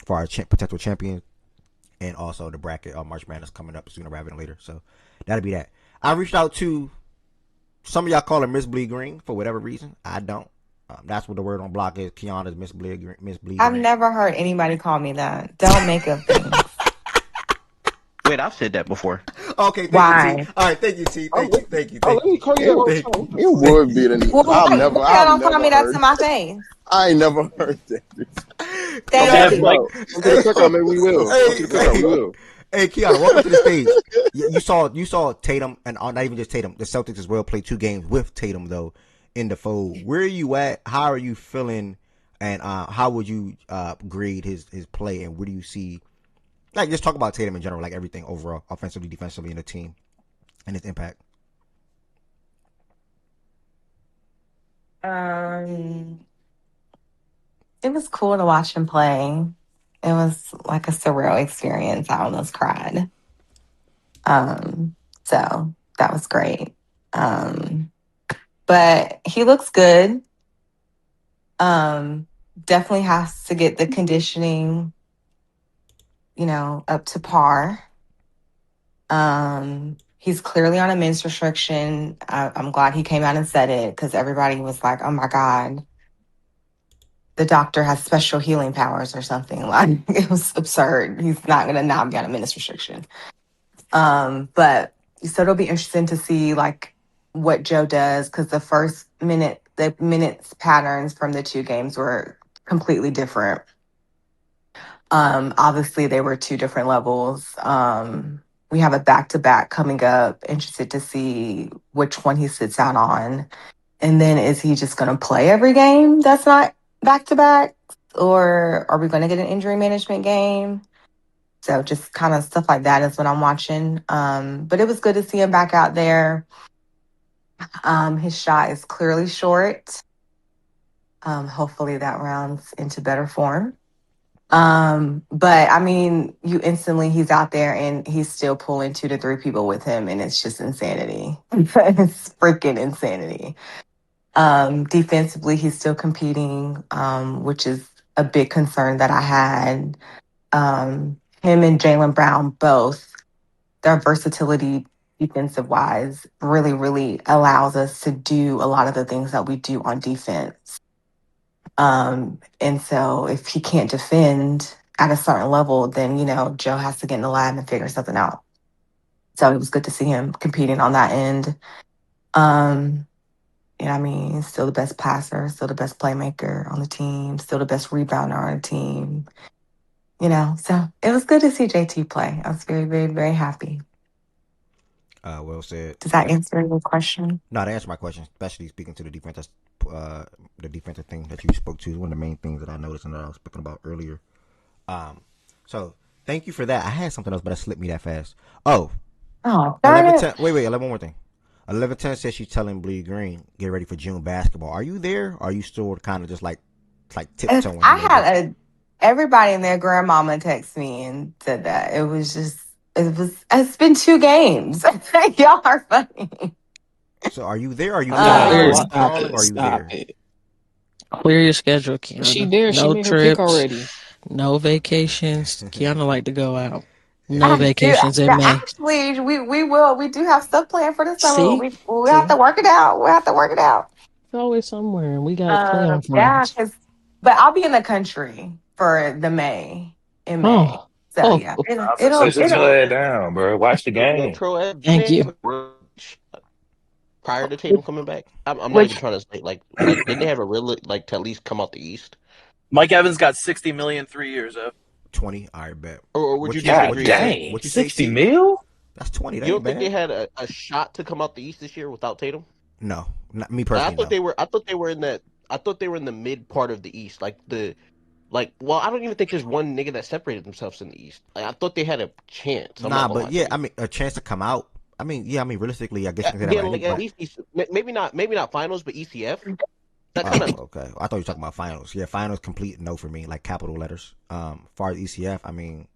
A: for our potential champions, and also the bracket of March Madness coming up sooner rather than later. So that'll be that. I reached out to some of y'all call her Miss Bleed Green for whatever reason. I don't. That's what the word on block is. Kiana's Miss Bleed Green.
K: I've never heard anybody call me that. Don't make up things.
Q: Wait, I've said that before.
A: Okay, thank you, T.
L: Why?
A: All right, thank you, T.
T: Oh,
A: Thank you,
T: let
A: thank
T: me
A: you,
T: call you that all the
A: thank
T: time.
A: you,
T: It
A: thank
T: would be the.
L: Well,
T: I've
L: why
T: never,
L: y'all
T: I've
L: don't call
T: never
L: me that
T: heard.
L: to my face?
T: I ain't never heard that. Come to
L: Thank
T: the
B: Kev,
L: you.
B: Mike.
T: cookout. Come to the cookout. Maybe we will. Come to the cookout. We will.
A: Hey, Kiana, welcome to the stage. You saw Tatum, and not even just Tatum. The Celtics as well played 2 games with Tatum though in the fold. Where are you at? How are you feeling? And how would you grade his play? And where do you see? Like, just talk about Tatum in general, like everything overall, offensively, defensively, in the team and its impact.
L: It was cool to watch him play. It was like a surreal experience. I almost cried. So that was great. But he looks good. Definitely has to get the conditioning, up to par. He's clearly on a minutes restriction. I'm glad he came out and said it because everybody was like, "Oh my god, the doctor has special healing powers or something." Like it was absurd. He's not gonna not be on a minutes restriction. But so it'll be interesting to see like what Joe does because the minutes patterns from the 2 games were completely different. Obviously they were 2 different levels. We have a back to back coming up. Interested to see which one he sits out on. And then is he just going to play every game that's not back to back? Or are we going to get an injury management game? So just kind of stuff like that is what I'm watching. But it was good to see him back out there. His shot is clearly short. Hopefully that rounds into better form. But I mean, he's out there and he's still pulling 2 to 3 people with him, and it's just insanity. It's freaking insanity. Defensively, he's still competing, which is a big concern that I had. Him and Jaylen Brown both, their versatility defensive wise really, really allows us to do a lot of the things that we do on defense. And so if he can't defend at a certain level, then, Joe has to get in the lab and figure something out. So it was good to see him competing on that end. He's still the best passer, still the best playmaker on the team, still the best rebounder on the team. So it was good to see JT play. I was very, very, very happy.
A: Well said.
L: Does that answer your question?
A: No, to answer my question, especially speaking to the defense, the defensive thing that you spoke to is one of the main things that I noticed and that I was speaking about earlier. So thank you for that. I had something else, but it slipped me that fast. Oh,
L: darn
A: 11-10.
L: it.
A: Wait, 11 more thing. 11-10 says she's telling Bleed Green, get ready for June basketball. Are you there? Or are you still kind of just like
L: If
A: tiptoeing?
L: I had everybody and their grandmama text me and said that. It's been 2 games. Y'all are funny.
A: So are you there? Are you
S: Clear,
A: calling? Are you
S: stop
A: calling?
S: it,
A: Or are you
S: stop
A: there?
S: it. Clear your schedule,
H: She
S: Kiana.
H: there. She
S: No
H: made her pick
S: trips,
H: already.
S: no vacations. Kiana like to go out. No
L: I do.
S: vacations in May.
L: Actually, we do have stuff planned for the summer.
S: See?
L: We have
S: See?
L: to work it out. We have to work it out.
S: It's always somewhere, and we got playoff
L: Yeah,
S: runs.
L: but I'll be in the country for the May in May.
S: Oh,
L: So
S: oh,
L: yeah,
E: I was gonna say, sit your
L: it'll
E: head down, bro. Watch the game.
Q: Metro Ed
S: thank you.
Q: prior to Tatum coming back. I'm not even
L: which
Q: trying to say like didn't they have a real like to at least come out the East?
B: Mike Evans got 60 million 3 years of.
A: 20. I bet.
Q: Or would
A: What
Q: you
A: you say?
E: God
A: What you
Q: disagree?
A: say?
E: dang,
A: What you say?
E: 60
A: T?
E: mil?
A: That's 20. That
Q: You
A: ain't
Q: don't think they
A: bad.
Q: had a shot to come out the East this year without Tatum?
A: No, not me
Q: Like,
A: personally. No.
Q: I thought they were in that. I thought they were in the mid part of the East, well, I don't even think there's one nigga that separated themselves in the East. Like, I thought they had a chance. I'm not
A: Nah,
Q: gonna
A: but
Q: lie
A: yeah,
Q: to
A: I
Q: you.
A: mean, a chance to come out. I mean, yeah, I mean, realistically, I guess you can say that
Q: Yeah,
A: about
Q: like at
A: anybody.
Q: least maybe not finals, but ECF. That kind
A: Oh,
Q: of
A: okay. I thought you were talking about finals. Yeah, finals complete no for me, like capital letters. Far as ECF, I mean,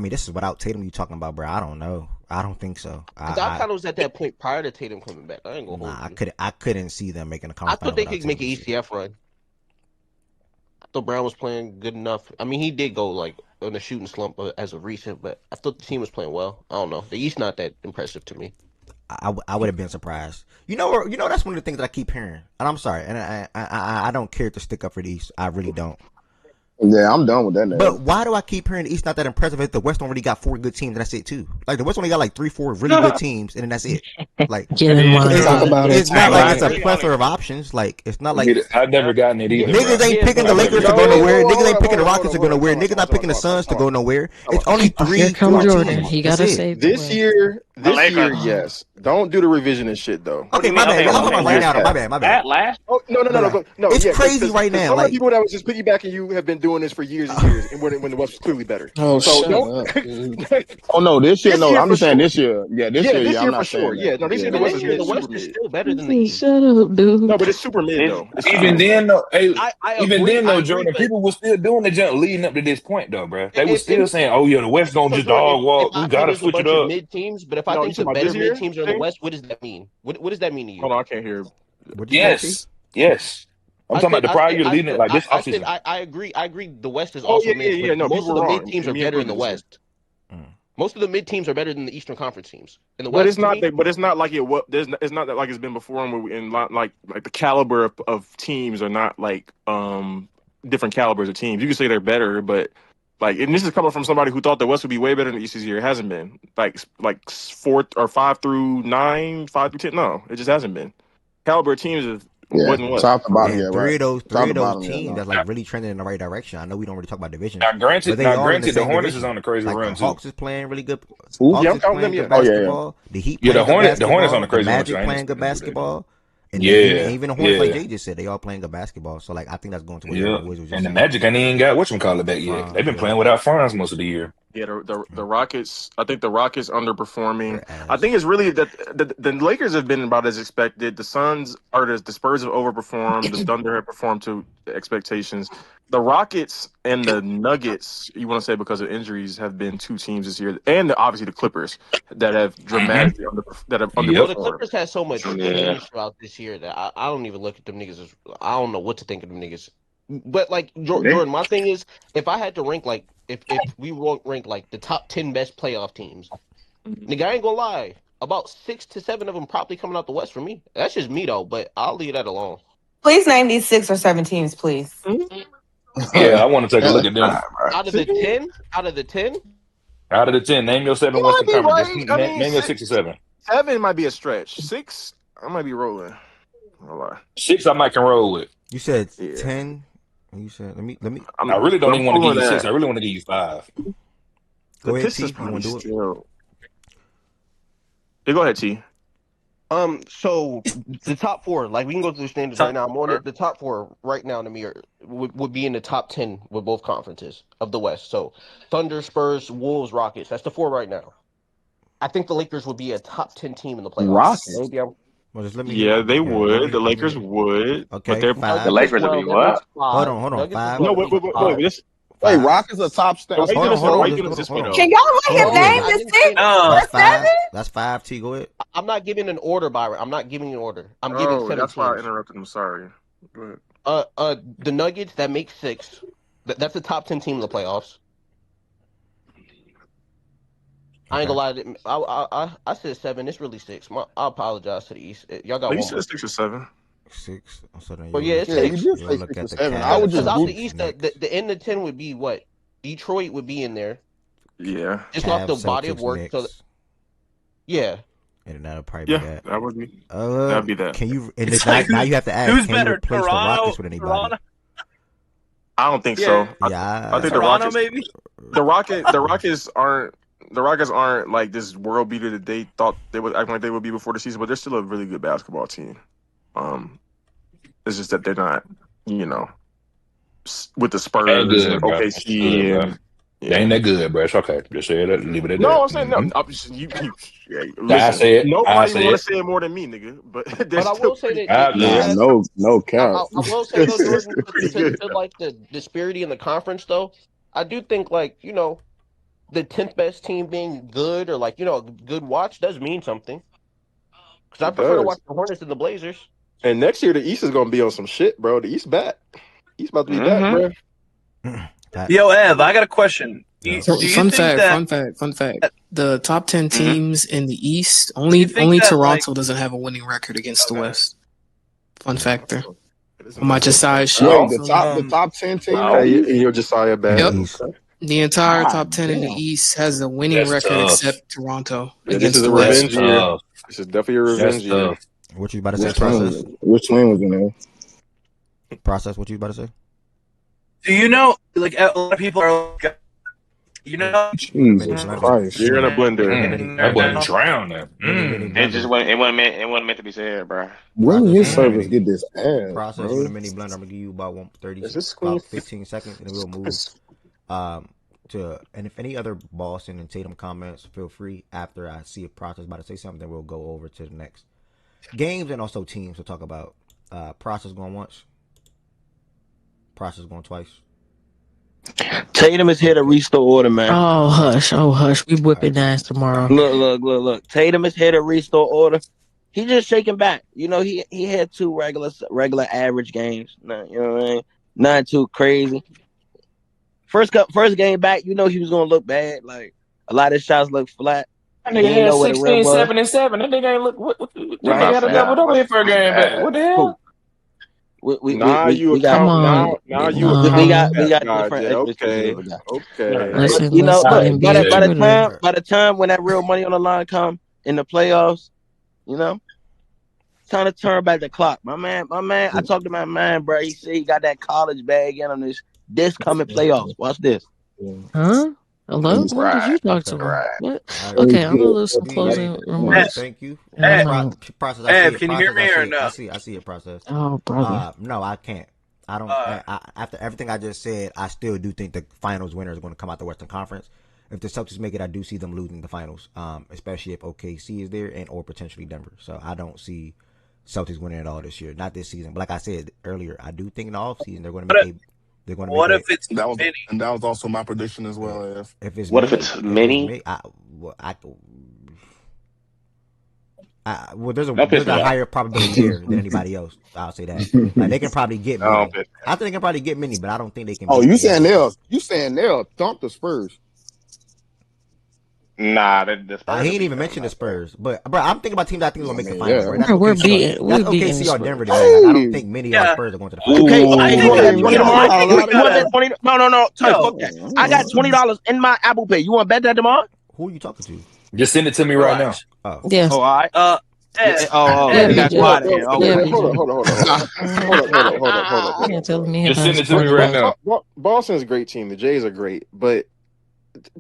A: this is without Tatum. You talking about, bro? I don't know. I don't think so.
Q: because I kind of was at that point prior to Tatum coming back. I ain't gonna hold
A: Nah,
Q: you.
A: I couldn't see them making a
Q: I
A: conference
Q: thought
A: final
Q: they
A: without
Q: could make
A: Tatum
Q: an
A: this year.
Q: ECF run. I thought Brown was playing good enough. I mean, he did go like on a shooting slump as of recent, but I thought the team was playing well. I don't know. The East not that impressive to me.
A: I would have been surprised. That's one of the things that I keep hearing, and I'm sorry, and I don't care to stick up for the East. I really don't.
T: Yeah, I'm done with that now.
A: But why do I keep hearing the East not that impressive if the West already got 4 good teams and that's it too? Like the West only got like 3-4 really good teams and then that's it. Like
S: Get in line.
H: Talk about it.
A: it's not like it's a
E: Only-
A: plethora of options. Like it's not like
E: I've never gotten it either.
A: niggas
E: bro.
A: ain't picking the
E: I've
A: Lakers
E: never
A: to go
E: gotten it.
A: nowhere.
T: Hold on,
A: Niggas ain't picking the
T: hold on,
A: Rockets to
T: hold
A: go
T: on,
A: nowhere.
T: hold on,
A: Niggas not picking the Suns to go nowhere. It's only
S: Here
A: 3-4
S: come Jordan.
A: teams.
S: He
A: That's
S: gotta
A: it.
S: save the
T: This
S: West.
T: year,
Q: Lakers.
T: yes. Don't do the revisionist shit though.
A: Okay, my bad. I'm talking about right now. My bad. My bad.
Q: At last,
T: Oh no! No!
A: It's
T: Yeah,
A: crazy right now.
T: Some of the
A: Like
T: people that was just piggybacking you have been doing this for years and years, and when the West was clearly better.
H: Oh,
T: So
H: shut
T: don't.
H: up, dude.
T: Oh
F: no, this year, no. I'm
T: for
F: just saying
T: sure.
F: this year. Yeah, this
T: Yeah,
F: year.
T: this
F: Yeah,
T: year
F: I'm
T: for
F: not
T: sure.
F: saying
T: Yeah,
F: that.
T: no, this year the
Q: even
T: West
Q: this
T: is
Q: year, the
T: mid, super
Q: West is
T: mid.
Q: still better than the
S: Listen,
Q: East.
S: shut up, dude.
T: No, but it's super mid though. It's super
E: Even
T: mid.
E: then, though, hey,
Q: I
E: even
Q: agree.
E: then,
Q: I
E: though,
Q: agree,
E: Jordan,
Q: but
E: people were still doing the jump leading up to this point, though, bro. They were
Q: if
E: still saying, "Oh yeah, the West gonna
Q: so
E: just
Q: Jordan,
E: dog
Q: if
E: walk.
Q: I
E: We
Q: say
E: gotta
Q: there's a
E: switch it
Q: bunch of
E: up."
Q: mid teams, but if I
T: No, you
Q: think the
T: talking about
Q: better
T: this
Q: mid
T: year?
Q: teams are in the West, what does that mean? What does that mean to you?
T: Hold on, I can't hear.
A: What'd you say, T?
E: Yes. I'm talking about the prior year leading it like this offseason.
Q: I agree. I agree. The West is
T: Oh
Q: also
T: yeah,
Q: mid,
T: yeah, yeah.
Q: but
T: No,
Q: most
T: people
Q: of
T: were
Q: the mid
T: wrong.
Q: teams are
T: Me
Q: better in
T: and
Q: the
T: Quinn
Q: West. Most of the mid teams are better than the Eastern Conference teams. In the
T: But
Q: West,
T: it's not. But it's not like it. What? It's not that like it's been before. And like the caliber of teams are not like different calibers of teams. You can say they're better, but like, and this is coming from somebody who thought the West would be way better than the East this year. It hasn't been like 4 or 5 through 9, 5 through 10. No, it just hasn't been. Caliber of teams wasn't what.
F: Top to bottom,
A: And
F: yeah,
A: three
F: right.
A: of those
F: Top to bottom, yeah,
A: teams
F: no.
A: that's like really trending in the right direction. I know we don't really talk about divisions,
E: Now,
A: but they all in the
E: granted, the
A: same
E: Hornets is
A: division.
E: on a crazy
A: Like
E: run
A: the
E: too.
A: Hawks is playing really good.
T: Ooh,
A: Hawks
T: yeah, I'm
A: is
T: counting
A: playing
T: them.
A: good
T: Yeah.
F: Oh yeah, yeah.
A: basketball. The Heat
E: Yeah,
A: playing good
E: the Hornets on
A: basketball.
E: a
A: The
E: crazy run
A: Magic
E: too. I ain't
A: playing good
E: gonna do that.
A: basketball. And
E: Yeah,
A: even the Hornets, like
E: yeah,
A: Jay just said, they all playing good basketball. So like I think that's going to what
E: yeah.
A: Wizards was just
E: And the
A: saying.
E: Magic ain't even got whatchamacallit back yet. They've been
A: Yeah.
E: playing without Franz most of the year.
T: Yeah, the Rockets. I think the Rockets underperforming.
A: Their
T: I
A: ass.
T: think it's really that the Lakers have been about as expected. The Suns or the Spurs have overperformed. The Thunder have performed to expectations. The Rockets and the Nuggets, you want to say because of injuries, have been 2 teams this year, and obviously the Clippers that have dramatically
E: Yep.
Q: Well, the
T: underperformed.
Q: Clippers had so much
E: Yeah.
Q: change throughout this year that I don't even look at them niggas as I don't know what to think of them niggas. But like Jordan, my thing is, if I had to rank like if we won't rank like the top 10 best playoff teams, nigga, I ain't gonna lie, about 6 to 7 of them probably coming out the West for me. That's just me though, but I'll leave that alone.
L: Please name these 6 or 7 teams, please.
E: Yeah, I want to take a look at them.
Q: Out of the 10,
E: Out of the 10, name your 7
T: You might
E: Western
T: be
E: Conference.
T: right.
E: Just
T: I mean,
E: name your 6 or 7.
T: 7 might be a stretch. 6, I might be rolling. I'll lie.
E: 6, I might can roll with.
A: You said
T: Yeah.
A: 10. You said let me.
E: I really don't even want to give you
T: pulling
E: 6.
T: that.
E: I really want to give you 5.
A: Go
T: The
A: ahead, T.
T: Pistons
A: You
T: probably
A: want to do it?
T: still. Yeah, go ahead, T.
Q: So the top 4, like we can go through the standings right now. I'm on it. The top 4 right now to me would be in the top 10 with both conferences of the West. So Thunder, Spurs, Wolves, Rockets. That's the 4 right now. I think the Lakers would be a top 10 team in the playoffs.
F: Rockets.
Q: Maybe I'm
A: Well, just let me.
T: Yeah, they
A: let
T: would.
A: me-
T: The Lakers would.
A: Okay,
T: But they're
A: 5.
N: The Lakers will be what?
A: Hold on,
T: 5.
A: five.
T: No, wait.
F: Wait,
A: Five.
F: Rockets are top
T: Why you doing this?
A: Hold on,
T: Why you
A: just-
T: doing this this way
A: hold
T: though?
A: on.
L: Can y'all let him
A: Hold on.
L: name the
Q: I didn't
L: 6
Q: say-
L: or
A: That's 5.
L: 7?
A: That's 5. T, go ahead.
Q: I'm not giving an order, Byron. I'm not giving an order. I'm giving 7
T: that's why I
Q: teams.
T: interrupted him. Sorry. Go ahead.
Q: The Nuggets, that makes 6. That's the top 10 team in the playoffs. I ain't gonna lie. I said 7. It's really 6. I apologize to the East. Y'all got
T: No, you
Q: one
T: said
Q: more.
T: 6 or 7.
A: 6. So then
Q: Well, yeah, it's
F: Yeah, you
Q: 6.
F: did
A: you'll
F: say
A: look
F: 6
A: at
F: or
A: the
F: 7.
A: Cavs,
F: I would
Q: Because
F: just
Q: out
F: group.
Q: the East,
A: Knicks.
Q: the end of 10 would be what? Detroit would be in there.
T: Yeah.
Q: Just off the
A: Cavs,
Q: body of
A: Celtics,
Q: work. So,
A: Knicks.
Q: yeah.
A: And then that'll probably be
T: Yeah,
A: that.
T: that would be. That'd be that.
A: Can you? And
B: It's
A: now,
B: like,
A: now you have to ask.
B: who's
A: Can
B: better,
A: you replace the
B: Toronto?
A: Rockets with anybody?
B: Toronto?
T: I don't think
B: Yeah.
T: so.
A: Yeah,
T: I think
B: Toronto, maybe.
T: the Rockets aren't like this world beater that they thought they would act like they would be before the season, but they're still a really good basketball team. It's just that they're not, with the Spurs
E: Ain't good,
T: and
E: bro.
T: OKC.
E: Good, bro. They ain't that good, bro. It's okay. Just say it. Leave it at that.
T: No, I'm saying no.
E: I say it.
T: Nobody
E: say
T: want to
E: it.
T: say it more than me, nigga. But
Q: But I will say that
F: No cap.
Q: I will say though, Jordan,
T: pretty good.
Q: to like the disparity in the conference though, I do think like, the 10th best team being good or like, a good watch does mean something. Because I
T: It
Q: prefer to
T: does.
Q: watch the Hornets than the Blazers.
T: And next year the East is gonna be on some shit, bro. The East back. East about to be back, bro.
B: Yo, Ev, I got a question. Do you
H: Fun
B: think
H: fact,
B: that
H: fun fact. The top 10
B: Mhm.
H: teams in the East, only
B: think that,
H: Toronto doesn't have a winning record against the West. Fun factor. My Josiah show.
T: Wait, the top 10 team.
R: Okay, and you're Josiah bad.
H: Yep.
R: Okay.
H: The entire
T: God
H: top 10 in the
T: damn.
H: East has a winning
E: That's
H: record
E: tough.
H: except Toronto
R: Yeah, this
H: against
R: is a
H: the West.
R: revenge year. This is definitely a revenge
E: That's
R: year.
E: tough.
A: What you about to say, Process?
D: Which team was in there?
A: Process, what you about to say?
B: Do you know, like, a lot of people are like, you know,
D: Jesus Christ.
R: You're in a blender.
E: That boy drowning.
N: It just wasn't. It wasn't meant to be said, bro.
D: When
A: Process,
D: his
A: you
D: service
A: mini-
D: get this ass,
A: Process
D: bro?
A: with a mini blender. I'm gonna give you about 30,
R: Is this
A: about
R: screen?
A: 15 seconds, and we'll move. And if any other Boston and Tatum comments, feel free after I see if Process about to say something, then we'll go over to the next games and also teams to talk about. Process going once. Process going twice.
I: Tatum is here to restore order, man.
S: Oh hush. We whipping ass tomorrow.
I: Look. Tatum is here to restore order. He just shaking back. You know, he had 2 regular average games. You know what I mean? Not too crazy. First game back, you know he was gonna look bad. Like a lot of his shots look flat.
E: That
I: He
E: nigga
I: ain't
E: had
I: know where the rim
E: 16,
I: was.
E: 7, and 7. That nigga ain't look. What that
I: Right.
E: nigga had a double double for a game back. What the hell?
I: We
R: Now you
I: got
R: account.
S: on.
R: Now you
S: No.
I: we
R: account.
I: got
R: God,
I: different
R: yeah,
I: expectations.
R: okay.
S: Listen,
I: You know, look,
S: NBA
I: by the time when that real money on the line come in the playoffs, you know, it's time to turn back the clock. My man, I talked to my man, bro. He said he got that college bag in on this coming playoffs. Watch this.
S: Huh? Hello? When did you talk to him? What? Okay, I'm gonna lose some closing remarks.
A: Thank you.
B: Process.
A: I see
B: can you hear me or no?
A: I see it. Process.
S: Oh, brother.
A: No, I can't. I don't. After everything I just said, I still do think the finals winner is going to come out the Western Conference. If the Celtics make it, I do see them losing the finals, especially if OKC is there and or potentially Denver. So I don't see Celtics winning it all this year. Not this season, but like I said earlier, I do think in the offseason they're going to make
B: What if it's
M: that was
B: mini?
M: And that was also my prediction as well.
A: If it's
N: What
A: mini,
N: if it's mini?
A: There's
N: That pissed
A: a
N: me off.
A: higher probability there than anybody else. I'll say that. Like they can probably get many.
N: Oh,
A: I think they can probably get many, but I don't think they can.
T: Oh,
A: beat
T: you
A: the
T: saying they'll thump the Spurs?
N: Nah, the Spurs.
A: He ain't even mentioned the Spurs, but bro, I'm thinking about teams I think will make the finals.
T: Yeah.
A: Right? That's
S: We're
A: OKC.
S: beating
A: That's
S: the
A: OKC or
S: Spurs.
A: Denver to me. Like, I don't think many of our Spurs are going to the finals.
I: Okay,
B: I
I: you want
B: think
I: to bet 20 tomorrow?
B: I think we gotta-
I: 20? No, Ty, fuck that. I got $20 in my Apple Pay. You want to bet that tomorrow?
A: Who are you talking to?
E: Just send it to me right now.
A: Oh,
S: Yes.
I: Oh, all right.
S: Yeah,
I: You got
S: BJ.
I: quiet again.
S: Yeah,
I: Okay.
T: Hold up.
S: Can't tell me
E: Just
S: about
E: send it to me right now.
R: Boston's a great team. The Jays are great, but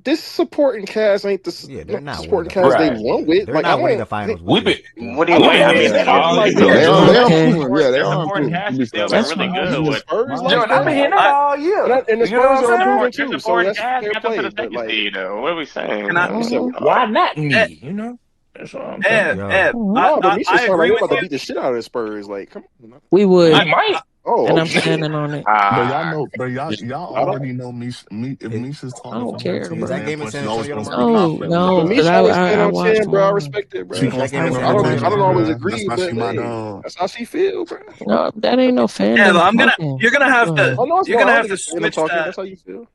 R: this supporting cast ain't
A: they're not
R: supporting
A: winning
R: cast
A: the
R: they
A: finals.
R: won with.
A: They're
R: Like,
A: not winning the finals.
E: Whip it.
N: What do you mean? I mean,
E: that all
T: They
E: year.
T: are
N: the
T: improving.
N: supporting cast is still
S: That's
N: really
S: fine.
N: good.
T: The
N: With
T: Spurs
E: Jordan, I've been hearing that all year.
R: and the
E: You know what
R: Spurs are
E: I'm saying?
R: improving
N: the
R: too, so
N: supporting
R: that's
N: cast
R: fair
N: got them to
R: play.
N: the
R: But
N: second
R: like,
N: seed, though. What are we saying?
B: Can I-
E: Why not me? You know? That's all I'm saying.
R: no, but Misha
B: I
R: sound like
B: agree
R: they're
B: with
R: about to
B: you.
R: beat the shit out of the Spurs. Like, come on.
S: We would,
E: We might.
R: Oh,
S: and I'm
R: okay.
S: standing on it.
M: But y'all know, y'all
R: I
M: already know if Misha's
S: I
M: talking
S: don't
M: from
S: care,
M: her team
A: Is that
S: bro.
A: game in
M: standpoint,
A: San
M: she's always
A: Antonio
M: going to
A: tomorrow?
M: speak
S: No,
M: confidently.
R: But
S: because
R: Misha always stand
S: I
R: on
S: watched
R: 10, bro. I
S: tomorrow.
R: respect it, bro.
M: She gonna
A: That game in
M: stand
A: San
R: I
M: on her
R: don't
A: Antonio
R: always
A: tomorrow.
M: bruh.
R: agree,
M: That's why
R: but
M: she my
R: hey,
M: dog.
R: that's how she feel, bro.
S: No, that ain't no
B: Ev,
S: fandom talking.
B: you're gonna have to
R: Oh no, it's
B: you're
R: not.
B: gonna
R: I don't
B: have
R: think
B: to
R: it's random
B: switch
R: talking.
B: that.
R: That's how you feel.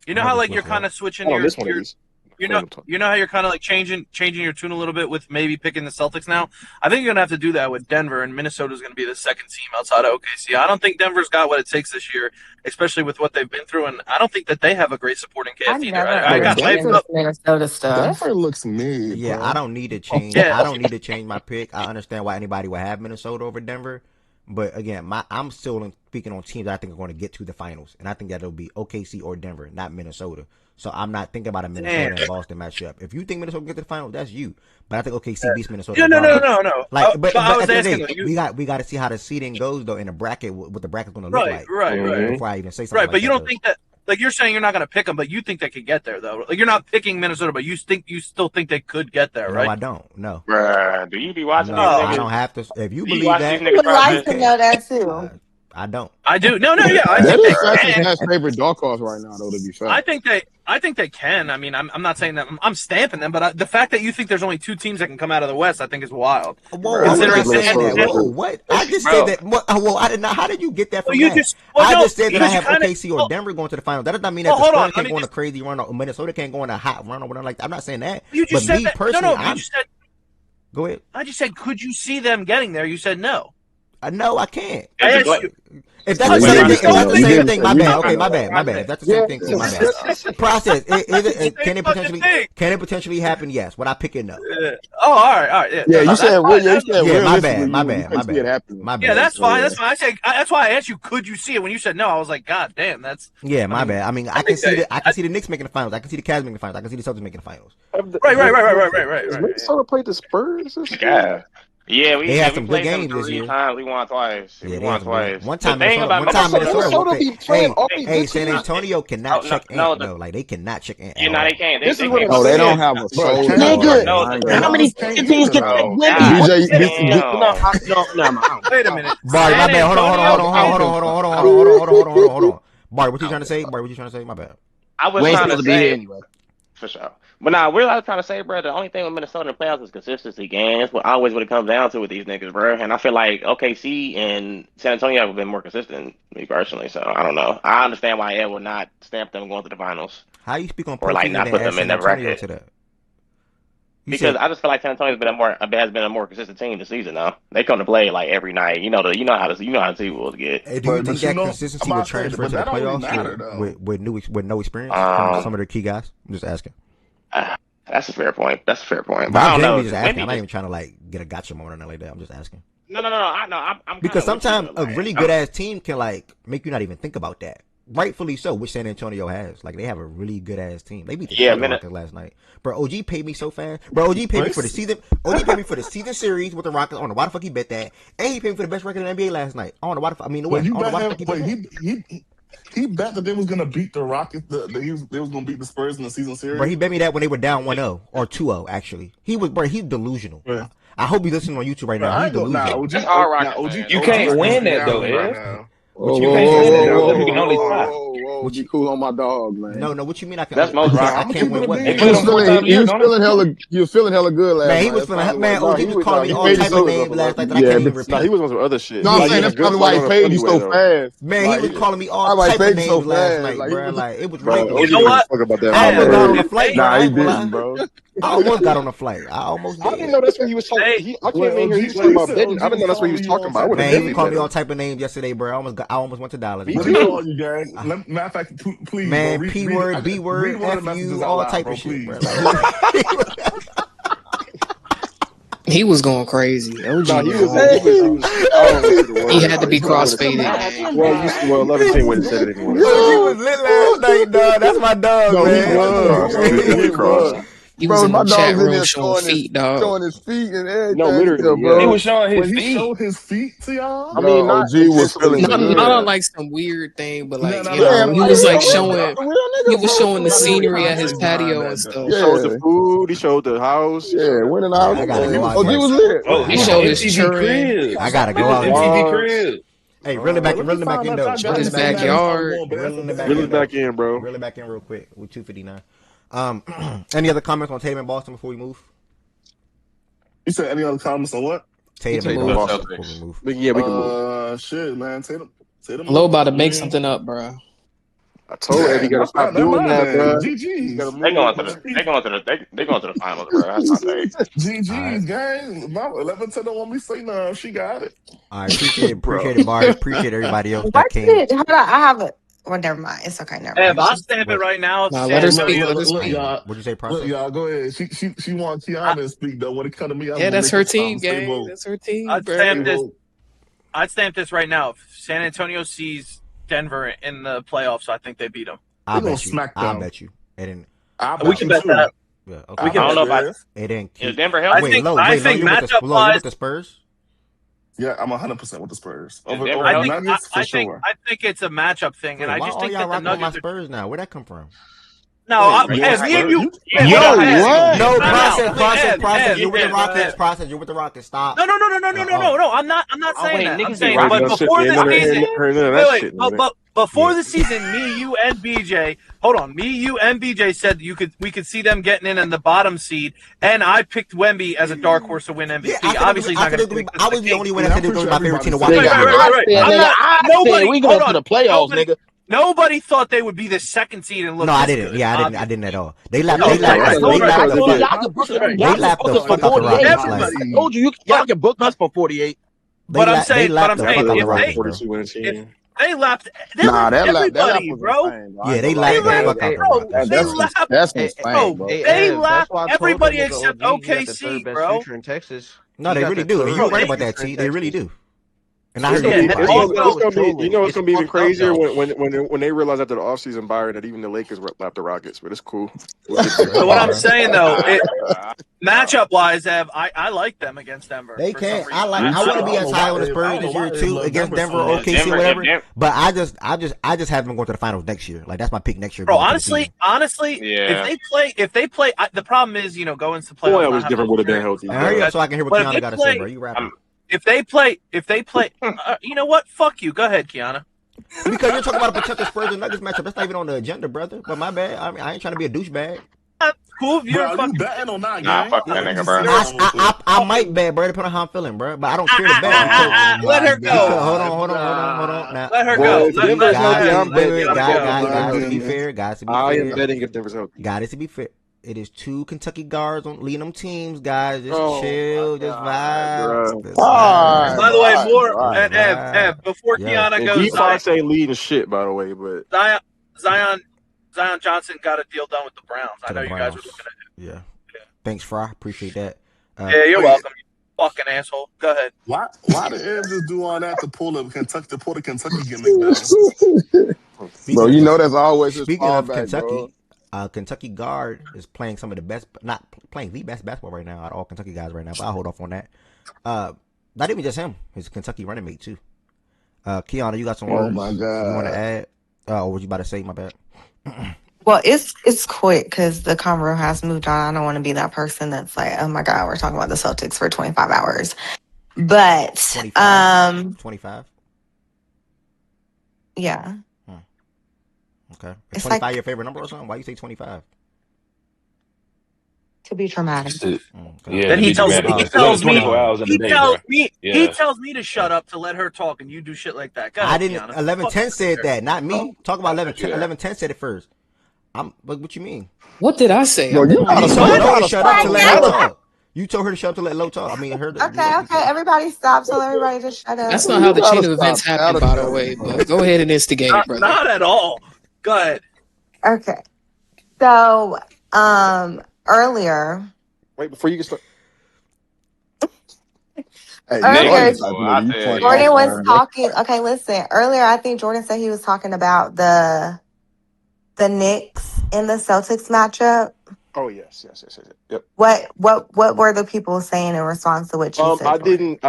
B: You know
A: I had
B: how
A: to
B: like
A: switch
B: you're
A: it
B: kind
A: up.
B: of switching
R: Not on
B: your
R: this one, at least.
B: you know
R: Random talking.
B: you know how you're kind of like changing your tune a little bit with maybe picking the Celtics now. I think you're gonna have to do that with Denver, and Minnesota's gonna be the second team outside of OKC. I don't think Denver's got what it takes this year, especially with what they've been through, and I don't think that they have a great supporting
L: I
B: cast either.
L: never
B: I got hyped
L: understand
B: up.
L: this Minnesota stuff.
M: Denver looks mid,
A: Yeah,
M: bro.
A: I don't need to change.
B: Yeah.
A: I don't need to change my pick. I understand why anybody would have Minnesota over Denver, but again, I'm still speaking on teams that I think are going to get to the finals, and I think that it'll be OKC or Denver, not Minnesota. So I'm not thinking about a Minnesota and Boston matchup. If you think Minnesota can get to the finals, that's you. But I think OKC beats Minnesota.
B: No.
A: Like, but
B: I was
A: at the end of
B: asking
A: the day, we got to see how the seeding goes though in the bracket. What the bracket's going to look like.
B: Right.
A: Before I even say something.
B: Right,
A: like
B: but you
A: that,
B: don't
A: though.
B: think that like you're saying you're not going to pick them, but you think they could get there though. Like you're not picking Minnesota, but you still think they could get there, right?
A: No, I don't. No.
N: Bruh, do you be watching
A: No,
N: these niggas?
A: I don't have to. If you
N: Do you
A: believe
N: watch
A: that,
N: these
L: I
N: niggas
L: would like
N: process?
L: to know that too.
A: I don't.
B: I do. No, yeah. I
T: That
B: think
T: is
B: they
T: Sasha's
B: can.
T: Nat's favorite dog horse right now, though. To be fair,
B: I think they can. I mean, I'm not saying that I'm stamping them, but the fact that you think there's only two teams that can come out of the West, I think is wild.
A: Whoa,
B: Considering
A: I'm not saying that.
B: and-
A: Whoa, what? I just said that. Well, I did not. How did you get that from
B: you
A: that?
B: just-
A: I
B: no,
A: just said that I
B: because you
A: have
B: kinda-
A: OKC or Denver going to the final. That does not mean that
B: Well,
A: the
B: hold on,
A: Spurs
B: let
A: can't
B: me
A: go on a
B: just-
A: crazy run or Minnesota can't go on a hot run or whatever like that. I'm not saying that.
B: You just
A: but
B: said
A: me
B: that.
A: personally,
B: You just said.
A: Go ahead.
B: I just said, could you see them getting there? You said no.
A: No, I can't.
B: I asked you.
A: If that's the same thing, my bad. Okay, my bad. If that's the same thing, cool, my bad. Process. Can it potentially happen? Yes. Would I pick it? No.
B: Oh, all right.
T: Yeah, you said
A: my bad.
B: Yeah, that's fine. That's fine. I said that's why I asked you, could you see it? When you said no, I was like, God damn, that's.
A: Yeah, my bad. I mean, I can see the Knicks making the finals. I can see the Cavs making the finals. I can see the Celtics making the finals.
B: Right.
R: Minnesota played the Spurs.
N: Yeah, we
A: had some good
N: played them
A: games this
N: 3
A: year.
N: times. We won twice.
A: Yeah,
N: we won twice.
A: One time,
N: Minnesota
A: be playing. Hey, San Antonio cannot check Ant. No, like they cannot check Ant.
N: Yeah, no, they can't.
T: They don't have a soul.
I: How many teams can
T: DJ?
A: Wait a minute. Barry, my bad. Hold on. Barry, what you trying to say? My bad.
N: I was trying to say anyway. For sure. But nah, we're like trying to say, bro, the only thing with Minnesota in the playoffs is consistency, gang. That's always what it comes down to with these niggas, bro. And I feel like OKC and San Antonio have been more consistent, me personally. So I don't know. I understand why Ed would not stamp them going to the finals.
A: How you speak on
N: or like not put them in the bracket? Because I just feel like San Antonio's has been a more consistent team this season now. They come to play like every night. You know how the T Wolves get.
A: Hey, do you think that consistency will transfer to the playoffs with no experience from some of their key guys? I'm just asking.
N: That's a fair point. But
A: I'm
N: I don't know.
A: Just asking. I'm not even trying to like get a gotcha moment or nothing like that. I'm just asking.
N: No. I'm
A: because sometimes a really good ass team can like make you not even think about that. Rightfully so, which San Antonio has. Like they have a really good ass team. They beat the Rockets last night. Bro, OG paid me so fast. Bro, OG paid me for the season. OG paid me for the season series with the Rockets. I don't know why the fuck he bet that. And he paid me for the best record in the NBA last night. I don't know why the fuck. I mean, the West.
M: He bet that they was gonna beat the Rockets. They was gonna beat the Spurs in the season series.
A: Bro, he bet me that when they were down 1-0 or 2-0. Actually, he's delusional. Yeah. I hope he's listening on YouTube right now. He's delusional.
N: That's all right.
E: You can't win that though, Ed.
T: Whoa, you cool on my dog, man.
A: No, what you mean? I can.
N: That's most right.
A: I can't win what?
T: He was feeling hella good last night.
A: Man, he was feeling. Man, OG was calling me all type of names last night that I can't even repeat.
R: He was on some other shit.
T: No, I'm saying that's probably why he paid you so fast.
A: Man, he was calling me all type of names last night, bro. Like it was ridiculous.
N: You know what?
A: I almost got on a flight.
T: Nah, he didn't, bro.
A: I almost got on a flight. I almost did.
R: I didn't know that's what he was talking. I came in here. He was talking about betting. I didn't know that's what he was talking about.
A: Man, he called me all type of names yesterday, bro. I almost went to Dallas.
M: Matter of fact, please,
A: man, bro, P word, B word, F U, all type of shit, bro.
H: He was going crazy. He had to be crossfaded.
R: Well, 11 team wouldn't said it anymore.
A: He was lit last night, dog. That's my dog, man.
R: He was.
H: He was in the chat room showing feet, dog.
T: Showing his feet and everything.
R: No, literally,
T: bro.
E: He was showing his feet.
M: He showed his feet to y'all.
T: I mean, OG was feeling
H: not on like some weird thing, but like he was like showing. He was showing the scenery at his patio and stuff.
R: He showed the food. He showed the house.
T: Yeah, went in the house.
A: I gotta go out.
T: OG was lit.
H: Oh, he showed his children.
A: I gotta go out.
E: MTV crib.
A: Hey, reel it back in though.
H: His backyard.
R: Reel it back in, bro.
A: Reel it back in real quick with 2:59. Any other comments on Tatum and Boston before we move?
M: You said any other comments on what?
A: Tatum and Boston before we move.
R: Yeah, we can move.
M: Shit, man. Tatum.
H: Low about to make something up, bro.
R: I told Ed he gotta stop doing that, bro.
M: GG's.
N: They going to the finals, bro. That's my thing.
M: GG's, gang. My 11 don't want me to say no. She got it.
A: All right, appreciate it, Barry. Appreciate everybody else that came.
L: Hold on, I have it. Well, never mind. It's okay. Never mind.
B: I'll stamp it right now.
H: Nah, let her speak. Let her speak.
A: What'd you say, Process?
M: Look, y'all, go ahead. She wants Kiana to speak, though. When it comes to me,
H: yeah, that's her team, gang. That's her team.
B: I'd stamp this right now. If San Antonio sees Denver in the playoffs, I think they beat them.
A: I'll bet you.
B: We can bet that.
A: Yeah,
N: okay. I don't know about it.
A: Is
N: Denver healthy?
B: I think matchup wise,
A: with the Spurs.
M: Yeah, I'm 100% with the Spurs.
B: I think it's a matchup thing, and I just think that the Nuggets
A: are Spurs now. Where'd that come from?
B: No, me and you.
A: No, process. You're with the Rockets. Process. You're with the Rockets. Stop.
B: No. I'm not saying that. I'm saying, but before the season, before the season, me, you, and BJ. Hold on, me, you, and BJ said we could see them getting in the bottom seed, and I picked Wemby as a dark horse to win MVP. Obviously, he's not going to.
A: I was the only one that said it was my favorite team to watch.
I: Right. Nobody. We going to the playoffs, nigga.
B: Nobody thought they would be the second seed and look.
A: No, I didn't. Yeah, I didn't at all. They lapped
I: the
A: fuck out the Rockets.
I: I told you y'all can book us for 48.
B: But I'm saying,
A: lapped the fuck out the
B: if
A: Rockets,
B: they,
A: bro.
O: 42 win team.
B: they lapped,
T: Nah, that lap
B: everybody,
T: was
B: bro.
T: insane. Bro. I
A: Yeah,
T: ain't
A: they
T: gonna lie.
A: lapped the fuck out the Rockets.
B: They lapped,
T: That's
B: bro.
T: insane, bro.
B: They
Q: Ev, that's
B: lapped
Q: why I told that
B: everybody
Q: nigga
B: except
Q: OG he got the third
B: OKC,
Q: best
B: bro.
Q: future in Texas.
A: No,
Q: He
A: they
Q: got
A: really
Q: the
A: do, and
Q: third
A: you're right
Q: best
A: about that,
Q: future in
A: T. They really
Q: Texas.
A: do. And I
O: It's
A: heard
O: gonna
A: you
O: be,
A: talk
O: it's
A: about
O: gonna, it's
B: Also,
O: gonna be, you
Q: trolling.
O: know, it's
Q: It's
O: gonna be even
Q: fucked up
O: crazier
Q: though.
O: when they realize after the offseason, Byron, that even the Lakers lapped the Rockets, but it's cool. We'll get there.
B: so what I'm saying though, matchup wise, Ev, I like them against Denver
A: They
B: for some
A: can't.
B: reason.
A: I want to be
M: I don't
A: as
M: know
A: high
M: why
A: on the
M: I
A: Spurs
M: don't know
A: this
M: why
A: year
M: they
A: too
M: love
A: against
M: Denver
A: Denver
M: so
A: or
M: much.
A: OKC or whatever. But I just have them going to the finals next year. Like that's my pick next year.
B: Bro,
A: going into the
B: honestly,
N: Yeah.
B: if they play, the problem is, going to playoffs.
O: Boy, I
B: Not
O: wish
B: having
O: Denver would have been healthy,
A: season. Hurry
O: bro.
A: up so I can hear what
B: But if
A: Kiana
B: they
A: got to say,
B: play,
A: bro. You rapping?
B: if they play, you know what? Fuck you. Go ahead, Kiana.
A: Because you're talking about a potential Spurs and Nuggets matchup. That's not even on the agenda, brother. But my bad. I mean, I ain't trying to be a douchebag.
B: Cool if you're
M: Bro, are you betting or not,
N: Nah,
M: gang?
N: fuck
M: I
N: that
M: need
N: nigga,
M: to
N: bro.
M: see something real quick.
A: I might bet, bro, depending on how I'm feeling, bro. But I don't care to bet
M: Oh
B: Let
M: my
B: her go.
A: because hold
M: God.
A: on. Now,
B: Let her
O: Well,
B: go.
O: if Denver's healthy, I'm betting. I'm betting
B: Kiana
O: if
B: go.
O: Denver's
A: guys, to be
O: healthy.
A: fair, guys, to be
O: I am
A: fair,
O: betting if Denver's healthy.
A: guys, to be fair. It is two Kentucky guards on leading them teams, guys. Just
O: Oh
A: chill,
O: my
A: just
O: God,
A: vibe,
O: bro.
A: just
T: All right,
A: vibe,
B: By
T: bro.
B: the
T: All
B: way,
T: right,
B: more
T: bro. All right.
A: just
B: and
A: vibe.
B: Ev, before
A: Yo,
B: Kiana
O: And
B: goes,
O: G5 ain't leading shit, by the way, but
B: Zion Johnson got a deal done with the Browns. I
A: to the
B: know you guys were
A: Browns.
B: looking at it.
A: Yeah, thanks, Fry. Appreciate that.
B: Yeah, you're welcome. You fucking asshole. Go ahead.
M: Why did Ev just do all that to pull the Kentucky gimmick though?
T: Bro, you know that's always his
A: Speaking of
T: fallback, bro.
A: Kentucky, Kentucky guard is playing some of the best, not playing the best basketball right now out of all Kentucky guys right now. But I'll hold off on that. Not even just him; his Kentucky running mate too. Kiana, you got some
T: Oh
A: words
T: my
A: you want to
T: God.
A: add? What was you about to say? My bad.
L: Well, it's quick because the convo has moved on. I don't want to be that person that's like, oh my God, we're talking about the Celtics for 25 hours. But
A: 25?
L: Yeah.
A: Okay. Is
L: It's
A: 25
L: like
A: your favorite number or something? Why you say 25?
L: to be traumatic.
E: Yeah,
B: Then
E: to
B: he
E: be
B: tells
E: dramatic.
B: he
E: There's only
B: tells me
E: 24 hours in the
B: he
E: day, bro.
B: tells me he
E: Yeah.
B: tells me to shut up to let her talk, and you do shit like that. Go
A: I
B: ahead,
A: didn't.
B: Kiana.
A: 1110 said that, not me. Talk about 1110.
E: Yeah.
A: 1110 said it first. What you mean?
H: What did I say?
T: Bro,
H: I've been
T: you
H: on
T: gotta
A: You
H: mute.
A: told
T: you
A: her to
T: gotta
A: shut up
T: stop
A: to let
T: telling.
A: low talk. You told her to shut up to let low talk. I mean, her.
L: Okay. Everybody stop. Tell everybody to shut up.
H: That's
T: Bro,
H: not how
T: you
H: the
T: gotta
H: chain of
T: stop
H: events happened, by the
T: tattletailing,
H: way.
T: bro.
H: But go ahead and instigate, brother.
B: Not at all. Go ahead.
L: Okay. So, earlier,
O: wait, before you get started.
T: Hey, you know I'm
L: earlier,
T: the type of
N: I
T: nigga you
N: tell
T: punch
N: you.
L: Jordan
T: off
L: was
T: on, bro.
L: talking. Okay, listen. Earlier, I think Jordan said he was talking about the Knicks and the Celtics matchup.
O: Oh yes. Yep.
L: What were the people saying in response to what you
O: I
L: said, Jordan?
O: didn't.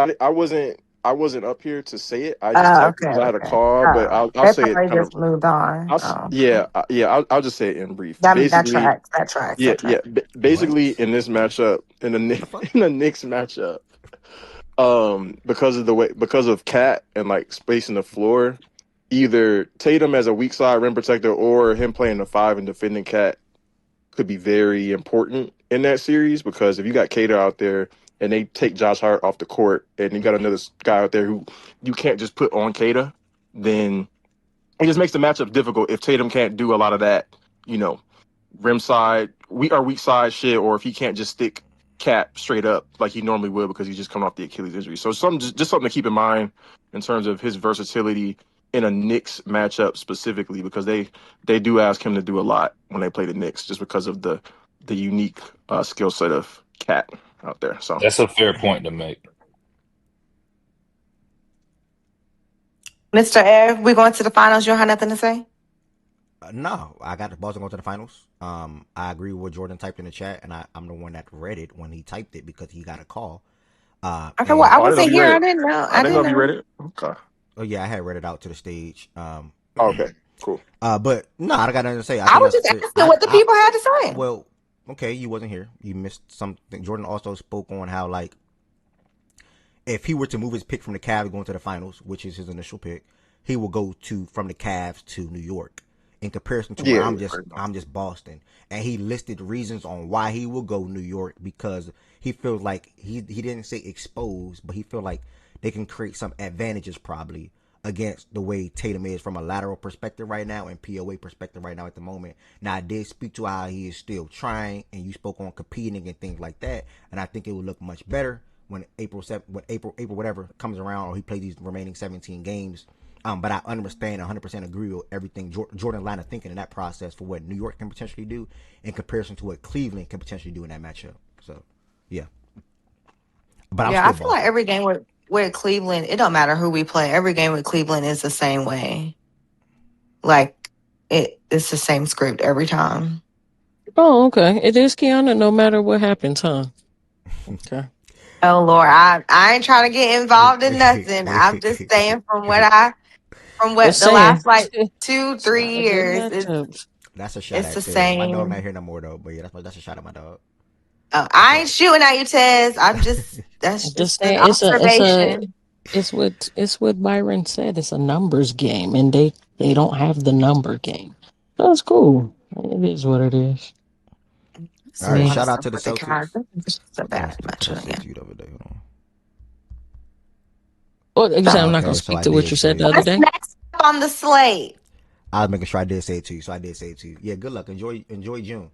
O: I wasn't up here to say it. I just texted
L: Okay,
O: because I had a
L: okay.
O: call, but
L: Oh,
O: I'll
L: they
O: say it
L: probably
O: kind of.
L: just moved on. Oh,
O: I'll just say it in brief.
L: that
O: Basically,
L: tracks. That tracks.
O: yeah,
L: That
O: yeah.
L: tracks.
A: What?
O: Basically, in this matchup, in the in the Knicks matchup, because of Cat and like spacing the floor, either Tatum as a weak side rim protector or him playing the five and defending Cat could be very important in that series, because if you got Cater out there and they take Josh Hart off the court and you got another guy out there who you can't just put on Cater, then it just makes the matchup difficult if Tatum can't do a lot of that, rim side, weak side shit, or if he can't just stick Cat straight up like he normally would because he's just coming off the Achilles injury. So just something to keep in mind in terms of his versatility in a Knicks matchup specifically, because they do ask him to do a lot when they play the Knicks just because of the unique skill set of Cat out there. So
E: That's a fair point to make.
L: Mr. Air, we going to the finals. You don't have nothing to say?
A: No, I got the Boston going to the finals. I agree with what Jordan typed in the chat, and I'm the one that read it when he typed it because he got a call.
L: Okay, well, I wasn't here. I
O: it.
L: didn't know.
O: I didn't know if you read it. Okay.
A: Oh yeah, I had read it out to the stage.
O: Okay, cool.
A: But no, I got nothing to say.
L: I was just asking what the people had to say.
A: Well, okay, you wasn't here. You missed something. Jordan also spoke on how, like, if he were to move his pick from the Cavs going to the finals, which is his initial pick, he will go from the Cavs to New York. In comparison to where I'm just Boston, and he listed reasons on why he will go New York, because he feels like he didn't say exposed, but he feel like they can create some advantages probably against the way Tatum is from a lateral perspective right now and POA perspective right now at the moment. Now, I did speak to how he is still trying, and you spoke on competing and things like that, and I think it would look much better when April whatever comes around, or he plays these remaining 17 games. But I understand 100% agree with everything Jordan line of thinking in that process for what New York can potentially do in comparison to what Cleveland can potentially do in that matchup. So, yeah. But I'm
L: Yeah,
A: still
L: I feel like every game with Cleveland, it don't matter who we play. Every game with Cleveland is the same way. Like it's the same script every time.
S: Oh, okay. It is Kiana no matter what happens, huh? Okay.
L: Oh Lord, I ain't trying to get involved in nothing. I'm just saying from what
S: Just
L: the
S: saying.
L: last like
S: It's
L: 2-3
S: not a good
L: years,
S: matchup.
A: That's a shot
L: it's
A: at
L: the
A: Tez. My dog not
L: same.
A: here no more though, but yeah, that's a shot at my dog.
L: I ain't shooting at you, Tez. That's
S: Just
L: just an
S: saying
L: observation.
S: it's what Byron said. It's a numbers game, and they don't have the number game. That's cool. It is what it is.
A: All right,
L: A lot of
A: shout out
L: stuff
A: to the
L: with the
A: Celtics.
L: Cavs. It's just a bad
A: I just
L: matchup.
A: said
L: Yeah.
A: to you the other day. Hold on.
S: Well, you said I'm not gonna
A: Okay, so
S: speak
A: I
S: to what
A: did
S: you said
A: say
S: the other
L: What's
S: day.
L: next up on the slate?
A: I was making sure I did say it to you, so I did say it to you. Yeah, good luck. Enjoy June.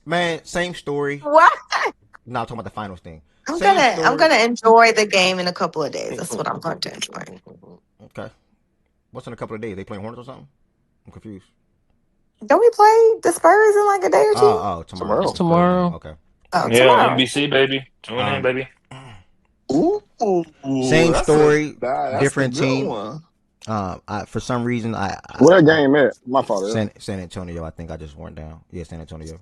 A: Man, same story.
L: What?
A: Now talking about the finals thing.
L: I'm
A: Same
L: gonna
A: story.
L: enjoy the game in a couple of days. That's what I'm going to enjoy.
A: Okay. What's in a couple of days? They playing Hornets or something? I'm confused.
L: Don't we play the Spurs in like a day or two?
A: Tomorrow.
S: It's
A: The Spurs game.
S: tomorrow.
A: Okay.
L: Oh,
E: Yeah,
L: tomorrow.
E: NBC baby, tune in, baby.
D: Ooh,
A: Same story,
D: that's a
A: different
D: good
A: team.
D: one.
A: For some reason,
T: Where that game at? My fault.
A: San Antonio. I think I just went down. Yeah, San Antonio.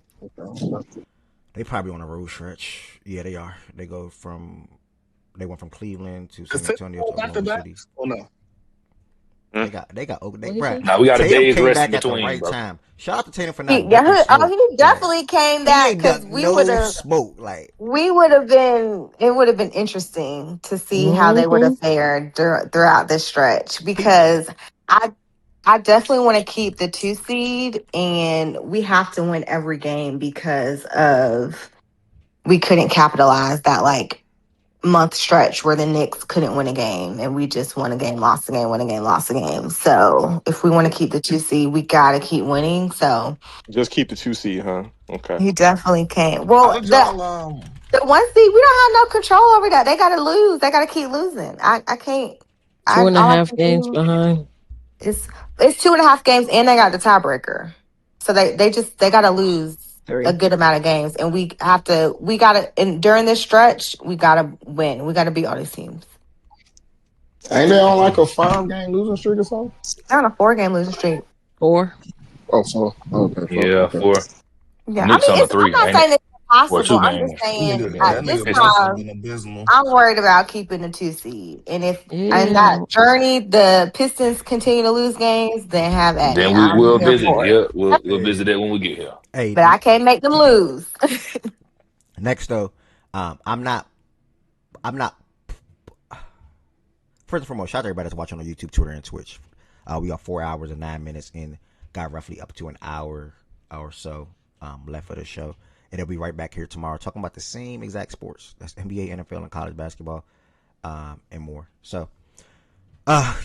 A: They probably on a road stretch. Yeah, they are. They went from Cleveland to San Antonio to
D: Back to
A: Oklahoma
D: back?
A: City.
D: Oh no.
A: They got
E: Nah, we got a
A: Tatum
E: day's
A: came
E: rest in
A: back at the
E: between,
A: right
E: bro.
A: time. Shout out to Tatum for
L: He,
A: not
L: yeah,
A: ducking smoke.
L: he definitely came
A: He
L: back
A: ain't duck
L: because
A: no smoke. Like
L: we would have been. It would have been interesting to see how they would
S: Mm-hmm.
L: have fared throughout this stretch because I definitely want to keep the 2 seed and we have to win every game because of we couldn't capitalize that like month stretch where the Knicks couldn't win a game and we just won a game, lost a game, won a game, lost a game. So if we want to keep the 2 seed, we gotta keep winning. So
O: Just keep the 2 seed, huh? Okay.
L: he definitely can't.
M: How
L: Well,
M: did y'all
L: the 1 seed, we don't have no control over that. They gotta lose. They gotta keep losing. I can't.
S: Two and a
L: All I
S: half
L: can
S: games
L: do
S: behind.
L: is it's 2.5 games and they got the tiebreaker. So they gotta lose a good amount of games and and during this stretch we gotta win. We gotta beat all these teams.
T: Ain't they on like a 5-game losing streak or something?
L: They're on a 4-game losing streak.
S: 4.
T: Oh, 4. Okay, 4.
E: Yeah,
T: Okay.
E: 4.
L: Yeah, I
E: Knicks
L: mean,
E: on the
L: I'm
E: 3,
L: not
E: ain't it?
L: saying it's
E: Or
L: impossible.
E: 2
L: I'm just
E: games.
L: saying
E: Yeah,
L: at this
M: Boston
E: Pistons.
M: have
L: time,
M: been abysmal.
L: I'm worried about keeping the 2 seed. And if in
S: Yeah.
L: that journey the Pistons continue to lose games, then have at it.
E: Then we
L: I'm
E: will
L: here
E: visit.
L: for it.
E: Yeah, we'll
A: hey,
E: visit it when we get here.
L: But I can't make them lose.
A: next though, I'm not. First and foremost, shout out to everybody that's watching on YouTube, Twitter, and Twitch. We are 4 hours and 9 minutes in. Got roughly up to an hour or so left of the show. And they'll be right back here tomorrow talking about the same exact sports. That's NBA, NFL, and college basketball, and more. So,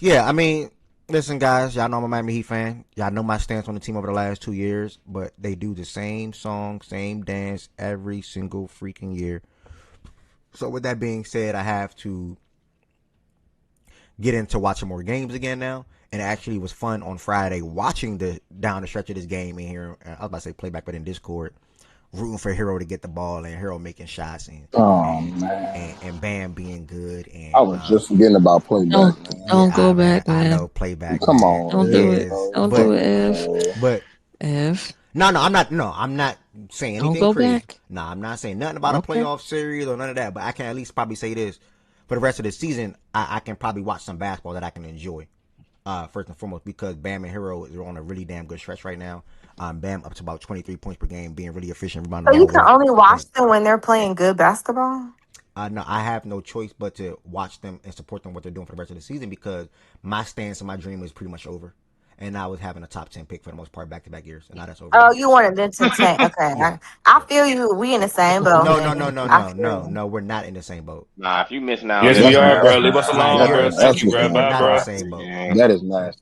A: yeah, I mean, listen, guys, y'all know I'm a Miami Heat fan. Y'all know my stance on the team over the last 2 years, but they do the same song, same dance every single freaking year. So, with that being said, I have to get into watching more games again now. And it actually was fun on Friday watching down the stretch of this game in here. I was about to say playback, but in Discord, rooting for Hero to get the ball and Hero making shots and Bam being good and
T: I was just forgetting about playback, man.
S: Don't go back,
A: I
S: man.
A: know playback.
T: Come
A: Man.
T: on,
S: Don't do it.
T: bro.
S: Don't
A: but
S: do it, F.
A: but
S: F.
A: no, I'm not. No, I'm not saying
S: Don't
A: anything
S: go
A: crazy.
S: back.
A: No, I'm not saying nothing about a
S: Okay.
A: playoff series or none of that. But I can at least probably say this: for the rest of the season, I can probably watch some basketball that I can enjoy. First and foremost, because Bam and Hero are on a really damn good stretch right now. Bam up to about 23 points per game, being really efficient, rebounding
L: So
A: the
L: you
A: ball
L: can
A: well.
L: only watch them when they're playing good basketball?
A: No, I have no choice but to watch them and support them what they're doing for the rest of the season because my stance and my dream is pretty much over. And I was having a top 10 pick for the most part back-to-back years, and now that's over.
L: Oh, you wanted them to tank. Okay.
A: Yeah.
L: I feel you. We in the same boat.
A: No. We're not in the same boat.
Q: Nah, if you missing out on
E: Yes,
Q: that
E: we are, bro.
Q: draft,
E: Leave us
Q: I ain't
E: alone,
Q: worried
E: bro.
Q: about
E: Thank
Q: you,
E: you, bro.
Q: man.
E: Bye,
A: Not in the
E: bro.
A: same boat.
Q: Yeah.
T: That is nasty.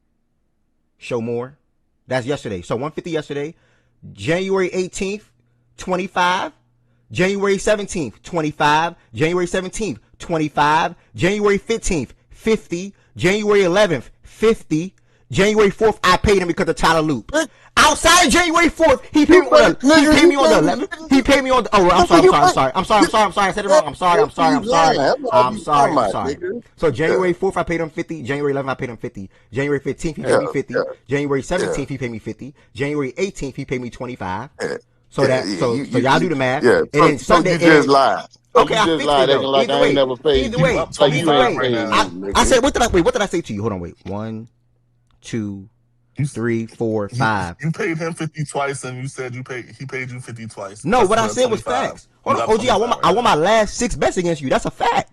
A: Show more. That's yesterday. So 150 yesterday. January 18th, 25. January 17th, 25. January 17th, 25. January 15th, 50. January 11th, 50. January 4th, I paid him because of Tyler Loop. Outside of January 4th, he paid me on the 11th. He paid me on the, oh, I'm sorry. I said it wrong. I'm sorry. So January 4th, I paid him 50. January 11th, I paid him 50. January 15th, he paid me 50. January 17th, he paid me 50. January 18th, he paid me 25. So y'all do the math.
J: Yeah.
A: And then Sunday,
J: you just lied.
A: Okay,
J: you
A: I
J: just
A: fixed
J: lied,
A: it
J: acting
A: though.
J: like I ain't never paid you.
A: Either way. I said, what did I say to you? Hold on, wait. 1, 2, 3, 4, 5.
M: You paid him 50 twice, and you said he paid you 50 twice.
A: No,
M: Plus
A: what I
M: the
A: said was
M: 25.
A: facts. Hold on, OG. I want my last 6 bets against you. That's a fact.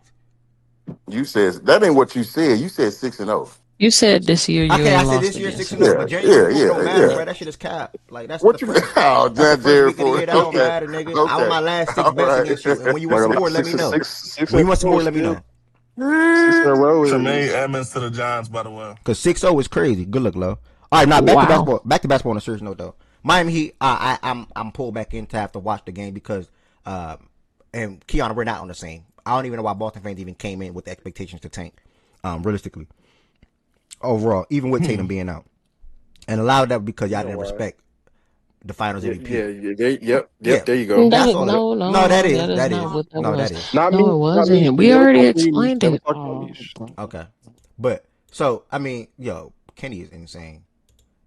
J: You said that ain't what you said. You said 6-0.
S: You said this year you
A: Okay, I
S: ain't
A: said
S: lost
A: this year
S: against
A: 6-0, but January 4th don't matter,
J: Yeah.
A: bro. That shit is cap. Like that's
J: What
A: the
J: you?
A: first.
J: Oh,
A: That's the
J: not
A: first
J: Jared
A: week of the
J: for
A: year. That don't
J: okay,
A: matter, nigga. I want
J: okay,
A: my last 6
J: all
A: bets
J: right.
A: against you, and when you want
R: Like
A: some
R: like
A: more, let me
R: six,
A: know.
R: six, six
A: When
R: in
A: you want
R: a
A: some
R: row
A: more, let me
R: still.
A: know.
R: 6 in a row
M: Tremaine
R: is
M: Edmonds to the Giants, by the way.
A: Cause 6-0 is crazy. Good luck, low. All right, now back to
S: Wow.
A: basketball. Back to basketball on a serious note, though. Miami Heat. I'm pulled back in to have to watch the game because, and Keanu, we're not on the same. I don't even know why Boston fans even came in with the expectations to tank. Realistically, overall, even with Tatum being out, and a lot of that because y'all
R: you know
A: didn't
R: why?
A: respect the Finals MVP.
R: Yep.
A: Yeah,
R: There you go.
A: that's all.
S: No,
A: No, that is
S: that is not what that
A: no,
S: was.
A: that is
R: Not
S: No,
R: me.
S: it
R: Not me.
S: wasn't.
R: We
S: We
R: never
S: already
R: talked to Niche.
S: explained
R: Never
S: it.
R: talked about Niche.
A: okay. But so I mean, yo, Kenny is insane,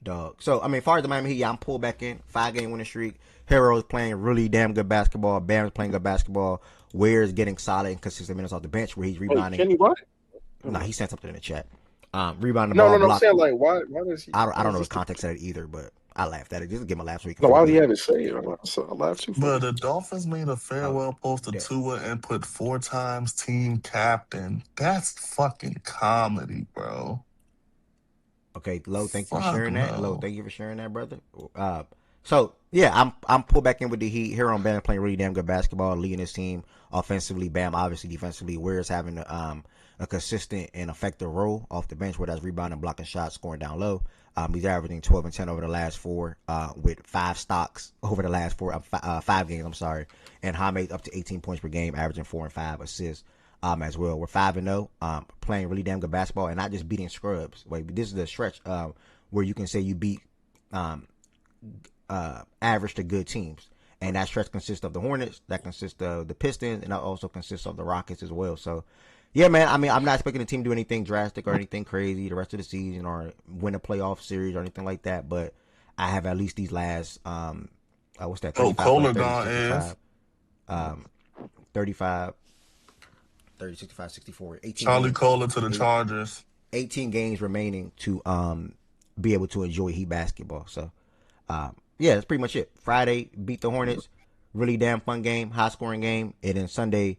A: dog. So I mean, as far as the Miami Heat, yeah, I'm pulled back in 5-game winning streak. Hero's playing really damn good basketball. Bam's playing good basketball. Ware's getting solid and consistent minutes off the bench where he's
R: Wait,
A: rebounding.
R: Kenny, what?
A: Nah, he sent something in the chat. Rebounding the
R: No,
A: ball,
R: no, no. I'm
A: block.
R: saying like, why does he?
A: I
R: Why
A: don't
R: is
A: know
R: he
A: the
R: still?
A: context of it either, but I laughed at it. Just give him a laugh so he can
R: No,
A: feel
R: why did he
A: good.
R: have it say? I laughed too
M: But
R: funny.
M: the Dolphins made a farewell post to
A: Yeah.
M: Tua and put 4 times team captain. That's fucking comedy, bro.
A: Okay, Low, thank you for
M: Fuck
A: sharing that. Low,
M: no.
A: thank you for sharing that, brother. So yeah, I'm pulled back in with the Heat. Here on Bam playing really damn good basketball, leading his team offensively. Bam obviously defensively. Ware's having a consistent and effective role off the bench, where that's rebounding, blocking shots, scoring down low. He's averaging 12 and 10 over the last 4, with 5 stocks over the last 5 games. I'm sorry, and Jame's up to 18 points per game, averaging 4 and 5 assists. As well, we're 5-0, playing really damn good basketball, and not just beating scrubs. Wait, this is a stretch where you can say you beat average to good teams, and that stretch consists of the Hornets, that consists of the Pistons, and that also consists of the Rockets as well. So, yeah, man. I mean, I'm not expecting the team to do anything drastic or anything crazy the rest of the season or win a playoff series or anything like that. But I have at least these last what's that?
M: Oh,
A: 35 plus
M: Kohler
A: 30,
M: gone,
A: 65,
M: Ev.
A: 35. 30, 65, 64, 18
M: Charlie
A: games.
M: Kohler to the Chargers.
A: 18 games remaining to be able to enjoy Heat basketball. So, yeah, that's pretty much it. Friday, beat the Hornets. Really damn fun game, high scoring game. And then Sunday,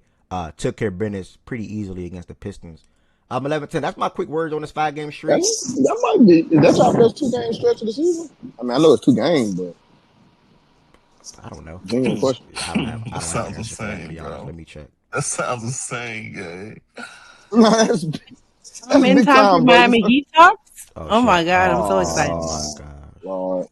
A: took care of business pretty easily against the Pistons. 11-10. That's my quick words on this 5-game streak.
T: That might be. That's our best 2-game stretch of the season. I mean, I know it's 2 games, but
A: I don't know.
T: genuine question.
A: I don't have
M: That
A: an
M: sounds
A: answer for that, to
M: insane,
A: be honest.
M: bro.
A: Let me check.
M: That sounds insane, gay.
T: No, that's
P: I'm in
T: big
P: time for
T: time, bro.
P: Miami Heat talks.
A: Oh,
P: Oh
A: shit.
P: my god, I'm so excited.
A: Oh, my God.
T: Lord.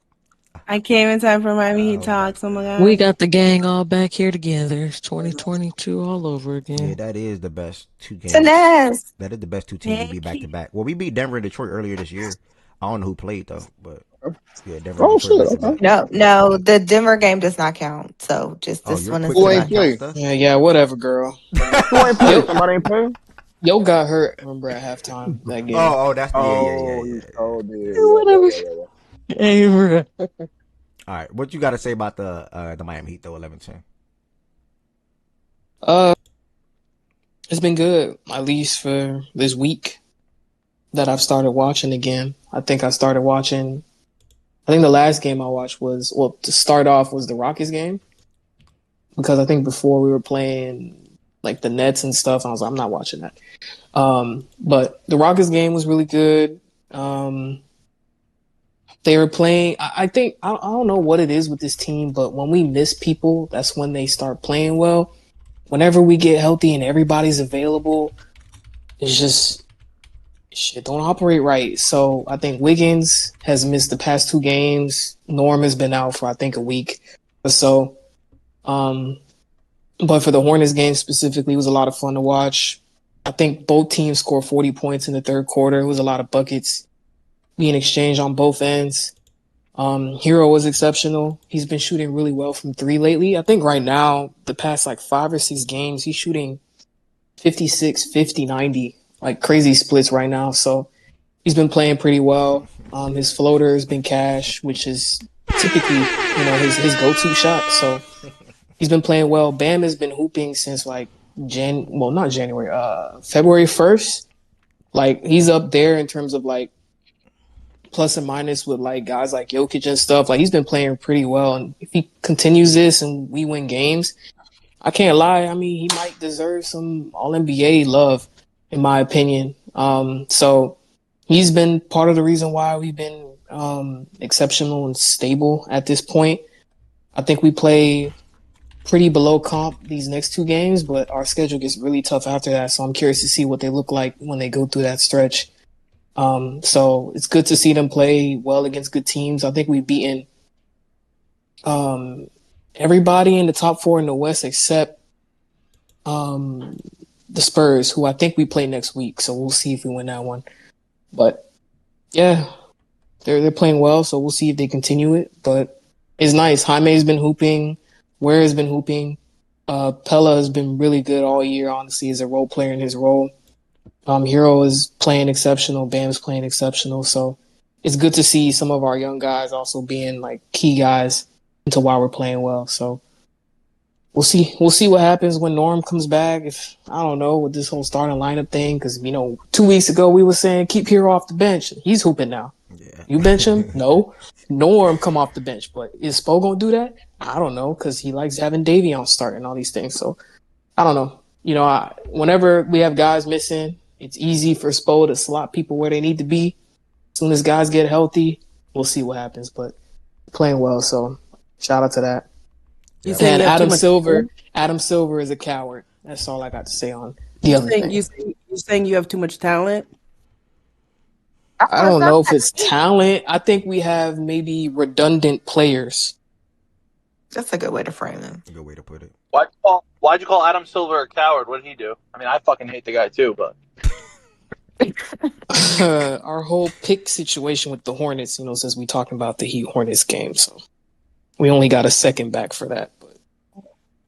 P: I came in time for Miami Heat talks. Oh my god.
S: We got the gang all back here together. It's 2022 all over again.
A: Yeah, that is the best 2 games.
U: Finesse.
A: That is the best 2 teams we beat back to back. Well, we beat Denver and Detroit earlier this year. I don't know who played though, but yeah, Denver and
T: Oh
A: Detroit
T: shit.
A: back to back.
U: No, the Denver game does not count. So just
A: Oh,
U: this
A: you're
U: one is
A: quick
T: Who
A: to
U: the
T: ain't
A: not count
T: play?
A: stuff.
H: Yeah, whatever, girl.
T: Who ain't play? Somebody ain't play?
H: Yo got hurt. Remember at halftime that game.
A: Oh, that's the
T: Oh,
A: yeah.
T: he's so dead.
S: Whatever.
T: Yeah.
S: Hey, bro.
A: All right, what you got to say about the Miami Heat though? 11-10.
H: It's been good, at least for this week that I've started watching again. I think the last game I watched was, well, to start off was the Rockets game, because I think before we were playing like the Nets and stuff, I was like, I'm not watching that. But the Rockets game was really good. They were playing, I think, I don't know what it is with this team, but when we miss people, that's when they start playing well. Whenever we get healthy and everybody's available, it's just shit don't operate right. So I think Wiggins has missed the past 2 games. Norm has been out for I think a week or so. But for the Hornets game specifically, it was a lot of fun to watch. I think both teams scored 40 points in the third quarter. It was a lot of buckets being exchanged on both ends. Hero was exceptional. He's been shooting really well from 3 lately. I think right now, the past like 5 or 6 games, he's shooting 56, 50, 90, like crazy splits right now. So he's been playing pretty well. His floater has been cash, which is typically, his go-to shot. So he's been playing well. Bam has been hooping since like not January, February 1st. Like he's up there in terms of like plus and minus with like guys like Jokic and stuff. Like he's been playing pretty well, and if he continues this and we win games, I can't lie. I mean, he might deserve some All NBA love, in my opinion. So he's been part of the reason why we've been exceptional and stable at this point. I think we play pretty below comp these next 2 games, but our schedule gets really tough after that. So I'm curious to see what they look like when they go through that stretch. So it's good to see them play well against good teams. I think we've beaten everybody in the top 4 in the West except the Spurs, who I think we play next week. So we'll see if we win that one. But yeah, they're playing well, so we'll see if they continue it. But it's nice. Jaime's been hooping. Ware has been hooping. Pella has been really good all year, honestly, as a role player in his role. Hero is playing exceptional. Bam's playing exceptional. So it's good to see some of our young guys also being like key guys into why we're playing well. So we'll see. We'll see what happens when Norm comes back. If I don't know with this whole starting lineup thing, because 2 weeks ago we were saying keep Hero off the bench. He's hooping now. Yeah. You bench him? No. Norm come off the bench. But is Spo gonna do that? I don't know, because he likes having Davion start and all these things. So I don't know. Whenever we have guys missing, it's easy for Spo to slot people where they need to be. As soon as guys get healthy, we'll see what happens. But playing well, so shout out to that. And Adam Silver is a coward. That's all I got to say on the other thing.
P: You're saying you have too much talent?
H: I don't know if it's talent. I think we have maybe redundant players.
L: That's a good way to frame him.
A: A good way to put it.
B: Why'd you call Adam Silver a coward? What did he do? I mean, I fucking hate the guy too, but
H: our whole pick situation with the Hornets, since we talking about the Heat Hornets game, so we only got a second back for that. But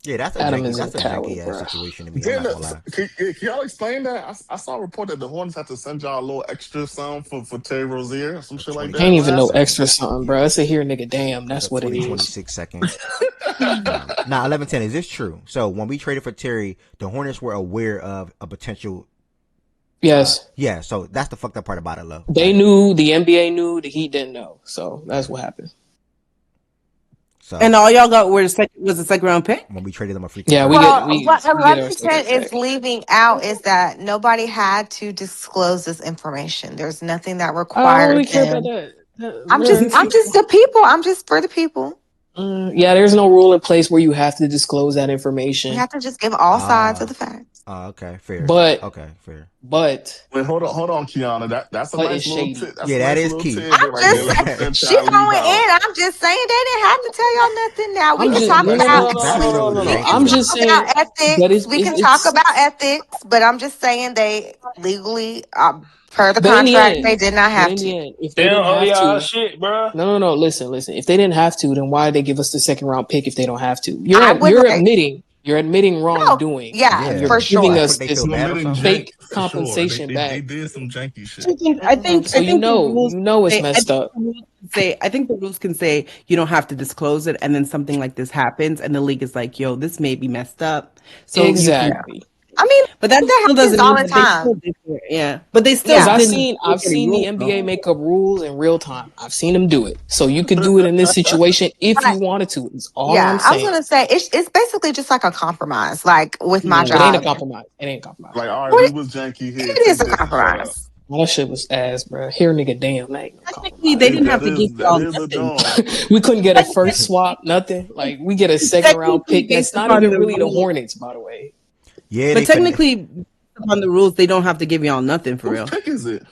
A: yeah, that's a janky ass situation to me. I'm not gonna lie.
M: Can y'all explain that? I saw a report that the Hornets had to send y'all a little extra sum for Terry Rozier or some shit like that.
H: Ain't even no extra something, bro. It's a here nigga damn. That's what it is.
A: 26 seconds. Now, 11-10, is this true? So when we traded for Terry, the Hornets were aware of a potential.
H: Yes.
A: Yeah. So that's the fucked up part about it, Lo.
H: They knew. The NBA knew. The Heat didn't know. So that's what happened.
A: So,
P: and all y'all got was a second round pick
A: when we traded them a free.
L: Yeah, what 11% is leaving out is that nobody had to disclose this information. There's nothing that required.
H: I don't really care about that.
L: I'm just the people. I'm just for the people.
H: Yeah, there's no rule in place where you have to disclose that information.
L: You have to just give all sides of the facts.
A: Okay, fair.
H: But
A: okay, fair.
H: But
M: wait, hold on, Kiana. That's a nice little tip.
A: That is key.
L: I'm just she going in. I'm just saying they didn't have to tell y'all nothing. Now we can talk about.
H: I'm just saying
L: ethics. We can talk about ethics, but I'm just saying they legally. Per the contract, they did not have to.
H: If they didn't have to,
E: shit, bro.
H: No. Listen. If they didn't have to, then why did they give us the second round pick if they don't have to? You're admitting wrongdoing.
L: Yeah, for sure.
H: Giving us this fake compensation
M: sure.
H: back.
M: They did some janky shit.
P: I think
H: it's messed up.
P: I think the rules can say you don't have to disclose it, and then something like this happens, and the league is like, "Yo, this may be messed up." So
H: exactly.
L: I mean,
P: but that
L: happens all the time.
P: But they still.
H: I've seen the NBA make up rules in real time. I've seen them do it. So you could do it in this situation if you wanted to. It's all I'm saying.
L: I was gonna say it's basically just like a compromise. Like with my job,
H: it ain't a compromise.
M: Like, all right, we was janky here.
L: It is a compromise.
H: That shit was ass, bro. Here, nigga, damn.
P: Technically, they didn't have to give y'all nothing.
H: We couldn't get a first swap, nothing. Like we get a second round pick. That's not even really the Hornets, by the way.
A: Yeah,
P: but technically, on the rules, they don't have to give y'all nothing for real.
M: Whose pick is it?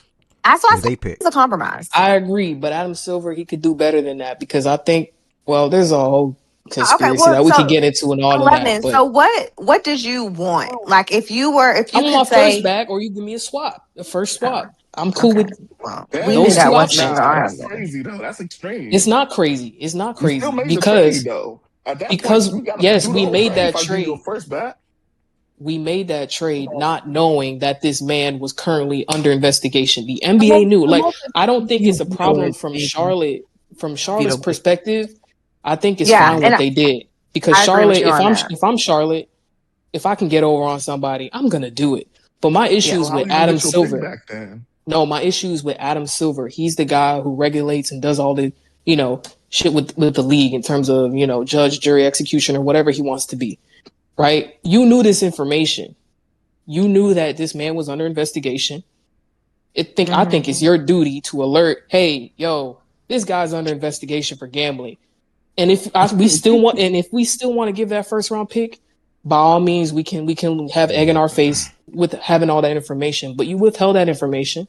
L: That's why it's a compromise.
H: I agree, but Adam Silver, he could do better than that because I think, there's a whole conspiracy that we could get into and all of that.
L: So what did you want? Like if you
H: I want my first back, or you give me a swap, the first swap. I'm cool with
L: those two options.
M: That's crazy though. That's extreme.
H: It's not crazy. It's not crazy
M: because
H: we made that trade.
M: First back.
H: We made that trade not knowing that this man was currently under investigation. The NBA knew. Like, I don't think it's a problem from Charlotte. From Charlotte's perspective, I think it's fine what they did. Because Charlotte, if I'm Charlotte, if I can get over on somebody, I'm gonna do it. But my issue is with Adam Silver. No, my issue is with Adam Silver. He's the guy who regulates and does all the, shit with the league in terms of, judge, jury, execution, or whatever he wants to be. Right? You knew this information. You knew that this man was under investigation. I think it's your duty to alert, hey, yo, this guy's under investigation for gambling. And if we still want to give that first round pick, by all means, we can have egg in our face with having all that information. But you withheld that information,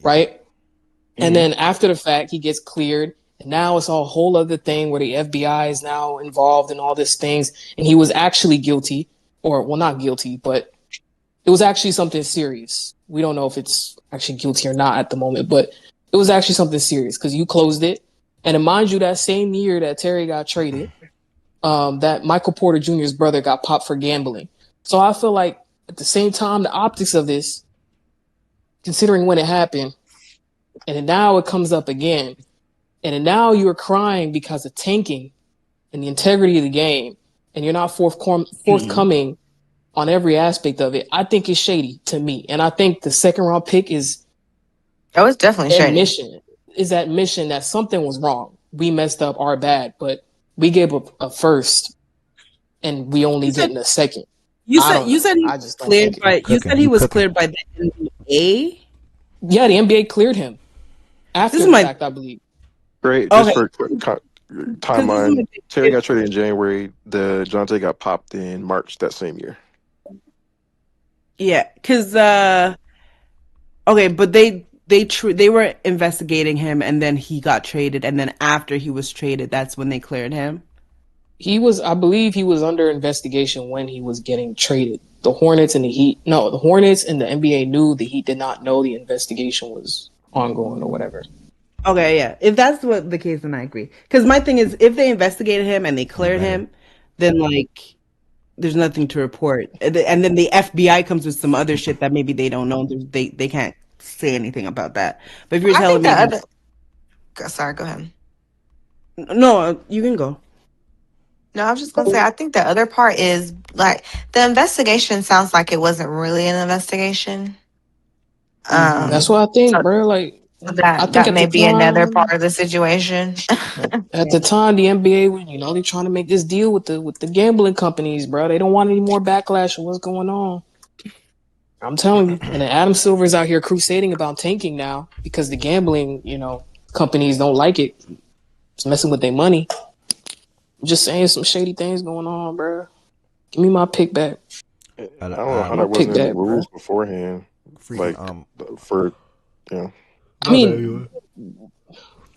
H: right? And then after the fact, he gets cleared. And now it's a whole other thing where the FBI is now involved in all these things. And he was actually guilty, or well, not guilty, but it was actually something serious. We don't know if it's actually guilty or not at the moment, but it was actually something serious because you closed it. And mind you, that same year that Terry got traded, that Michael Porter Jr.'s brother got popped for gambling. So I feel like at the same time, the optics of this, considering when it happened, and then now it comes up again, and then now you're crying because of tanking and the integrity of the game, and you're not forthcoming on every aspect of it. I think it's shady to me, and I think the second round pick is
L: it's definitely shady.
H: Admission that something was wrong. We messed up, our bad, but we gave up a first, and we only did in a second.
P: You said he was cleared by the NBA.
H: Yeah, the NBA cleared him after the fact, I believe.
R: Great. Just for timeline, Terry got traded in January. The Jonte got popped in March that same year.
P: Yeah, because but they were investigating him, and then he got traded, and then after he was traded, that's when they cleared him.
H: I believe he was under investigation when he was getting traded. The Hornets and the NBA knew. The Heat did not know the investigation was ongoing or whatever.
P: Okay, yeah. If that's what the case, then I agree. Because my thing is, if they investigated him and they cleared him, then there's nothing to report. And then the FBI comes with some other shit that maybe they don't know. They can't say anything about that. But if you're telling me,
L: sorry, go ahead.
P: No, you can go.
L: No, I was just gonna say, I think the other part is the investigation sounds like it wasn't really an investigation.
H: That's what I think, bro. I think
L: that may be another part of the situation.
H: At the time, the NBA, they're trying to make this deal with the gambling companies, bro. They don't want any more backlash of what's going on. I'm telling you. And then Adam Silver's out here crusading about tanking now because the gambling, companies don't like it. It's messing with their money. I'm just saying some shady things going on, bro. Give me my pick back.
R: I don't know how that wasn't in the rules beforehand.
H: I mean,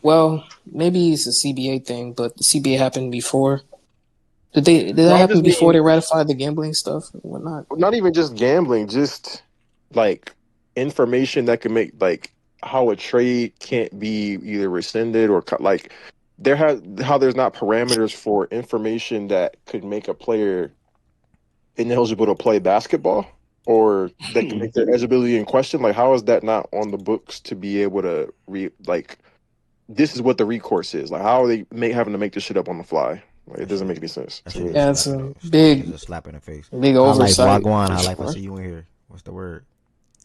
H: well, maybe it's a CBA thing, but the CBA happened before. Did that happen before they ratified the gambling stuff and whatnot?
R: Not even just gambling, just information that could make how a trade can't be either rescinded or cut. There's not parameters for information that could make a player ineligible to play basketball or that can make their eligibility in question. How is that not on the books to be able to this is what the recourse is. How are they having to make this shit up on the fly? It doesn't make any sense.
H: It's a big
A: slap in the face.
H: Big oversight.
A: I see you in here. What's the word?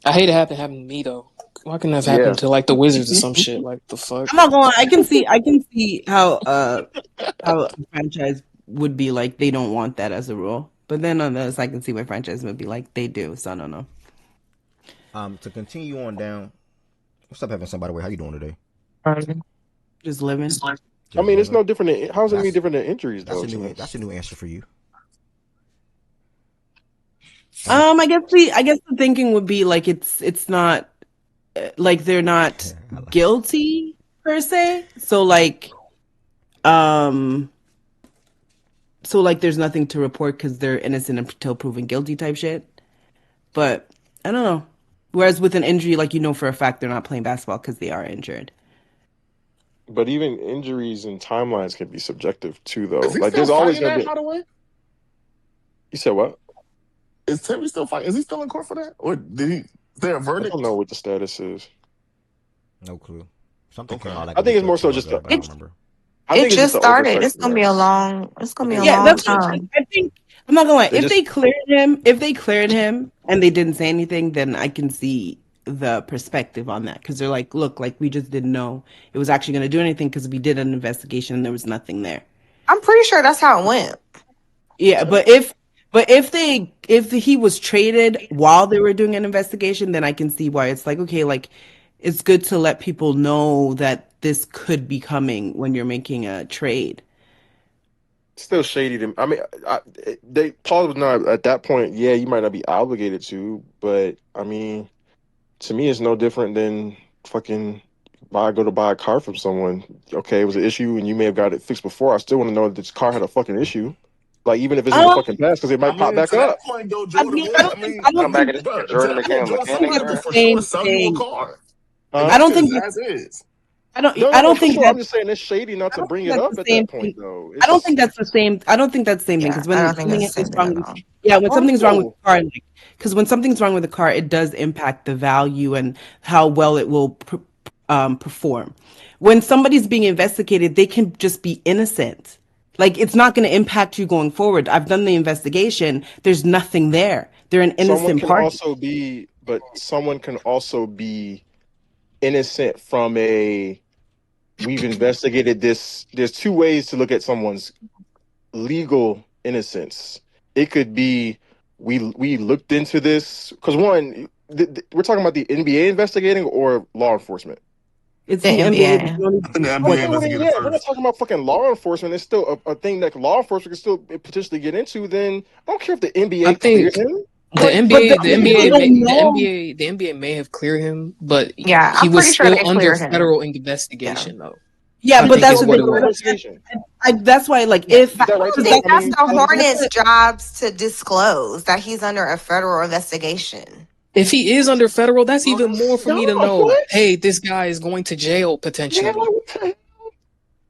H: I hate it happen to me though. Why couldn't that happen to the Wizards or some shit? The fuck?
P: I'm not going. I can see how a franchise would be they don't want that as a rule. But then on this, I can see why franchise would be they do. So I don't know.
A: To continue on down. What's up, having somebody? How you doing today?
P: Just living.
R: I mean, it's no different. How's it any different than injuries? Though,
A: that's a new answer for you.
P: I guess the thinking would be it's not they're not guilty per se. So there's nothing to report because they're innocent until proven guilty type shit. But I don't know. Whereas with an injury, for a fact they're not playing basketball because they are injured.
R: But even injuries and timelines can be subjective too, though.
M: There's always gonna be. By the way,
R: you said what?
M: Is Terry still fighting? Is he still in court for that, or did he? Is there a verdict?
R: I don't know what the status is.
A: No clue. Something came out
R: I think it's more so just.
L: It just started. It's gonna be a long. It's gonna be a long time.
P: I think I'm not gonna lie. If they cleared him and they didn't say anything, then I can see the perspective on that because they're like, look, like we just didn't know it was actually going to do anything because we did an investigation and there was nothing there.
L: I'm pretty sure that's how it went.
P: Yeah, but if he was traded while they were doing an investigation, then I can see why it's like, okay, like it's good to let people know that this could be coming when you're making a trade.
R: Still shady to me. I mean, Paul was not at that point. Yeah, you might not be obligated to, but I mean, to me, it's no different than fucking go to buy a car from someone. Okay, it was an issue, and you may have got it fixed before. I still want to know that this car had a fucking issue. Like even if it's in the fucking past, because it might pop back
M: to that
R: up.
M: point, though,
P: I
M: Jordan,
P: mean, I don't
M: I
P: think
M: mean,
P: I don't
I: Come back
P: think
I: and
M: bro,
I: Jordan
M: I
I: became a
M: think
P: I think
I: mechanic,
P: that's
M: someone
P: the
M: could
I: bro.
M: for sure
P: same
M: sell you a
P: thing.
M: car.
R: Huh?
P: I don't think
M: As is.
P: I don't
R: No,
P: I don't
R: for
P: think
R: sure. I'm
P: that
R: just saying it's shady not
P: I
R: to
P: don't
R: bring
P: think
R: it
P: that's
R: up
P: the
R: at
P: same
R: that
P: thing.
R: point, though.
P: I don't
R: It's
P: think that's the same. I don't think that's the same thing
L: Yeah,
P: because
L: I
P: when
L: don't think
P: something
L: it's the
P: is
L: same thing
P: wrong
L: at
P: with
L: all.
P: when something's wrong with the car, like because when something's wrong with the car, it does impact the value and how well it will perform. When somebody's being investigated, they can just be innocent. Like it's not going to impact you going forward. I've done the investigation. There's nothing there. They're an
R: someone
P: innocent
R: can
P: party.
R: also be, but someone can also be innocent from a. We've investigated this. There's two ways to look at someone's legal innocence. It could be we looked into this because one, we're talking about the NBA investigating or law enforcement.
P: It's
L: The
P: the NBA.
L: NBA.
M: The
R: Well,
M: NBA
R: then
M: investigated
R: we're not
M: first.
R: talking about fucking law enforcement. It's still a thing that law enforcement can still potentially get into. Then I don't care if the
H: I
R: NBA clears
H: think
R: him.
H: the
R: Like,
P: But
H: NBA, the
P: they
H: NBA,
P: don't
H: the
P: know.
H: NBA, the NBA may have cleared him, but
L: Yeah,
H: he
L: I'm
H: was
L: pretty sure
H: still
L: they
H: under
L: cleared him.
H: federal
L: Yeah.
H: investigation, though.
P: Yeah,
H: I
P: but
H: think
R: still
P: that's
H: is
P: the
R: under
H: what
P: thing.
H: it
R: federal
H: was.
R: investigation.
P: That's why, like,
L: Yeah.
P: if
L: But I
R: Is that right?
L: don't
R: Because
L: think
P: that's
R: I
L: that's
R: mean,
L: the
P: that's
L: Hornets'
P: what
L: jobs to disclose that he's under a federal investigation.
H: If he is under federal, that's even more for
R: no,
H: me to know.
R: what?
H: Hey, this guy is going to jail
R: Yeah,
H: potentially.
R: what the hell?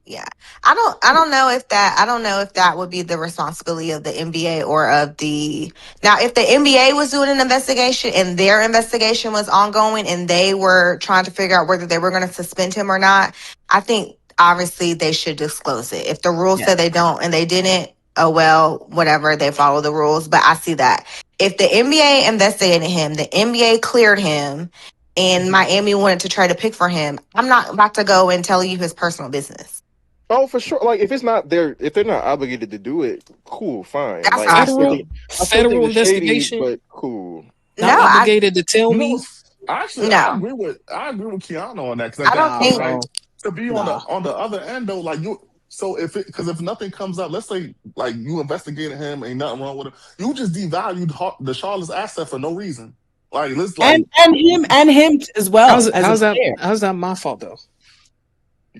L: Yeah. I don't know if that would be the responsibility of the NBA or of the now if the NBA was doing an investigation and their investigation was ongoing and they were trying to figure out whether they were going to suspend him or not, I think obviously they should disclose it. If the rules
P: yeah.
L: said they don't and they didn't, oh well, whatever, they follow the rules. But I see that. If the NBA investigated him, the NBA cleared him, and Miami wanted to try to pick for him, I'm not about to go and tell you his personal business.
R: Oh, for sure. Like, if they're not obligated to do it, cool, fine.
L: That's
R: Like,
L: how I feel.
R: I still think
H: Federal
R: it's shady,
H: investigation,
R: but cool.
L: No,
H: not obligated to tell
M: You know,
H: me.
M: actually,
L: no,
M: I agree with Keanu on that because at
L: I
M: that
L: don't
H: Nah,
M: point,
L: think.
M: like
H: bro.
M: to be
H: Nah.
M: on the other end though, like you. So if nothing comes up, let's say like you investigated him, ain't nothing wrong with him, you just devalued the Charlotte's asset for no reason. Like let's like
P: And him as well as a player.
H: How's that my fault though?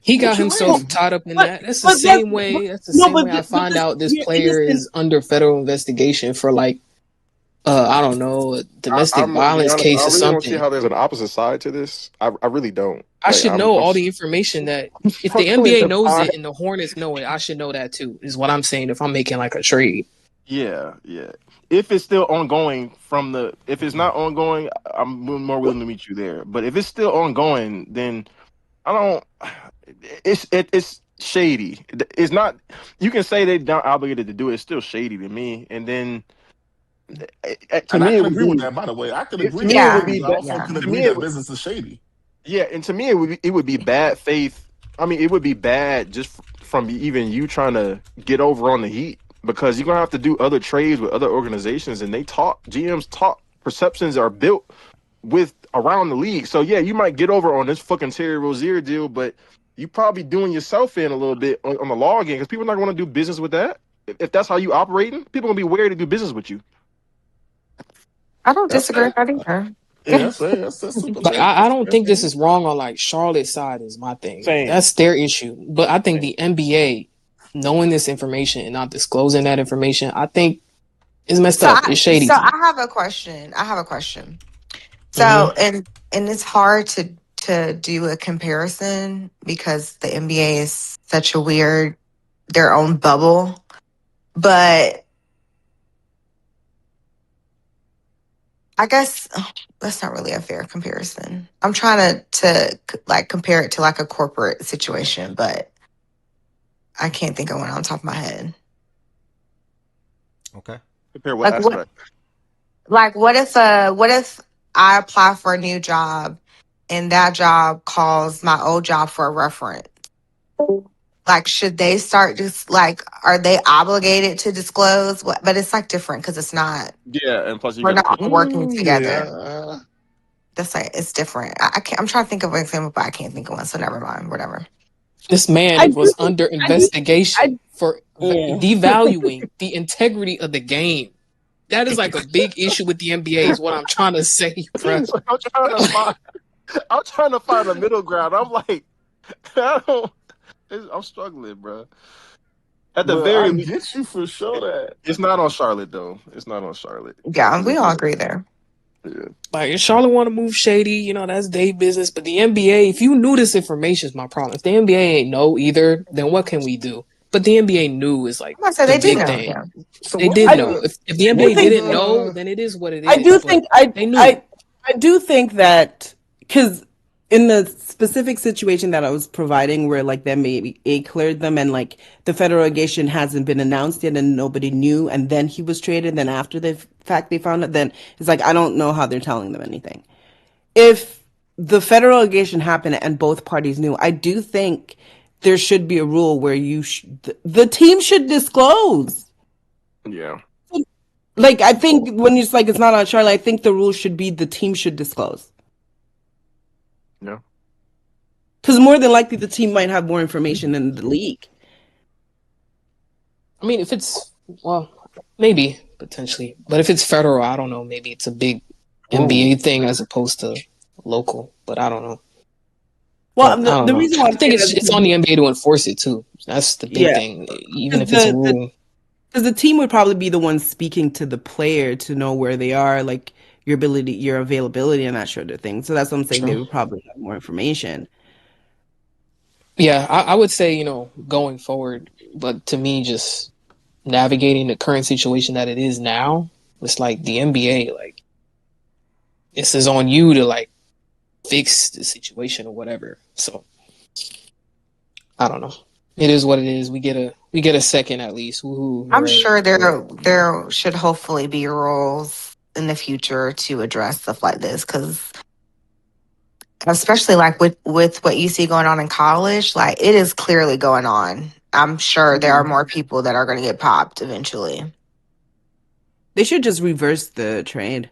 H: He got
M: what you
H: himself
M: mean?
H: tied up in
P: But
H: that. That's the
P: but
H: same way. That's the
P: no,
H: same way I
P: but
H: find
P: this
H: out this
P: you're
H: player
P: innocent.
H: is under federal investigation for like I don't know, a domestic
R: I'm gonna be
H: violence
R: honest.
H: case
R: I
H: or
R: really don't see
H: something.
R: how there's an opposite side to this. I really don't.
H: I
R: Like,
H: should know all the information that if the
R: struggling
H: NBA
R: to
H: knows
R: find.
H: it and the Hornets know it, I should know that too. Is what I'm saying. If I'm making like a trade,
R: Yeah, yeah. If it's still ongoing if it's not ongoing, I'm more willing to meet you there. But if it's still ongoing, then I don't. It's shady. It's not. You can say they're not obligated to do it. It's still shady to me. And then to
M: And I
R: me, it
M: can
R: would
M: agree with
R: be.
M: that. By the way, I can
R: To
M: agree
R: me,
M: with
R: it
M: that,
R: would
L: Yeah,
M: but
R: be.
M: I also
L: yeah.
M: can
R: To
M: agree
R: me, it
M: that
R: would.
M: business is shady.
R: Yeah, and to me, it would be bad faith. I mean, it would be bad just from even you trying to get over on the Heat because you're gonna have to do other trades with other organizations, and GMs talk perceptions are built with around the league. So yeah, you might get over on this fucking Terry Rozier deal, but you probably doing yourself in a little bit on the law game because people are not going to do business with that. If that's how you operating, people gonna be wary to do business with you.
L: I don't
M: That's
L: disagree
M: fair.
L: with that either.
M: Yeah, that's fair. That's super
H: like
M: fair.
H: I
M: That's
H: don't
M: fair.
H: think this is wrong on like Charlotte's side. Is my thing.
R: Same.
H: That's their issue. But I think
R: Same.
H: the NBA knowing this information and not disclosing that information, I think is messed up. It's shady
L: So
H: to
L: I
H: me.
L: have a question. I have a question.
H: Hmm.
L: So and it's hard to do a comparison because the NBA is such a weird their own bubble. But I guess that's not really a fair comparison. I'm trying to like compare it to like a corporate situation, but I can't think of one on top of my head.
A: Okay.
R: Compare what
L: Like what?
R: aspect?
L: Like what if I apply for a new job and that job calls my old job for a reference. Like, should they start just like, are they obligated to disclose? What? But it's like different because it's not.
R: Yeah, and plus you
L: We're
R: got to
L: not
R: put.
L: all working together.
R: Yeah.
L: That's like it's different. I can't. I'm trying to think of an example, but I can't think of one. So never mind. Whatever.
H: This man
P: I do
H: was
P: think-
H: under
P: I
H: investigation for
P: Yeah.
H: devaluing the integrity of the game. That is like a big issue with the NBA, is what I'm trying to say, bro.
R: I'm trying to find a middle ground. I'm like, I'm struggling, bro. At the
M: But
R: very
M: I
R: least,
M: get you for sure that
R: it's not on Charlotte though. It's not on Charlotte.
L: Yeah, we all agree there.
R: Yeah.
H: Like, if Charlotte want to move shady, that's their business. But the NBA, if you knew this information, is my problem. If the NBA ain't know either, then what can we do? But the NBA knew is like
L: I'm gonna say
H: the
L: they do
H: big
L: know.
H: thing.
L: Yeah.
M: So
H: They
M: what's
H: did
P: I
H: know.
M: the
H: If the
P: I do
H: NBA
P: think-
H: didn't know, then it is what it is.
P: I do
H: But
P: think
H: they knew.
P: I do think that because in the specific situation that I was providing, where like the NBA cleared them and like the federal allegation hasn't been announced yet and nobody knew, and then he was traded, then after the fact they found it, then it's like I don't know how they're telling them anything. If the federal allegation happened and both parties knew, I do think there should be a rule where the team should disclose.
R: Yeah.
P: Like, I think when it's like it's not on Charlotte, I think the rule should be the team should disclose.
R: Yeah.
P: Because more than likely, the team might have more information than the league.
H: I mean, if it's maybe potentially, but if it's federal, I don't know. Maybe it's a big NBA thing as opposed to local. But I don't know.
P: Well,
H: But I don't
P: the
H: know.
P: reason why
H: I think it's on the NBA to enforce it too. That's the big
P: Yeah.
H: thing. Even if it's a rule.
P: Because the team would probably be the one speaking to the player to know where they are, like your ability, your availability, and that sort of thing. So that's what I'm saying. They
H: True.
P: would probably have more information.
H: Yeah, I would say, going forward, but to me, just navigating the current situation that it is now, it's like the NBA, like, this is on you to, like, fix the situation or whatever. So, I don't know. It is what it is. We get a second at least. Woohoo,
L: I'm
H: hooray.
L: sure there should hopefully be rules in the future to address stuff like this, because especially like with what you see going on in college, like it is clearly going on. I'm sure there are more people that are going to get popped eventually.
P: They should just reverse the trade.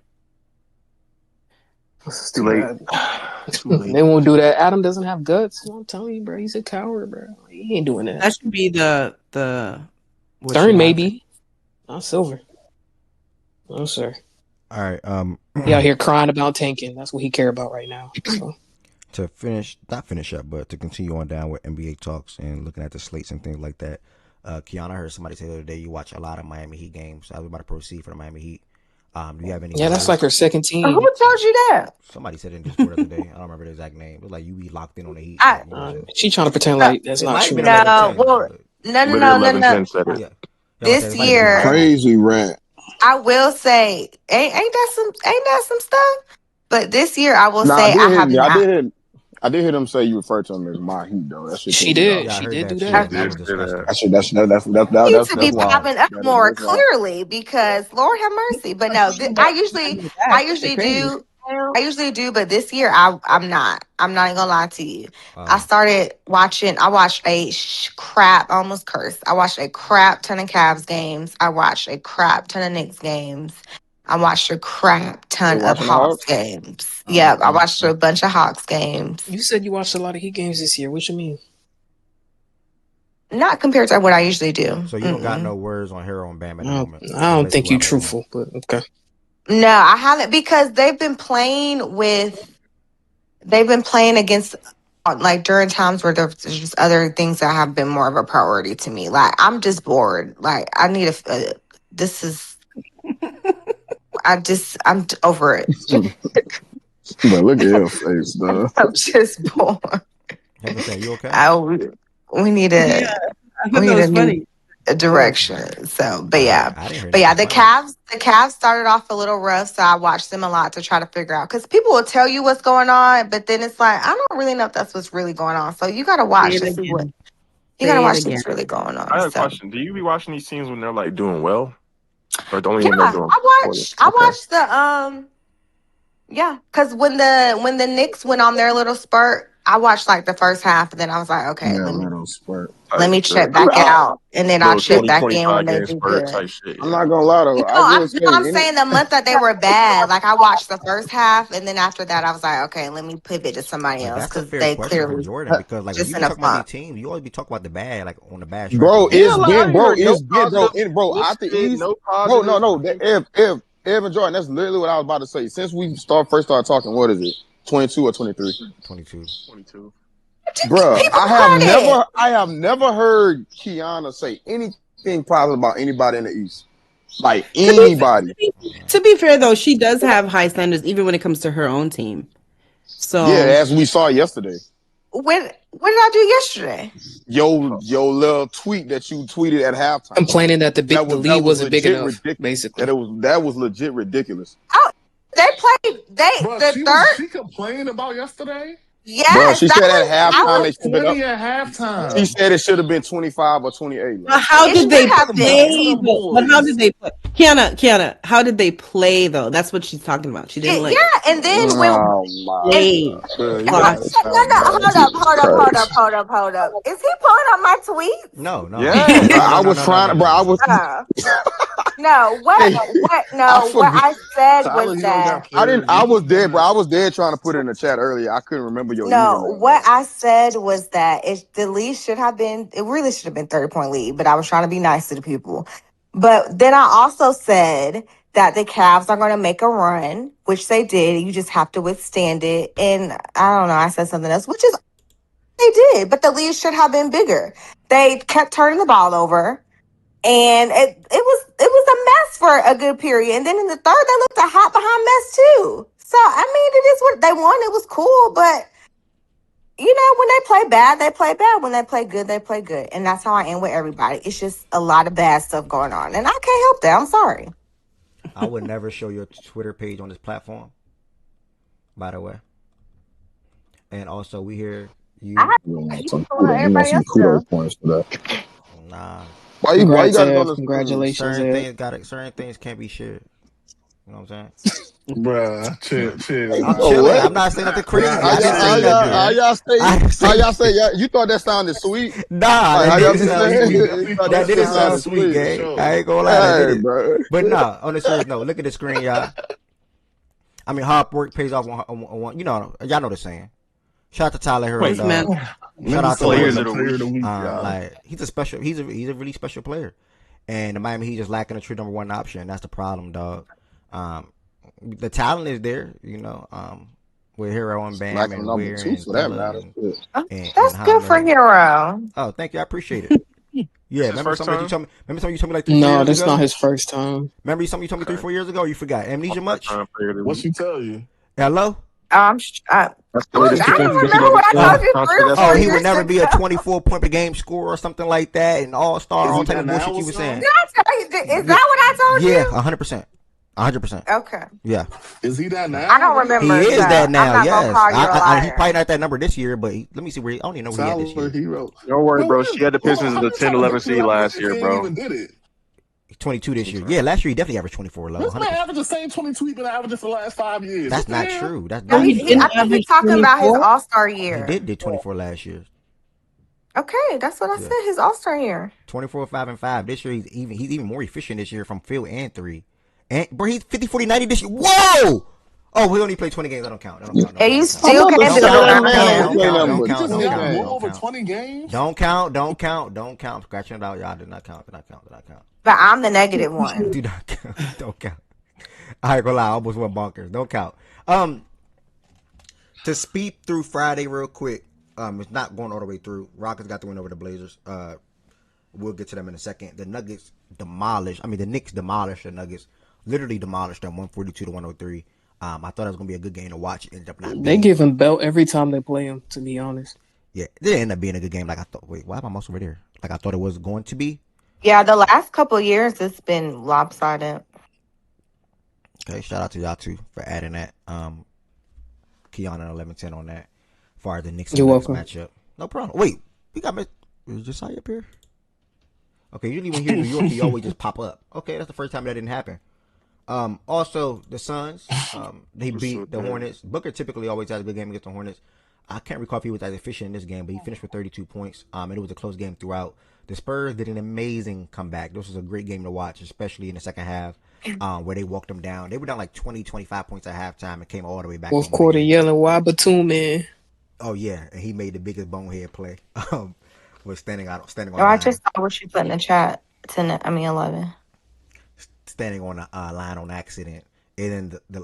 H: It's too late. They won't do that. Adam doesn't have guts. I'm telling you, bro. He's a coward, bro. He ain't doing that.
P: That should be the what
H: Stern
P: should
H: maybe, not Silver. No sir.
A: All right.
H: He out here crying about tanking. That's what he care about right now. So.
A: To not finish up, but to continue on down with NBA talks and looking at the slates and things like that. Kiana, I heard somebody say the other day you watch a lot of Miami Heat games. So I was about to proceed for the Miami Heat. Do you have any?
H: Yeah, that's like her second team.
L: Who told you that?
A: Somebody said it in Discord the other day. I don't remember the exact name. It was like you be locked in on the Heat.
H: She trying to pretend like that's not true.
L: No. This year,
T: Crazy rant.
L: I will say, ain't that some stuff? But this year, I will say I have not.
T: I did hear them say you referred to him as my Heat though. That shit.
H: She did. She did do that.
A: That was disgusting.
L: You need to be
T: wild.
L: popping up
T: That
L: more
T: is wild.
L: clearly, because Lord have mercy. But no, I usually do, but this year I'm not. I'm not even gonna lie to you. I watched a crap, I almost cursed. I watched a crap ton of Cavs games. I watched a crap ton of Knicks games. I watched a crap ton of Hawks games. Yeah, I watched a bunch of Hawks games.
H: You said you watched a lot of Heat games this year. What you mean?
L: Not compared to what I usually do.
A: So you don't got no words on Hero and Bam at the moment.
H: I don't think you're truthful, but okay.
L: No, I haven't, because they've been playing against, like, during times where there's just other things that have been more of a priority to me. Like, I'm just bored. Like, I need I'm over it.
T: But look at your face, though.
L: I'm just bored.
A: You okay?
L: We need a new direction. So, but yeah, the Cavs started off a little rough, so I watched them a lot to try to figure out, because people will tell you what's going on, but then it's like I don't really know if that's what's really going on. So you got to watch to see what what's really going on.
R: I have a
L: So.
R: question. Do you be watching these teams when they're like doing well, or only
L: Yeah,
R: when they're doing?
L: I watched the Yeah, because when the Knicks went on their little spurt, I watched like the first half, and then I was like, okay,
R: Yeah, little spurt
L: let
R: type
L: me
R: shit.
L: check back out, and then I'll
R: Little
L: check back
R: 20,
L: in when
R: 25
L: they
R: game
L: do
R: spurt
L: good.
R: type shit. I'm not gonna lie though.
L: No,
R: I will say
L: I'm
R: any.
L: saying the month that they were bad. Like I watched the first half, and then after that, I was like, okay, let me pivot to somebody
A: Like
L: else
A: that's a
L: because
A: fair
L: they
A: question from
L: clearly
A: Jordan because like when
L: just
A: you
L: in
A: be
L: a
A: talking about these
L: slump.
A: teams, you always be talking about the bad, like on the bad stretch.
R: Bro,
A: Like,
R: it's been, bro,
T: No
R: it's been, bro,
T: positive
R: bro, out the
T: listed.
R: East.
T: No
R: Bro, no,
T: positive.
R: no. If Evan Jordan, that's literally what I was about to say. Since we first started talking, what is it? 22 or 23?
A: 22.
T: 22.
R: Bruh,
L: People credit.
R: I have never heard Kiana say anything positive about anybody in the East. Like anybody.
P: To be fair, though, she does have high standards even when it comes to her own team.
R: Yeah,
P: So
R: as we saw yesterday.
L: What did I do yesterday?
R: Your little tweet that you tweeted at halftime.
H: Complaining that the
R: That
H: lead
R: was
H: wasn't big
R: legit
H: enough,
R: ridiculous.
H: basically.
R: That was legit ridiculous.
L: Oh, they played.
M: Bro,
L: The third.
M: she complained about yesterday.
R: Bro,
L: Yes,
R: she
L: that
R: said at
L: was.
M: It
R: halftime
L: I
M: was
R: they should have been up.
M: 20 at
R: She
M: halftime.
R: said it should have been 25 or 28.
P: But how
L: It
P: did
L: should
P: they
L: have
M: Down to
L: been.
P: play
M: them
P: though? But how did
M: boys.
P: they play? Kiana, how did they play though? That's what she's talking about. She didn't like
L: Yeah, and then when
R: Oh my
P: play.
R: god.
T: Bro, you
L: no,
T: gotta
P: Watch.
T: stop,
L: no,
T: bro. Jesus Christ.
L: hold up. Is he pulling up my tweets?
A: no, no,
T: Yes.
R: Bro, I
A: no,
R: was
A: no, no, no,
R: trying, bro.
A: no,
R: I
A: no.
R: was
L: No,
R: hey, I
L: what
R: forget.
L: I said
M: Tyler
L: was
M: Hero
L: that
M: got players.
R: I
M: You
R: was
M: keep
R: dead,
M: doing
R: bro.
M: that.
R: I was dead trying to put it in the chat earlier. I couldn't remember your
L: no,
R: username,
L: what
R: bro.
L: I said was that the lead should have been. It really should have been 30-point lead, but I was trying to be nice to the people. But then I also said that the Cavs are going to make a run, which they did. You just have to withstand it. And I don't know. I said something else, which is they did, but the lead should have been bigger. They kept turning the ball over. And it was a mess for a good period. And then in the third, they looked a hot behind mess too. So I mean, it is what they won. It was cool, but you know, when they play bad, they play bad. When they play good, they play good. And that's how I am with everybody. It's just a lot of bad stuff going on, and I can't help that. I'm sorry.
A: I would never show your Twitter page on this platform. By the way, and also we hear you.
T: You want some kudos. You want some kudos points for that.
A: Nah,
R: Why you
H: Congrats,
R: gotta go
H: Ev.
R: to
H: Congratulations, Ev.
A: certain things can't be shared. You know what I'm saying?
M: Bruh, chill,
A: I'm
R: Oh,
M: man.
A: chilling.
R: what?
A: I'm not saying nothing crazy.
M: Nah,
A: I didn't say nothing.
R: How y'all say?
A: I didn't
R: How
A: say
R: y'all say? You thought that sounded sweet?
A: Nah,
R: Like
A: that
R: how y'all
A: didn't
R: be
A: sound
R: saying?
M: we
A: sweet.
R: You
M: definitely
R: thought
M: thought
A: That
R: that
M: it
A: didn't
R: shit
A: sound
R: sounded
M: sounded
A: sweet,
M: sweet
R: sweet.
M: for
A: gang. I
M: sure.
A: ain't gonna lie, that
R: Hey,
A: didn't.
R: bro.
A: But nah, on the serious note, look at the screen, y'all. I mean, hard work pays off on one. You know, y'all know the saying. Shout out to Tyler Hero,
P: Yes, man.
A: dog. Shout
M: Nigga
A: out to
M: said
T: Players
M: the
T: of the
A: him.
M: player of the
T: week.
M: week, y'all.
A: Like he's a really special player, and the Miami Heat just lacking a true number one option. That's the problem, dog. The talent is there, you know. With Hero and Bam
R: Lacking
A: and
R: number
A: Weir
R: two
A: and
R: for that
A: Thella
R: matter. Shit.
A: and
L: That's good for
A: Hammer.
L: Hero.
A: Oh, thank you, I appreciate it. Yeah,
T: This his
A: remember
T: first
A: something you
T: time?
A: told me. Remember something you told me like 3-4
H: No,
A: years
H: that's not
A: ago.
H: his first time.
A: Remember something you told me
T: Okay.
A: 3-4 years ago. You forgot
T: My
A: amnesia
T: first
A: much?
T: time player of the
M: What
T: week.
M: she tell you?
A: Hello.
T: That's the latest
L: I don't
T: statistic
L: remember
T: of
L: what
T: his
L: I told you
T: Can't
L: 3
T: say
L: or
T: that's
L: 4
A: Oh, he
T: true.
A: would
L: years
A: never be a
L: ago.
A: 24 point per game scorer or something like that, and all star,
M: Is
A: all
M: he
A: type
M: that
A: of
M: now
A: bullshit
M: or
A: you were
M: something?
A: saying.
L: Did I tell you? Is that what I told
A: Yeah,
L: you?
A: 100%, 100%.
L: Okay.
A: Yeah,
M: Is he that
L: I
M: now?
L: don't
M: What do you
A: he
L: remember,
M: mean?
L: so
A: is that
L: I'm
A: now.
L: not gonna
A: Yes,
L: call you a
A: he
L: liar.
A: probably not that number this year, but let me see where I don't even know what he had this
M: Tyler
A: year.
M: Hero.
T: Don't worry,
M: Bro,
T: bro. She had the
M: hold on.
T: Pistons
M: How
T: in the
M: you trying
T: 10
M: to
T: 11
M: hype
T: seed
M: you up
T: last
M: if
T: year,
M: he ain't
T: bro.
M: even did it?
A: 22 this year.
T: Sometimes.
A: Yeah, last year he definitely averaged 24 level.
M: This man
A: 100%.
M: averaged the same 22 he been averaging for the last 5 years.
A: That's
M: What the
A: not
M: hell?
A: true. That's
L: No,
P: So
A: not
P: he
A: true.
L: I
P: didn't
L: think he's
P: average
L: talking about his
P: 24?
L: All-Star
A: He
L: year.
A: did 24 last year.
L: Okay, that's what I
A: Yeah,
L: said. His All-Star year.
A: 24, 5 and 5 this year. He's even more efficient this year from field and three. And bro, he's 50, 40, 90 this year. Whoa! Oh, we only played 20 games. I don't count.
L: And you
R: I'm
L: still
R: about to
L: can't
R: say
L: build
R: that
L: around
R: man ain't
L: him.
R: play nothing
M: He
R: but
M: just
R: 20
M: got
R: games.
M: more over 20 games.
A: Don't count. Scratching it out, y'all. Did not count.
L: But I'm the negative one.
A: Do not count. Don't count. I ain't gonna lie. I almost went bonkers. Don't count. To speed through Friday real quick. It's not going all the way through. Rockets got the win over the Blazers. We'll get to them in a second. The Nuggets demolished. I mean, the Knicks demolished the Nuggets. Literally demolished them 142 to 103. I thought it was gonna be a good game to watch. It ended up not
H: They
A: being.
H: give him belt every time they play him, to be honest.
A: Yeah, it didn't end up being a good game like I thought. Wait, why am I mouse over there? Like I thought it was going to be.
L: Yeah, the last couple of years it's been lopsided.
A: Okay, shout out to y'all too for adding that. Kiana and 11-10 on that. As far as the Knicks and
H: You're
A: Nuggets
H: welcome.
A: matchup. No problem. Wait, we got is Josiah up here? Okay, usually when you're in New York, you always just pop up. Okay, that's the first time that didn't happen. Also the Suns, they
R: What's up,
A: beat the
R: man?
A: Hornets. Booker typically always has a good game against the Hornets. I can't recall if he was as efficient in this game, but he finished with 32 points. And it was a close game throughout. The Spurs did an amazing comeback. This was a great game to watch, especially in the second half, where they walked them down. They were down like 20, 25 points at halftime and came all the way back
H: Fourth
A: and won the
H: quarter
A: game.
H: yelling, "Why Batum, man?"
A: Oh yeah, and he made the biggest bonehead play. Was standing on
L: Oh,
A: the
L: I
A: line,
L: just saw what you put in the chat. 11.
A: standing on the line on accident. And then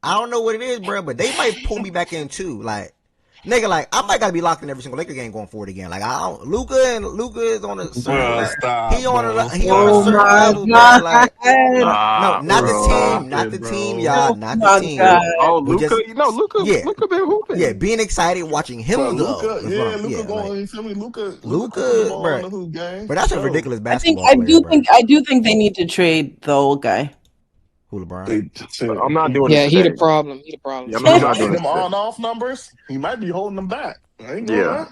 A: I don't know what it is, bro, but they might pull me back in too. Like, nigga, like I might gotta be locked in every single Laker game going forward again. Like I don't, Luca is on a certain
M: Bro,
A: level.
M: stop,
A: He on
M: bro.
A: a
P: Oh
A: certain
P: my
A: level, bro.
P: god.
A: Like no,
R: Stop,
A: not the
R: bro.
A: team,
M: Stop
A: not
M: it,
A: the team,
M: bro.
A: y'all,
P: Oh
A: not the
P: my
A: team.
P: god.
R: Oh,
A: But
R: Luca,
A: just
R: Luca been
A: yeah,
R: hooping.
A: being excited watching
M: Bro,
A: him go
M: Luca,
A: is what
M: yeah,
A: I'm.
M: Luca
A: Yeah,
M: going.
A: like
M: You feel me? Luca cooking the
A: Luca,
M: ball in
A: bro.
M: the hoop game
A: But
M: for
A: that's a
M: sure.
A: ridiculous basketball player, bro.
P: I do think they need to trade the old guy.
A: Who, LeBron?
R: I'm not doing
H: Yeah,
R: this
H: he the
R: today.
H: problem. He the problem.
R: Yeah, I'm
M: He
R: not
M: might
R: doing this
M: them
R: today.
M: on-off numbers. He might be holding them back. I ain't gonna
R: Yeah,
M: lie.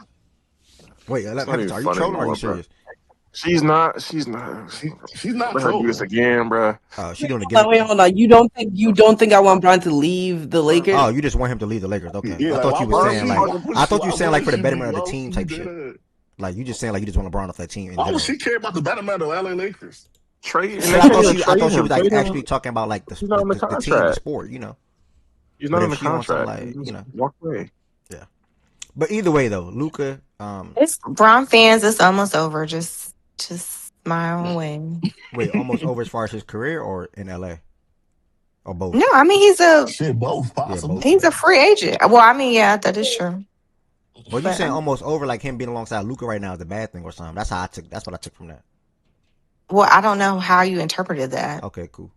A: Wait,
R: it's not even
A: are you
R: fun
A: trolling or are you
R: anymore, bro.
A: serious?
R: She's not.
M: She's not
R: Let her do this
M: trolling.
R: again, bro.
A: Oh, she doing the
P: Hold on,
A: gimmick
P: wait,
A: thing.
P: hold on. You don't think I want Bron to leave the Lakers?
A: Oh, you just want him to leave the Lakers? Okay,
M: Yeah,
A: I
M: like
A: thought
M: why
A: you were
M: would
A: saying
M: she?
A: like
M: Why would
A: I
M: she?
A: thought you were
M: Why
A: saying like
M: would
A: for the
M: she be?
A: betterment of the
M: Why would
A: team
M: she
A: type
M: do
A: shit.
M: that?
A: Like you just saying like you just want LeBron off that team in
M: Why would
A: general.
M: she care about the betterment of the LA Lakers?
R: Trade, and
A: But
R: they
A: I
R: can't
A: thought
R: even
A: she
R: trade
A: was
R: him.
A: like
R: Trade him.
A: actually talking about like
R: He's not in the
A: the team, the
R: contract.
A: sport, you know.
R: He's
A: But
R: not in
A: if
R: the
A: she wants something
R: contract.
A: like
R: Just walk away.
A: yeah. But either way though, Luca,
L: It's Brown fans. It's almost over. Just smile away.
A: wait, almost over as far as his career or in LA or both.
L: No, I mean
M: Shit, both
A: Yeah,
M: possibly.
A: both.
L: he's a free agent. Well, I mean, yeah, that is true.
A: Well, you
L: But
A: saying almost over like him being alongside Luca right now is a bad thing or something? That's how I took. That's what I took from that.
L: well, I don't know how you interpreted that.
A: Okay, cool.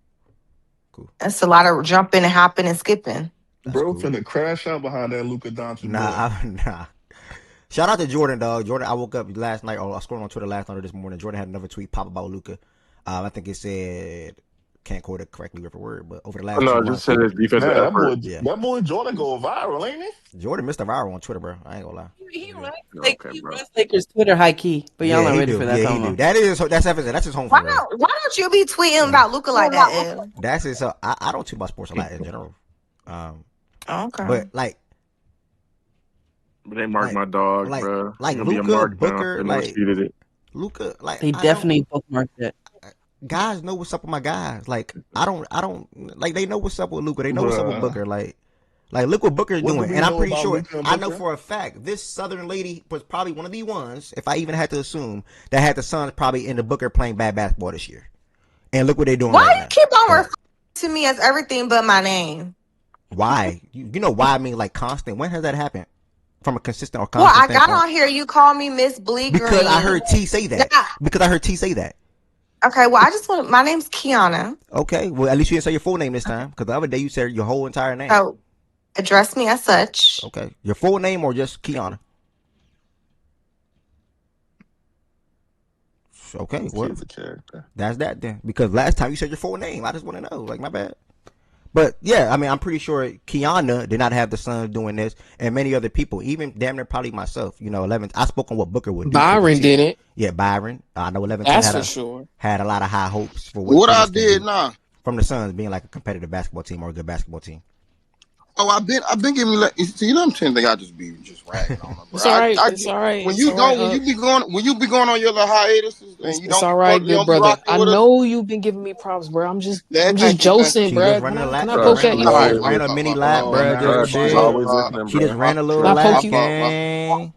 L: That's a lot of jumping and hopping and skipping.
A: That's
M: Bro,
A: cool.
M: finna crash out behind that Luka Doncic boy.
A: Nah. Shout out to Jordan, dog. Jordan, I woke up last night, or I was scrolling on Twitter last night or this morning. Jordan had another tweet pop about Luca. I think it said, can't quote it correctly word for word, but over the last 2
R: No,
A: months,
R: just said his defensive
M: Man,
R: effort.
M: that boy Jordan go viral, ain't he?
A: Jordan missed a viral on Twitter, bro. I ain't gonna lie.
P: He runs
R: Okay, bro.
P: Lakers Twitter high key, but y'all
A: Yeah,
P: not
A: he
P: ready
A: do.
P: for that
A: Yeah, he
P: combo.
A: do. That's his home
L: Why
A: for real.
L: don't you be tweeting about Luca like that, Ev?
A: That's his. I don't tweet about sports a lot in general.
L: Okay.
A: But like,
R: But they marked my dog,
A: like,
R: bro.
A: like
R: Gonna be a
A: Luca
R: markdown.
A: Booker,
R: They never
A: like
R: tweeted it.
A: Luca, like
P: They definitely bookmarked it.
A: guys know what's up with my guys. Like I don't like they know what's up with Luca. They know what's up with Booker. Like look what Booker's
M: What do
A: doing.
M: we
A: And I'm
M: know
A: pretty
M: about
A: sure
M: Luka and
A: I know
M: Booker?
A: for a fact this Southern lady was probably one of the ones, if I even had to assume, that had the Suns probably in the Booker playing bad basketball this year. And look what they're doing
L: Why
A: right
L: you
A: now.
L: keep on referring to me as everything but my name?
A: Why? You know why I mean like constant. When has that happened? From a consistent or
L: Well,
A: constant
L: I got
A: standpoint?
L: on here. You call me Miss Bleak
A: Because I
L: Green.
A: heard T say that.
L: Yeah.
A: Because I heard T say that.
L: Okay, well, I just want. My name's Kiana.
A: Okay, well at least you didn't say your full name this time. Because the other day you said your whole entire name.
L: So address me as such.
A: Okay, your full name or just Kiana? Okay, well,
M: Kid's a character.
A: that's that then. Because last time you said your full name, I just want to know. Like my bad. But yeah, I mean, I'm pretty sure Kiana did not have the Suns doing this, and many other people, even damn near probably myself. You know, 11. I spoke on what Booker would do.
H: Byron didn't.
A: Yeah, Byron. I know 11
H: That's
A: had
H: for
A: a,
H: sure.
A: had a lot of high hopes for
F: What I
A: Phoenix can
F: did
A: do
F: now?
A: from the Suns being like a competitive basketball team or a good basketball team.
F: Oh, I've been giving you. See, you know, I'm saying I just be just ragging on them.
H: It's all right. It's all right.
F: When
H: It's
F: you
H: all
F: don't,
H: right,
F: when you be going on your little hiatuses and you
H: It's
F: don't
H: all
F: be
H: right,
F: you
H: good
F: don't be
H: brother.
F: rocking
H: I
F: with us.
H: know you've been giving me props, bro. I'm just
F: Thank you,
H: josing,
A: She
H: bro.
A: just running a lap.
H: Can I
A: She
H: poke at
A: ran,
H: you?
A: she just ran a mini lap, bro. Just
R: She's
A: chill.
R: always listening,
A: She just
R: bro.
A: ran a little
H: Can I
A: lap,
H: poke you?
A: gang.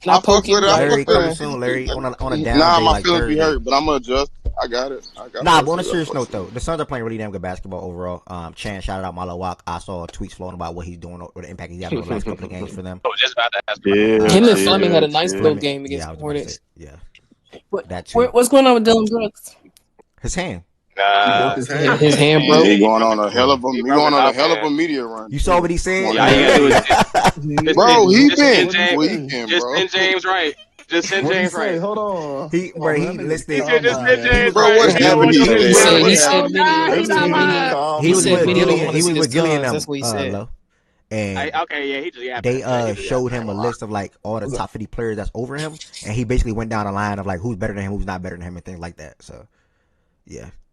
H: Can I poke you?
A: Larry, coming soon, Larry. On a down
F: Nah,
A: day
F: my
A: like
F: feelings be
A: Thursday.
F: hurt, but I'm gonna adjust. I got it.
A: Nah, but on a serious note though, the Suns are playing really damn good basketball overall. Chan shouted out Malo Walk. I saw tweets flowing about what he's doing or the impact he's having over the last couple of games for them.
E: I was just about to ask.
H: Him and Fleming had a nice little
A: Fleming,
H: game
A: yeah,
H: against
A: I
H: the
A: was about to
H: Hornets.
A: say, yeah. That too.
P: What's going on with Dylan Brooks?
A: His hand.
M: He broke his hand.
H: His hand broke.
F: He going on a hell of a media run.
A: You saw what he said?
Q: Yeah, all you gotta do is
F: Bro,
Q: just
F: been
Q: send
F: tweaking,
Q: just
F: bro.
Q: send James right. Just send
M: What he
Q: James
M: say?
Q: right.
M: Hold on.
A: He listed.
Q: said just send James
F: Bro,
Q: right.
F: what happened?
A: He
H: He said many.
M: This nigga
A: He was with
H: many don't
A: Gillian.
H: wanna
A: He
H: see
A: was
H: the
A: with Gillian.
H: Suns. That's what he said.
A: Low. And
Q: Okay, yeah, he just
A: they showed him a list of like all the top 50 players that's over him, and he basically went down a line of like who's better than him, who's not better than him, and things like that. So, yeah.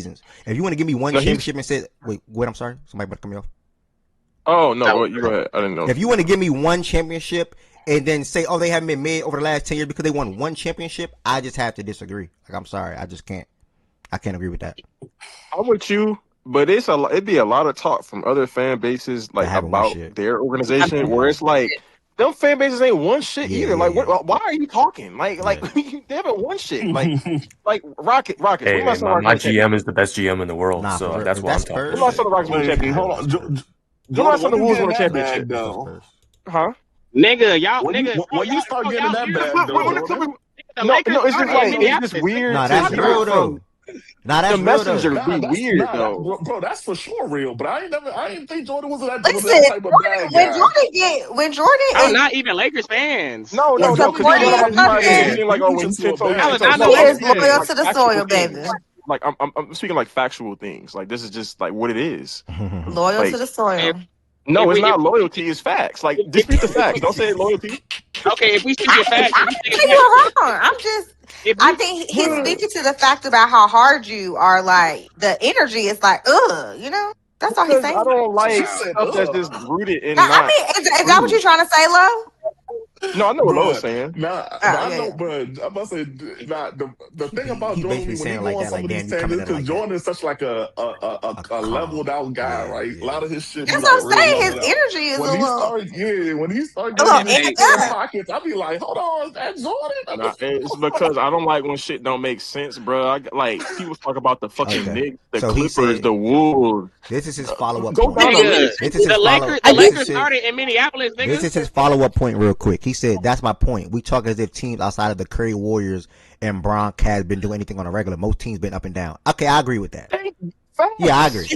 A: seasons. If you want to give me one
R: No,
A: championship and say, wait, what? I'm sorry, somebody about to cut me off.
R: Oh no, you go ahead. I didn't know.
A: If you want to give me one championship and then say, oh, they haven't been made over the last 10 years because they won one championship, I just have to disagree. Like, I'm sorry, I just can't. I can't agree with that.
R: I'm with you, but it'd be a lot of talk from other fan bases like
A: haven't won
R: about
A: shit.
R: their organization where it's like them fan bases ain't won shit
A: Yeah,
R: either.
A: yeah,
R: Like,
A: yeah.
R: why are you talking? Like they haven't won shit. Like Rockets.
G: Hey,
R: When my son
G: my
R: Rockets win a
G: GM is
R: championship?
G: the best GM in the world,
A: Nah, for
G: so
A: real.
G: that's
A: If
G: why I'm
A: that's
G: talking
R: When my
A: purse,
R: son
G: shit.
R: the Rockets win a
M: Wait,
R: championship?
M: hold on,
R: When my
M: Jordan.
R: son
M: When
R: the
M: you
R: Wolves
M: getting
R: win a
M: that
R: championship?
M: bag
A: that's
M: though?
A: purse.
R: Huh?
Q: Nigga, y'all,
M: When
Q: nigga, bro,
M: you
Q: y'all,
M: start
Q: bro,
M: getting
Q: y'all
M: that
Q: weird.
M: bag though,
R: When it
M: Jordan?
R: come
Q: The
R: no,
Q: Lakers
R: it's just
Q: started in
R: like it's just
Q: Minneapolis. What
R: weird
A: Nah,
R: to
A: that's
Q: you talking
A: real
Q: about?
A: though. Nah,
R: the
A: that's real though.
R: messenger be weird though.
M: Bro, that's for sure real. But I ain't think Jordan was
L: Listen,
M: that type of bad guy.
L: When Jordan
Q: I'm
L: is
Q: not even Lakers fans.
R: No,
M: When
R: because
M: Jordan
R: he
M: get
R: went
L: supporting
R: about
M: mad,
R: this
M: he
R: side and made it
L: something,
M: turn
R: seem like,
M: he
R: oh,
M: turns
R: when he
M: into a
R: tiptoed, he
Q: I was
M: bad
R: tiptoed.
Q: not
M: guy.
Q: no
R: No,
L: he
R: I'm
Q: Lakers
L: is
R: speaking
L: loyal
Q: fan.
L: to
R: like
L: the
R: factual
L: soil,
R: things.
L: baby.
R: Like I'm speaking like factual things. Like this is just like what it is.
L: Loyal to
R: Like
L: the
Q: If
L: soil.
Q: if
R: no, it's
Q: we if
R: not loyalty. It's facts. Like dispute the facts. Don't say loyalty.
Q: okay, if we
L: I
Q: speaking facts, if we
L: ain't
Q: saying
L: saying you're wrong.
Q: if
L: I
Q: we
L: think he's speaking to the fact about how hard you are. Like the energy is like, that's all he's
R: Because I
L: saying.
R: don't
M: She
R: like
M: said,
R: stuff that's just
M: "Ugh,
R: rooted
L: Now,
R: in
L: I
R: not
L: mean, is that what you're
R: truth.
L: trying to say, Lo?
R: No, I know what Lowe's
M: bruh."
R: saying.
M: Now,
L: Oh,
M: I
L: yeah,
M: know,
L: yeah.
M: but I'm about to say, now the thing about
A: He
M: Jordan
A: basically
M: when he
A: saying
M: go
A: like
M: on
A: that,
M: some
A: like
M: of these
A: damn, you coming
M: tangents,
A: at it
M: because
A: like that.
M: Jordan is such like
A: A
M: a
A: calm.
M: leveled out guy,
A: Yeah,
M: right? A
A: yeah.
M: lot of his shit be
L: That's what
M: like
L: I'm
M: real
L: saying. His
M: leveled out.
L: energy is
M: When he start
L: a
M: getting
L: little
M: in his
L: amped
M: air
L: up.
M: pockets, I be like, hold on, is that Jordan?
R: Nah, it's because I don't like when shit don't make sense, bro. Like people talk about the fucking
A: Okay.
R: Knicks, the
A: So he
R: Clippers,
A: said
R: the Wolves.
A: this is his follow up
R: Go
A: point.
R: down the
Q: nigga,
R: list.
A: This is his follow.
Q: The
A: This
Q: Lakers
A: is his.
Q: started in Minneapolis,
A: This
Q: nigga.
A: is his follow up point, real quick. He said, "That's my point. We talk as if teams outside of the Curry Warriors and Bron has been doing anything on a regular. Most teams been up and down. Okay, I agree with that. Yeah, I agree.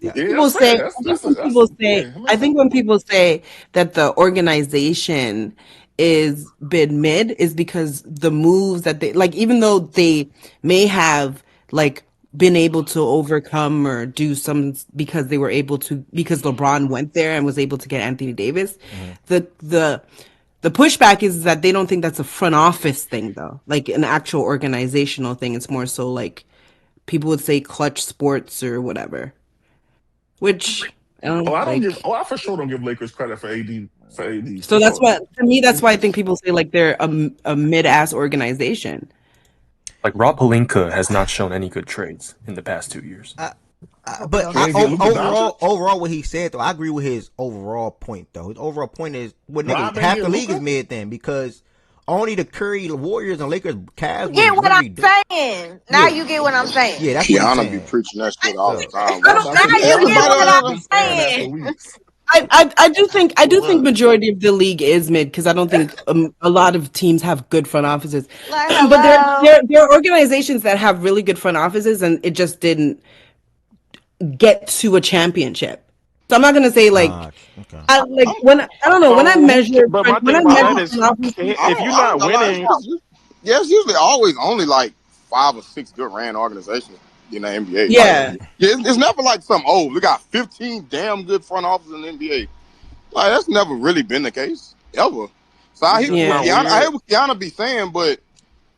A: Yeah,
M: Yeah,
P: People
M: that's
P: say.
M: fair.
P: I think
M: That's
P: when people say.
M: yeah, that
P: I
M: makes
P: think
M: sense.
P: when people say that the organization is been mid is because the moves that they like, even though they may have like been able to overcome or do some because they were able to because LeBron went there and was able to get Anthony Davis. The pushback is that they don't think that's a front office thing though, like an actual organizational thing. It's more so like people would say clutch sports or whatever. Which
M: I for sure don't give Lakers credit for AD
P: so
M: for
P: that's
M: sure.
P: what for me that's why I think people say like they're a mid-ass organization.
G: Like Rob Pelinka has not shown any good trades in the past 2 years.
A: but
M: You ain't get Luka Doncic?
A: overall, what he said though, I agree with his overall point though. His overall point is, well, nigga,
M: Rob ain't
A: half
M: get
A: the league is
M: Luka?
A: mid then because only the Curry Warriors and Lakers Cavs
L: You
A: was
L: get what
A: literally
L: I'm saying. Now
A: yeah,
L: you get what I'm saying.
A: yeah. That's what he's
F: Kiana be
A: saying.
F: preaching that shit all the
A: So
F: time,
M: I'm
F: bro.
M: about to
L: Now
M: say
L: you
M: Kiana
L: get what
F: Everybody,
L: I'm
M: been saying that for
L: saying.
M: weeks.
P: I do think majority of the league is mid because I don't think a lot of teams have good front offices,
L: Like,
P: but
L: hello.
P: there are organizations that have really good front offices and it just didn't get to a championship. So I'm not gonna say like
A: okay.
P: I like
F: I'm,
P: when I don't know when I
R: So,
P: measure
R: but my
P: when
R: thing
P: I
R: about
P: measure
R: that is,
P: front offices.
R: if you're
F: I ain't
R: not
F: gonna lie.
R: winning,
F: Yeah, it's usually always only like 5 or 6 good ran organizations in the NBA. Like,
P: Yeah,
F: yeah, it's never like some, oh, we got 15 damn good front offices in the NBA. Like, that's never really been the case, ever. So I
R: it's
F: hear
R: just
F: what
R: not
P: yeah.
F: I
R: weird.
F: hear what Kiana be saying, but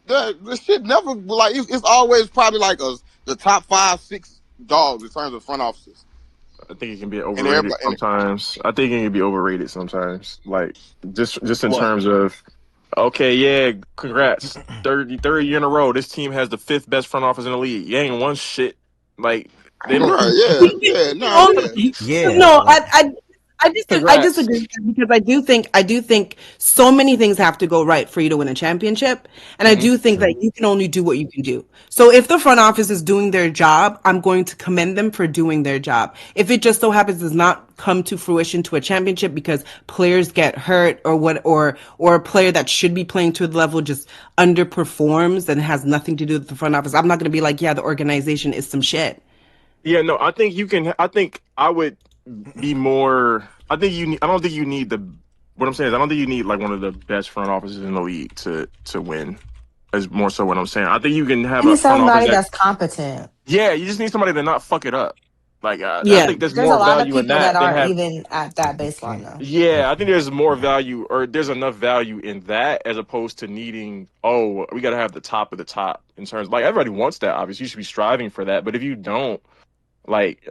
F: the shit never, like, it's always probably like the top 5, 6 dogs in terms of front offices.
R: I think it can be
F: And
R: overrated
F: everybody, and
R: sometimes. I think it can be overrated sometimes. Like just in
M: What?
R: terms of, okay, yeah, congrats, third year in a row. This team has the 5th best front office in the league. You ain't won shit. Like they don't.
F: right, yeah, nah, yeah.
A: Yeah,
P: No,
A: like
P: I
R: Congrats.
P: disagree because I do think so many things have to go right for you to win a championship, and I
R: Hmm.
P: do think
A: true.
P: that you can only do what you can do. So if the front office is doing their job, I'm going to commend them for doing their job. If it just so happens does not come to fruition to a championship because players get hurt or a player that should be playing to the level just underperforms and has nothing to do with the front office, I'm not going to be like, yeah, the organization is some shit.
R: Yeah, no, I think you can. I think I would be more. I think you. I don't think you need the. What I'm saying is, I don't think you need like one of the best front offices in the league to win. Is more so what I'm saying. I think you can have
L: You
R: a
L: need
R: front office
L: somebody
R: that.
L: that's competent.
R: Yeah, you just need somebody to not fuck it up. Like I
P: Yeah.
R: think there's
L: There's a
R: more
L: lot of
R: value in
L: people that
R: that than
L: aren't
R: have.
L: even at that baseline though.
R: Yeah, I think there's more value, or there's enough value in that as opposed to needing. Oh, we got to have the top of the top in terms. Like everybody wants that. Obviously, you should be striving for that. But if you don't, like,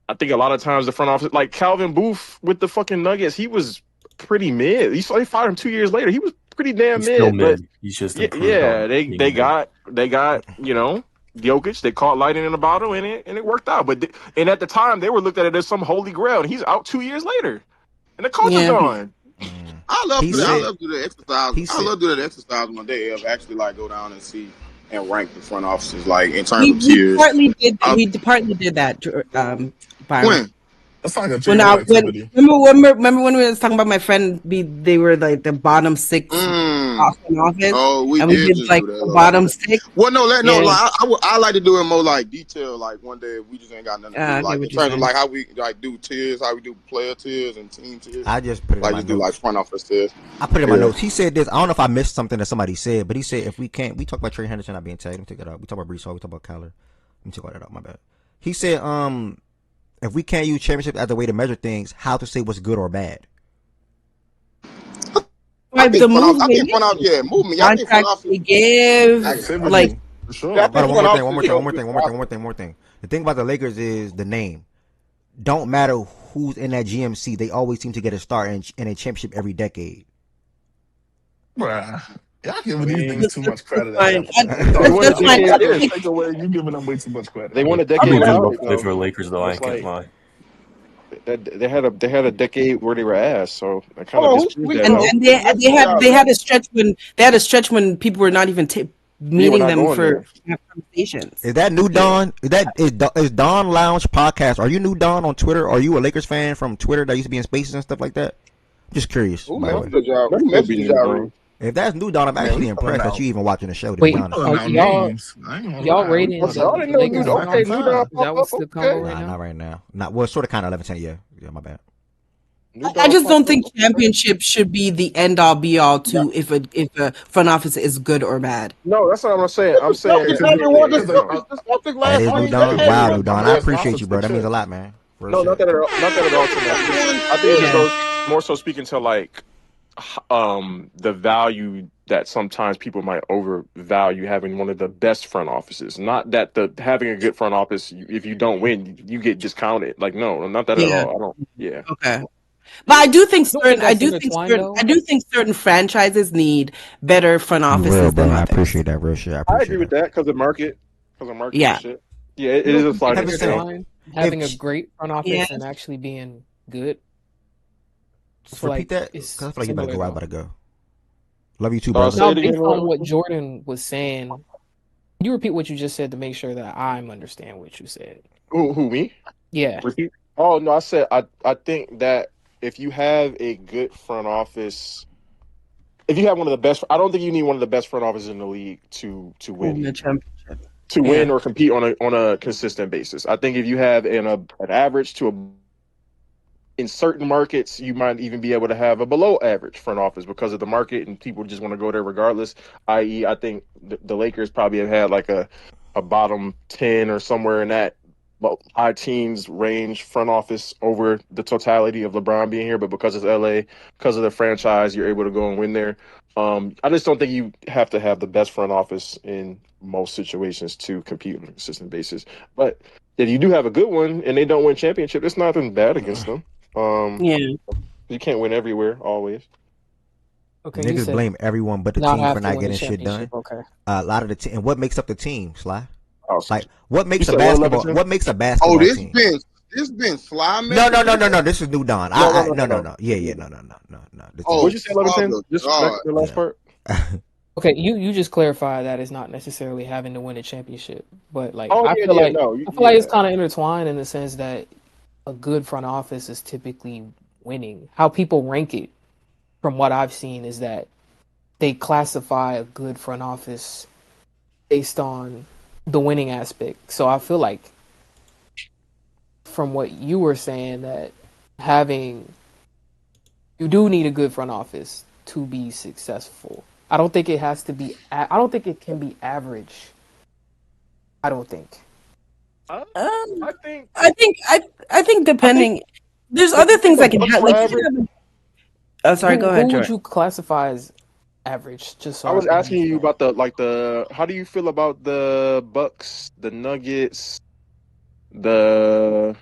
R: I think a lot of times the front office, like Calvin Booth with the fucking Nuggets, he was pretty mid. They fired him 2 years later. He was pretty damn
G: He's still
R: mid. But
G: mid. He's just
R: yeah,
G: improved
R: yeah,
G: on
R: they
G: being mid.
R: got Jokic. They caught lightning in a bottle, and it worked out. But and at the time, they were looked at it as some holy grail, and he's out 2 years later, and the coach is
P: Yeah.
R: gone.
F: love
A: He
F: to do that. I
A: said
F: love to do the exercise.
A: he
F: I
A: said
F: love to do that exercise one day of actually like go down and see and rank the front offices like in terms of
P: We
F: tiers.
P: partly did. We partly did that, Byron.
F: When?
M: That's like a
P: When
M: general activity.
P: remember when we was talking about my friend? They were like the bottom 6 off in office,
F: Oh, we
P: and we
F: did
P: did
F: just
P: like
F: do that a
P: the
F: little
P: bottom
F: bit.
P: 6.
F: Well, no,
P: Yeah,
F: like I like to do it more like detail. Like one day if we just ain't got nothing to do,
P: I get
F: like in
P: what you're
F: terms of
P: saying.
F: like how we like do tiers, how we do player tiers and team tiers.
A: I just put it in
F: Like
A: my
F: just do like
A: notes.
F: front office tiers.
A: I put it in my
F: Yeah.
A: notes. He said this. I don't know if I missed something that somebody said, but he said if we can't, we talked about Trey Henderson not being tagged. Let me take that out. We talked about Brees Hall. We talked about Kyler. Let me take all that out. My bad. He said, if we can't use championship as a way to measure things, how to say what's good or bad.
P: Like the movement,
F: I think front office, yeah, movement. Yeah, I think front
P: contracts
F: office.
P: they give, like
M: Activity, for sure.
F: Yeah, I
A: Hold
F: think
A: on,
F: front office.
A: one more thing. The thing about the Lakers is the name. Don't matter who's in that GMC, they always seem to get a start in a championship every decade.
M: Bruh. Y'all giving these niggas too much
P: that's
M: credit at
P: fine.
M: that point.
R: They won a
P: That's fine.
R: decade.
M: Don't
R: Yeah,
M: take away. You giving them way too much credit.
R: they won a
G: I
R: decade
G: mean, good
R: without
G: luck
R: it
G: today
R: though.
G: for the Lakers, though.
R: So
G: I
R: it's
G: ain't gonna
R: like
G: lie.
R: they had a decade where they were ass. So that kind of
F: Hold on,
R: disproves
F: we
R: that
P: And
R: though.
F: hold
P: and
F: who's next to y'all?
P: they had a stretch when people were not even
R: Yeah, we're
P: meeting
R: not
P: them
R: going
P: for
R: there.
P: conversations.
A: Is that New
R: Yeah.
A: Dawn? Is Dawn Lounge podcast? Are you New Dawn on Twitter? Are you a Lakers fan from Twitter that used to be in Spaces and stuff like that? Just curious,
F: Who
A: by the way.
F: messaged y'all?
R: That
F: Who
R: could be
F: messaged
R: new
F: y'all?
R: though.
F: Really?
A: If that's New Dawn, I'm
M: Man, we
A: actually
M: calling
A: impressed that
M: out.
A: you even watching the show. To be
M: We
S: Wait,
A: honest,
M: calling
S: are
M: out
S: y'all
M: names. I ain't gonna
S: y'all
M: lie. We
S: rating
M: calling
R: I
M: out
S: the
R: didn't know
M: names
R: New
S: Lakers
M: one
R: Dawn.
S: front
M: at a
R: Okay,
S: office?
R: New Dawn
M: time.
S: Is that
R: pop up.
S: what's the
R: Okay,
S: convo right
A: not
S: now?
A: right now. Not well, sort of, kind of 11-10. Yeah, my bad.
R: New
P: I
R: Dawn
P: just
R: pop
P: don't
R: up.
P: think championship should be the end all be all to if a front office is good or bad.
R: No, that's what I'm saying. I'm
F: The
R: saying
F: Celtics
M: Because
F: haven't won the
R: no,
F: Celtics
A: That
F: last
A: is New
F: 20
A: Dawn.
F: days.
A: Wow,
M: everybody,
A: New Dawn.
M: I'm
A: I
M: just
A: appreciate you,
M: opposite the
A: bro. That means
M: shit.
A: a lot, man. Real
R: no,
A: shit.
R: not that at all, Tim.
F: They won.
R: I think it just
P: Yeah.
R: goes more so speaking to like the value that sometimes people might overvalue having one of the best front offices. Not that the having a good front office, if you don't win, you get discounted. Like no, not that at
P: Yeah.
R: all. I don't. Yeah.
P: Okay. But I do think
S: You don't think that's intertwined
P: I
S: though?
P: do think certain franchises need better front
A: You real,
P: offices
A: bro.
P: than
A: I
P: others.
A: appreciate that. Real shit. I
R: I agree
A: appreciate
R: with
A: that.
R: that because of market and
P: Yeah.
R: shit. Yeah, it
S: You
R: is
S: don't
R: a
S: think it's
R: sliding
A: Heaven
R: scale.
A: sent.
S: intertwined?
A: If
S: Having a great front
P: Yeah.
S: office and actually being good. I
A: just
S: feel
A: repeat
S: like
A: that, because
S: it's
A: I feel like you better
S: similar
A: go. I
S: though.
A: better go. Love you too, brother.
R: Say
S: Now,
R: it again.
S: based on what Jordan was saying, can you repeat what you just said to make sure that I'm understand what you said?
R: Who me?
S: Yeah.
R: Repeat. Oh no, I said I think that if you have a good front office, if you have one of the best, I don't think you need one of the best front offices in the league to
P: Win the
R: win.
P: championship.
R: To
P: Yeah.
R: win or compete on a consistent basis. I think if you have an average to a in certain markets, you might even be able to have a below average front office because of the market and people just want to go there regardless. I.e., I think the Lakers probably have had like a bottom 10 or somewhere in that high teens range front office over the totality of LeBron being here, but because it's LA, because of the franchise, you're able to go and win there. I just don't think you have to have the best front office in most situations to compete on a consistent basis. But if you do have a good one and they don't win championship, it's nothing bad against them.
P: Yeah.
R: You can't win everywhere always.
S: Okay, you
A: Niggas
S: said
A: blame everyone but the
S: not
A: team
S: have
A: for
S: to
A: not
S: win a
A: getting shit done.
S: championship. Okay.
A: A lot of the team, and what makes up the team, Sly?
R: Oh,
A: Like, what
R: you
A: makes a
R: said what,
A: basketball?
R: Leviton?
A: What makes a
F: Oh,
A: basketball team?
F: this been Sly
A: No, no, no,
F: messages.
A: no, no. This is New Dawn.
R: No, no,
A: No,
R: no,
A: no,
R: no,
A: no. Yeah,
R: no.
A: no, no, no, no, no. This is
F: Oh,
R: What'd you say, Leviton?
F: Father
R: Just
F: God.
R: the last
A: yeah.
R: part.
S: Okay, you just clarify that it's not necessarily having to win a championship, but like
R: Oh
S: I
R: yeah,
S: feel
R: yeah,
S: like
R: no,
S: I feel like it's
R: yeah.
S: kind of intertwined in the sense that a good front office is typically winning. How people rank it, from what I've seen, is that they classify a good front office based on the winning aspect. So I feel like from what you were saying that having you do need a good front office to be successful. I don't think it has to be. I don't think it can be average. I don't think.
R: I think
P: I think depending, there's
R: if
P: other
R: you think
P: things
R: the
P: that can
R: Bucks
P: help.
R: were
P: Like you
R: average,
P: can have. Oh, sorry. Go
S: Who
P: ahead,
S: would
P: Jordan.
S: you classify as average? Just so
R: I
S: I
R: was
S: can
R: asking you
S: understand.
R: about the how do you feel about the Bucks, the Nuggets, the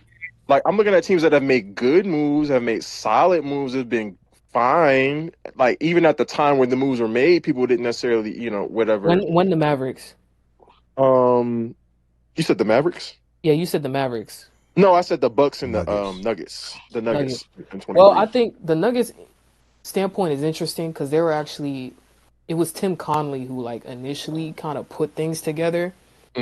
R: like I'm looking at teams that have made good moves, have made solid moves, have been fine. Like even at the time when the moves were made, people didn't necessarily, whatever.
S: When the Mavericks?
R: Um, you said the Mavericks?
S: Yeah, you said the Mavericks.
R: No, I said the Bucks and the
A: Nuggets.
R: Nuggets. The
S: Nuggets.
R: Nuggets in
S: Well, I
R: 23.
S: think the Nuggets
H: standpoint is interesting because they were actually, it was Tim Conley who like initially kind of put things together,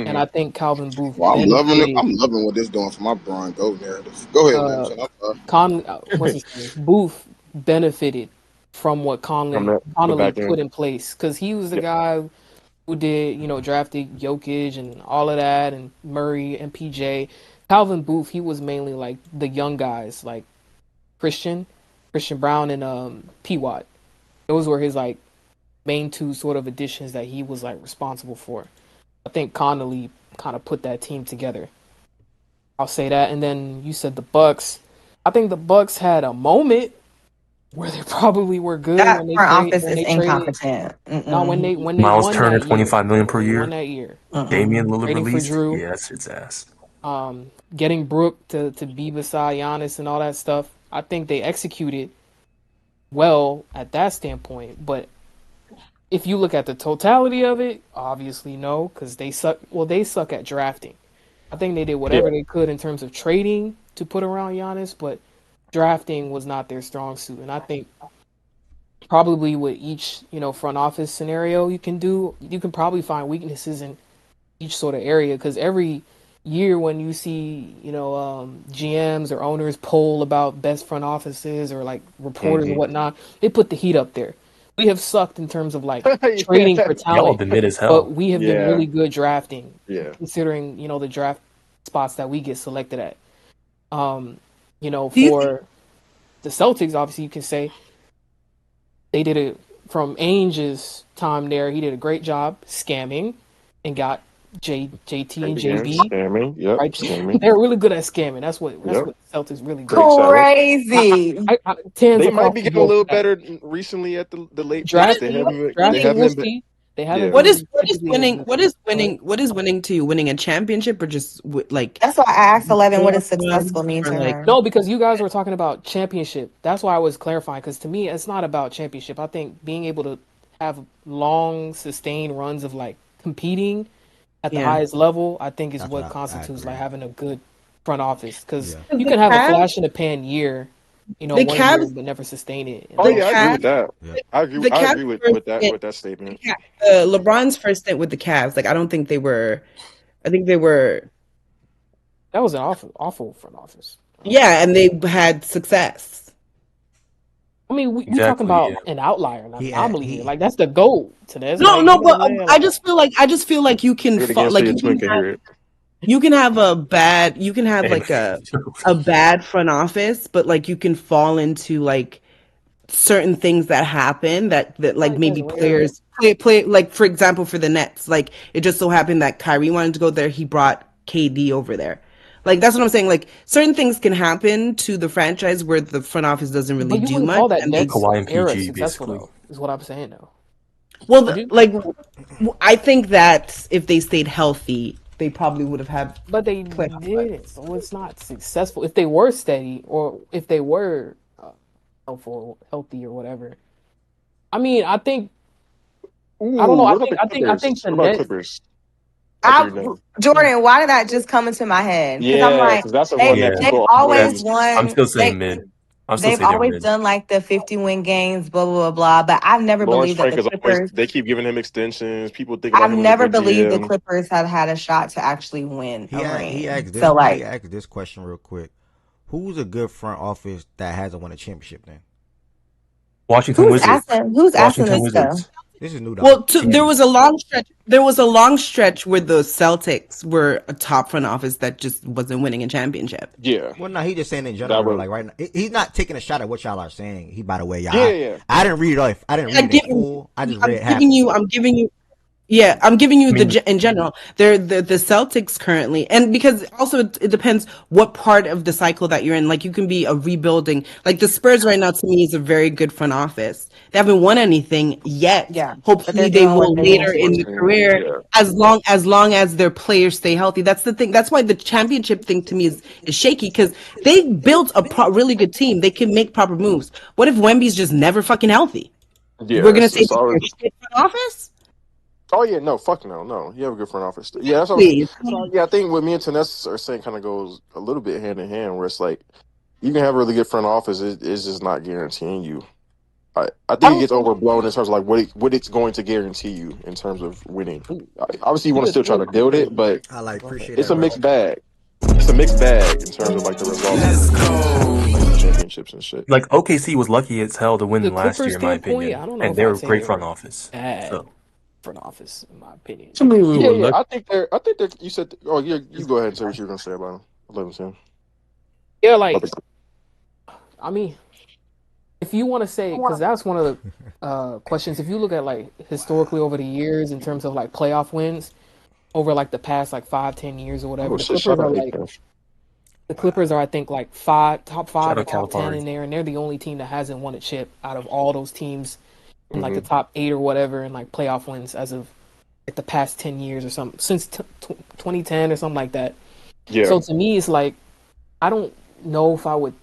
H: and I think Calvin Booth
F: Well, I'm loving it.
H: benefited.
F: I'm loving what this doing for my Brian Gold narrative. Go ahead,
H: Uh,
F: Vincent. I'm sorry.
H: Conley, what's his name? Booth benefited from what
R: From
H: Conley
R: the
H: Connolly
R: back
H: put
R: end.
H: in place because he was the
R: Yeah.
H: guy who did, drafted Jokic and all of that, and Murray and PJ. Calvin Booth, he was mainly like the young guys, like Christian Brown and P Watt. Those were his like main two sort of additions that he was like responsible for. I think Connolly kind of put that team together. I'll say that. And then you said the Bucks. I think the Bucks had a moment where they probably were good
L: That
H: when they
L: front
H: trade
L: office
H: when
L: is
H: they traded.
L: incompetent.
H: No, when
L: Mm-mm.
H: they
G: Miles
H: won
G: Turner,
H: that year.
G: 25 million per
H: When they won
G: year.
H: that year.
G: Damian Lillard
H: Trading for
G: released.
H: Drew.
G: Yeah, that's its ass.
H: Getting Brook to be beside Giannis and all that stuff. I think they executed well at that standpoint. But if you look at the totality of it, obviously no, because they suck. Well, they suck at drafting. I think they did whatever they could in terms of trading to put around Giannis, but drafting was not their strong suit. And I think probably with each, front office scenario you can probably find weaknesses in each sort of area because every year when you see, GMs or owners poll about best front offices or like reporters or
R: Mm-hmm.
H: whatnot, they put the heat up there. We have sucked in terms of like trading
R: Yeah.
H: for
G: Y'all
H: talent,
G: have been mid as
H: but
G: hell.
H: we have been
R: Yeah.
H: really good drafting,
R: Yeah.
H: considering, the draft spots that we get selected at.
P: Do you think
H: For the Celtics, obviously you can say they did it from Ainge's time there. He did a great job scamming and got JT and
R: Again,
H: JB.
R: scamming. Yep,
H: Right,
R: scamming.
H: they're really good at scamming. That's what
R: Yep.
H: Celtics really do.
R: Great salad.
L: Crazy.
H: Tens
R: They
H: across
R: might be
H: the
R: getting a
H: board
R: little
H: for that.
R: better recently at the late
P: what
R: picks.
P: is
R: They
H: Drafting,
P: what is
R: haven't. They
H: drafting,
P: winning?
H: we'll
R: haven't been.
H: see. They haven't
R: Yeah.
H: been
P: What is
H: typically as
P: winning?
H: good. Go ahead.
P: What is winning to you? Winning a championship or just like
L: That's why I asked 11 what
P: four
L: does successful
P: runs
L: mean
P: or
L: to
P: like
L: her.
H: No, because you guys were talking about championship. That's why I was clarifying. Because to me, it's not about championship. I think being able to have long, sustained runs of like competing at the
P: yeah?
H: highest level, I think is
A: That's what
H: what
A: I
H: constitutes like
A: agree.
H: having a good front office. Because
A: Yeah.
H: you
P: The
H: can have a
P: Cavs,
H: flash in the pan year,
P: the
H: one year,
P: Cavs,
H: but never sustain it in
R: Oh
P: the
H: long
R: yeah, I agree
H: term.
R: with
P: Cavs,
R: that.
A: Yeah.
P: the
R: I
P: Cavs
R: agree
P: first
R: with that
P: the
R: statement.
P: LeBron's first stint with the Cavs. Like I don't think they were. I think they were.
H: That was an awful front office.
P: Yeah, and they had success.
H: I mean, we talking
G: Exactly.
H: about
G: Yeah.
H: an outlier, an
A: He had
H: anomaly here.
A: he
H: Like that's the goal to this.
P: No,
H: Like
P: no,
H: give it
P: but
H: away.
P: I
H: Like
P: just feel like you can
R: Do it again so
P: like
R: your twin can hear it.
P: you can have
G: Hey,
P: like a bad front office, but like you can fall into like certain things that happen that like
H: that's
P: maybe
H: rare.
P: players play like for example for the Nets, like it just so happened that Kyrie wanted to go there, he brought KD over there. Like that's what I'm saying. Like certain things can happen to the franchise where the front office doesn't really
H: But you
P: do
H: wouldn't
P: much,
H: call that
P: and they
H: Nets
G: Kawhi and
H: era
G: PG,
H: successful
G: basically.
H: though, is what I'm saying though.
P: well
H: Would you?
P: I think that if they stayed healthy, they probably would have had
H: But they
P: playoff life.
H: didn't, so it's not successful. If they were steady, or if they were healthy, or whatever. I mean, I think I don't
R: Ooh,
H: know.
R: what about the
H: I
R: Clippers?
H: think the
R: What about
H: Nets.
R: Clippers after you're done?
L: Jordan, why did that just come into my head? Because I'm
R: Yeah,
L: like,
R: because that's the one that
L: they've
R: people
L: always
R: always.
G: I'm
L: won.
G: still saying mid. I'm still
L: They've
G: saying they're
L: always
G: mid.
L: done like the 50-win games, blah blah blah blah. But I've never
R: Lawrence
L: believed that
R: Frank
L: the
R: is always.
L: Clippers.
R: They keep giving him extensions. People think about
L: I've
R: him as a
L: never
R: good
L: believed the
R: GM.
L: Clippers have had a shot to actually win a
A: He
L: ring.
A: asked
L: So
A: this he
L: like,
A: asked this question real quick. Who's a good front office that hasn't won a championship then?
G: Washington
L: who's
G: Wizards.
L: asking? Who's asking
G: Washington
L: this stuff?
G: Wizards.
A: This is new to
P: Well,
A: us.
P: there was a long stretch. There was a long stretch where the Celtics were a top front office that just wasn't winning a championship.
R: Yeah,
A: Well, no, he just saying in
R: that
A: general.
R: was.
A: Like right now, he's not taking a shot at what y'all are saying. He, by the way,
R: Yeah,
A: y'all,
R: yeah.
A: I didn't read it all. I didn't
P: I
A: read it in
P: give,
A: full. I just
P: I'm
A: read half of it.
P: I'm giving you. Yeah, I'm giving you
G: I mean,
P: in general. They're the Celtics currently, and because also it depends what part of the cycle that you're in. Like you can be a rebuilding. Like the Spurs right now, to me, is a very good front office. They haven't won anything yet.
L: Yeah, but they're
P: Hopefully, they
L: doing what
P: will
L: they need
P: later
L: to
P: in
L: do.
P: the career,
R: Yeah.
P: as long as their players stay healthy. That's the thing. That's why the championship thing to me is shaky because they built a really good team. They can make proper moves. What if Wemby's just never fucking healthy?
R: Yeah,
P: We're gonna say
R: it's
P: that they're
R: always.
P: a shit front office?
R: Oh yeah, no, fuck no, no. You have a good front office. Yeah, that's what.
P: Please.
R: So yeah, I think what me and Taness are saying kind of goes a little bit hand in hand, where it's like you can have a really good front office. It's just not guaranteeing you I think it gets overblown in terms of like what it's going to guarantee you in terms of winning. Obviously, you want to still try to build it, but
A: I like appreciate
R: it's
A: that,
R: a
A: bro.
R: mixed bag. It's a mixed bag in terms of like the results and like championships and shit.
G: Like OKC was lucky as hell to
C: The
G: win last
C: Clippers
G: year, in my
C: standpoint,
G: opinion,
C: I don't know
G: and
C: if
G: they're
C: I'd
G: a
C: say
G: great
C: they're
G: front office.
C: bad
G: So
C: front office, in my opinion.
M: I mean, we
R: Yeah,
M: were
R: yeah.
M: lucky.
R: I think they're. You said. Oh, you go ahead and say what you were gonna say about him. Let him say.
C: Yeah, like, I mean, if you want to say, because that's one of the questions. If you look at like historically over the years in terms of like playoff wins over like the past like 5-10 years or whatever,
R: Oh
C: the
R: shit!
C: Clippers
R: Shout
C: are
R: out
C: like
R: Apex.
C: the Clippers are I think like top five
G: shout
C: or
G: out
C: top 10
G: Calipari.
C: in there, and they're the only team that hasn't won a chip out of all those teams in like the
R: Mm-hmm.
C: top 8 or whatever in like playoff wins as of like the past 10 years or something since 2010 or something like that.
R: Yeah.
C: So to me, it's like I don't know if I would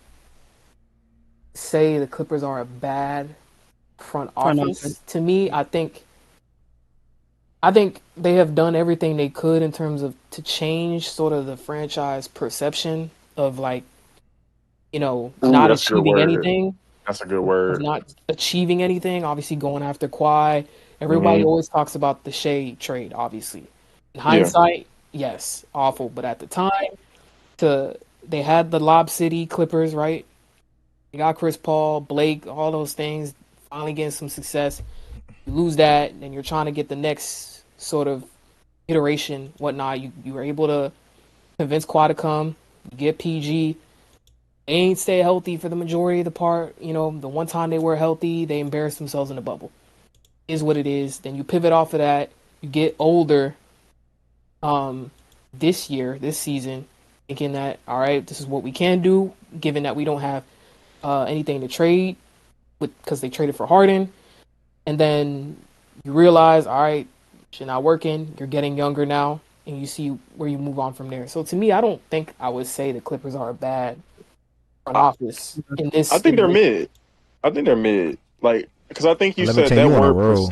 C: say the Clippers are a bad front office. To me, I think they have done everything they could in terms of to change sort of the franchise perception of like,
R: Ooh,
C: not
R: that's a good
C: achieving
R: word.
C: anything,
R: That's a good
C: of
R: word.
C: not achieving anything, obviously going after Kawhi. Everybody
R: Mm-hmm.
C: always talks about the Shea trade, obviously. In
R: Yeah.
C: hindsight, yes, awful. But at the time, they had the Lob City Clippers, right? You got Chris Paul, Blake, all those things, finally getting some success. You lose that, and you're trying to get the next sort of iteration, whatnot. You were able to convince Kawhi to come, you get PG. They ain't stay healthy for the majority of the part. The one time they were healthy, they embarrassed themselves in the bubble. Is what it is. Then you pivot off of that. You get older. This season, thinking that all right, this is what we can do, given that we don't have anything to trade because they traded for Harden, and then you realize, all right, shit not working. You're getting younger now, and you see where you move on from there. So to me, I don't think I would say the Clippers are a bad front
R: I,
C: office in
R: I
C: this.
R: think they're mid. I think they're mid. Like, because I think you
A: Let me
R: said
A: tell
R: that
A: you on a
R: word
A: roll.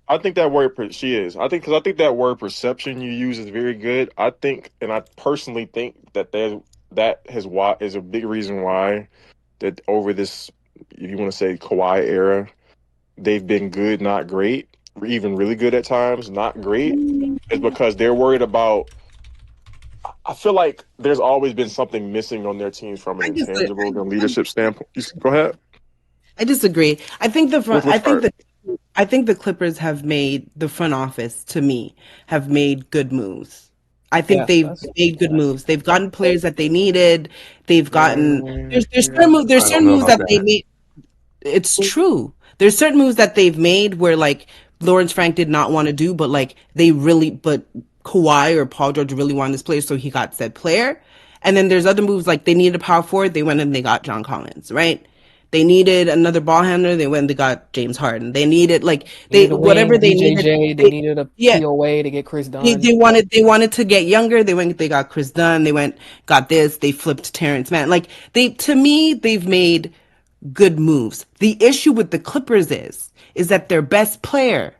R: I think that word she is. I think that word perception you use is very good. I think, and I personally think that is a big reason why that over this, if you want to say Kawhi era, they've been good, not great, or even really good at times, not great, is because they're worried about. I feel like there's always been something missing on their teams from an intangible and leadership standpoint. Go ahead.
P: I disagree. I think the front.
R: With which part?
P: I think the Clippers have made the front office to me have made good moves. I think
C: Yeah,
P: they've
C: that's
P: made good moves. They've gotten players that they needed. They've gotten there's
G: I don't
P: certain
G: know
P: moves
G: about
P: that they
G: that.
P: made. It's true. There's certain moves that they've made where like Lawrence Frank did not want to do, but like but Kawhi or Paul George really wanted this player, so he got said player. And then there's other moves like they needed a power forward, they went and they got John Collins, right? They needed another ball handler, they went and they got James Harden. They needed like
C: they needed a
P: whatever
C: wing,
P: they needed.
C: BJJ. They needed a
P: Yeah,
C: POA to get Chris
P: they,
C: Dunn.
P: they wanted they wanted to get younger. They got Chris Dunn. They went got this. They flipped Terrence Mann. Like to me they've made good moves. The issue with the Clippers is that their best player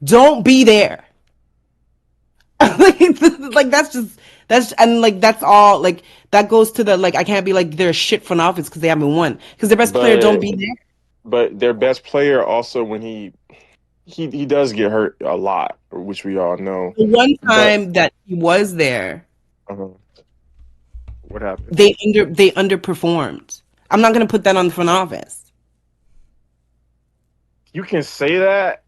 P: don't be there. like that's all like that goes to the like I can't be like they're a shit front office because they haven't won because their best player don't
R: But
P: be there.
R: their best player also when he does get hurt a lot, which we all know.
P: The one
R: But
P: time that he was there,
R: uh, what happened?
P: they underperformed. I'm not gonna put that on the front office.
R: You can say that,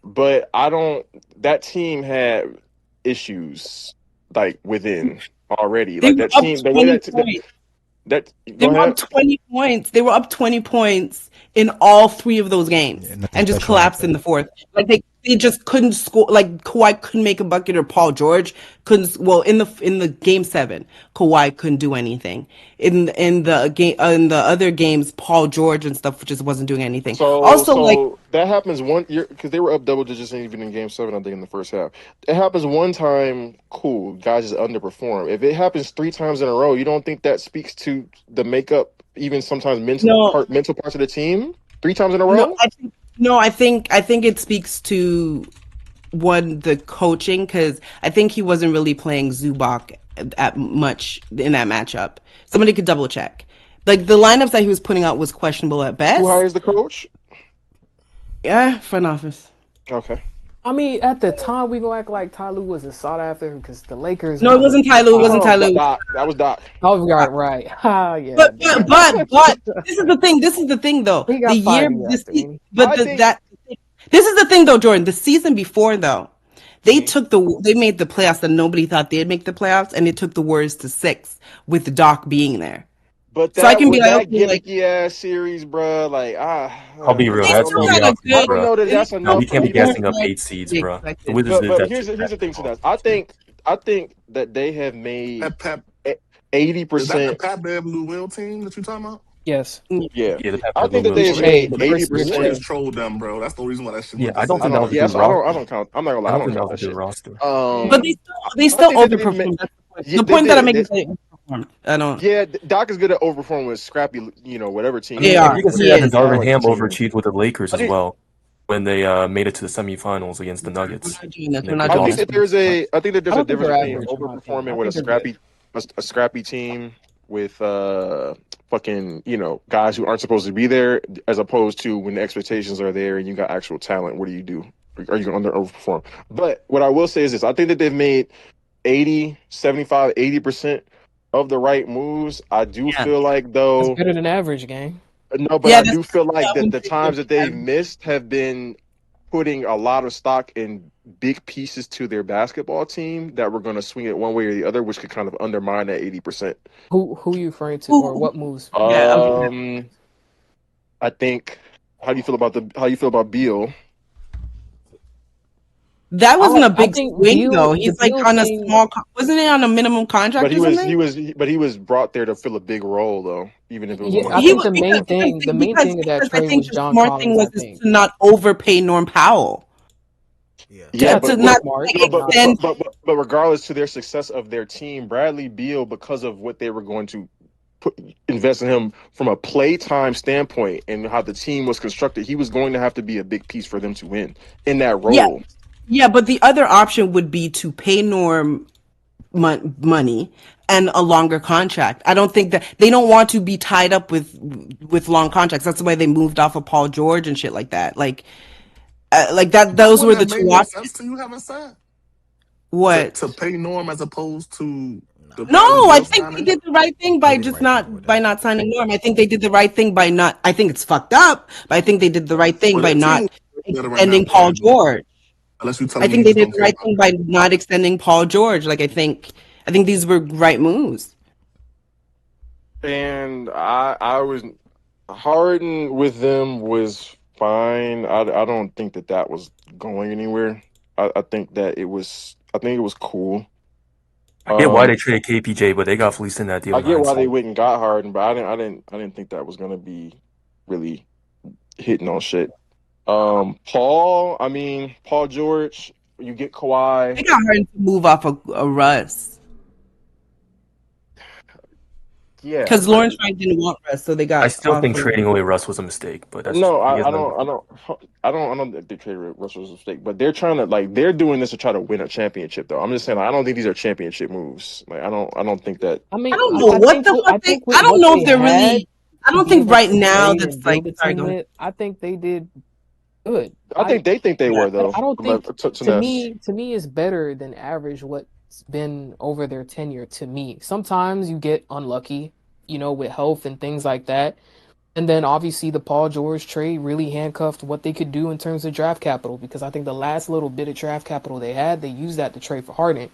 R: but I don't. That team had issues like within already.
P: They
R: Like
P: were
R: that
P: up
R: team, the way
P: 20 points.
R: that
P: They
R: go
P: were up
R: ahead.
P: 20 points. They were up 20 points in all three of those games
A: Nothing
P: and just
A: special about
P: collapsed in
A: that.
P: the fourth. Like they just couldn't score. Like Kawhi couldn't make a bucket or Paul George couldn't. Well, in the game seven, Kawhi couldn't do anything. In the game in the other games, Paul George and stuff just wasn't doing anything. Also, like
R: So that happens one year because they were up double digits even in game seven, I think, in the first half. It happens one time, cool. Guys just underperform. If it happens three times in a row, you don't think that speaks to the makeup, even sometimes
P: no,
R: mental parts of the team? Three times in a
P: no,
R: row?
P: I think it speaks to one the coaching because I think he wasn't really playing Zubac at much in that matchup. Somebody could double check, Like the lineups that he was putting out was questionable at best.
R: Who hires the coach?
P: Yeah, front office.
R: Okay.
C: I mean, at the time, we gonna act like Ty Lue wasn't sought after because the Lakers.
P: No, it wasn't Ty Lue. It wasn't Ty Lue.
R: Doc. That was Doc.
C: Oh, right. Yeah.
P: But this is the thing. This is the thing, though.
C: He got
P: The year,
C: fired
P: this,
C: after, didn't he?
P: this is the thing, though, Jordan. The season before, though, they made the playoffs that nobody thought they'd make the playoffs, and it took the Warriors to 6 with Doc being there.
R: But
P: so I can be
R: that
P: like, okay,
R: gimmicky ass series, bro. Like,
G: I'll be real. That's really
R: I
G: off
R: don't know that that's enough.
G: We can't be
R: for me to-
G: guessing up 8 seeds, bro. The Wizards did
R: But
G: that.
R: here's the thing to that. I think that they have made 80%.
M: Is that the Pat Bev Lou Will team that you talking about?
C: Yes.
R: Yeah.
G: The Pat
R: I
G: Bev
R: think
G: Lou
R: that they
G: Will
R: have
G: team.
R: made
M: The
R: 80%.
M: Warriors trolled them, bro. That's the reason why that shit.
G: Yeah, I don't think that was a good
R: I don't count. I'm not gonna lie. I don't count that shit.
G: roster.
P: but they still overperformed. The point that I'm making is they overperformed. I don't.
R: Yeah, Doc is good at overperforming with scrappy, whatever team.
G: You can say that Darvin Ham
R: team.
G: overachieved with the Lakers as well when they made it to the semifinals against the Nuggets.
R: I think that there's a difference between overperforming with a scrappy team with fucking guys who aren't supposed to be there, as opposed to when the expectations are there and you got actual talent. What do you do? Are you going to overperform? But what I will say is this: I think that they've made 80% of the right moves. I do feel like though
C: That's better than average, gang.
R: No, but I do feel like that the times that they've missed have been putting a lot of stock in big pieces to their basketball team that were going to swing it one way or the other, which could kind of undermine that 80%.
C: Who are you referring to, or what moves?
R: I think. How do you feel about Beal?
P: That wasn't a big swing, though.
C: the
P: He's like
C: Beal
P: on a
C: thing-
P: small. Wasn't it on a minimum contract
R: But he
P: or
R: was
P: something?
R: he was brought there to fill a big role though, even if it was.
C: Yeah,
R: only
C: I think the main thing of that trade was
P: the
C: John
P: smart
C: Collins.
P: thing was
C: I think.
P: to not overpay Norm Powell.
R: Yeah,
P: to not extend.
R: but regardless to their success of their team, Bradley Beal, because of what they were going to invest in him from a playtime standpoint and how the team was constructed, he was going to have to be a big piece for them to win in that role.
P: Yeah, but the other option would be to pay Norm money and a longer contract. I don't think that they don't want to be tied up with long contracts. That's why they moved off of Paul George and shit like that. Like that. Those were the two options.
M: Sense to you, haven't said
P: what
M: to pay Norm as opposed to.
P: No, I think they did the right thing by not signing Norm. I think they did the right thing by not. I think it's fucked up, but I think they did the right thing by not extending Paul George.
M: Unless you tell
P: I think they did the right thing by not extending Paul George. Like I think these were right moves.
R: And I was Harden with them was fine. I don't think that was going anywhere. I think that it was cool.
G: I get why they traded KPJ, but they got fleeced in that deal.
R: I get why they went and got Harden, but I didn't think that was gonna be really hitting on shit. Paul George, you get Kawhi.
P: They got Harden to move off a Russ.
R: Yeah,
P: because Lawrence Frank didn't want Russ, so they got.
G: I still think trading away Russ was a mistake, but that's
R: no, I don't think they traded Russ was a mistake, but they're trying to they're doing this to try to win a championship. Though I'm just saying, I don't think these are championship moves. Like I don't think that.
C: I mean,
P: I don't know what the fuck they. I don't know if they're really. I don't think right now that's like.
C: I think they did good.
R: I think they were though.
C: I don't think to me it's better than average what's been over their tenure. To me, sometimes you get unlucky, with health and things like that. And then obviously the Paul George trade really handcuffed what they could do in terms of draft capital, because I think the last little bit of draft capital they had, they used that to trade for Harden,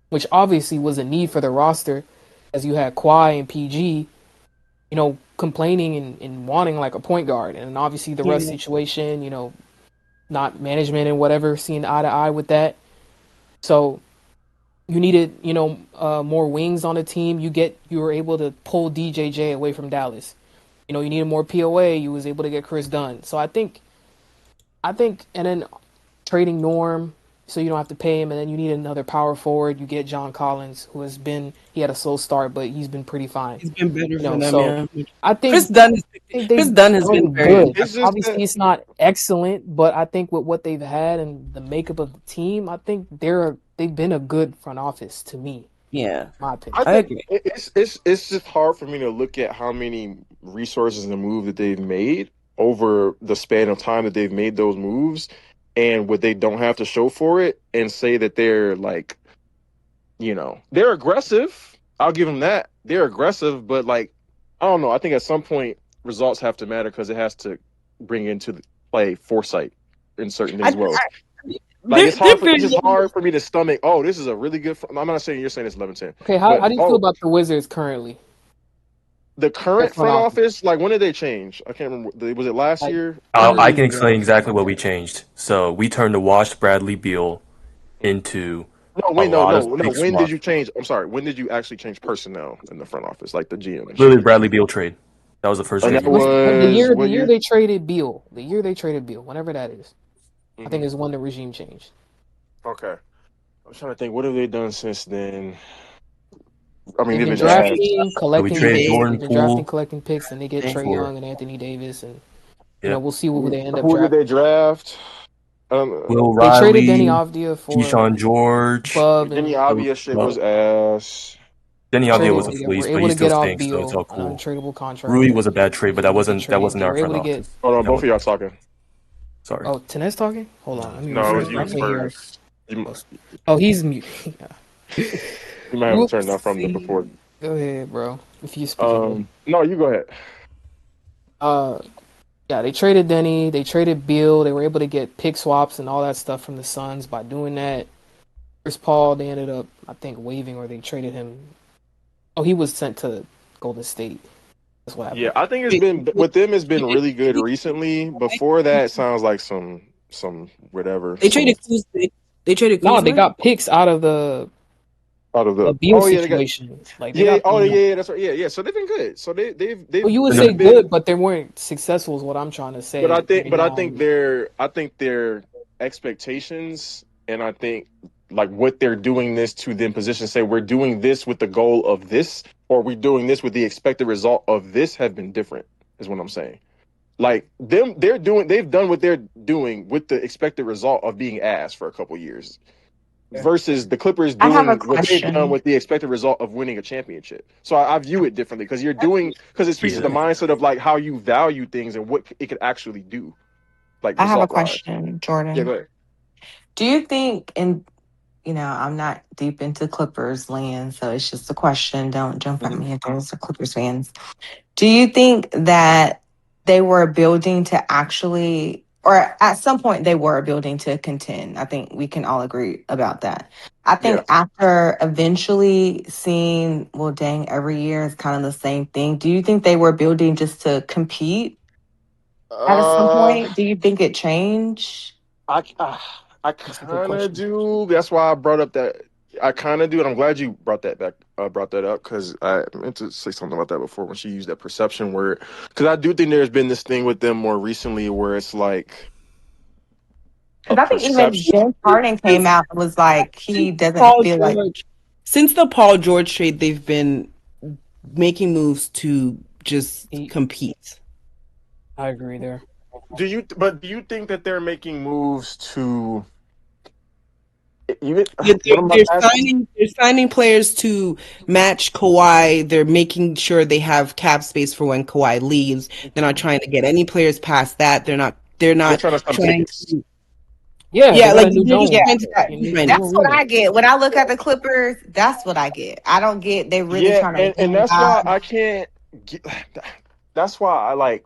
C: which obviously was a need for the roster, as you had Kawhi and PG, complaining and wanting like a point guard. And obviously the Russ situation, not management and whatever, seeing eye to eye with that. So you needed, more wings on the team. You were able to pull DJJ away from Dallas. You needed more POA. You was able to get Chris Dunn. So I think, and then trading Norm so you don't have to pay him, and then you need another power forward. You get John Collins, who he had a slow start, but he's been pretty fine.
P: He's been better for them,
C: so
P: yeah.
C: I think
P: Chris Dunn has been very
C: good. Obviously, it's not excellent, but I think with what they've had and the makeup of the team, I think they've been a good front office to me.
P: Yeah,
C: my opinion.
P: I agree.
R: It's just hard for me to look at how many resources and moves that they've made over the span of time that they've made those moves, and what they don't have to show for it, and say that they're like, they're aggressive. I'll give them that. They're aggressive, but like, I don't know. I think at some point results have to matter because it has to bring into the play foresight in certain things as well. Like it's just hard for me to stomach. Oh, this is a really good. I'm not saying you're saying it's 11-10.
C: Okay, how do you feel about the Wizards currently?
R: The current front office, like when did they change? I can't remember. Was it last year?
G: I can explain exactly what we changed. So we turned a washed Bradley Beal into
R: No.
G: big
R: When did
G: swap.
R: you change? I'm sorry. When did you actually change personnel in the front office, like the GM?
G: Literally Bradley Beal trade. That was the first
R: And
G: trade.
R: that was
C: the year
R: what year?
C: they traded Beal. The year they traded Beal, whenever that is. I think
R: Mhm.
C: is when the regime changed.
R: Okay. I'm trying to think. What have they done since then? I mean,
C: They've
R: they've
C: been
R: been asked.
C: drafting, collecting
G: traded
C: picks.
G: Jordan
C: They've been
G: Poole
C: drafting, collecting picks, and they get Trae
G: for
C: Young and Anthony Davis, and
G: yeah.
C: we'll see who they end up
R: Who did
C: drafting.
R: they draft?
G: Will
C: They traded Denny
G: Riley,
C: Avdia for
G: Keyshawn George.
C: Bub,
R: Denny
C: and
R: Avdia shit was ass.
G: Denny Avdia was a
C: they
G: fleece,
C: were
G: but
C: able
G: he
C: to
G: still
C: get off
G: stinks, so it's
C: Beal,
G: all
C: an
G: cool.
C: untradeable contract.
G: Rui was a bad trade, but that wasn't
C: They
G: in our
C: were able
G: front
C: to get.
G: office.
R: Hold on,
G: That
R: both
G: was
R: of y'all talking.
G: sorry.
C: Oh, Tenez talking? Hold on, let me
R: No, it was
C: refresh.
R: you
C: I can't hear.
R: first.
C: Oh, he's mute.
R: You might have to turn that from the before.
C: Go ahead, bro. If you speaking.
R: No, you go ahead.
C: Yeah, they traded Denny, they traded Beal, they were able to get pick swaps and all that stuff from the Suns by doing that. Chris Paul, they ended up, I think, waiving or they traded him. Oh, he was sent to Golden State. That's what happened.
R: Yeah, I think it's been with them. It's been really good recently. Before that, it sounds like some whatever.
P: They traded Kuzma. They traded Kuzma.
C: No, they got picks out of the Beal situation. Like they got.
R: That's right. Yeah. So they've been good. So they've.
C: Well, you would
R: they've
C: say
R: been,
C: good, but they weren't successful. Is what I'm trying to say.
R: But I think their expectations, and I think like what they're doing this to them position, say we're doing this with the goal of this, or we're doing this with the expected result of this, have been different. Is what I'm saying. Like they've done what they're doing with the expected result of being ass for a couple years. Versus the Clippers
L: I have a
R: doing what they've done
L: question.
R: with the expected result of winning a championship. So I view it differently because it speaks to the mindset of like how you value things and what it could actually do. Like
L: I have a
R: result wise.
L: question, Jordan.
R: Yeah, go ahead.
L: Do you think, and I'm not deep into Clippers land, so it's just a question. Don't jump at me if there's a Clippers fans. Do you think that they were building to actually, or at some point they were building to contend? I think we can all agree about that. I think after eventually seeing, well, dang, every year is kind of the same thing. Do you think they were building just to compete at some point? Do you think it changed?
R: I kind of do. That's why I brought up that. I kind of do, and I'm glad you brought that up because I meant to say something about that before when she used that perception word. Because I do think there's been this thing with them more recently where it's like.
L: Because I think even James Harden came out and was like, he doesn't feel like.
P: Since the Paul George trade, they've been making moves to just compete.
C: I agree there.
R: Do you think that they're making moves to?
P: They're signing players to match Kawhi. They're making sure they have cap space for when Kawhi leaves. They're not trying to get any players past that. They're not trying to.
C: Yeah,
P: like
L: that's what I get when I look at the Clippers. That's what I get. I don't get they really trying to.
R: And that's why I can't. That's why I like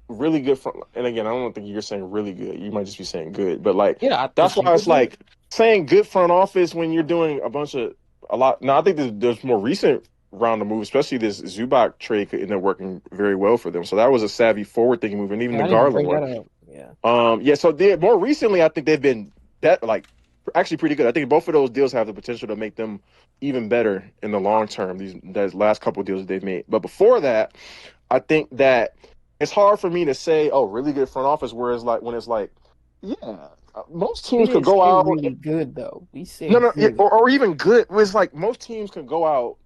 R: really good front. And again, I don't think you're saying really good. You might just be saying good. But like, that's why it's like saying good front office when you're doing a lot. Now I think there's more recent round of moves, especially this Zubac trade could end up working very well for them. So that was a savvy forward thinking move, and even the Garland one. So more recently, I think they've been actually pretty good. I think both of those deals have the potential to make them even better in the long term. These last couple of deals that they've made, but before that, I think that it's hard for me to say, oh, really good front office. Whereas most teams could go out
C: really good though. We say
R: or even good. It's like most teams can go out.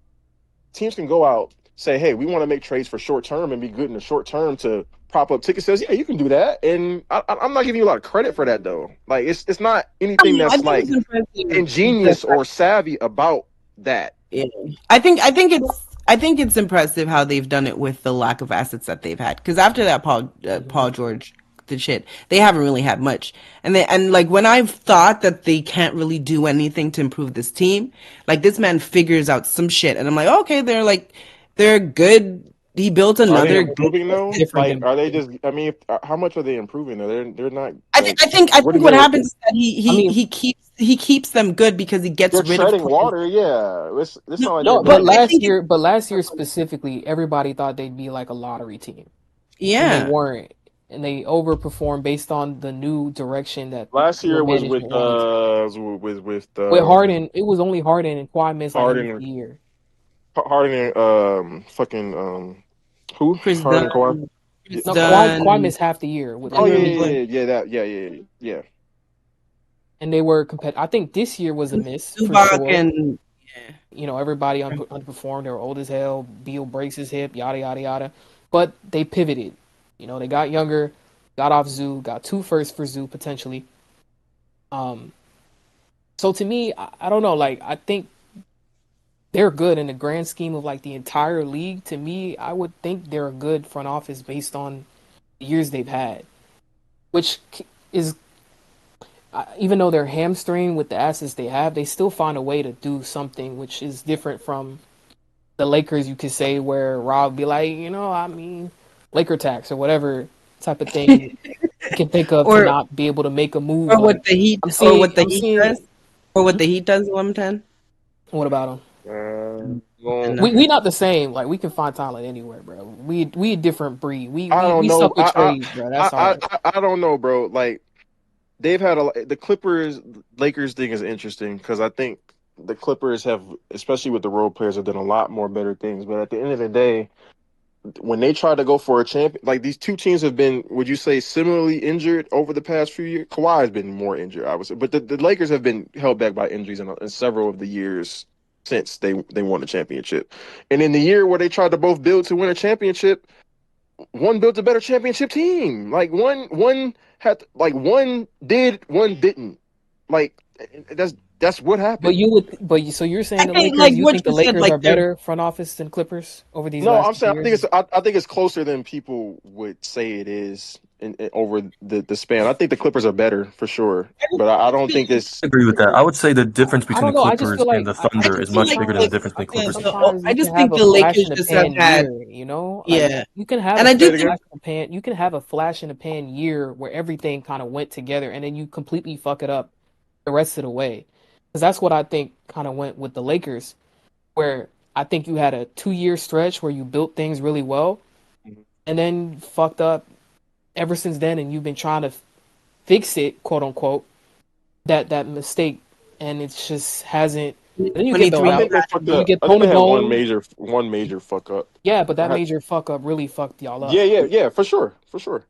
R: Teams can go out, say, hey, we want to make trades for short term and be good in the short term to prop up ticket sales. Yeah, you can do that, and I'm not giving you a lot of credit for that though. Like it's not anything that's like ingenious or savvy about that.
P: Yeah. I think it's impressive how they've done it with the lack of assets that they've had. Because after that Paul George the shit, they haven't really had much. And like when I've thought that they can't really do anything to improve this team, like this man figures out some shit, and I'm like, okay, they're good. He built
R: Are they
P: another good
R: improving though?
P: different
R: Like,
P: than
R: are they just? I mean, how much are they improving though? They're not like.
P: I
R: What
P: think
R: is
P: what
R: their?
P: happens is that
C: I mean,
P: he keeps them good because he gets
R: They're
P: rid of
R: treading
P: players.
R: water. Yeah, it's not like they're
C: no,
P: But
C: but
R: doing.
P: I think it's
C: last year specifically, everybody thought they'd be like a lottery team, and they
P: yeah.
C: weren't, and they overperformed based on the new direction that
R: Last
C: the
R: year was
C: management wanted to.
R: with
C: With Harden, it was only Harden, and Kawhi missed like half
R: Harden
C: the year.
R: Harden and fucking who
P: Chris
R: Harden and Kawhi.
P: Dunn,
R: Yeah.
P: Chris
C: No, Kawhi
P: Dunn,
C: missed half the year with
R: Oh
C: like
R: yeah
P: Cameron
C: one
R: yeah
C: injury,
P: Payne,
R: yeah yeah that yeah yeah yeah yeah.
C: and they were competitive. I think this year was a miss for
P: Zubac,
C: sure.
P: and
C: You know, everybody underperformed. They were old as hell. Beal breaks his hip, yada yada yada. But they pivoted. You know, they got younger, got off Zoo, got 2 firsts for Zoo potentially. Um, so to me, I don't know. Like, I think they're good in the grand scheme of like the entire league. To me, I would think they're a good front office based on the years they've had, which is even though they're hamstring with the assets they have, they still find a way to do something which is different from the Lakers. You could say where Rob be like, I mean, Laker tax or whatever type of thing you can think of to
P: or
C: not be able to make a move.
P: or
C: Like
P: what the
C: I'm
P: Heat
C: seeing.
P: does, or what the Heat does at 110.
C: What about them?
R: Well,
C: We not the same. Like we can find talent anywhere, bro. We a different breed. We
R: I
C: we
R: don't
C: we
R: know.
C: suck with trades, bro. That's all.
R: I don't know, bro. Like they've had the Clippers Lakers thing is interesting because I think the Clippers have, especially with the role players, have done a lot more better things. But at the end of the day, when they try to go for a champion, like these two teams have been, would you say, similarly injured over the past few years? Kawhi has been more injured, I would say, but the Lakers have been held back by injuries in several of the years since they won the championship. And in the year where they tried to both build to win a championship, one built a better championship team. Like one had like one did, one didn't. Like that's what
C: But
R: happened.
C: so you're saying
P: I
C: the
P: think
C: Lakers?
P: like
C: You
P: what
C: think the
P: you said,
C: Lakers
P: like
C: are
P: they're
C: better front office than Clippers over these
R: No,
C: last
R: I'm
C: couple
R: saying
C: years?
R: I think it's closer than people would say it is over the span. I think the Clippers are better for sure, but I don't think it's.
G: I agree with that. I would say the difference
C: I
G: between the
C: don't know. I just
G: Clippers
C: feel
G: and
C: like
G: the
C: I
G: Thunder
C: just
G: is
C: feel
G: much
C: like
G: bigger than the difference between Clippers and Thunder.
C: sometimes
P: I
C: you can
P: just
C: have
P: think
C: a
P: the
C: flash
P: Lakers
C: in the
P: just have
C: pan
P: had
C: year. Like
P: yeah,
C: you can have
P: and
C: a
P: I do
C: flash
P: think
C: in the pan. You can have a flash in the pan year where everything kind of went together, and then you completely fuck it up the rest of the way. Because that's what I think kind of went with the Lakers, where I think you had a 2 year stretch where you built things really well, and then fucked up ever since then, and you've been trying to fix it, quote unquote, that mistake, and it just hasn't. And then you get bailed
R: I
P: 23
R: think
C: out.
R: they fucked
C: You
R: up.
C: get
R: I think
C: Tony
R: they had
C: Bone.
R: one major fuck up.
C: Yeah, but that
R: I had-
C: major fuck up really fucked y'all
R: yeah,
C: up.
R: yeah, for sure, for sure.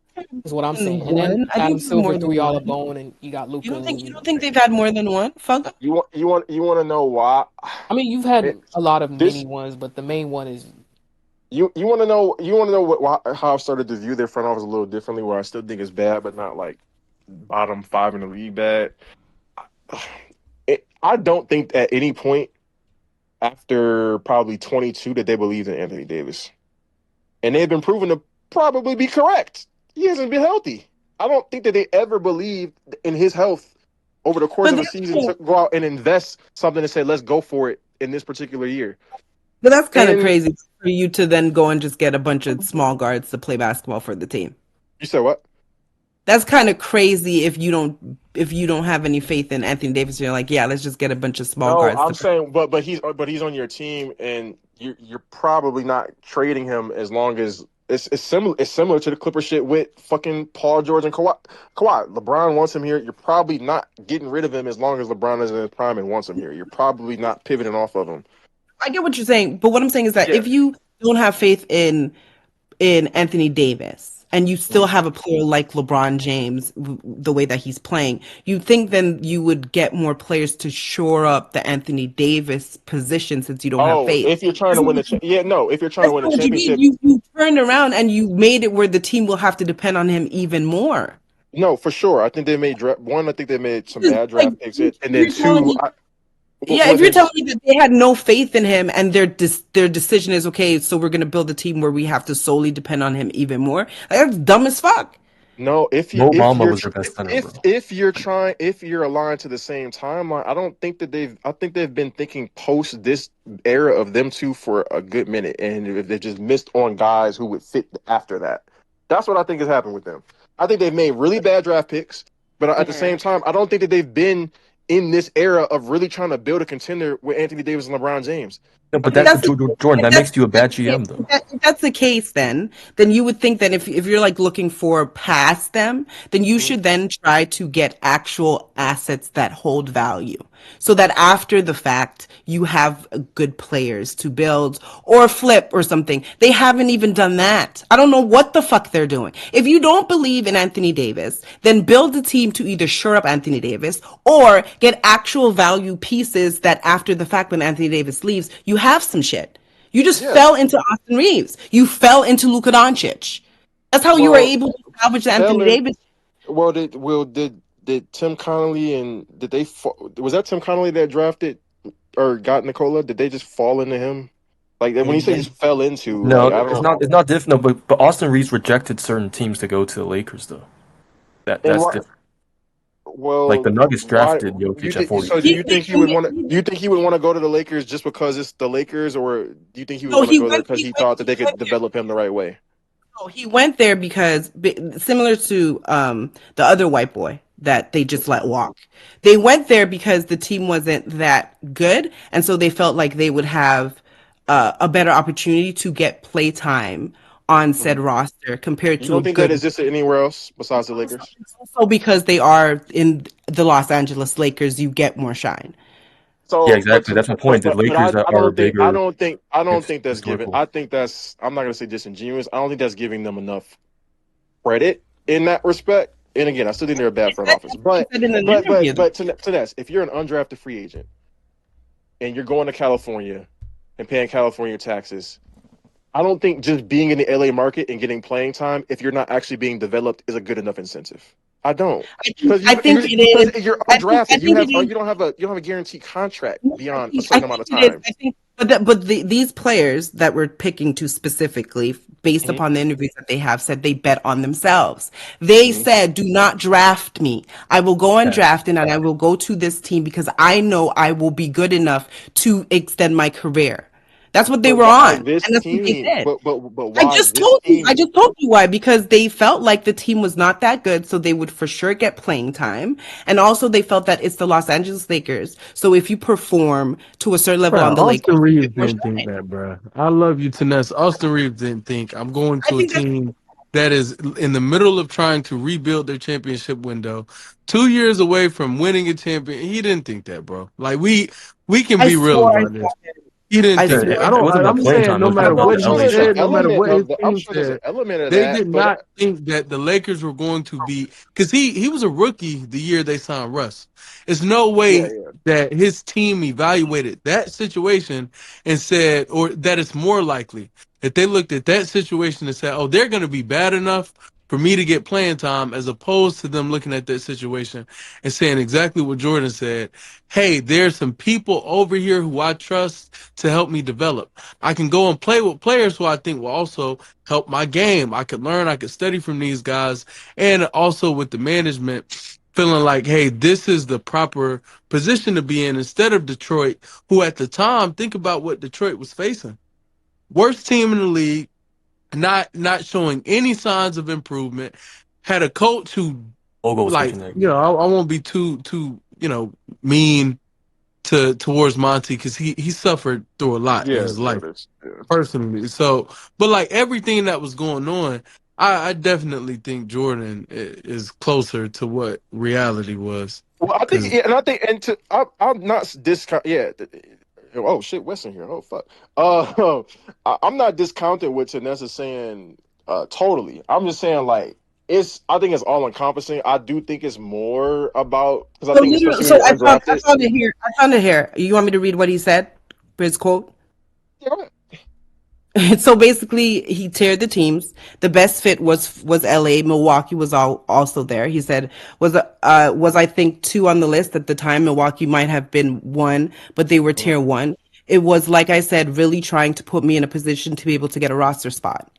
C: Is what I'm saying. And then
P: one. I
C: Adam
P: think it's
C: Silver
P: more
C: threw
P: than
C: y'all a
P: one.
C: bone, and you got Luca.
P: You don't think they've had more than one? Fuck 'em.
R: You want to know why?
C: I mean, you've had
R: It,
C: a lot of
R: this
C: mini ones, but the main one is
R: you want to know how I've started to view their front office a little differently. Where I still think it's bad, but not like bottom five in the league bad. I don't think at any point after probably 22 that they believed in Anthony Davis. And they've been proven to probably be correct. He hasn't been healthy. I don't think that they ever believed in his health over the course
P: But
R: of a season to go out and invest something and say, let's go for it in this particular year.
P: that's kind of
R: And
P: crazy for you to then go and just get a bunch of small guards to play basketball for the team.
R: you said what?
P: That's kind of crazy if you don't have any faith in Anthony Davis. You're like, yeah, let's just get a bunch of small
R: No,
P: guards
R: I'm
P: to.
R: saying, but he's on your team, and you're probably not trading him as long as it's similar to the Clipper shit with fucking Paul George and Kawhi. LeBron wants him here. You're probably not getting rid of him as long as LeBron is in his prime and wants him here. You're probably not pivoting off of him.
P: I get what you're saying, but what I'm saying is that
R: Yeah.
P: if you don't have faith in Anthony Davis and you still have a player like LeBron James, the way that he's playing, you think then you would get more players to shore up the Anthony Davis position since you don't have
R: Oh,
P: faith.
R: if you're trying to win if you're trying to
P: That's
R: win a
P: not what you did.
R: championship,
P: You turned around and you made it where the team will have to depend on him even more.
R: no, for sure. I think they made one. I think they made some
P: Just,
R: bad
P: like
R: draft picks, and then
P: you're telling
R: two.
P: me, Yeah, if you're telling me that they had no faith in him and their decision is okay, so we're gonna build a team where we have to solely depend on him even more, that's dumb as fuck.
R: No,
G: Mo Bamba was their best center, bro.
R: if you're aligned to the same timeline, I don't think that I think they've been thinking post this era of them two for a good minute, and if they just missed on guys who would fit after that. That's what I think has happened with them. I think they've made really bad draft picks, but at the same time, I don't think that they've been in this era of really trying to build a contender with Anthony Davis and LeBron James.
G: No, but Jordan, that makes you a bad GM, though.
P: If that's the case, then you would think that if you're like looking for past them, then you should then try to get actual assets that hold value, so that after the fact you have good players to build or flip or something. They haven't even done that. I don't know what the fuck they're doing. If you don't believe in Anthony Davis, then build a team to either shore up Anthony Davis or get actual value pieces that after the fact, when Anthony Davis leaves, you have some shit. You just fell into Austin Reeves. You fell into Luka Doncic. That's how you were able to salvage Anthony Davis.
R: Well, did Tim Connolly was that Tim Connolly that drafted or got Nikola? Did they just fall into him? Like when you say just fell into,
G: No,
R: like,
G: it's not different. No, but Austin Reeves rejected certain teams to go to the Lakers, though. That's different.
R: Well,
G: like the Nuggets drafted Jokic at 40.
R: So do you think he would want to? Do you think he would want to go to the Lakers just because it's the Lakers, or do you think he would want to go there because he thought that they could develop him the right way?
P: No, he went there because similar to the other white boy that they just let walk. They went there because the team wasn't that good, and so they felt like they would have a better opportunity to get play time on said roster compared to.
R: You don't think that existed anywhere else besides the Lakers?
P: Also, because they are in the Los Angeles Lakers, you get more shine.
R: So,
G: yeah, exactly. That's my point. The Lakers are bigger.
R: I don't think that's given. I think that's. I'm not going to say disingenuous. I don't think that's giving them enough credit in that respect. And again, I still think they're a bad front office. But to that, if you're an undrafted free agent and you're going to California and paying California taxes, I don't think just being in the LA market and getting playing time, if you're not actually being developed, is a good enough incentive. I don't.
P: I think it is.
R: Because you're undrafted. You don't have a guaranteed contract beyond a certain amount of time.
P: But these players that we're picking to specifically, based upon the interviews that they have, said they bet on themselves. They said, "Do not draft me. I will go undrafted and I will go to this team because I know I will be good enough to extend my career." That's what they were on, and that's what they did.
R: But why
P: I just told you why, because they felt like the team was not that good, so they would for sure get playing time, and also they felt that it's the Los Angeles Lakers, so if you perform to a certain level on the Lakers,
K: Austin Reeves didn't think that, bro. I love you, Taness. Austin Reeves didn't think I'm going to a team that is in the middle of trying to rebuild their championship window, 2 years away from winning a champion. He didn't think that, bro. Like we can be real about this. He didn't think that. I'm saying no matter what he said, no matter what his team said, they did not think that the Lakers were going to be, because he was a rookie the year they signed Russ. There's no way that his team evaluated that situation and said, or that it's more likely that they looked at that situation and said, oh, they're going to be bad enough for me to get playing time, as opposed to them looking at that situation and saying exactly what Jordan said. Hey, there's some people over here who I trust to help me develop. I can go and play with players who I think will also help my game. I could learn, I could study from these guys, and also with the management feeling like, hey, this is the proper position to be in, instead of Detroit, who at the time, think about what Detroit was facing. Worst team in the league, not showing any signs of improvement, had a coach who, like, I won't be too mean towards Monty, because he suffered through a lot in his life personally. So, but like everything that was going on, I definitely think Jordan is closer to what reality was.
R: Well, I think, I'm not discount. Yeah. Oh shit, Weston here. Oh fuck. I'm not discounting what Tanessa is saying totally. I'm just saying, like, I think it's all encompassing. I do think it's more about, because I think especially
P: I found it here. You want me to read what he said? His quote?
R: Yeah.
P: So basically, he tiered the teams. The best fit was LA. Milwaukee was also there. He said was I think 2 on the list at the time. Milwaukee might have been 1, but they were tier 1. It was, like I said, really trying to put me in a position to be able to get a roster spot.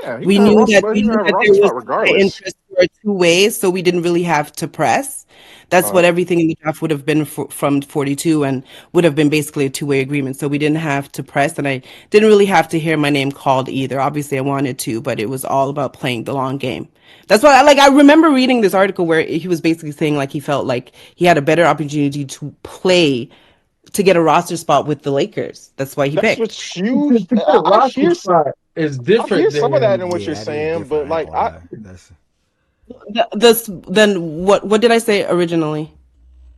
R: Yeah, he
P: We
R: can have a
P: knew
R: roster,
P: that
R: but
P: we
R: he can
P: knew
R: have a
P: that there
R: roster
P: was
R: spot regardless.
P: interest for 2 ways, so we didn't really have to press. That's what everything in the draft would have been from 42, and would have been basically a 2-way agreement. So we didn't have to press, and I didn't really have to hear my name called either. Obviously, I wanted to, but it was all about playing the long game. That's why, I remember reading this article where he was basically saying like he felt like he had a better opportunity to play to get a roster spot with the Lakers. That's why he
R: That's
P: picked.
R: what you.
K: To get a roster spot is
R: I hear
K: different
R: some of that in
K: than
R: what you're
A: that is
R: saying,
A: different.
R: but
A: I ain't
R: like
A: gonna lie. That's
P: Then what did I say originally?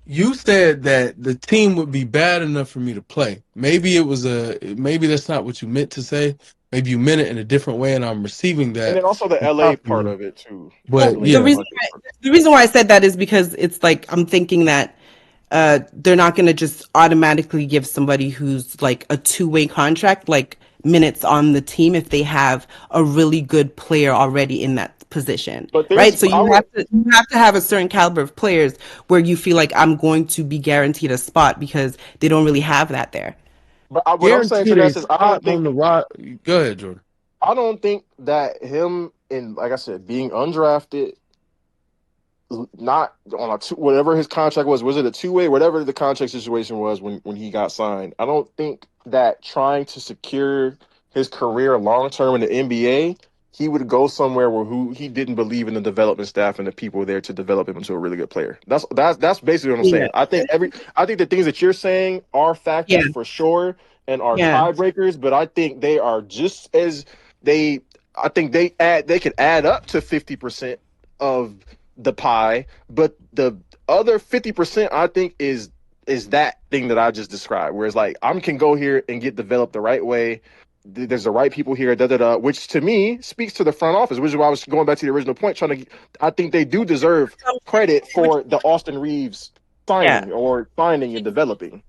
K: you said that the team would be bad enough for me to play. Maybe maybe that's not what you meant to say. Maybe you meant it in a different way, and I'm receiving
R: and
K: that
R: then also the LA part
K: improperly.
R: of it too.
K: But
R: LA
P: The
K: yeah,
P: reason
R: market.
P: why I said that is because it's like I'm thinking that they're not going to just automatically give somebody who's like a 2-way contract like minutes on the team if they have a really good player already in that position,
R: But
P: right? So
R: I would,
P: you have to have a certain caliber of players where you feel like I'm going to be guaranteed a spot because they don't really have that there.
R: what I'm saying to
K: guaranteed a
R: that is
K: spot on the rod. Go ahead, Jordan.
R: I don't think that him and like I said, being undrafted, not on a whatever his contract was it a 2-way, whatever the contract situation was when he got signed. I don't think that trying to secure his career long term in the NBA, he would go somewhere where he didn't believe in the development staff and the people there to develop him into a really good player. That's basically what I'm
P: Yeah.
R: saying. I think the things that you're saying are
P: Yeah.
R: factors for sure and are
P: Yeah.
R: tiebreakers, but I think they are just as they. I think they could add up to 50% of the pie, but the other 50% I think is that thing that I just described, where it's like I can go here and get developed the right way. There's the right people here, which to me speaks to the front office, which is why I was going back to the original point. I think they do deserve credit for the Austin Reeves
P: Yeah.
R: signing or finding and developing.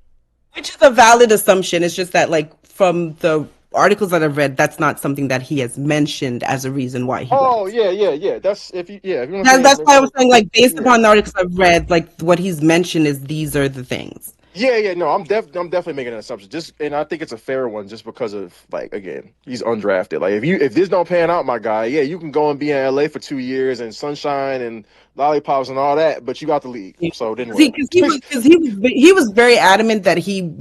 P: Which is a valid assumption. It's just that, like, from the articles that I've read, that's not something that he has mentioned as a reason why he
R: Oh
P: left.
R: yeah. That's if you want to say
P: That's why I was saying, like, based
R: yeah.
P: upon the articles I've read, like, what he's mentioned is these are the things.
R: Yeah. No, I'm definitely making an assumption. And I think it's a fair one, just because of like again, he's undrafted. Like if this don't pan out, my guy, yeah, you can go and be in LA for 2 years and sunshine and lollipops and all that, but you got the league. So then what?
P: Because he was very adamant that he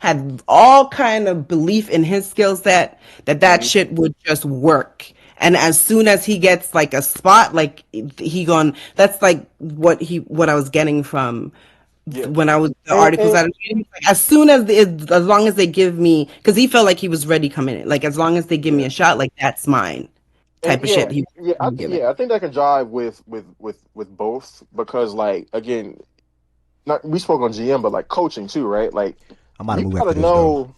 P: had all kind of belief in his skill set that shit would just work. And as soon as he gets like a spot, like that's like what I was getting from when I was the articles
R: And
P: that as soon as as long as they give me, because he felt like he was ready coming in, like as long as they give me a shot, like that's mine type of shit. He was giving.
R: I think that can jive with both, because like again, not we spoke on GM, but like coaching too, right? Like
A: I'm about to
R: you
A: move
R: gotta
A: after this though.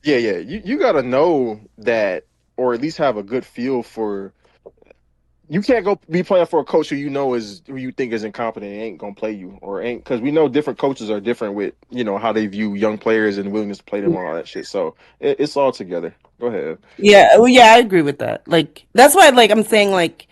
R: know, you gotta know that, or at least have a good feel for. You can't go be playing for a coach who you think is incompetent and ain't gonna play you, or ain't, because we know different coaches are different with how they view young players and willingness to play them and all that shit. So it's all together. Go ahead.
P: Yeah, well, yeah, I agree with that. Like that's why, like I'm saying, like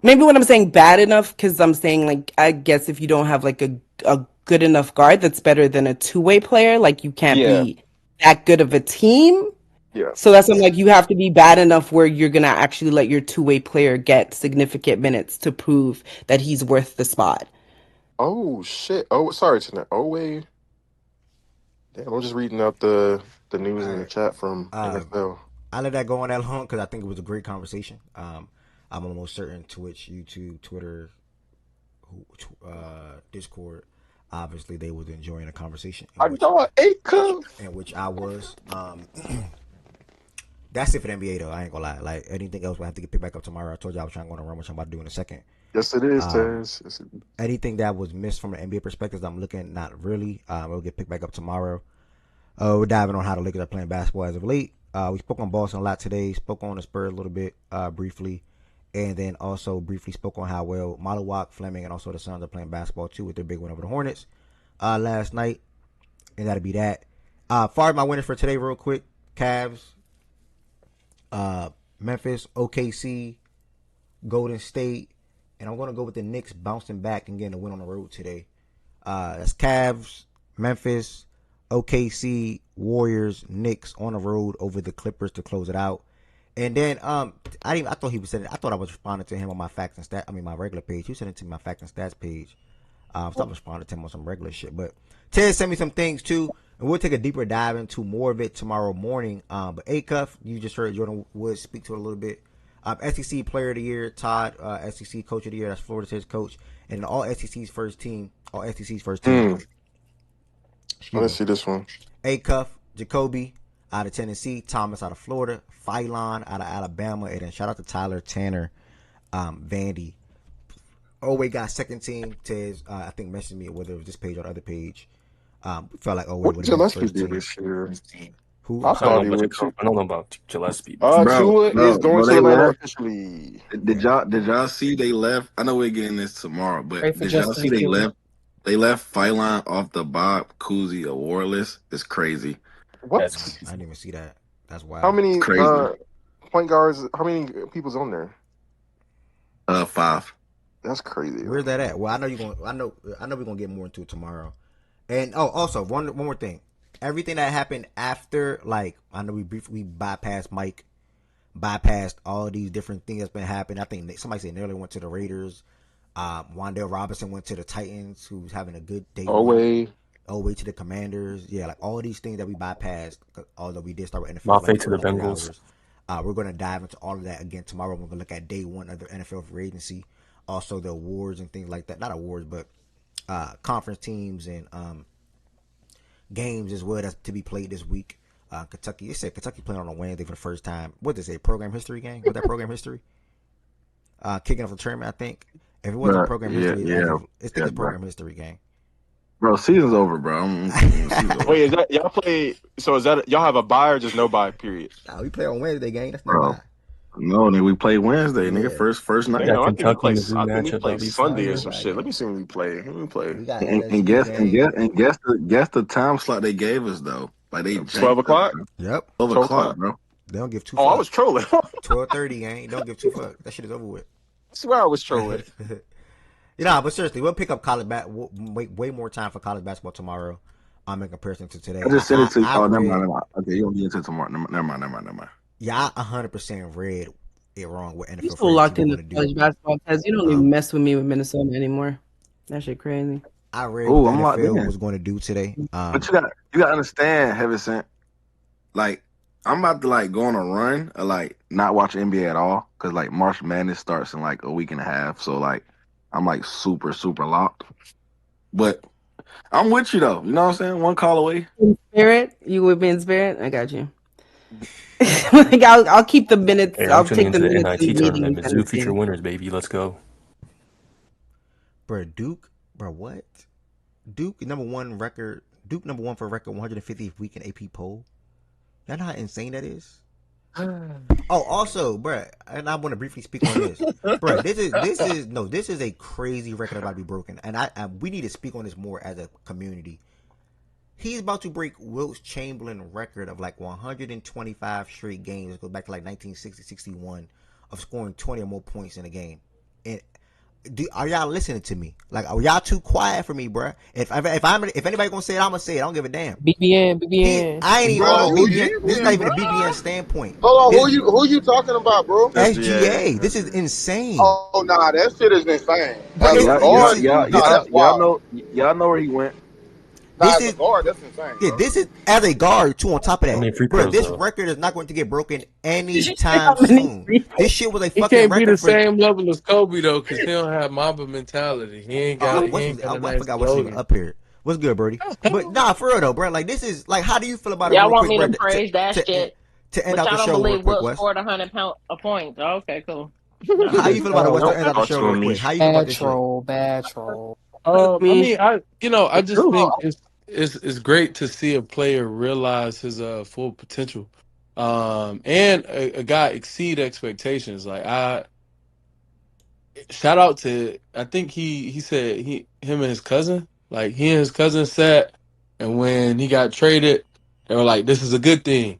P: maybe when I'm saying bad enough, because I'm saying like I guess if you don't have like a good enough guard that's better than a 2-way player, like you can't
R: Yeah.
P: be that good of a team.
R: Yeah.
P: So that's when like you have to be bad enough where you're gonna actually let your 2-way player get significant minutes to prove that he's worth the spot.
R: Oh shit. Oh, sorry, Tina. Oh wait. Damn, I'm just reading out the news in the chat from NFL.
A: I let that go on that long because I think it was a great conversation. I'm almost certain Twitch, YouTube, Twitter, Discord, obviously they was enjoying the conversation.
R: I got a cuff.
A: In which I was. That's it for the NBA though. I ain't gonna lie. Like anything else, we have to get picked back up tomorrow. I told you I was trying to go on a run, which I'm about to do in a second.
R: Yes, it is, Taz. Yes,
A: anything that was missed from an NBA perspective, I'm looking not really. We'll get picked back up tomorrow. We're diving on how the Lakers are playing basketball as of late. We spoke on Boston a lot today. Spoke on the Spurs a little bit briefly, and then also briefly spoke on how well Malawak, Fleming, and also the Suns are playing basketball too with their big win over the Hornets last night, and that'll be that. Far as my winners for today, real quick. Cavs, Memphis, OKC, Golden State, and I'm going to go with the Knicks bouncing back and getting a win on the road today. That's Cavs, Memphis, OKC, Warriors, Knicks on the road over the Clippers to close it out. And then I thought he was saying, I thought I was responding to him on my facts and stats. I mean my regular page. He sent it to my facts and stats page. So I'm responding to him on some regular shit. But Ted sent me some things too, and we'll take a deeper dive into more of it tomorrow morning. But A-Cuff, you just heard Jordan Woods speak to it a little bit. SEC Player of the Year, Todd, SEC Coach of the Year. That's Florida State's coach, and all SEC's first team.
R: Let's see this one.
A: A-Cuff, Jacoby out of Tennessee, Thomas out of Florida, Phylon out of Alabama, and then shout out to Tyler Tanner, Vandy. Owe got second team. Tez, I think messaged me whether it was this page or the other page. Felt like Owe would have been
R: Gillespie
A: first
R: did
A: team.
R: this year.
A: Who?
R: I thought he would.
G: I don't know about Gillespie.
R: Tua is going to
N: they
R: Atlanta
N: left.
R: officially.
N: Did y'all see they left? I know we're getting this tomorrow, but
C: Pray for
N: did y'all
C: Justice
N: see they
C: Field.
N: left? They left Phylon off the Bob Cousy award list. It's crazy.
R: What?
A: I didn't even see that. That's wild.
R: How many
N: It's crazy.
R: point guards? How many people's on there?
N: 5.
R: That's crazy.
A: Where's that at? Well, I know you're going. I know we're gonna get more into it tomorrow. And also one more thing. Everything that happened after, like, I know we briefly bypassed Mike, bypassed all these different things that's been happening. I think somebody said Nearly went to the Raiders. Wandale Robinson went to the Titans, who's having a good day.
R: Owe
A: to the Commanders. Yeah, like all these things that we bypassed, although we did start with NFL.
G: Mafe to the Bengals.
A: We're going to dive into all of that again tomorrow. We're going to look at day one of the NFL free agency. Also the awards and things like that. Not awards, but conference teams and games as well that's to be played this week. Kentucky, it said Kentucky playing on a Wednesday for the first time. What did they say? Program history game? Was that program history? Kicking off the tournament, I think. If it wasn't program history, it's the program history game.
N: Bro, season's over, bro.
R: Wait, is that y'all play? So is that y'all have a bye or just no bye? Period.
A: Nah, we play on Wednesday game. That's not
N: Bro.
A: bad.
N: No, nigga, we play Wednesday, nigga. First night.
R: I think we play.
G: Mizzou
R: I think we
G: matchup,
R: play
G: that'll be
R: Sunday
G: fire.
R: or some shit. Let me see when we play. When we play.
A: We got
N: And guess the time slot they gave us though. Like they
R: 12 o'clock.
A: Yep.
N: 12 o'clock, bro.
A: They don't give two
R: Oh,
A: fucks.
R: I was trolling.
A: 12:30 gang. Don't give two fucks. That shit is over with.
R: I swear I was trolling.
A: But seriously, we'll pick up college way more time for college basketball tomorrow. In comparison to today.
N: I just sent it to you.
A: I
N: Oh,
A: read,
N: never mind. Okay, you don't get into it tomorrow. Never mind.
A: Yeah, I 100% read it wrong with NFL.
P: You still locked into
A: do.
P: college basketball because you don't even mess with me with Minnesota anymore. That shit crazy.
A: I read what the NFL was going to do today.
N: But you gotta understand, Heaven Sent. Like, I'm about to like go on a run of like not watch NBA at all because like March Madness starts in like a week and a half. So like I'm like super locked. But I'm with you though. You know what I'm saying? One call away.
P: In spirit, you with me in spirit. I got you. Like I'll keep the minutes.
G: Hey,
P: I'll
G: I'm tuning
P: take the
G: into the
P: minutes.
G: NIT tournament. Mizzou future winners, baby. Let's go.
A: Bro, Duke, what? Duke number one record. Duke number one for record 150th week in AP poll. Y'all know how insane that is? Also, bro, and I want to briefly speak on this, bro. This is a crazy record about to be broken, and we need to speak on this more as a community. He's about to break Wilt Chamberlain's record of like 125 straight games. It goes back to like 1960-61 of scoring 20 or more points in a game. And are y'all listening to me? Like, are y'all too quiet for me, bro? If anybody gonna say it, I'm gonna say it. I don't give a damn.
C: BBN.
A: I ain't even on a BBN. This is not even a BBN standpoint.
F: Hold on, who you talking about, bro?
A: SGA. This is insane.
F: Oh nah, that shit is insane.
N: Y'all know where he went.
F: As a guard, that's insane.
A: Yeah, this is as a guard too. On top of that, bro, this
G: though.
A: record is not going to get broken anytime soon. This shit was a
K: He
A: fucking
K: can't be
A: record
K: the
A: for.
K: same level as Kobe though, because he don't have Mamba mentality. He ain't got.
A: I forgot what's even up here. What's good, Birdie? But nah, for real though, bro. Like this is like, how do you feel about it?
V: Y'all
A: real
V: want
A: quick,
V: me to
A: bro,
V: praise that shit?
A: To end
V: But
A: out
V: y'all
A: the
V: don't
A: show real
V: believe
A: quick,
V: Wilt
A: Wes.
V: scored 100 points. Okay, cool.
A: How you feel about it? Wes, to end out the show real quick? How you feel about this shit?
C: Bad troll.
K: I just think it's great to see a player realize his full potential, and a guy exceed expectations. Like shout out to, I think he said him and his cousin, like he and his cousin sat, and when he got traded, they were like, "This is a good thing."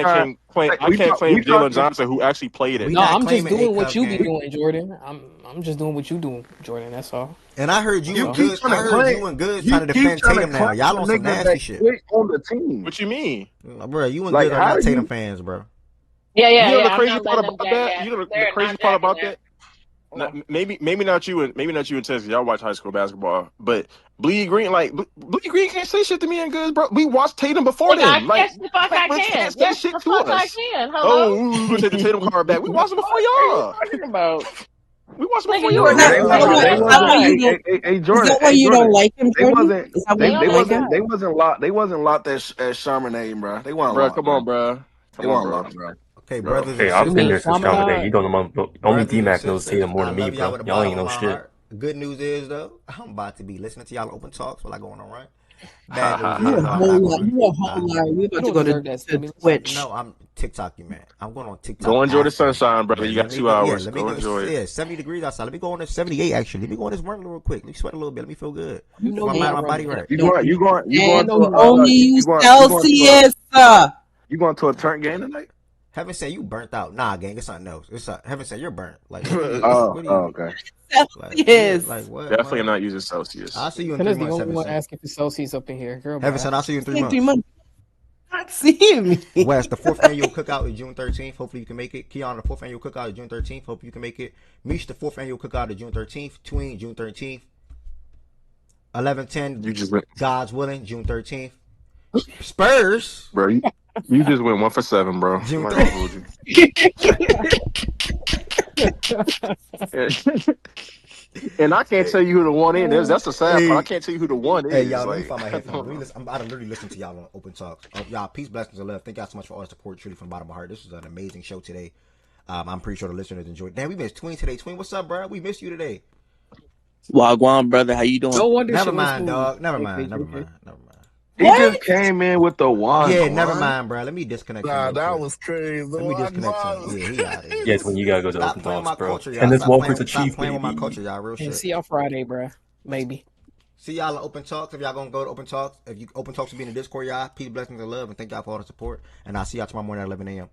R: can't claim Jalen Johnson who actually played it.
C: No, I'm just doing what you be doing, Jordan. I'm just doing what you doing, Jordan. That's all.
A: And I heard you and
T: keep
A: Good.
T: trying to
A: I heard
T: claim-
A: you and Good
T: you
A: trying to
T: keep
A: defend
T: trying to
A: Tatum now.
T: claim
A: Y'all
T: a
A: on some
T: nigga
A: nasty
T: that
A: shit.
T: quit on the team.
R: What you mean?
A: Bro, you and
T: Like,
A: Good are
T: how
A: not
T: do
A: Tatum
T: you-
A: fans, bro.
V: Yeah,
R: You know the
V: I'm
R: crazy
V: not
R: part
V: letting
R: about
V: them
R: that?
V: jack
R: You know the
V: They're
R: crazy
V: not
R: part
V: jacking
R: about
V: there.
R: that? Maybe not you and Tess, y'all watch high school basketball, but Bleed Green, like Bleed Green can't say shit to me and Good, bro. We watched Tatum before
V: Like,
R: them. Like,
V: yes, the fuck I
R: but
V: can.
R: can't say
V: Yes,
R: shit
V: the
R: to
V: fuck I
R: us.
V: can. Hello?
R: Oh, we're gonna take the Tatum card back. We watched it before
V: What are you
R: y'all.
V: talking about?
T: We watched them
V: Nigga,
T: before
V: you
T: you
V: were
T: were
V: never
T: there.
P: Is that
V: there.
P: why,
R: They
P: is that why
R: wasn't.
P: you
R: Hey,
P: don't? Is
R: Jordan.
P: that why
R: Hey,
P: you don't
R: Jordan.
P: like him,
R: They
P: Jordan?
R: wasn't.
P: Is that why
R: They
P: you
R: they
P: don't like
R: wasn't.
P: him?
R: They wasn't locked. They wasn't locked at Charminagne, bro. They weren't
T: bro.
R: locked,
T: Come
R: bro.
T: on, bro.
R: They
T: Come on,
R: weren't
T: bro.
R: locked, bro.
A: Okay,
R: Bro.
A: brothers and
G: Hey, I've
C: You
G: been
C: mean
G: there
A: sisters,
G: since Fountain Day.
C: Chaminade?
G: You don't know. Only
A: brothers and
G: D-Mac knows
A: sisters,
G: Tatum more
A: I
G: than me,
A: love y'all
G: bro.
A: with the
G: Y'all
A: bottom
G: ain't
A: of
G: know
A: my
G: shit.
A: heart. Good news is though, I'm about to be listening to y'all open talks while I go on a run.
T: Ha
A: Bad
T: ha
A: news
P: You
A: is
P: a
A: though,
T: ha.
A: I'm
P: whole
A: not
P: lot.
A: gonna.
P: You a whole liar. You
C: You
P: about to
C: don't
P: go
C: deserve that,
P: to
C: Stimulus.
P: Twitch.
A: No, I'm TikTok you, man. I'm going on TikTok
T: Go enjoy the
A: after.
T: sunshine, brother.
A: Yeah,
T: You got
A: let me
T: 2
A: go. Yeah,
T: hours.
A: let me
T: Go
A: go.
T: enjoy it.
A: Yeah, 70 degrees outside. Let me go on to 78 actually. Let me go on this run real quick. Let me sweat a little bit. Let me feel good.
C: You know
A: My
C: you're
A: mind,
C: not
A: my
C: running
A: body
C: that.
A: right.
R: You
P: No,
R: going? You going
P: and
R: to
P: you
R: a?
P: only use
R: You going to a?
P: Celsius.
R: You going to a turn game tonight?
A: Heaven said you burnt out. Nah, gang, it's something else. It's Heaven said you're burnt. Like what are you? What are
R: Oh,
A: you?
R: okay.
A: Like yeah, like
P: Celsius.
A: what,
T: Definitely
A: man?
T: not using Celsius.
A: I'll see you in three
C: Tennis the
A: months,
C: only
A: Heaven
C: one
A: said.
C: asking for Celsius up in here. Girl,
A: Heaven
C: bye.
A: said I'll see you in 3
P: In 3
A: months.
P: months. Not seeing me.
A: Wes, the fourth annual cookout is June 13th. Hopefully you can make it. Keon, the fourth annual cookout is June 13th. Hope you can make it. Mish, the fourth annual cookout is June 13th. Tween, June 13th. 11:10,
T: You just went,
A: God's willing, June 13th. Spurs,
T: bro. You just went 1 for 7, bro. I'm
A: June
T: not gonna
A: 30th.
T: hold you. And I can't tell you who the one in is. That's the sad part. I
A: Hey,
T: can't tell you who the one
A: hey,
T: is.
A: y'all, let me
T: Like,
A: find my
T: I
A: headphones.
T: don't know.
A: I'm about to literally listen to y'all on Open Talks. Y'all, peace, blessings, and love. Thank y'all so much for all the support, truly from the bottom of my heart. This was an amazing show today. I'm pretty sure the listeners enjoyed. Damn, we missed Tween today. Tween, what's up, bro? We missed you today.
D: Wagwan, brother. How you doing?
C: No wonder
A: Never
C: shit went
A: mind,
C: smooth.
A: dog. Never
C: Okay,
A: mind. Never
C: JK.
A: mind. Never mind.
R: He just
P: What?
R: came in with the
A: Yeah, never
R: wagwan.
A: mind, bro. Let me disconnect him
M: Nah,
A: real
M: that
A: quick.
M: was crazy.
A: Let me
M: What
A: disconnect him.
M: was
A: Yeah, he out of here.
G: Yeah, it's when you gotta go to
A: Stop
G: open
A: playing with
G: talks,
A: my
G: bro.
A: culture, y'all.
G: Tennis Walker's a
A: Stop
G: chief,
A: playing with my
G: baby.
A: culture, y'all. Real
C: And
A: shit.
C: see y'all Friday, bruh. Maybe.
A: See y'all at Open Talks. If y'all gonna go to Open Talks, if you Open Talks will be in the Discord, y'all. Peace, blessings, and love, and thank y'all for all the support. And I'll see y'all tomorrow morning at 11 a.m.